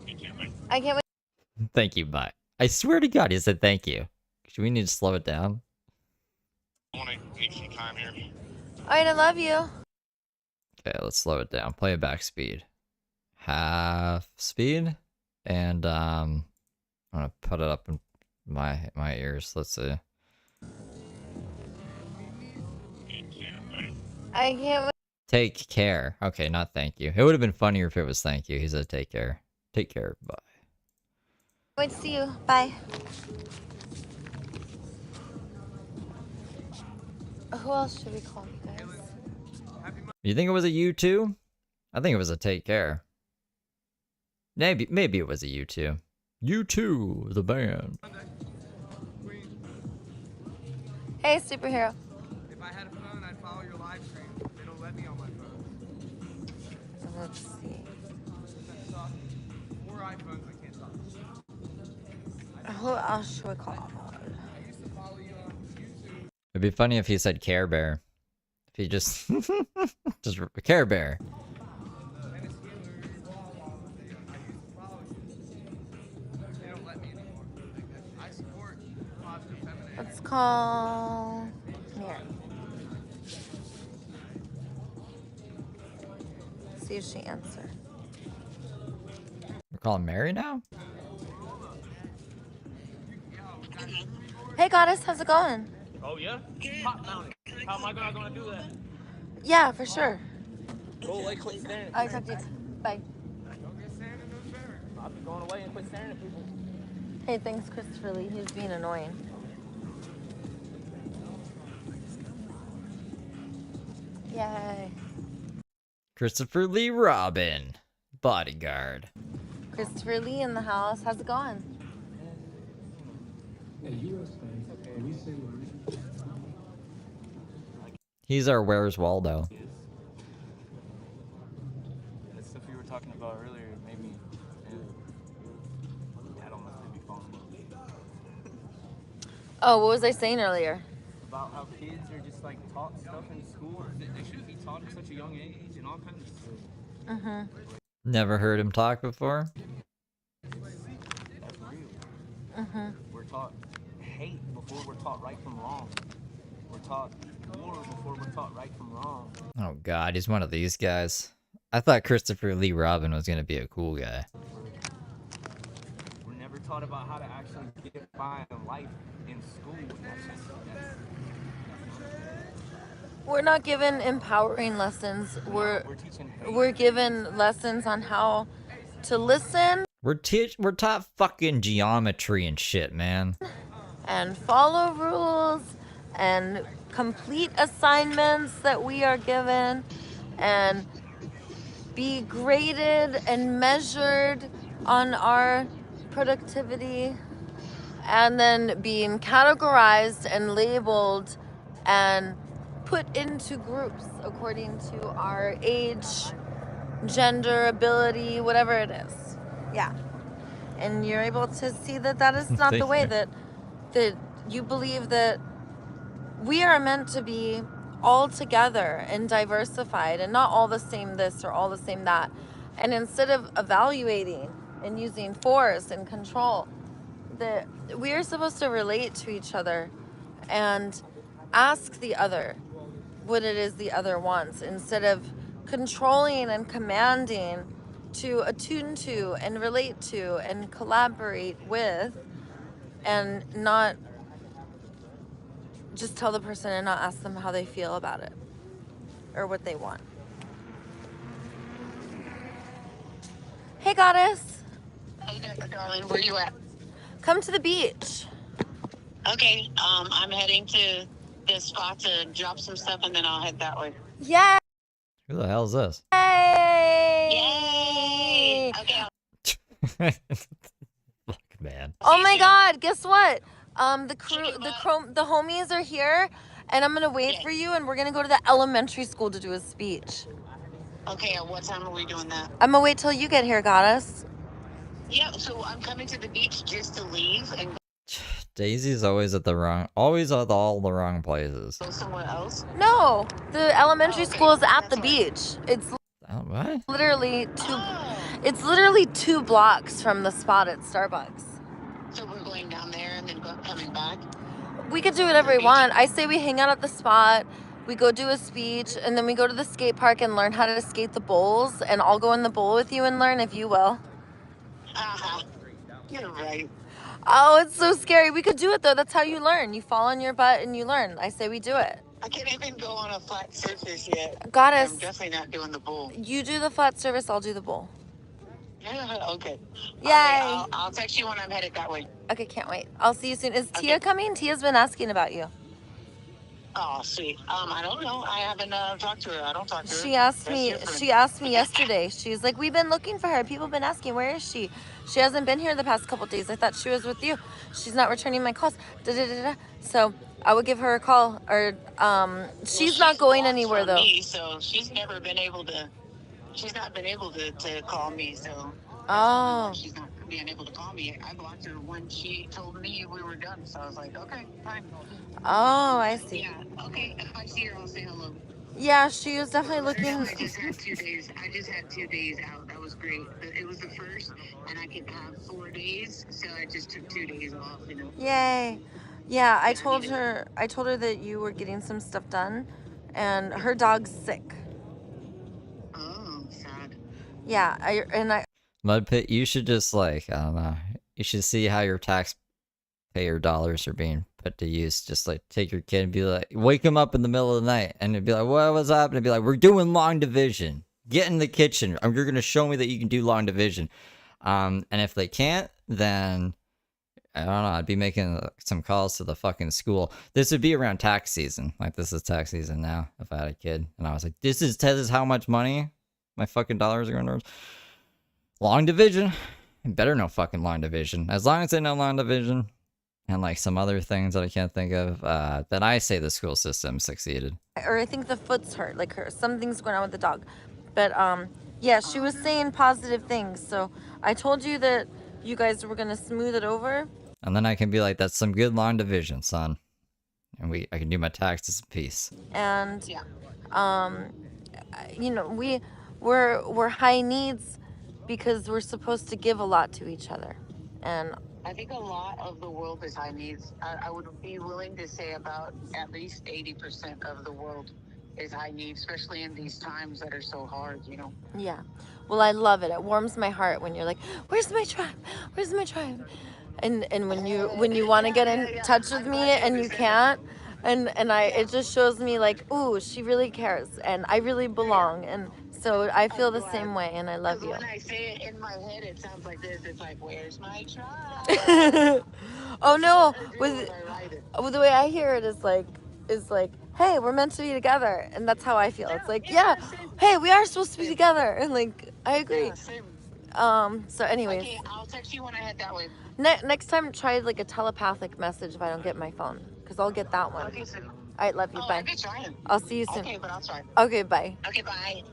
You too, bye. I can't wait. Thank you, bye. I swear to god he said thank you. Should we need to slow it down? I want to take some time here. Alright, I love you. Okay, let's slow it down. Playback speed. Half speed. And I'm gonna put it up in my ears. Let's see. You too, bye. I can't wait. Take care. Okay, not thank you. It would have been funnier if it was thank you. He said take care. Take care. Bye. Wait to see you. Bye. Who else should we call, you guys? You think it was a U2? I think it was a take care. Maybe it was a U2. U2, the band. Hey, superhero. If I had a phone, I'd follow your live stream. They don't let me on my phone. Let's see. 4 iPhones, I can't talk. Who else should we call? I used to follow you on YouTube. It'd be funny if he said Care Bear. If he just... just Care Bear. Let's call Mary. See if she answers. We're calling Mary now? Hey, Goddess, how's it going? Oh yeah? Hot mounted. How am I gonna do that? Yeah, for sure. Go away, quit staring at I'll talk to you. Bye. I'll be going away and quit staring at people. Hey, thanks, Christopher Lee. He's being annoying. Yay. Christopher Lee Robin. Bodyguard. Christopher Lee in the house. How's it going? He's our Where's Waldo. That stuff we were talking about earlier made me. I don't know if they'd be falling in love. Oh, what was I saying earlier? About how kids are just like taught stuff in school. They shouldn't be taught at such a young age and all kinds of stuff. Mm-hmm. Never heard him talk before? That's real. Mm-hmm. We're taught hate before we're taught right from wrong. We're taught war before we're taught right from wrong. Oh god, he's one of these guys. I thought Christopher Lee Robin was gonna be a cool guy. We're never taught about how to actually get by in life in school. We're not given empowering lessons. We're given lessons on how to listen We're taught fucking geometry and shit, man. and follow rules and complete assignments that we are given and be graded and measured on our productivity and then being categorized and labeled and put into groups according to our age, gender, ability, whatever it is. Yeah. And you're able to see that that is not the way that you believe that we are meant to be all together and diversified and not all the same this or all the same that. And instead of evaluating and using force and control, that we are supposed to relate to each other and ask the other what it is the other wants instead of controlling and commanding to attune to and relate to and collaborate with and not just tell the person and not ask them how they feel about it or what they want. Hey, Goddess. Hey there, darling. Where you at? Come to the beach. Okay. I'm heading to this spot to drop some stuff, and then I'll head that way. Yay! Who the hell is this? Yay! Okay. Fuck, man. Oh my God! Guess what? The crew, the homies are here, and I'm gonna wait for you, and we're gonna go to the elementary school to do a speech. Okay, at what time are we doing that? I'm gonna wait till you get here, Goddess. Yeah, so I'm coming to the beach just to leave and Daisy's always at all the wrong places. go somewhere else. No, the elementary school is at the beach. It's what? literally It's literally 2 blocks from the spot at Starbucks. So we're going down there and then coming back. We could do whatever we want. I say we hang out at the spot, we go do a speech, and then we go to the skate park and learn how to skate the bowls, and I'll go in the bowl with you and learn if you will. You're right. Oh, it's so scary. We could do it though. That's how you learn. You fall on your butt and you learn. I say we do it. I can't even go on a flat surface yet. Goddess. I'm definitely not doing the bowl. You do the flat surface, I'll do the bowl. Okay. Yay. Right, I'll text you when I'm headed that way. Okay, can't wait. I'll see you soon. Is Tia coming? Tia's been asking about you. Oh, sweet. I don't know. I haven't talked to her. I don't talk to her. She asked me yesterday. She's like, we've been looking for her. People have been asking, where is she? She hasn't been here the past couple days. I thought she was with you. She's not returning my calls. So I would give her a call. Or she's not going anywhere though. So she's never been able to. She's not been able to call me. So she's not being able to call me. I blocked her when she told me we were done. So I was like, okay, fine. Oh, I see. Yeah. Okay. If I see her, I'll say hello. Yeah, she was definitely looking. I just had 2 days. I just had 2 days out. That was great. It was the first, and I could have 4 days, so I just took 2 days off. You know. Yay. Yeah, I told her that you were getting some stuff done, and her dog's sick. Oh, sad. Yeah, I. Mudpit, you should just like, I don't know, you should see how your taxpayer dollars are being put to use. Just like take your kid and be like, wake him up in the middle of the night and it'd be like, what was up? And it'd be like, we're doing long division. Get in the kitchen. You're going to show me that you can do long division. And if they can't, then I don't know, I'd be making some calls to the fucking school. This would be around tax season. Like, this is tax season now if I had a kid. And I was like, this is how much money my fucking dollars are going towards. Long division. Better know fucking long division. As long as they know long division and like some other things that I can't think of, then I say the school system succeeded. Or I think the foot's hurt, like something's going on with the dog. But yeah, she was saying positive things. So I told you that you guys were gonna smooth it over. And then I can be like, that's some good long division, son. And I can do my taxes in peace. And you know, we're high needs because we're supposed to give a lot to each other. And I think a lot of the world is high needs. I would be willing to say about at least 80% of the world is high needs, especially in these times that are so hard, you know? Yeah. Well, I love it. It warms my heart when you're like, where's my tribe? Where's my tribe? And when you want to get in touch with me and you can't, and it just shows me like, ooh, she really cares and I really belong. And so I feel the same way, and I love you. When I say it in my head, it sounds like this. It's like, where's my tribe? Oh no, with the way I hear it is like, hey, we're meant to be together, and that's how I feel. It's like, yeah, hey, we are supposed to be together, and like, I agree. So anyways. Okay, I'll text you when I head that way. Next time, try like a telepathic message if I don't get my phone, because I'll get that one. Okay, so. All right, love you. Bye. I'll be trying. I'll see you soon. Okay, but I'll try. Okay, bye. Okay, bye.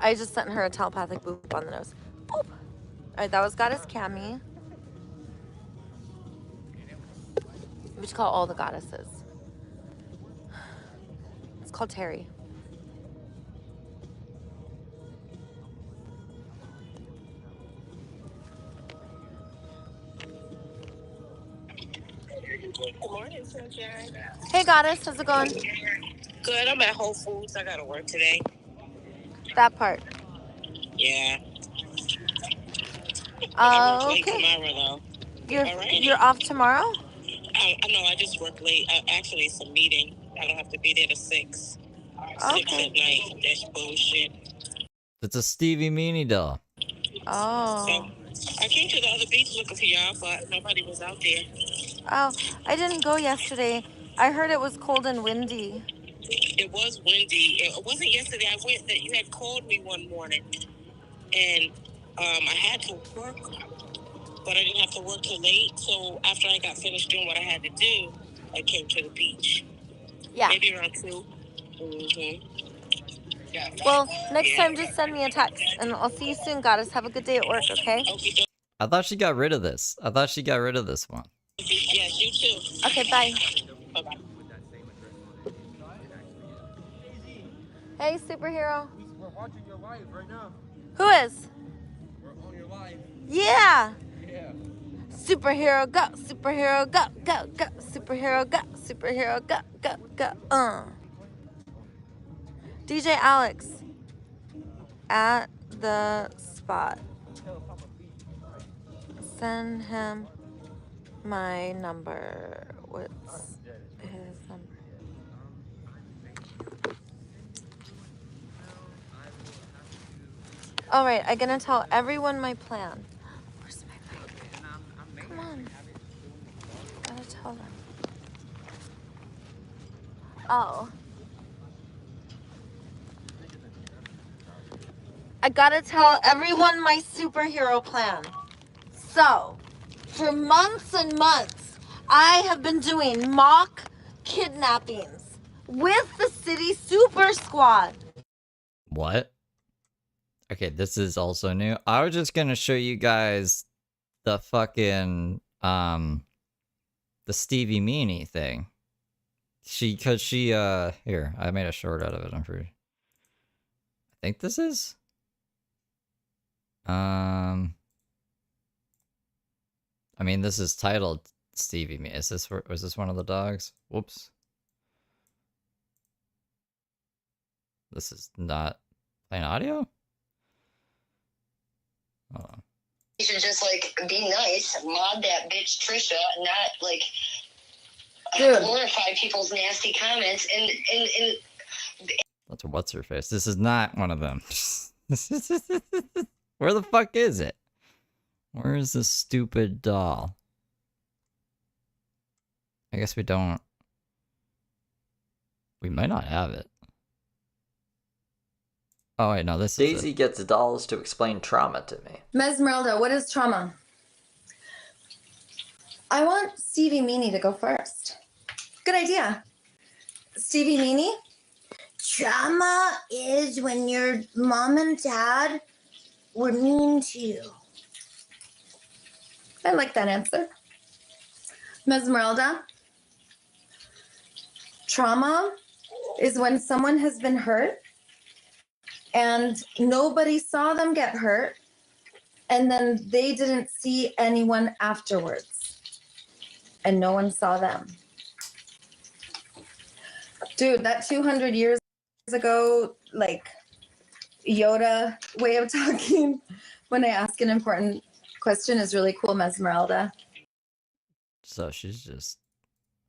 I just sent her a telepathic boop on the nose. Boop. All right, that was Goddess Cammy. We should call all the goddesses. It's called Terry. Good morning, Sunshine. Hey, Goddess. How's it going? Good. I'm at Whole Foods. I gotta work today. That part. Yeah. I work late Okay. tomorrow, though. You're off tomorrow? I know. I just work late. Actually, it's a meeting. I don't have to be there to 6. 6 at night. That's bullshit. It's a Stevie Meanie doll. Oh. So, I came to the other beach looking for y'all, but nobody was out there. Oh, I didn't go yesterday. I heard it was cold and windy. It was windy. It wasn't yesterday. I went that you had called me one morning, and I had to work, but I didn't have to work till late. So after I got finished doing what I had to do, I came to the beach. Yeah. Maybe around 2. Mm-hmm. Well, next time just send me a text, and I'll see you soon, Goddess. Have a good day at work, okay? I thought she got rid of this. I thought she got rid of this one. Yes, you too. Okay, bye. Bye-bye. Hey, superhero. We're watching your live right now. Who is? We're on your live. Yeah. Yeah. Superhero go, superhero go, go, go, superhero go, superhero go, go, go. DJ Alex at the spot. Send him my number. What's his number? All right, I'm gonna tell everyone my plan. Where's my mic? Come on. Gotta tell them. Oh. I gotta tell everyone my superhero plan. So, for months and months, I have been doing mock kidnappings with the city super squad. What? Okay, this is also new. I was just gonna show you guys the fucking the Stevie Meanie thing. Cause she here, I made a short out of it, I'm pretty. I think this is I mean, this is titled Stevie Meanie. Was this one of the dogs? Whoops. This is not playing audio? Hold on. You should just like be nice, mod that bitch Trisha, not like glorify people's nasty comments and That's what's her face. This is not one of them. Where the fuck is it? Where is this stupid doll? I guess we don't. We might not have it. Oh wait, no, this is Daisy gets dolls to explain trauma to me. Mesmeralda, what is trauma? I want Stevie Meanie to go first. Good idea. Stevie Meanie? Trauma is when your mom and dad were mean to you. I like that answer. Mesmeralda? Trauma is when someone has been hurt and nobody saw them get hurt, and then they didn't see anyone afterwards, and no one saw them. Dude, that 200 years ago, like, Yoda way of talking when I ask an important question is really cool, Mesmeralda. So she's just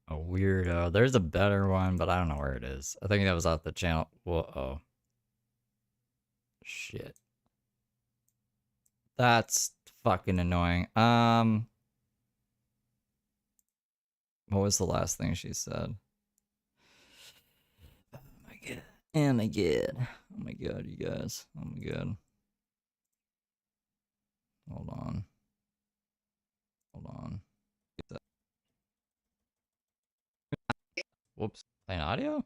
a weirdo. There's a better one, but I don't know where it is. I think that was off the channel. Whoa. Shit. That's fucking annoying. What was the last thing she said? Oh my god. Oh my god. Oh my god, you guys. Oh my god. Hold on. Hold on. Get that. Whoops. Playing audio?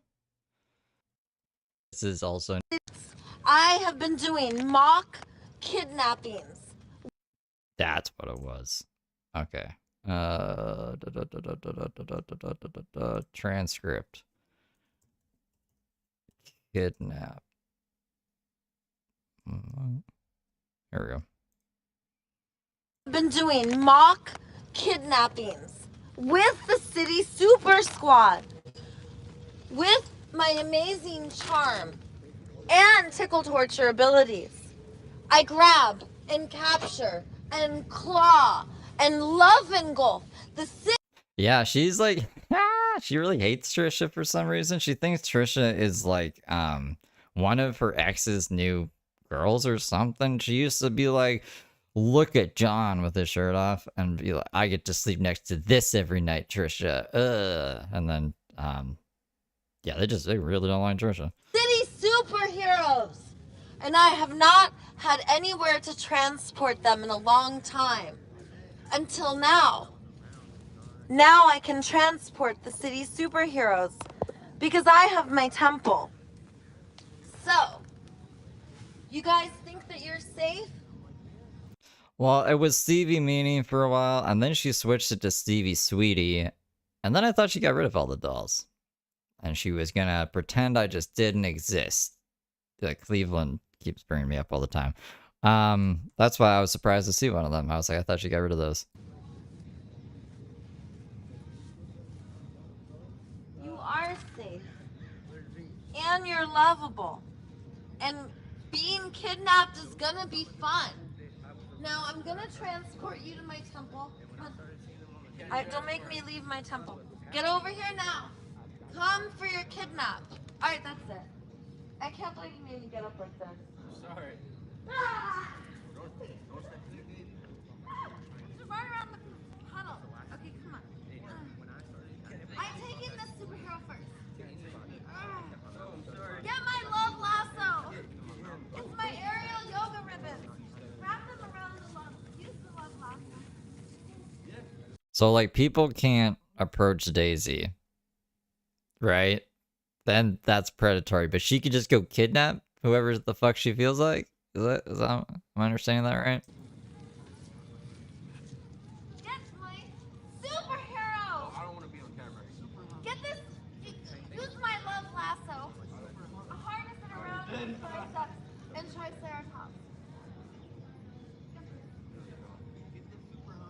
This is also. I have been doing mock kidnappings. That's what it was. Okay. Transcript. Kidnap. Here we go. I've been doing mock kidnappings with the city super squad. With my amazing charm and tickle torture abilities. I grab and capture and claw and love engulf the city. Yeah, she's like, she really hates Trisha for some reason. She thinks Trisha is like, one of her ex's new girls or something. She used to be like, look at John with his shirt off and be like, I get to sleep next to this every night, Trisha. And then, yeah, they really don't like Trisha. City superheroes. And I have not had anywhere to transport them in a long time. Until now. Now I can transport the city superheroes because I have my temple. So, you guys think that you're safe? Well, it was Stevie Meanie for a while, and then she switched it to Stevie Sweetie, and then I thought she got rid of all the dolls. And she was gonna pretend I just didn't exist. Cleveland keeps bringing me up all the time. That's why I was surprised to see one of them. I was like, I thought she got rid of those. You are safe. And you're lovable. And being kidnapped is gonna be fun. Now I'm gonna transport you to my temple. Don't make me leave my temple. Get over here now. Come for your kidnap. Alright, that's it. I can't believe you made me get up like this. Sorry. Ah! Right around the puddle. Okay, come on. I'm taking this superhero first. Get my love lasso. It's my aerial yoga ribbon. Wrap them around the love. Use the love lasso. So, like, people can't approach Daisy, right? Then that's predatory. But she could just go kidnap whoever the fuck she feels like? Is that am I understanding that right? Get my superhero! I don't want to be on camera. Get this. Use my love lasso. Harness it around his biceps and triceratops.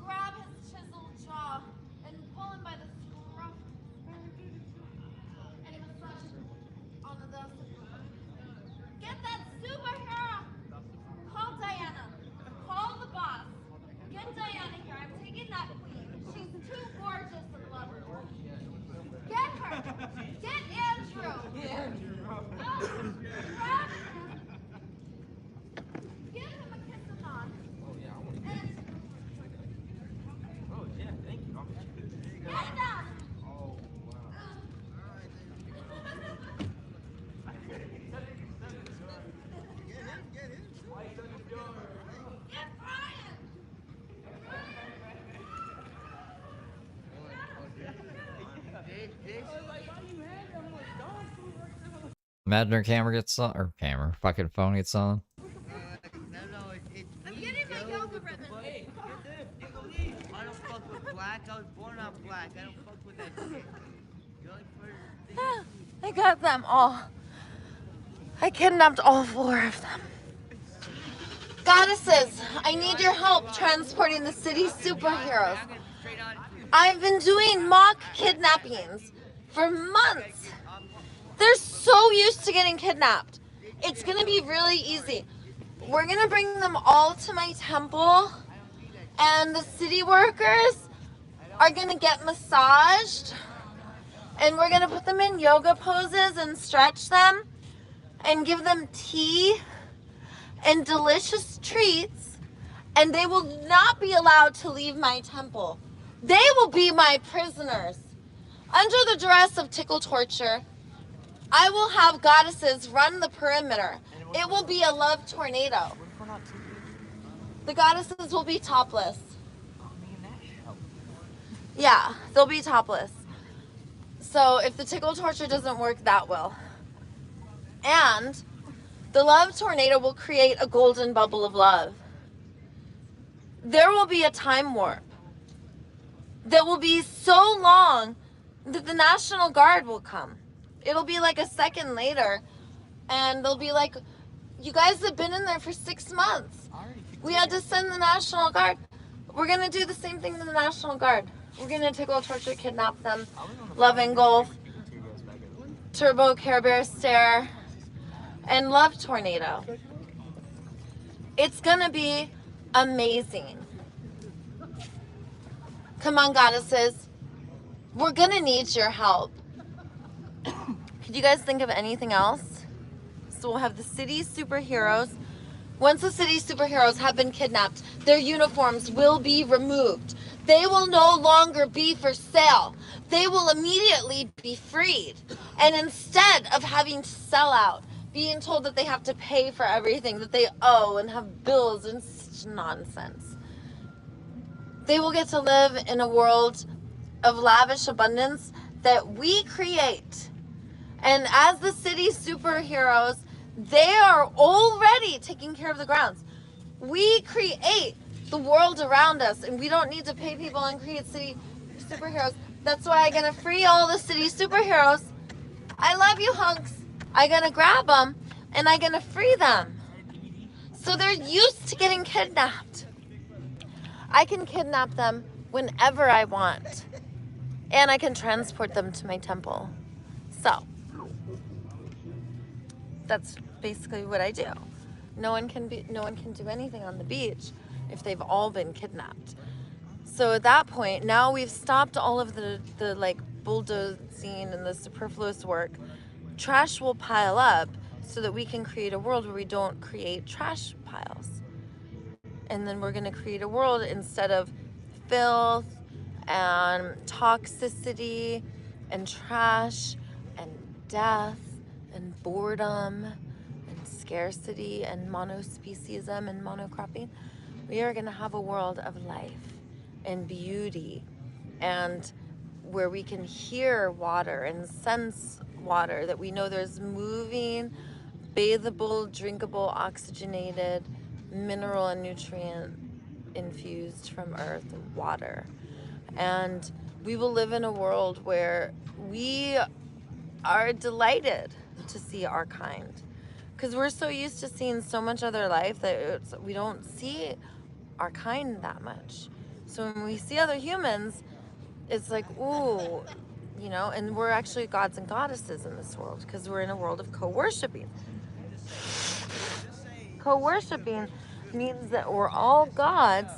Grab his chiseled jaw and pull him by the scruff. And massage him onto those. Get that superhero! Call Diana. Call the boss. Get Diana here. I'm taking that queen. She's too gorgeous and lovely. Get her. Get Andrew. Grab him. Give him a kiss-a-thon. Oh, yeah, I want to get it. Oh, yeah, thank you. Get down. Oh, wow. Get Brian. Imagine her camera gets on, or fucking phone gets on. I'm getting my yoga ribbon. I don't fuck with black. I was born on black. I don't fuck with that shit. I got them all. I kidnapped all 4 of them. Goddesses, I need your help transporting the city's superheroes. I've been doing mock kidnappings for months. They're so used to getting kidnapped. It's gonna be really easy. We're gonna bring them all to my temple, and the city workers are gonna get massaged, and we're gonna put them in yoga poses and stretch them and give them tea and delicious treats, and they will not be allowed to leave my temple. They will be my prisoners. Under the duress of tickle torture, I will have goddesses run the perimeter. It will be a love tornado. The goddesses will be topless. Yeah, they'll be topless. So if the tickle torture doesn't work, that will. And the love tornado will create a golden bubble of love. There will be a time warp that will be so long that the National Guard will come. It'll be like a second later, and they'll be like, you guys have been in there for 6 months. We had to send the National Guard. We're gonna do the same thing to the National Guard. We're gonna tickle, torture, kidnap them, love engulf, turbo Care Bear stare, and love tornado. It's gonna be amazing. Come on, goddesses. We're gonna need your help. Could you guys think of anything else? So we'll have the city's superheroes. Once the city's superheroes have been kidnapped, their uniforms will be removed. They will no longer be for sale. They will immediately be freed. And instead of having to sell out, being told that they have to pay for everything that they owe and have bills and such nonsense, they will get to live in a world of lavish abundance that we create. And as the city superheroes, they are already taking care of the grounds. We create the world around us, and we don't need to pay people and create city superheroes. That's why I'm gonna free all the city superheroes. I love you, hunks. I'm gonna grab them, and I'm gonna free them. So they're used to getting kidnapped. I can kidnap them whenever I want, and I can transport them to my temple. So that's basically what I do. No one can do anything on the beach if they've all been kidnapped. So at that point, now we've stopped all of the like bulldozing and the superfluous work. Trash will pile up so that we can create a world where we don't create trash piles. And then we're going to create a world instead of filth and toxicity and trash and death and boredom and scarcity and monospecism and monocropping. We are going to have a world of life and beauty, and where we can hear water and sense water, that we know there's moving, bathable, drinkable, oxygenated, mineral and nutrient infused from earth water. And we will live in a world where we are delighted to see our kind, because we're so used to seeing so much other life that we don't see our kind that much. So when we see other humans, it's like, ooh, you know, and we're actually gods and goddesses in this world, because we're in a world of co-worshipping. Co-worshipping means that we're all gods,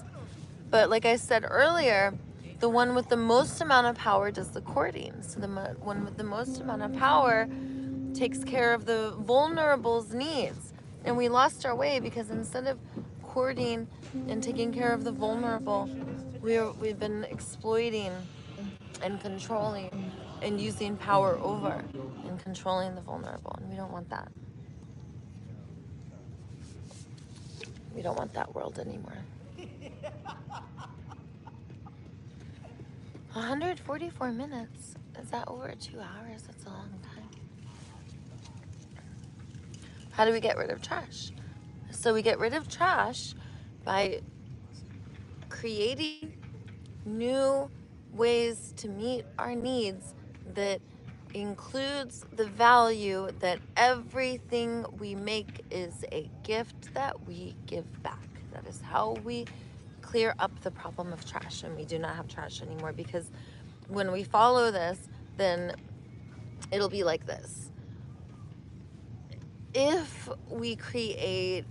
but like I said earlier, the one with the most amount of power does the courting. So the one with the most amount of power takes care of the vulnerable's needs. And we lost our way because instead of courting and taking care of the vulnerable, we've been exploiting and controlling and using power over and controlling the vulnerable. And we don't want that. We don't want that world anymore. 144 minutes. Is that over 2 hours? That's a long time. How do we get rid of trash? So we get rid of trash by creating new ways to meet our needs that includes the value that everything we make is a gift that we give back. That is how we clear up the problem of trash, and we do not have trash anymore, because when we follow this, then it'll be like this. If we create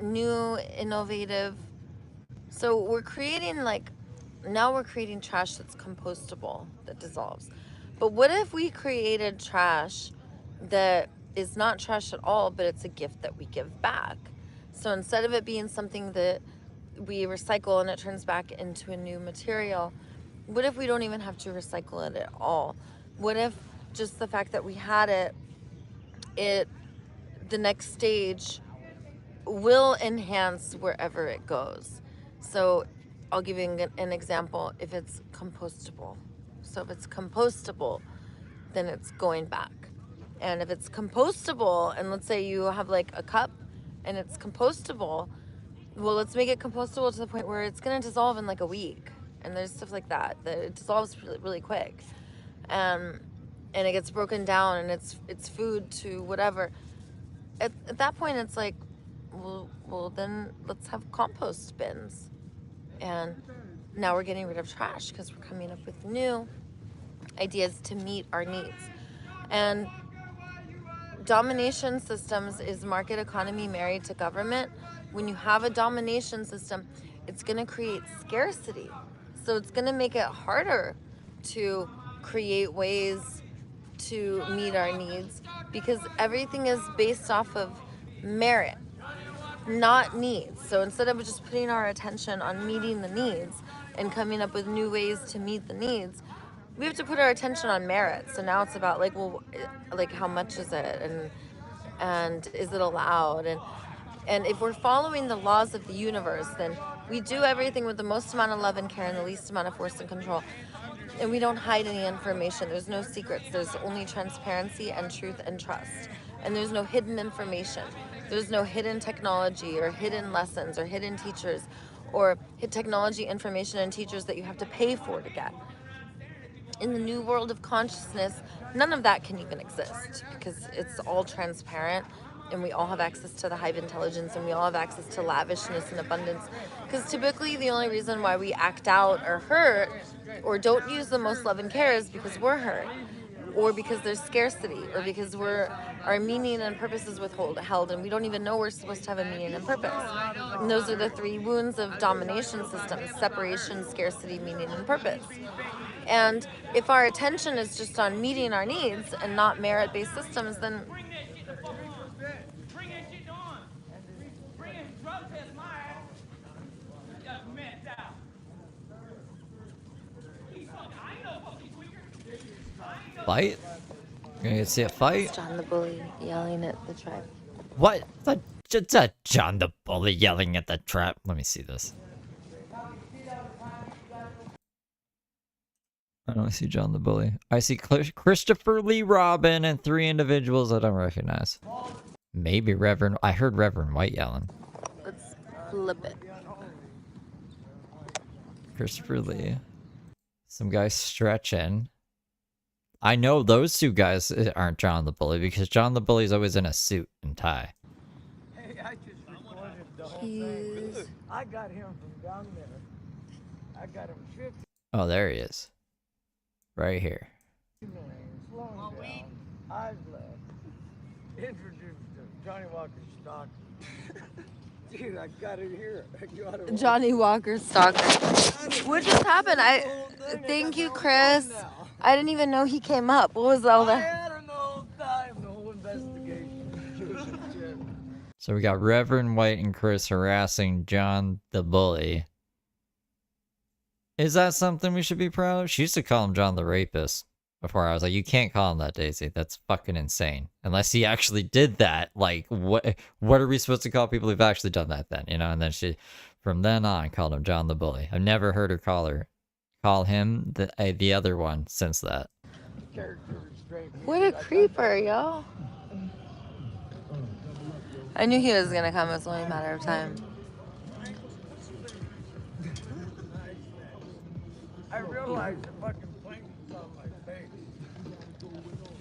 new, innovative, so we're creating now we're creating trash that's compostable, that dissolves. But what if we created trash that is not trash at all, but it's a gift that we give back? So instead of it being something that we recycle and it turns back into a new material, what if we don't even have to recycle it at all? What if just the fact that we had it, the next stage will enhance wherever it goes? So I'll give you an example. If it's compostable, so if it's compostable, then it's going back. And if it's compostable, and let's say you have like a cup and it's compostable, well, let's make it compostable to the point where it's going to dissolve in like a week. And there's stuff like that it dissolves really, really quick. And it gets broken down, and it's food to whatever. At that point, it's like, well, then let's have compost bins. And now we're getting rid of trash because we're coming up with new ideas to meet our needs. And domination systems is market economy married to government. When you have a domination system, it's going to create scarcity. So it's going to make it harder to create ways to meet our needs, because everything is based off of merit, not needs. So instead of just putting our attention on meeting the needs and coming up with new ways to meet the needs, we have to put our attention on merit. So now it's about like, well, like how much is it, and is it allowed, And if we're following the laws of the universe, then we do everything with the most amount of love and care and the least amount of force and control. And we don't hide any information. There's no secrets. There's only transparency and truth and trust. And there's no hidden information. There's no hidden technology or hidden lessons or hidden teachers or technology, information, and teachers that you have to pay for to get. In the new world of consciousness, none of that can even exist because it's all transparent and we all have access to the hive intelligence and we all have access to lavishness and abundance. Because typically the only reason why we act out or hurt or don't use the most love and care is because we're hurt, or because there's scarcity, or because our meaning and purpose is withheld and we don't even know we're supposed to have a meaning and purpose. And those are the three wounds of domination systems: separation, scarcity, meaning, and purpose. And if our attention is just on meeting our needs and not merit-based systems, then Fight? You're gonna see a fight? it's John the Bully yelling at the tribe. What? John the Bully yelling at the trap. Let me see this. I don't see John the Bully. I see Christopher Lee Robin and 3 individuals I don't recognize. Maybe Reverend... I heard Reverend White yelling. Let's flip it. Christopher Lee. Some guys stretching. I know those 2 guys aren't John the Bully because John the Bully's always in a suit and tie. Hey, I just recorded the whole thing. I got him from down there. I got him 50. Oh, there he is. Right here. I've left. Introduced to Johnny Walker Stock. Dude, I got it here. Johnny Walker Stalker. What just happened? Thank you, Chris. I didn't even know he came up. What was all that? I had him the whole time, the whole investigation. So we got Reverend White and Chris harassing John the Bully. Is that something we should be proud of? She used to call him John the Rapist before. I was like, you can't call him that, Daisy. That's fucking insane. Unless he actually did that. Like, what are we supposed to call people who've actually done that then? You know, and then she, from then on, called him John the Bully. I've never heard her call him the other one since that. What a creeper, yo. I knew he was gonna come. It's only a matter of time. I realized the fucking plank was on my face.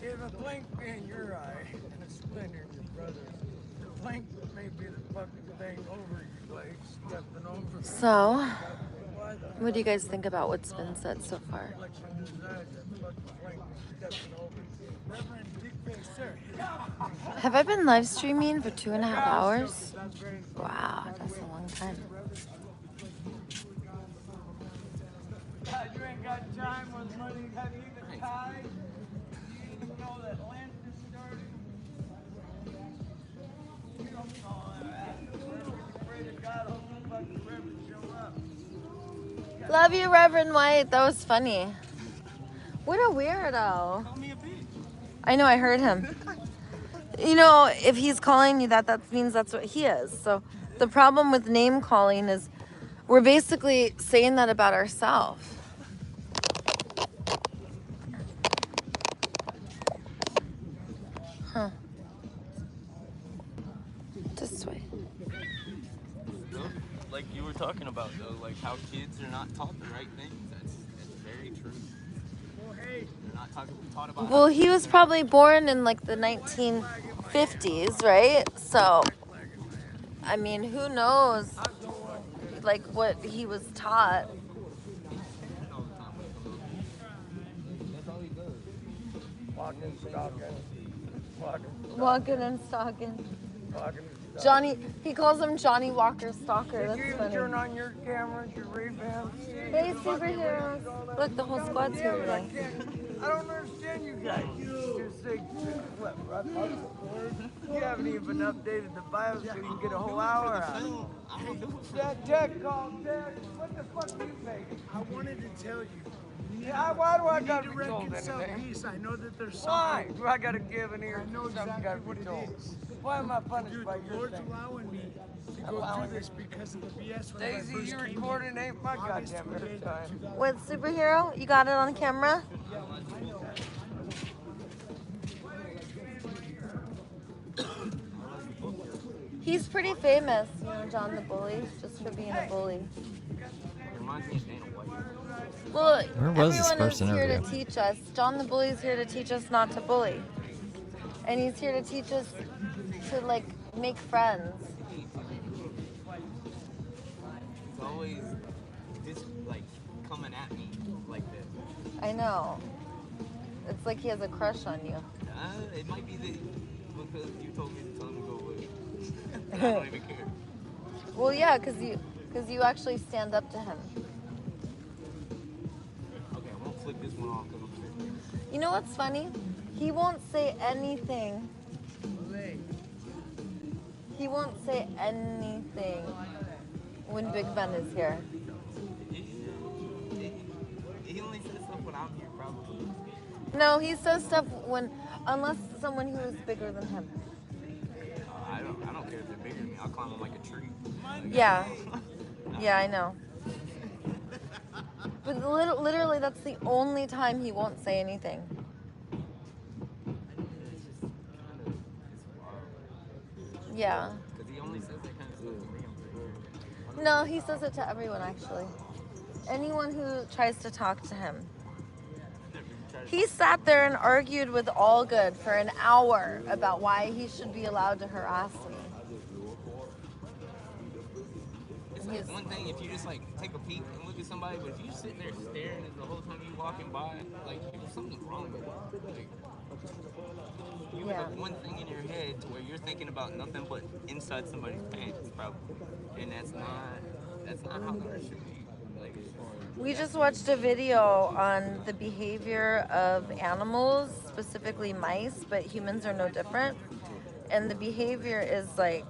If a plank be in your eye and a splinter in your brother's, the plank may be the fucking thing over your leg, stepping over. So, what do you guys think about what's been said so far? Have I been live streaming for 2.5 hours? Wow, that's a long time. You ain't got time or the money have even tied. You know that land is starting. You don't know that. Pray to God, hope the fucking river show up. Love you, Reverend White. That was funny. What a weirdo. Call me a bitch. I know, I heard him. You know, if he's calling you that means that's what he is. So the problem with name calling is we're basically saying that about ourselves. Huh. This way. Like you were talking about though, like how kids are not taught the right things. That's very true. They're not taught about. Well, he was probably born in like the 1950s, right? So, I mean, who knows, like what he was taught. Walking and stalking. Johnny, he calls him Johnny Walker Stalker. That's Did you funny. turn on your camera and your revamp? Hey, superheroes. Look, the whole squad's here today. I don't understand you guys. You say, what, you haven't even updated the bio so you can get a whole hour out of it. That tech call, Tech. What the fuck are you making? I wanted to tell you. Yeah, why do I got to be told anything? I know that there's something. Why do I got to give an ear? I know exactly what it is. Why am I punished by your thing? Allowing me to go through this because of the BS. Daisy, you recording ain't my goddamn airtime. What superhero? You got it on camera? He's pretty famous, you know, John the Bully, just for being a bully. Well, Where was this everyone is first here to interview? teach us. John the Bully's here to teach us not to bully. And he's here to teach us to, like, make friends. He's always just like coming at me like this. I know. It's like he has a crush on you. It might be that because you told me to tell him to go away. I don't even care. Well, yeah, because you actually stand up to him. Okay, I won't flip this one off because I'm sitting here. You know what's funny? He won't say anything. He won't say anything when Big Ben is here. He only says stuff when I'm here, probably. No, he says stuff unless someone who is bigger than him. I don't care if they're bigger than me. I'll climb them like a tree. Yeah. Yeah, I know. But literally, that's the only time he won't say anything. Yeah. Because he only says that kind of stuff to me. No, he says it to everyone, actually. Anyone who tries to talk to him. He sat there and argued with Allgood for an hour about why he should be allowed to harass me. It's like one thing if you just like take a peek and look at somebody, but if you sit there staring at the whole time you walking by, like something's wrong with it. Like, you have one thing in your head to where you're thinking about nothing but inside somebody's pants, probably, and that's not how the earth should be. Like, We just watched a video on the behavior of animals, specifically mice, but humans are no different. And the behavior is like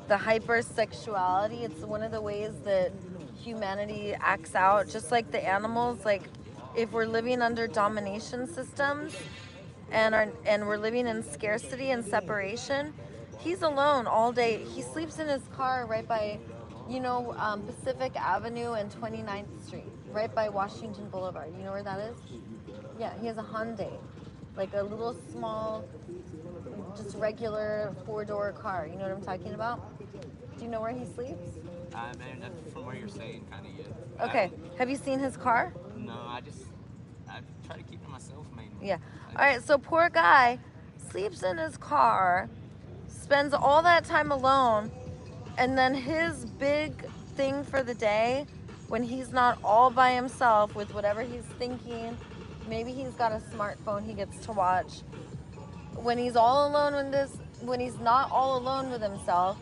the hypersexuality. It's one of the ways that humanity acts out, just like the animals. Like if we're living under domination systems and we're living in scarcity and separation, he's alone all day. He sleeps in his car right by, Pacific Avenue and 29th Street, right by Washington Boulevard. You know where that is? Yeah, he has a Hyundai, like a little small, just regular 4-door car. You know what I'm talking about? Do you know where he sleeps? Man, that's from what you're saying, kind of, yeah. Okay. Have you seen his car? No, I try to keep to myself, mainly. Yeah. All right, so poor guy sleeps in his car, spends all that time alone, and then his big thing for the day, when he's not all by himself with whatever he's thinking, maybe he's got a smartphone he gets to watch. When he's all alone when he's not all alone with himself,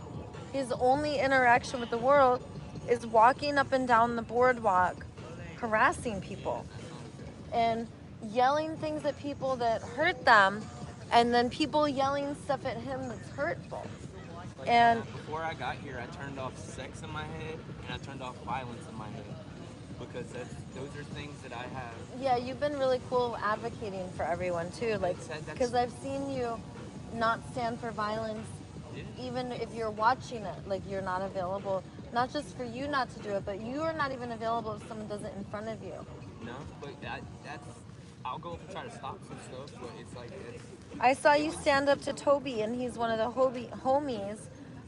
his only interaction with the world is walking up and down the boardwalk, harassing people and yelling things at people that hurt them, and then people yelling stuff at him that's hurtful. Like And before I got here, I turned off sex in my head and I turned off violence in my head because those are things that I have. yeah, you've been really cool advocating for everyone too, like because I've seen you not stand for violence, even if you're watching it, like you're not available, not just for you not to do it, but you are not even available if someone does it in front of you. No, but I'll go and try to stop some stuff, but it's like I saw you stand up to Toby, and he's one of the homies,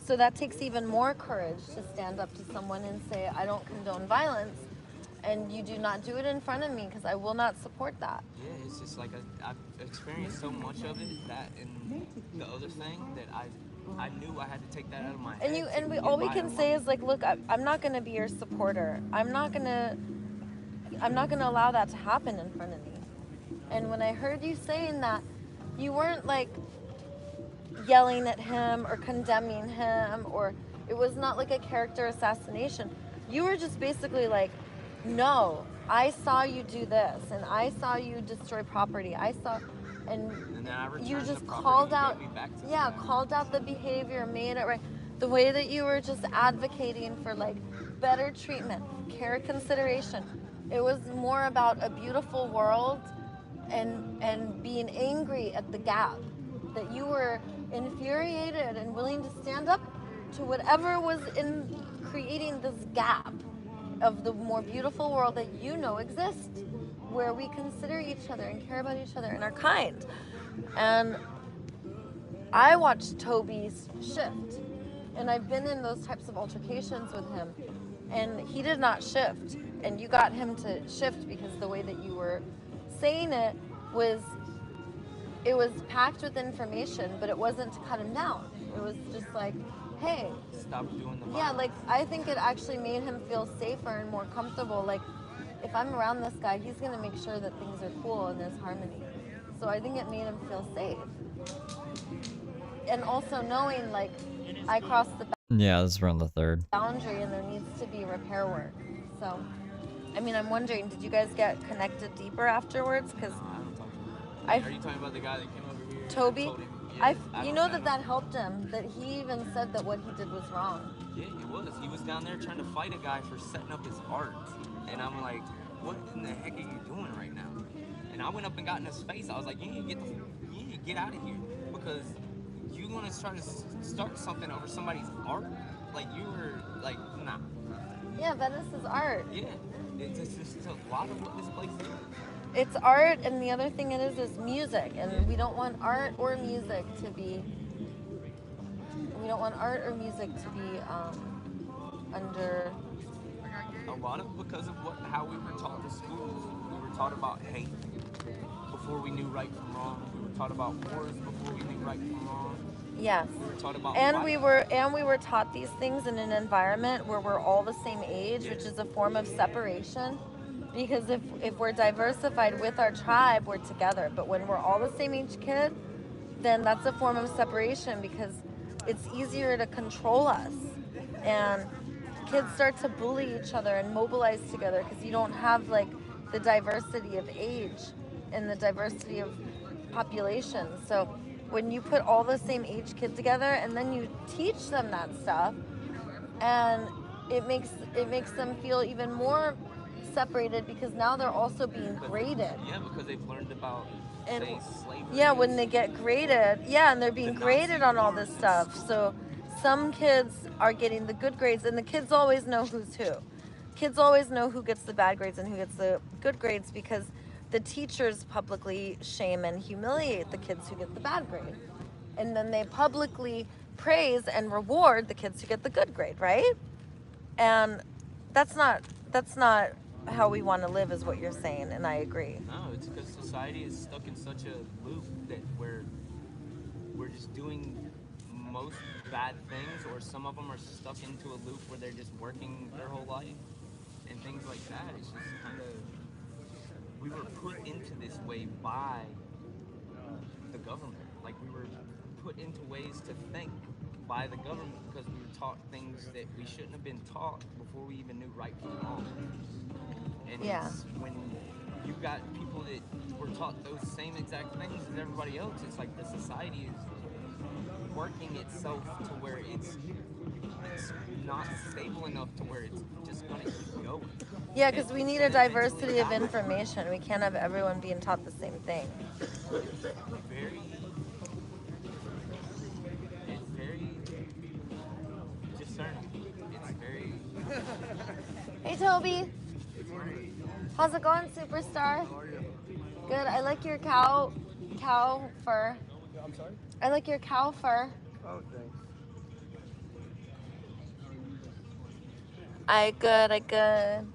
so that takes even more courage to stand up to someone and say, I don't condone violence, and you do not do it in front of me because I will not support that. Yeah, it's just like I've experienced so much of it, that and the other thing, that I knew I had to take that out of my head. And all we can say is like, look, I'm not going to be your supporter. I'm not going to allow that to happen in front of me. And when I heard you saying that, you weren't like yelling at him or condemning him, or it was not like a character assassination. You were just basically like, no, I saw you do this, and I saw you destroy property. And then I you just the property called and out, gave me back to yeah, called out the behavior, made it right. The way that you were just advocating for like better treatment, care, consideration. It was more about a beautiful world and being angry at the gap, that you were infuriated and willing to stand up to whatever was in creating this gap of the more beautiful world that you know exists, where we consider each other and care about each other and are kind. And I watched Toby's shift, and I've been in those types of altercations with him, and he did not shift. And you got him to shift because the way that you were saying it was packed with information, but it wasn't to cut him down. It was just like, hey, Stop doing the violence. yeah, like I think it actually made him feel safer and more comfortable. Like, if I'm around this guy, he's gonna make sure that things are cool and there's harmony. So I think it made him feel safe. And also knowing, like, I crossed the Yeah, this is around the 3rd. boundary and there needs to be repair work. So, I mean, I'm wondering, did you guys get connected deeper afterwards? Because Are you talking about the guy that came over here? Toby, Told him, yeah, you know that helped him. That he even said that what he did was wrong. Yeah, it was. He was down there trying to fight a guy for setting up his art. And I'm like, what in the heck are you doing right now? And I went up and got in his face. I was like, you need to get out of here. Because you want to try to start something over somebody's art? Like, you were like, nah. Yeah, Venice is art. Yeah, it's a lot of what this place is. It's art, and the other thing it is music, and we don't want art or music to be. We don't want art or music to be under. A lot of because of how we were taught in schools. We were taught about hate before we knew right from wrong. We were taught about wars before we knew right from wrong. Yes. We were taught about we were taught these things in an environment where we're all the same age, which is a form of separation. Because if we're diversified with our tribe, we're together. But when we're all the same age kid, then that's a form of separation because it's easier to control us. And kids start to bully each other and mobilize together because you don't have like the diversity of age and the diversity of population. So when you put all the same age kid together and then you teach them that stuff, and it makes them feel even more separated because now they're also being graded. Yeah, because they've learned about say slavery. Yeah, when they get graded, and they're being graded on all this stuff. So some kids are getting the good grades, and the kids always know who's who. Kids always know who gets the bad grades and who gets the good grades because the teachers publicly shame and humiliate the kids who get the bad grade. And then they publicly praise and reward the kids who get the good grade, right? And that's not how we want to live is what you're saying, and I agree. No, it's because society is stuck in such a loop that we're just doing most bad things, or some of them are stuck into a loop where they're just working their whole life and things like that. It's just kind of, we were put into this way by the government. Like, we were put into ways to think by the government because we were taught things that we shouldn't have been taught before we even knew right from wrong. And it's when you got people that were taught those same exact things as everybody else, it's like the society is working itself to where it's not stable enough to where it's just gonna keep going. Yeah, because we need a diversity of information. We can't have everyone being taught the same thing. It's very discerning. It's very... Hey, Toby. How's it going, superstar? Good. I like your cow fur. I'm sorry? I like your cow fur. Oh, thanks. I good.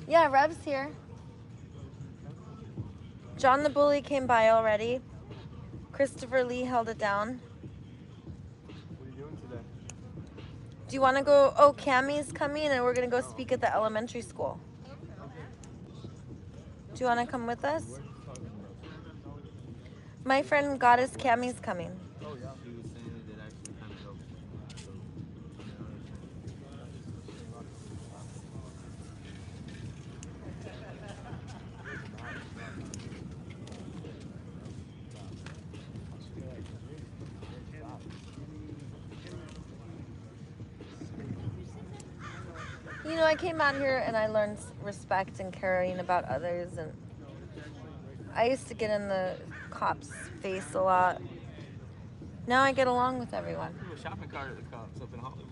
Yeah, Rev's here. John the Bully came by already. Christopher Lee held it down. What are you doing today? Do you want to go? Oh, Cammie's coming and we're going to go speak at the elementary school. Do you want to come with us? My friend Goddess Cammie's coming. Oh, yeah. He was saying that actually kind of helped. You know, I came out here and I learned respect and caring about others, and I used to get in the cops' face a lot Now I get along with everyone. I threw a shopping cart at the cops up in Hollywood.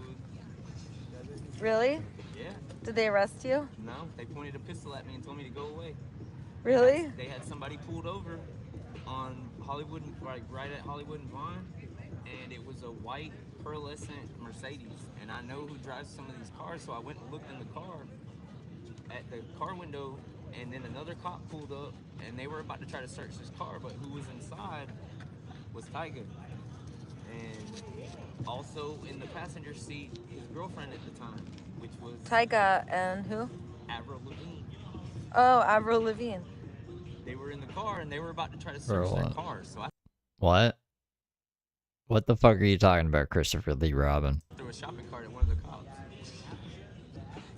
Really? Yeah. Did they arrest you? No, they pointed a pistol at me and told me to go away. Really? They had somebody pulled over on Hollywood, right at Hollywood and Vine, and it was a white pearlescent Mercedes. And I know who drives some of these cars, so I went and looked in the car at the car window, and then another cop pulled up, and they were about to try to search his car, but who was inside was Tyga. And also in the passenger seat, his girlfriend at the time, which was Tyga and who? Avril Lavigne. Oh, Avril Lavigne. They were in the car, and they were about to try to search their car, so I What? What the fuck are you talking about, Christopher Lee Robin? threw a shopping cart at one of the cops.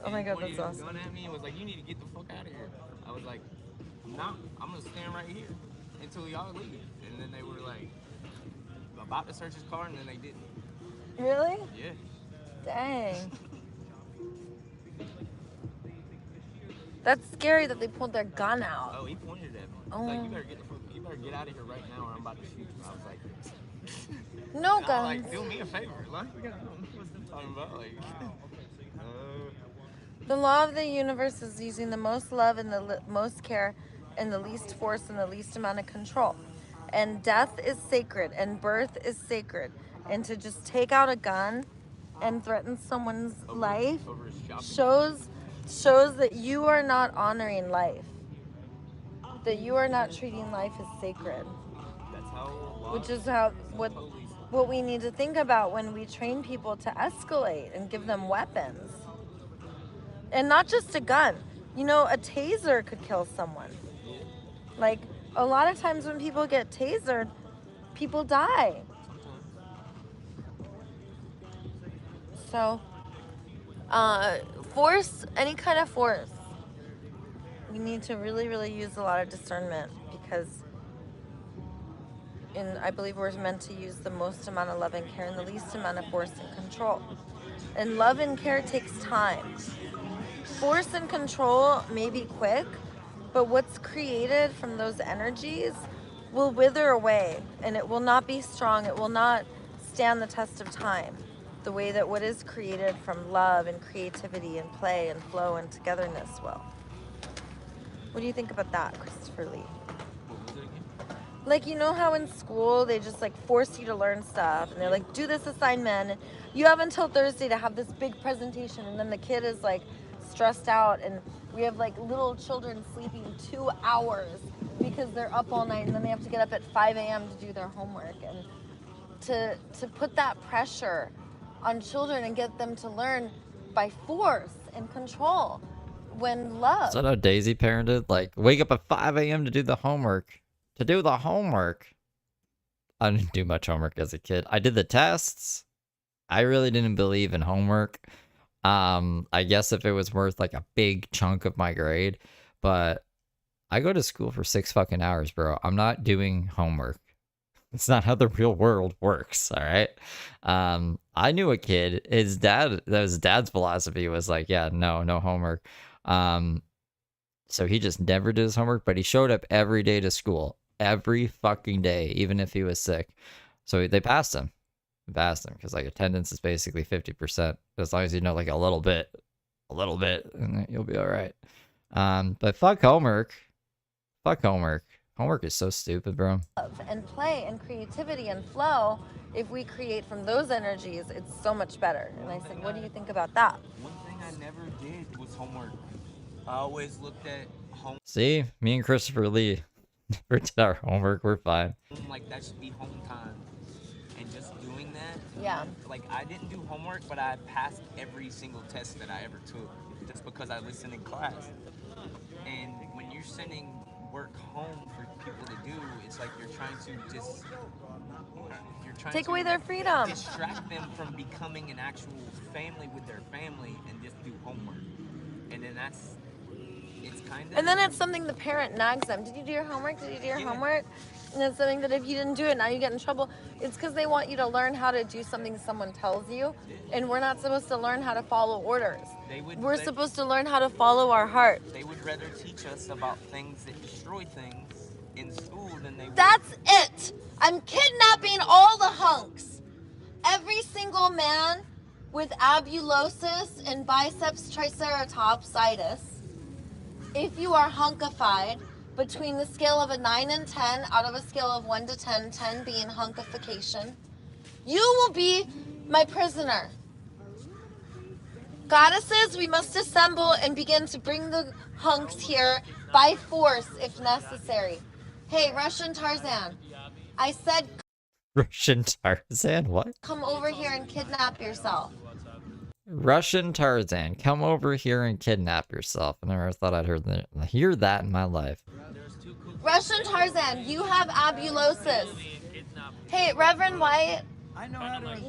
Oh my god, He that's pointed awesome. his gun at me and was like, "You need to get the fuck out of here." I was like, "No, I'm gonna stand right here until y'all leave." And then they were like about to search his car, and then they didn't. Really? Yeah. Dang. That's scary that they pulled their gun out. Oh, he pointed at me. He's Oh. like, you better get out of here right now, or I'm about to shoot you. I was like, No and I was guns. like, do me a favor, like, what's he talking about? Like, The law of the universe is using the most love and the most care and the least force and the least amount of control. And death is sacred and birth is sacred. And to just take out a gun and threaten someone's life shows that you are not honoring life. That you are not treating life as sacred. that's how. Which is what we need to think about when we train people to escalate and give them weapons. And not just a gun. You know, a taser could kill someone. Like, a lot of times when people get tasered, people die. So, force, any kind of force, we need to really, really use a lot of discernment because I believe we're meant to use the most amount of love and care and the least amount of force and control. And love and care takes time. Force and control may be quick, but what's created from those energies will wither away and it will not be strong. It will not stand the test of time the way that what is created from love and creativity and play and flow and togetherness will. What do you think about that, Christopher Lee? Like, you know how in school they just like force you to learn stuff and they're like, do this assignment and you have until Thursday to have this big presentation, and then the kid is like stressed out and we have like little children sleeping 2 hours because they're up all night and then they have to get up at 5 a.m. to do their homework. And to put that pressure on children and get them to learn by force and control when love. Is that how Daisy parented? Like, wake up at 5 a.m. to do the homework. To do the homework. I didn't do much homework as a kid. I did the tests. I really didn't believe in homework. I guess if it was worth like a big chunk of my grade, but I go to school for 6 fucking hours, bro. I'm not doing homework. It's not how the real world works, all right? I knew a kid, his dad's philosophy was like, yeah, no homework. So he just never did his homework, but he showed up every day to school, every fucking day, even if he was sick. So they passed him. Because like attendance is basically 50%. As long as you know like a little bit, and you'll be all right. But fuck homework. Homework is so stupid, bro. Love and play and creativity and flow, if we create from those energies, it's so much better. And I said, what do you think about that? One thing I never did was homework. I always looked at home. See, me and Christopher Lee never did our homework. We're fine. Like that should be home time, and just doing that. Yeah. Like I didn't do homework, but I passed every single test that I ever took, just because I listened in class. And when you're sending work home for people to do, it's like you're trying to take away their freedom, distract them from becoming an actual family with their family, and just do homework. And then it's kind of. And then it's something the parent nags them. Did you do your homework? Did you do your homework? And it's something that if you didn't do it, now you get in trouble. It's because they want you to learn how to do something someone tells you. And we're not supposed to learn how to follow orders. We're supposed to learn how to follow our heart. They would rather teach us about things that destroy things in school than they would. That's it. I'm kidnapping all the hunks. Every single man with abulosis and biceps triceratopsitis. If you are hunkified, between the scale of a 9 and 10, out of a scale of 1 to 10, 10 being hunkification, you will be my prisoner. Goddesses, we must assemble and begin to bring the hunks here by force if necessary. Hey, Russian Tarzan, I said Russian Tarzan? What? come over here and kidnap yourself. Russian Tarzan, come over here and kidnap yourself. I never thought I'd hear that in my life. Russian Tarzan, you have abulosis. Hey, Reverend White,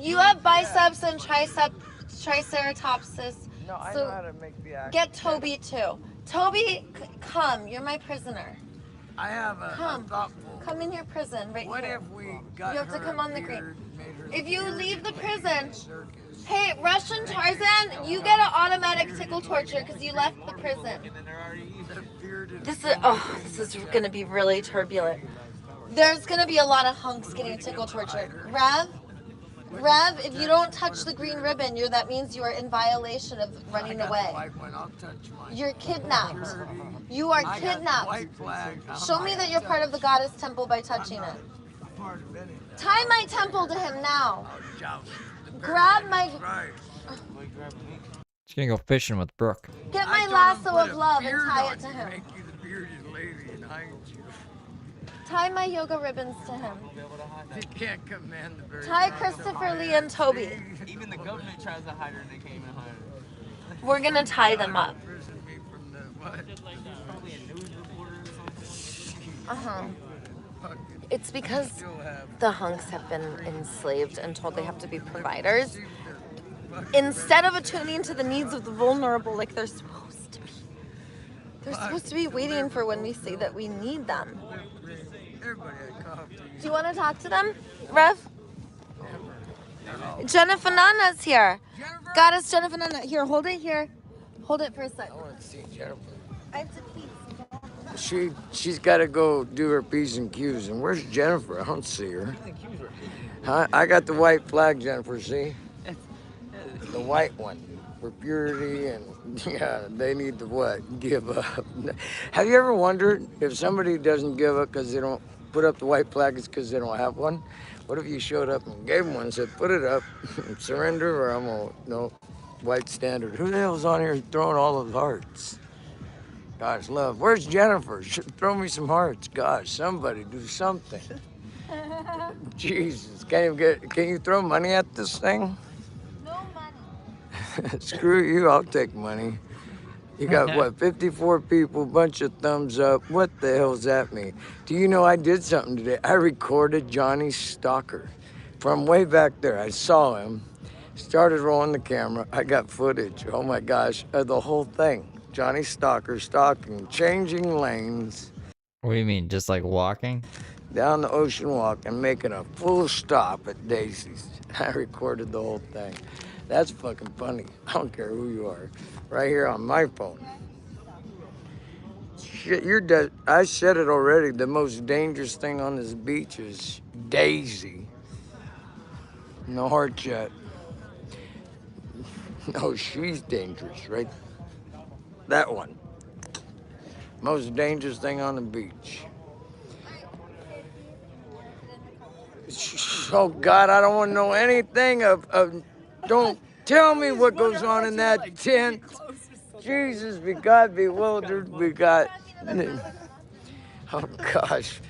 you have biceps and triceratopsis. No, I so know how to make the accent. get Toby too. Toby, come. You're my prisoner. I have a thoughtful. Come in your prison right What here. if we got You have to her come on the beard, green. made her If you beard leave the like prison, circus? hey, Russian Tarzan, you get an automatic tickle torture because you left the prison. This is gonna be really turbulent. There's gonna be a lot of hunks getting tickle tortured. Rev, if you don't touch the green ribbon, that means you are in violation of running away. You're kidnapped. You are kidnapped. Show me that you're part of the goddess temple by touching it. Tie my temple to him now. Grab my... She's gonna go fishing with Brooke. Get my lasso of love and tie it to him. Tie my yoga ribbons to him. You can't command the very Tie Christopher Lee and Toby. Even the government tries to hide her and they can't even hide her. We're gonna tie them up. It's because the hunks have been enslaved and told they have to be providers. Instead of attuning to the needs of the vulnerable like they're supposed to be. They're supposed to be waiting for when we say that we need them. Do you want to talk to them, Rev? Jennifer Nana's here. Goddess Jennifer Nana. Here, hold it here. Hold it for a second. I want to see Jennifer. I have to pee. She's got to go do her P's and Q's. And where's Jennifer? I don't see her. Huh? I got the white flag, Jennifer, see? The white one for purity and, yeah, they need to what? Give up. Have you ever wondered if somebody doesn't give up because they don't put up the white flag, it's because they don't have one? What if you showed up and gave them one and said, put it up, surrender, or I'm going to, no, white standard. Who the hell's on here throwing all those hearts? Gosh, love. Where's Jennifer? Throw me some hearts. Gosh, somebody do something. Jesus, can you throw money at this thing? No money. Screw you, I'll take money. You got what, 54 people, bunch of thumbs up. What the hell's that mean? Do you know I did something today? I recorded Johnny Stalker from way back there. I saw him, started rolling the camera. I got footage, oh my gosh, of the whole thing. Johnny Stalker stalking, changing lanes. What do you mean, just like walking? Down the ocean walk and making a full stop at Daisy's. I recorded the whole thing. That's fucking funny. I don't care who you are. Right here on my phone. Shit, you're dead. I said it already. The most dangerous thing on this beach is Daisy. No heart yet. No, she's dangerous, right? That one. Most dangerous thing on the beach. Oh God, I don't want to know anything of don't tell me what goes on in that tent. Jesus, we got bewildered, we got, oh gosh.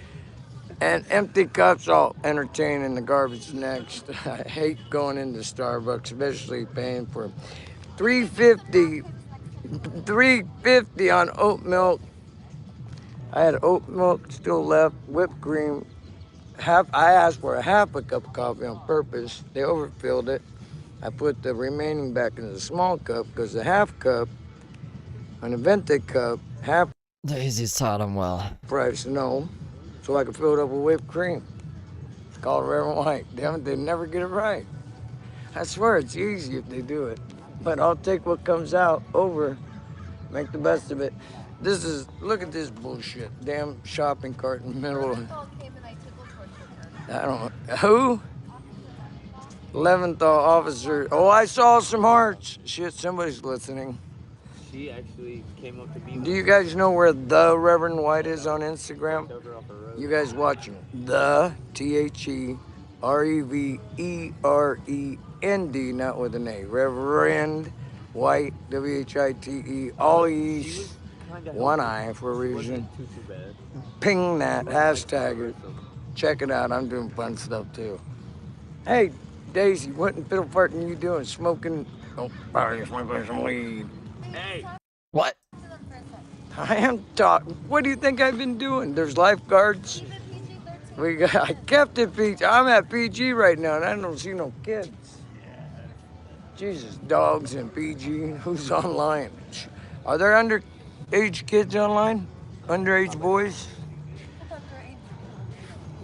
And empty cups, I'll entertain in the garbage next. I hate going into Starbucks, especially paying for $3.50 on oat milk. I had oat milk still left, whipped cream. I asked for a half a cup of coffee on purpose. They overfilled it. I put the remaining back in the small cup because the half cup, an venti cup, half Daisy's taught him well. price, no. So I could fill it up with whipped cream. Call it Reverend White. Damn it, they never get it right. I swear it's easy if they do it. But I'll take what comes out over, make the best of it. This is, look at this bullshit. Damn shopping cart in the middle of, I don't, who? Leventhal officer. Oh, I saw some hearts. Shit, somebody's listening. She actually came up to me. Do you guys know where the Reverend White is on Instagram? You guys watching the TheReverend, not with an A. Reverend White, WHITE, all E's, one I for a reason. Too bad. Ping that, hashtag it. Check it out. I'm doing fun stuff too. Hey, Daisy, what in fiddle farting you doing? Smoking? Oh, probably smoking some weed. Hey. What? I am talking. What do you think I've been doing? There's lifeguards. I kept it PG. I'm at PG right now, and I don't see no kids. Jesus, dogs and PG. Who's online? Are there underage kids online? Underage boys?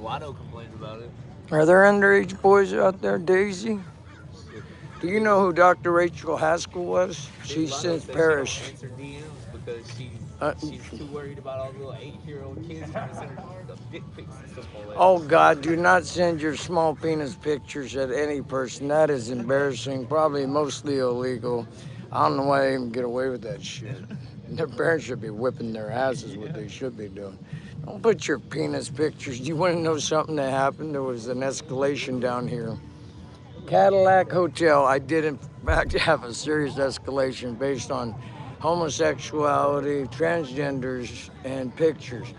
Guado complains about it. Are there underage boys out there, Daisy? Do you know who Dr. Rachel Haskell was? She's since perished. She don't answer DMs because she's too worried about all the little 8-year-old kids trying to send her dick pics and stuff like that. Oh God, do not send your small penis pictures at any person. That is embarrassing, probably mostly illegal. I don't know why they even get away with that shit. Their parents should be whipping their asses, what they should be doing. Don't put your penis pictures. Do you want to know something that happened? There was an escalation down here. Cadillac Hotel, I did in fact have a serious escalation based on homosexuality, transgenders, and pictures.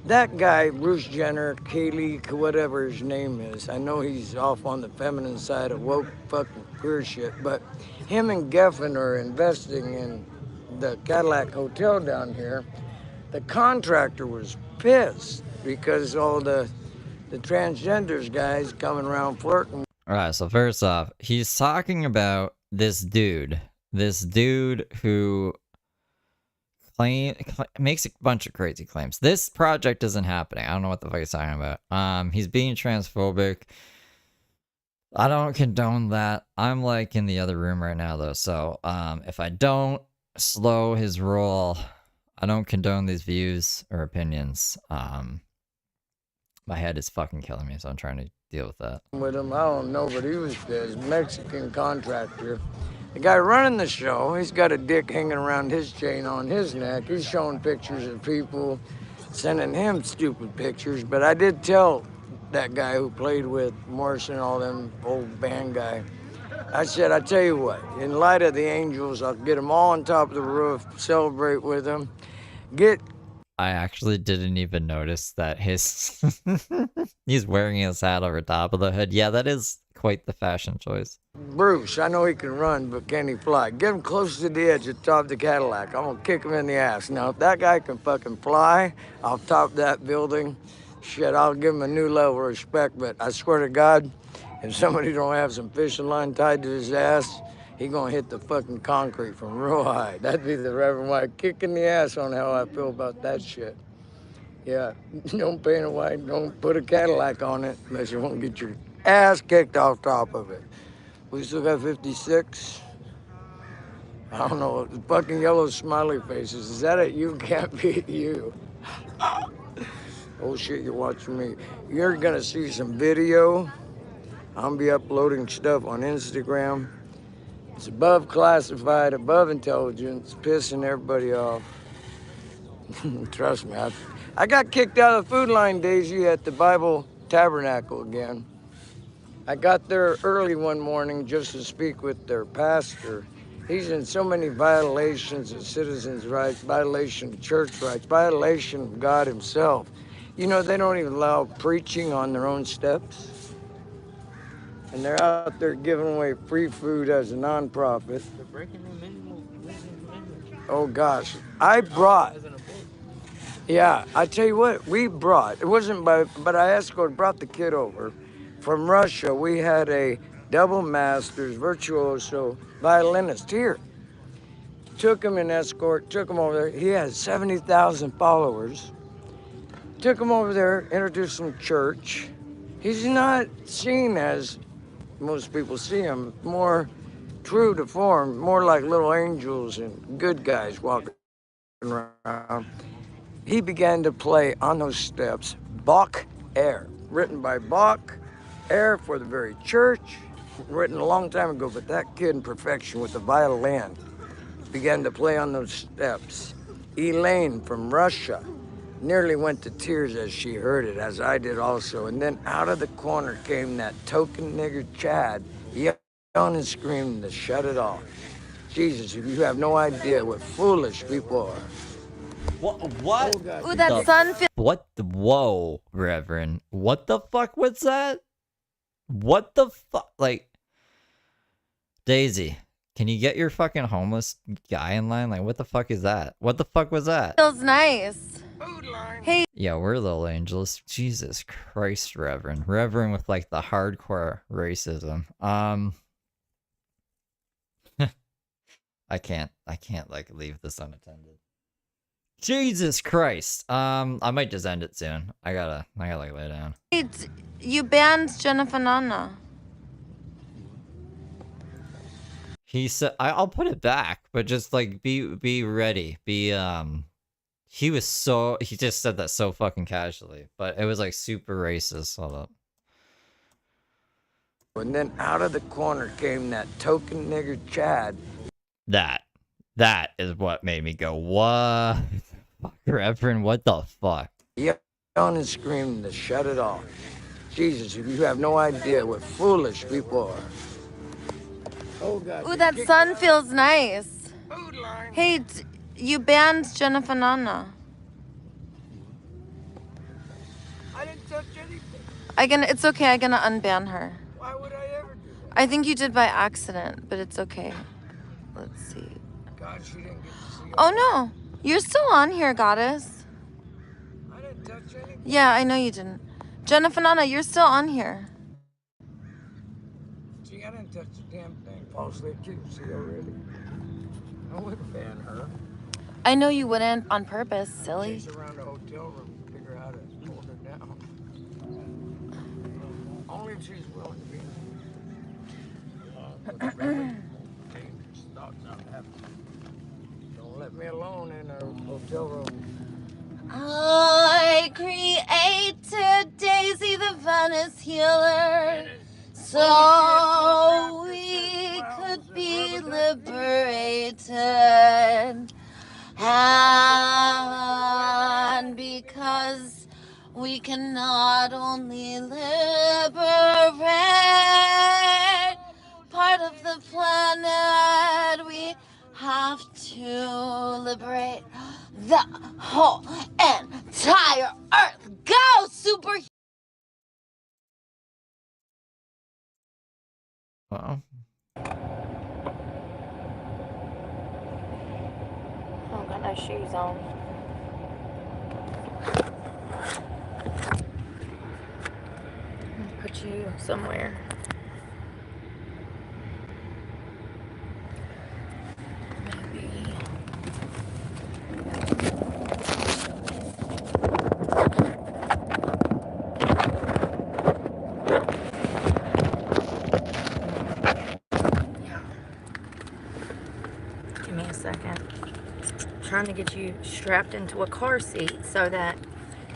That guy, Bruce Jenner, Kaylee, whatever his name is, I know he's off on the feminine side of woke fucking queer shit, but him and Geffen are investing in the Cadillac Hotel down here. The contractor was pissed because all the transgenders guys coming around flirting. All right, so first off, he's talking about this dude who makes a bunch of crazy claims. This project isn't happening. I don't know what the fuck he's talking about. He's being transphobic. I don't condone that. I'm like in the other room right now though, so if I don't slow his roll, I don't condone these views or opinions. My head is fucking killing me, so I'm trying to deal with that. With him, I don't know, but he was this Mexican contractor. The guy running the show, he's got a dick hanging around his chain on his neck. He's showing pictures of people sending him stupid pictures. But I did tell that guy who played with Morrison and all them old band guy, I said, I tell you what, in light of the Angels, I'll get them all on top of the roof, celebrate with them. I actually didn't even notice that he's wearing his hat over top of the hood. Yeah, that is quite the fashion choice. Bruce, I know he can run, but can he fly? Get him close to the edge at the top of the Cadillac. I'm gonna kick him in the ass. Now, if that guy can fucking fly off top of that building, shit, I'll give him a new level of respect. But I swear to God, if somebody don't have some fishing line tied to his ass, he gonna hit the fucking concrete from real high. That'd be the Reverend White kicking the ass on how I feel about that shit. Yeah, don't paint it white, don't put a Cadillac on it unless you won't get your ass kicked off top of it. We still got 56. I don't know, fucking yellow smiley faces. Is that it? You can't be you. Oh shit, you're watching me. You're gonna see some video. I'll be uploading stuff on Instagram. It's above classified, above intelligence, pissing everybody off. Trust me, I got kicked out of the food line, Daisy, at the Bible Tabernacle again. I got there early one morning just to speak with their pastor. He's in so many violations of citizens' rights, violation of church rights, violation of God himself. You know, they don't even allow preaching on their own steps. And they're out there giving away free food as a nonprofit. They're breaking the minimum. Oh gosh, I brought. Yeah, I tell you what, we brought. It wasn't but I brought the kid over from Russia. We had a double masters virtuoso violinist here. Took him in escort, took him over there. He has 70,000 followers. Took him over there, introduced him to church. He's not seen as most people see him, more true to form, more like little angels and good guys walking around, he began to play on those steps Bach Air, written by Bach, Air for the very church, written a long time ago, but that kid in perfection with the violin began to play on those steps. Elaine from Russia nearly went to tears as she heard it, as I did also. And then out of the corner came that token nigger Chad, yelling and screaming to shut it off. Jesus, you have no idea what foolish people are. What? Ooh, that sun feels. What? Whoa, Reverend. What the fuck was that? What the fuck? Like, Daisy, can you get your fucking homeless guy in line? Like, what the fuck is that? What the fuck was that? Feels nice. Hey. Yeah, we're little angels. Jesus Christ, Reverend. Reverend with like the hardcore racism. I can't like leave this unattended. Jesus Christ. I might just end it soon. I gotta like lay down. Hey, you banned Jennifer Nana. He said, I'll put it back, but just like be ready. He just said that so fucking casually, but it was like super racist. Hold up. And then out of the corner came that token nigger Chad. That is what made me go, what? Fuck, Reverend, what the fuck? Yelling and screaming to shut it off. Jesus, you have no idea what foolish people are. Oh, God. Ooh, that sun feels nice. Hey, you banned Jennifer Nana. I didn't touch anything. It's okay. I'm gonna unban her. Why would I ever do that? I think you did by accident, but it's okay. Let's see. God, she didn't get to see. Oh no, you're still on here, Goddess. I didn't touch anything. Yeah, I know you didn't. Jennifer Nana, you're still on here. See, I didn't touch the damn thing. Falsely accused, see already. I wouldn't ban her. I know you wouldn't on purpose, silly. Chase around the hotel room to figure out how to hold her down. Only if she's willing to be. Dangerous thoughts I'm having. Don't let me alone in a hotel room. I created Daisy the Venice Healer so we could be liberated. And because we can not only liberate part of the planet, we have to liberate the whole entire Earth. Go, super. Uh-oh. Oh, got no shoes on. Put you somewhere. Maybe. Give me a second. Trying to get you strapped into a car seat so that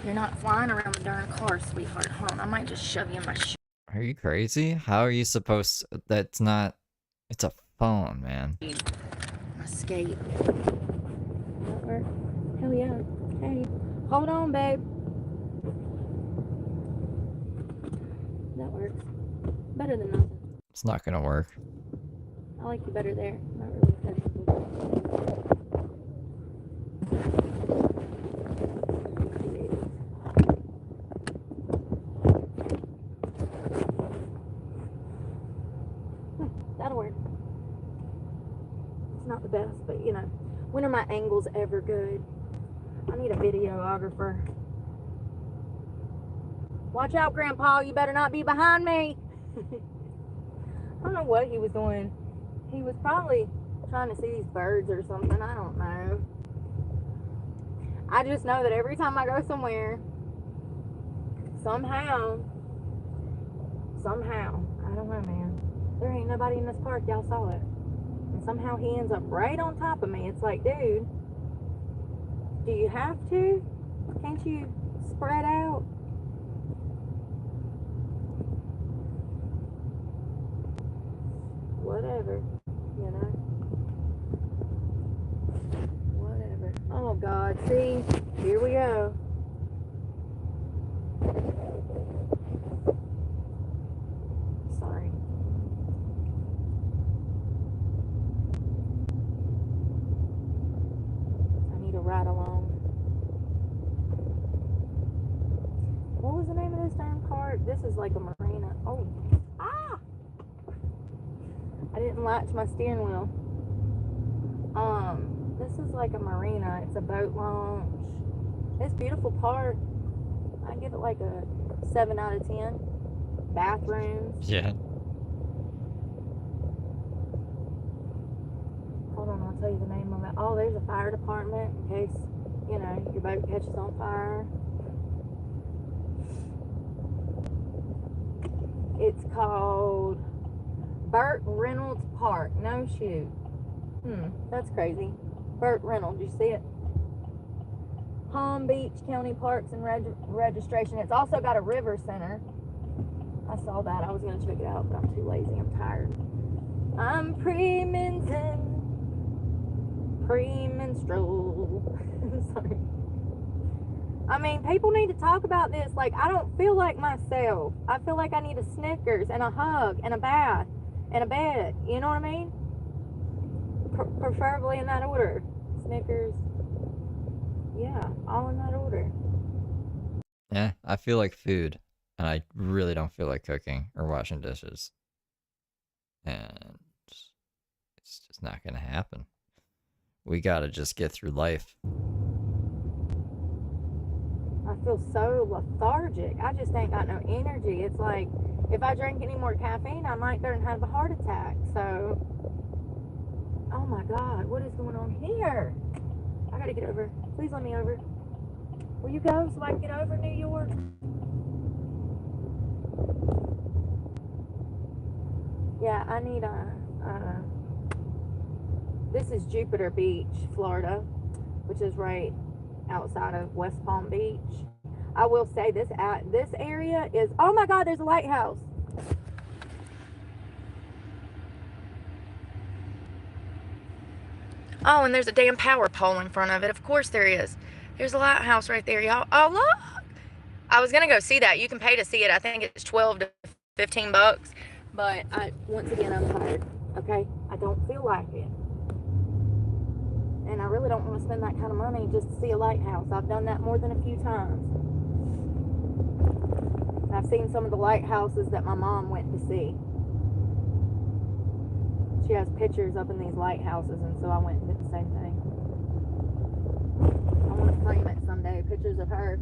you're not flying around the darn car, sweetheart. Hold on, I might just shove you in my shoe. Are you crazy? How are you supposed to, that's not, it's a phone, man. My skate. That work? Hell yeah. Hey, hold on, babe. That works. Better than nothing. It's not gonna work. I like you better there. Not really technical. That'll work. It's not the best, but you know, when are my angles ever good? I need a videographer. Watch out, Grandpa. You better not be behind me. I don't know what he was doing. He was probably trying to see these birds or something. I don't know. I just know that every time I go somewhere, somehow, I don't know, man. There ain't nobody in this park. Y'all saw it. And somehow he ends up right on top of me. It's like, dude, Do you have to? Can't you spread out? Whatever, you know. Whatever. Oh God, see, here we go. Sorry. I need a ride along. What was the name of this damn park? This is like a marina. Oh, ah! I didn't latch my steering wheel. This is like a marina. It's a boat launch. It's a beautiful park. I give it like a 7 out of 10. Bathrooms. Yeah. Hold on, I'll tell you the name of it. Oh, there's a fire department in case, you know, your boat catches on fire. It's called Burt Reynolds Park. No shoot. That's crazy. Burt Reynolds, you see it? Palm Beach County Parks and Registration. It's also got a river center. I saw that. I was going to check it out, but I'm too lazy. I'm tired. I'm premenstrual. Sorry. I mean, people need to talk about this. Like, I don't feel like myself. I feel like I need a Snickers and a hug and a bath and a bed. You know what I mean? Preferably in that order. Snickers. Yeah, all in that order. Yeah, I feel like food, and I really don't feel like cooking or washing dishes. And it's just not gonna happen. We gotta just get through life. I feel so lethargic. I just ain't got no energy. It's like, if I drink any more caffeine, I might go and have a heart attack. So, oh my God, what is going on here? I gotta get over. Please let me over. Will you go so I can get over New York? Yeah, I need this is Jupiter Beach, Florida, which is right outside of West Palm Beach. I will say this area is, oh my God, there's a lighthouse. Oh, and there's a damn power pole in front of it. Of course there is. There's a lighthouse right there, y'all. Oh, look. I was gonna go see that. You can pay to see it. I think it's 12 to 15 bucks. But once again, I'm tired. Okay? I don't feel like it. And I really don't want to spend that kind of money just to see a lighthouse. I've done that more than a few times. I've seen some of the lighthouses that my mom went to see. She has pictures up in these lighthouses, and so I went and did the same thing. I want to frame it someday. Pictures of her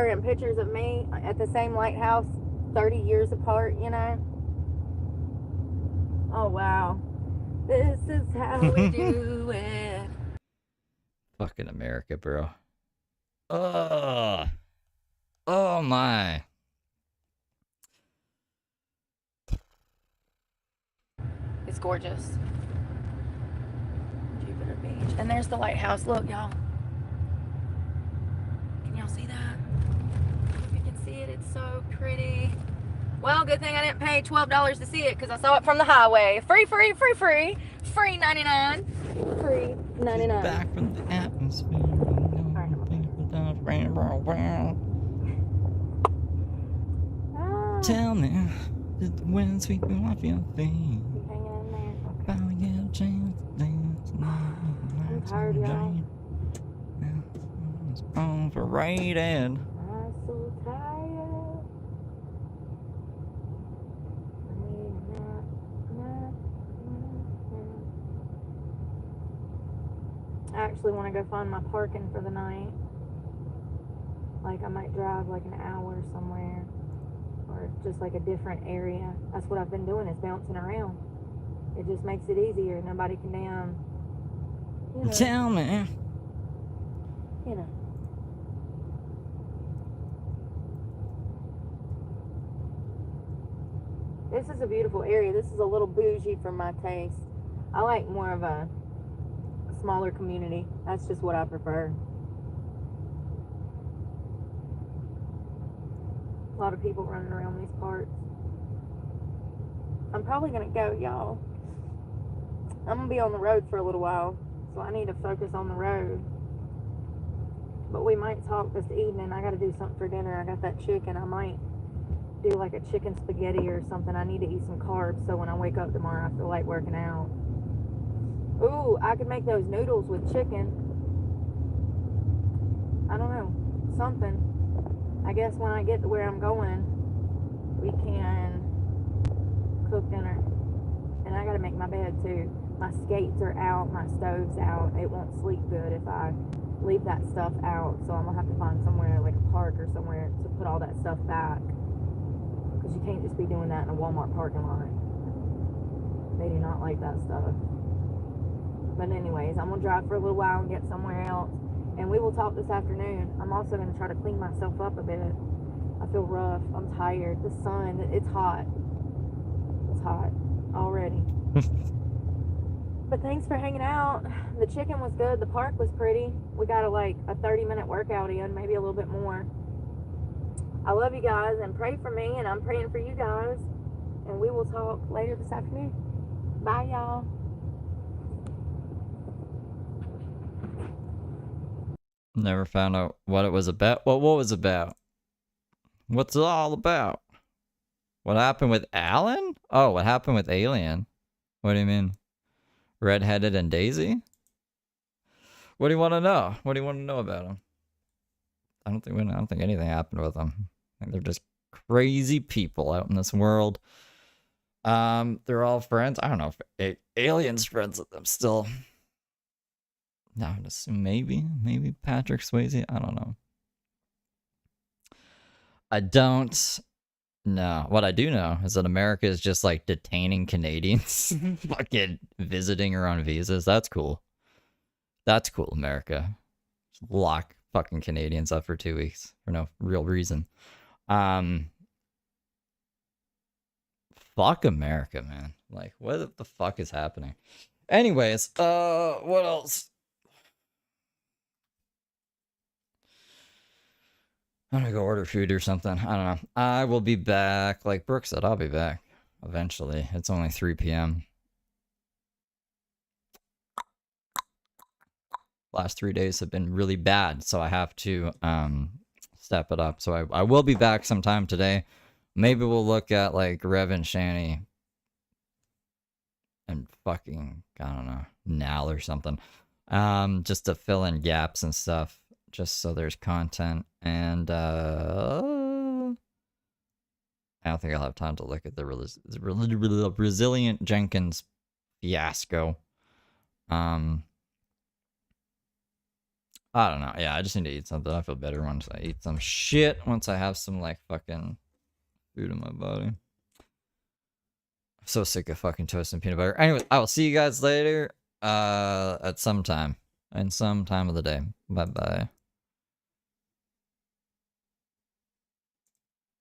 and pictures of me at the same lighthouse 30 years apart, you know? Oh, wow. This is how we do it. Fucking America, bro. Ugh. Oh my. It's gorgeous. Jupiter Beach. And there's the lighthouse. Look, y'all. Can y'all see that? If you can see it, it's so pretty. Well, good thing I didn't pay $12 to see it because I saw it from the highway. Free. Free 99. Free 99. Back from the atmosphere. Tell me, did the wind sweep you off your feet? Finally get a chance to dance. I'm tired, y'all. It's overrated. I'm so tired. I actually want to go find my parking for the night. Like, I might drive like an hour somewhere, or just like a different area. That's what I've been doing, is bouncing around. It just makes it easier. Nobody can damn, you know. Tell me. You know. This is a beautiful area. This is a little bougie for my taste. I like more of a smaller community. That's just what I prefer. A lot of people running around these parts. I'm probably gonna go, y'all. I'm gonna be on the road for a little while, so I need to focus on the road. But we might talk this evening. I gotta do something for dinner. I got that chicken. I might do like a chicken spaghetti or something. I need to eat some carbs so when I wake up tomorrow I feel like working out. Ooh, I could make those noodles with chicken. I don't know. Something. I guess when I get to where I'm going, we can cook dinner. And I gotta make my bed too. My skates are out, my stove's out. It won't sleep good if I leave that stuff out. So I'm gonna have to find somewhere like a park or somewhere to put all that stuff back. Because you can't just be doing that in a Walmart parking lot. They do not like that stuff. But anyways, I'm gonna drive for a little while and get somewhere else. And we will talk this afternoon. I'm also gonna try to clean myself up a bit. I feel rough. I'm tired. The sun, it's hot. It's hot already. But thanks for hanging out. The chicken was good. The park was pretty. We got a 30-minute workout in, maybe a little bit more. I love you guys and pray for me, and I'm praying for you guys. And we will talk later this afternoon. Bye, y'all. Never found out what it was about. What was about? What's it all about? What happened with Alan? Oh, what happened with Alien? What do you mean? Redheaded and Daisy? What do you want to know? What do you want to know about them? I don't think anything happened with them. I think they're just crazy people out in this world. They're all friends. I don't know if Alien's friends with them still. No, I would assume maybe Patrick Swayze. I don't know. I don't know. What I do know is that America is just like detaining Canadians, fucking visiting her on visas. That's cool. That's cool, America. Just lock fucking Canadians up for 2 weeks for no real reason. Fuck America, man. Like, what the fuck is happening? Anyways, what else? I'm gonna go order food or something. I don't know. I will be back. Like Brooke said, I'll be back eventually. It's only 3 p.m. Last 3 days have been really bad, so I have to step it up. So I will be back sometime today. Maybe we'll look at like Rev and Shani and fucking, I don't know, Nal or something. Just to fill in gaps and stuff. Just so there's content. And I don't think I'll have time to look at the Resilient Jenkins fiasco. I don't know. Yeah, I just need to eat something. I feel better once I eat some shit. Once I have some like fucking food in my body. I'm so sick of fucking toast and peanut butter. Anyway, I will see you guys later. At some time. In some time of the day. Bye bye.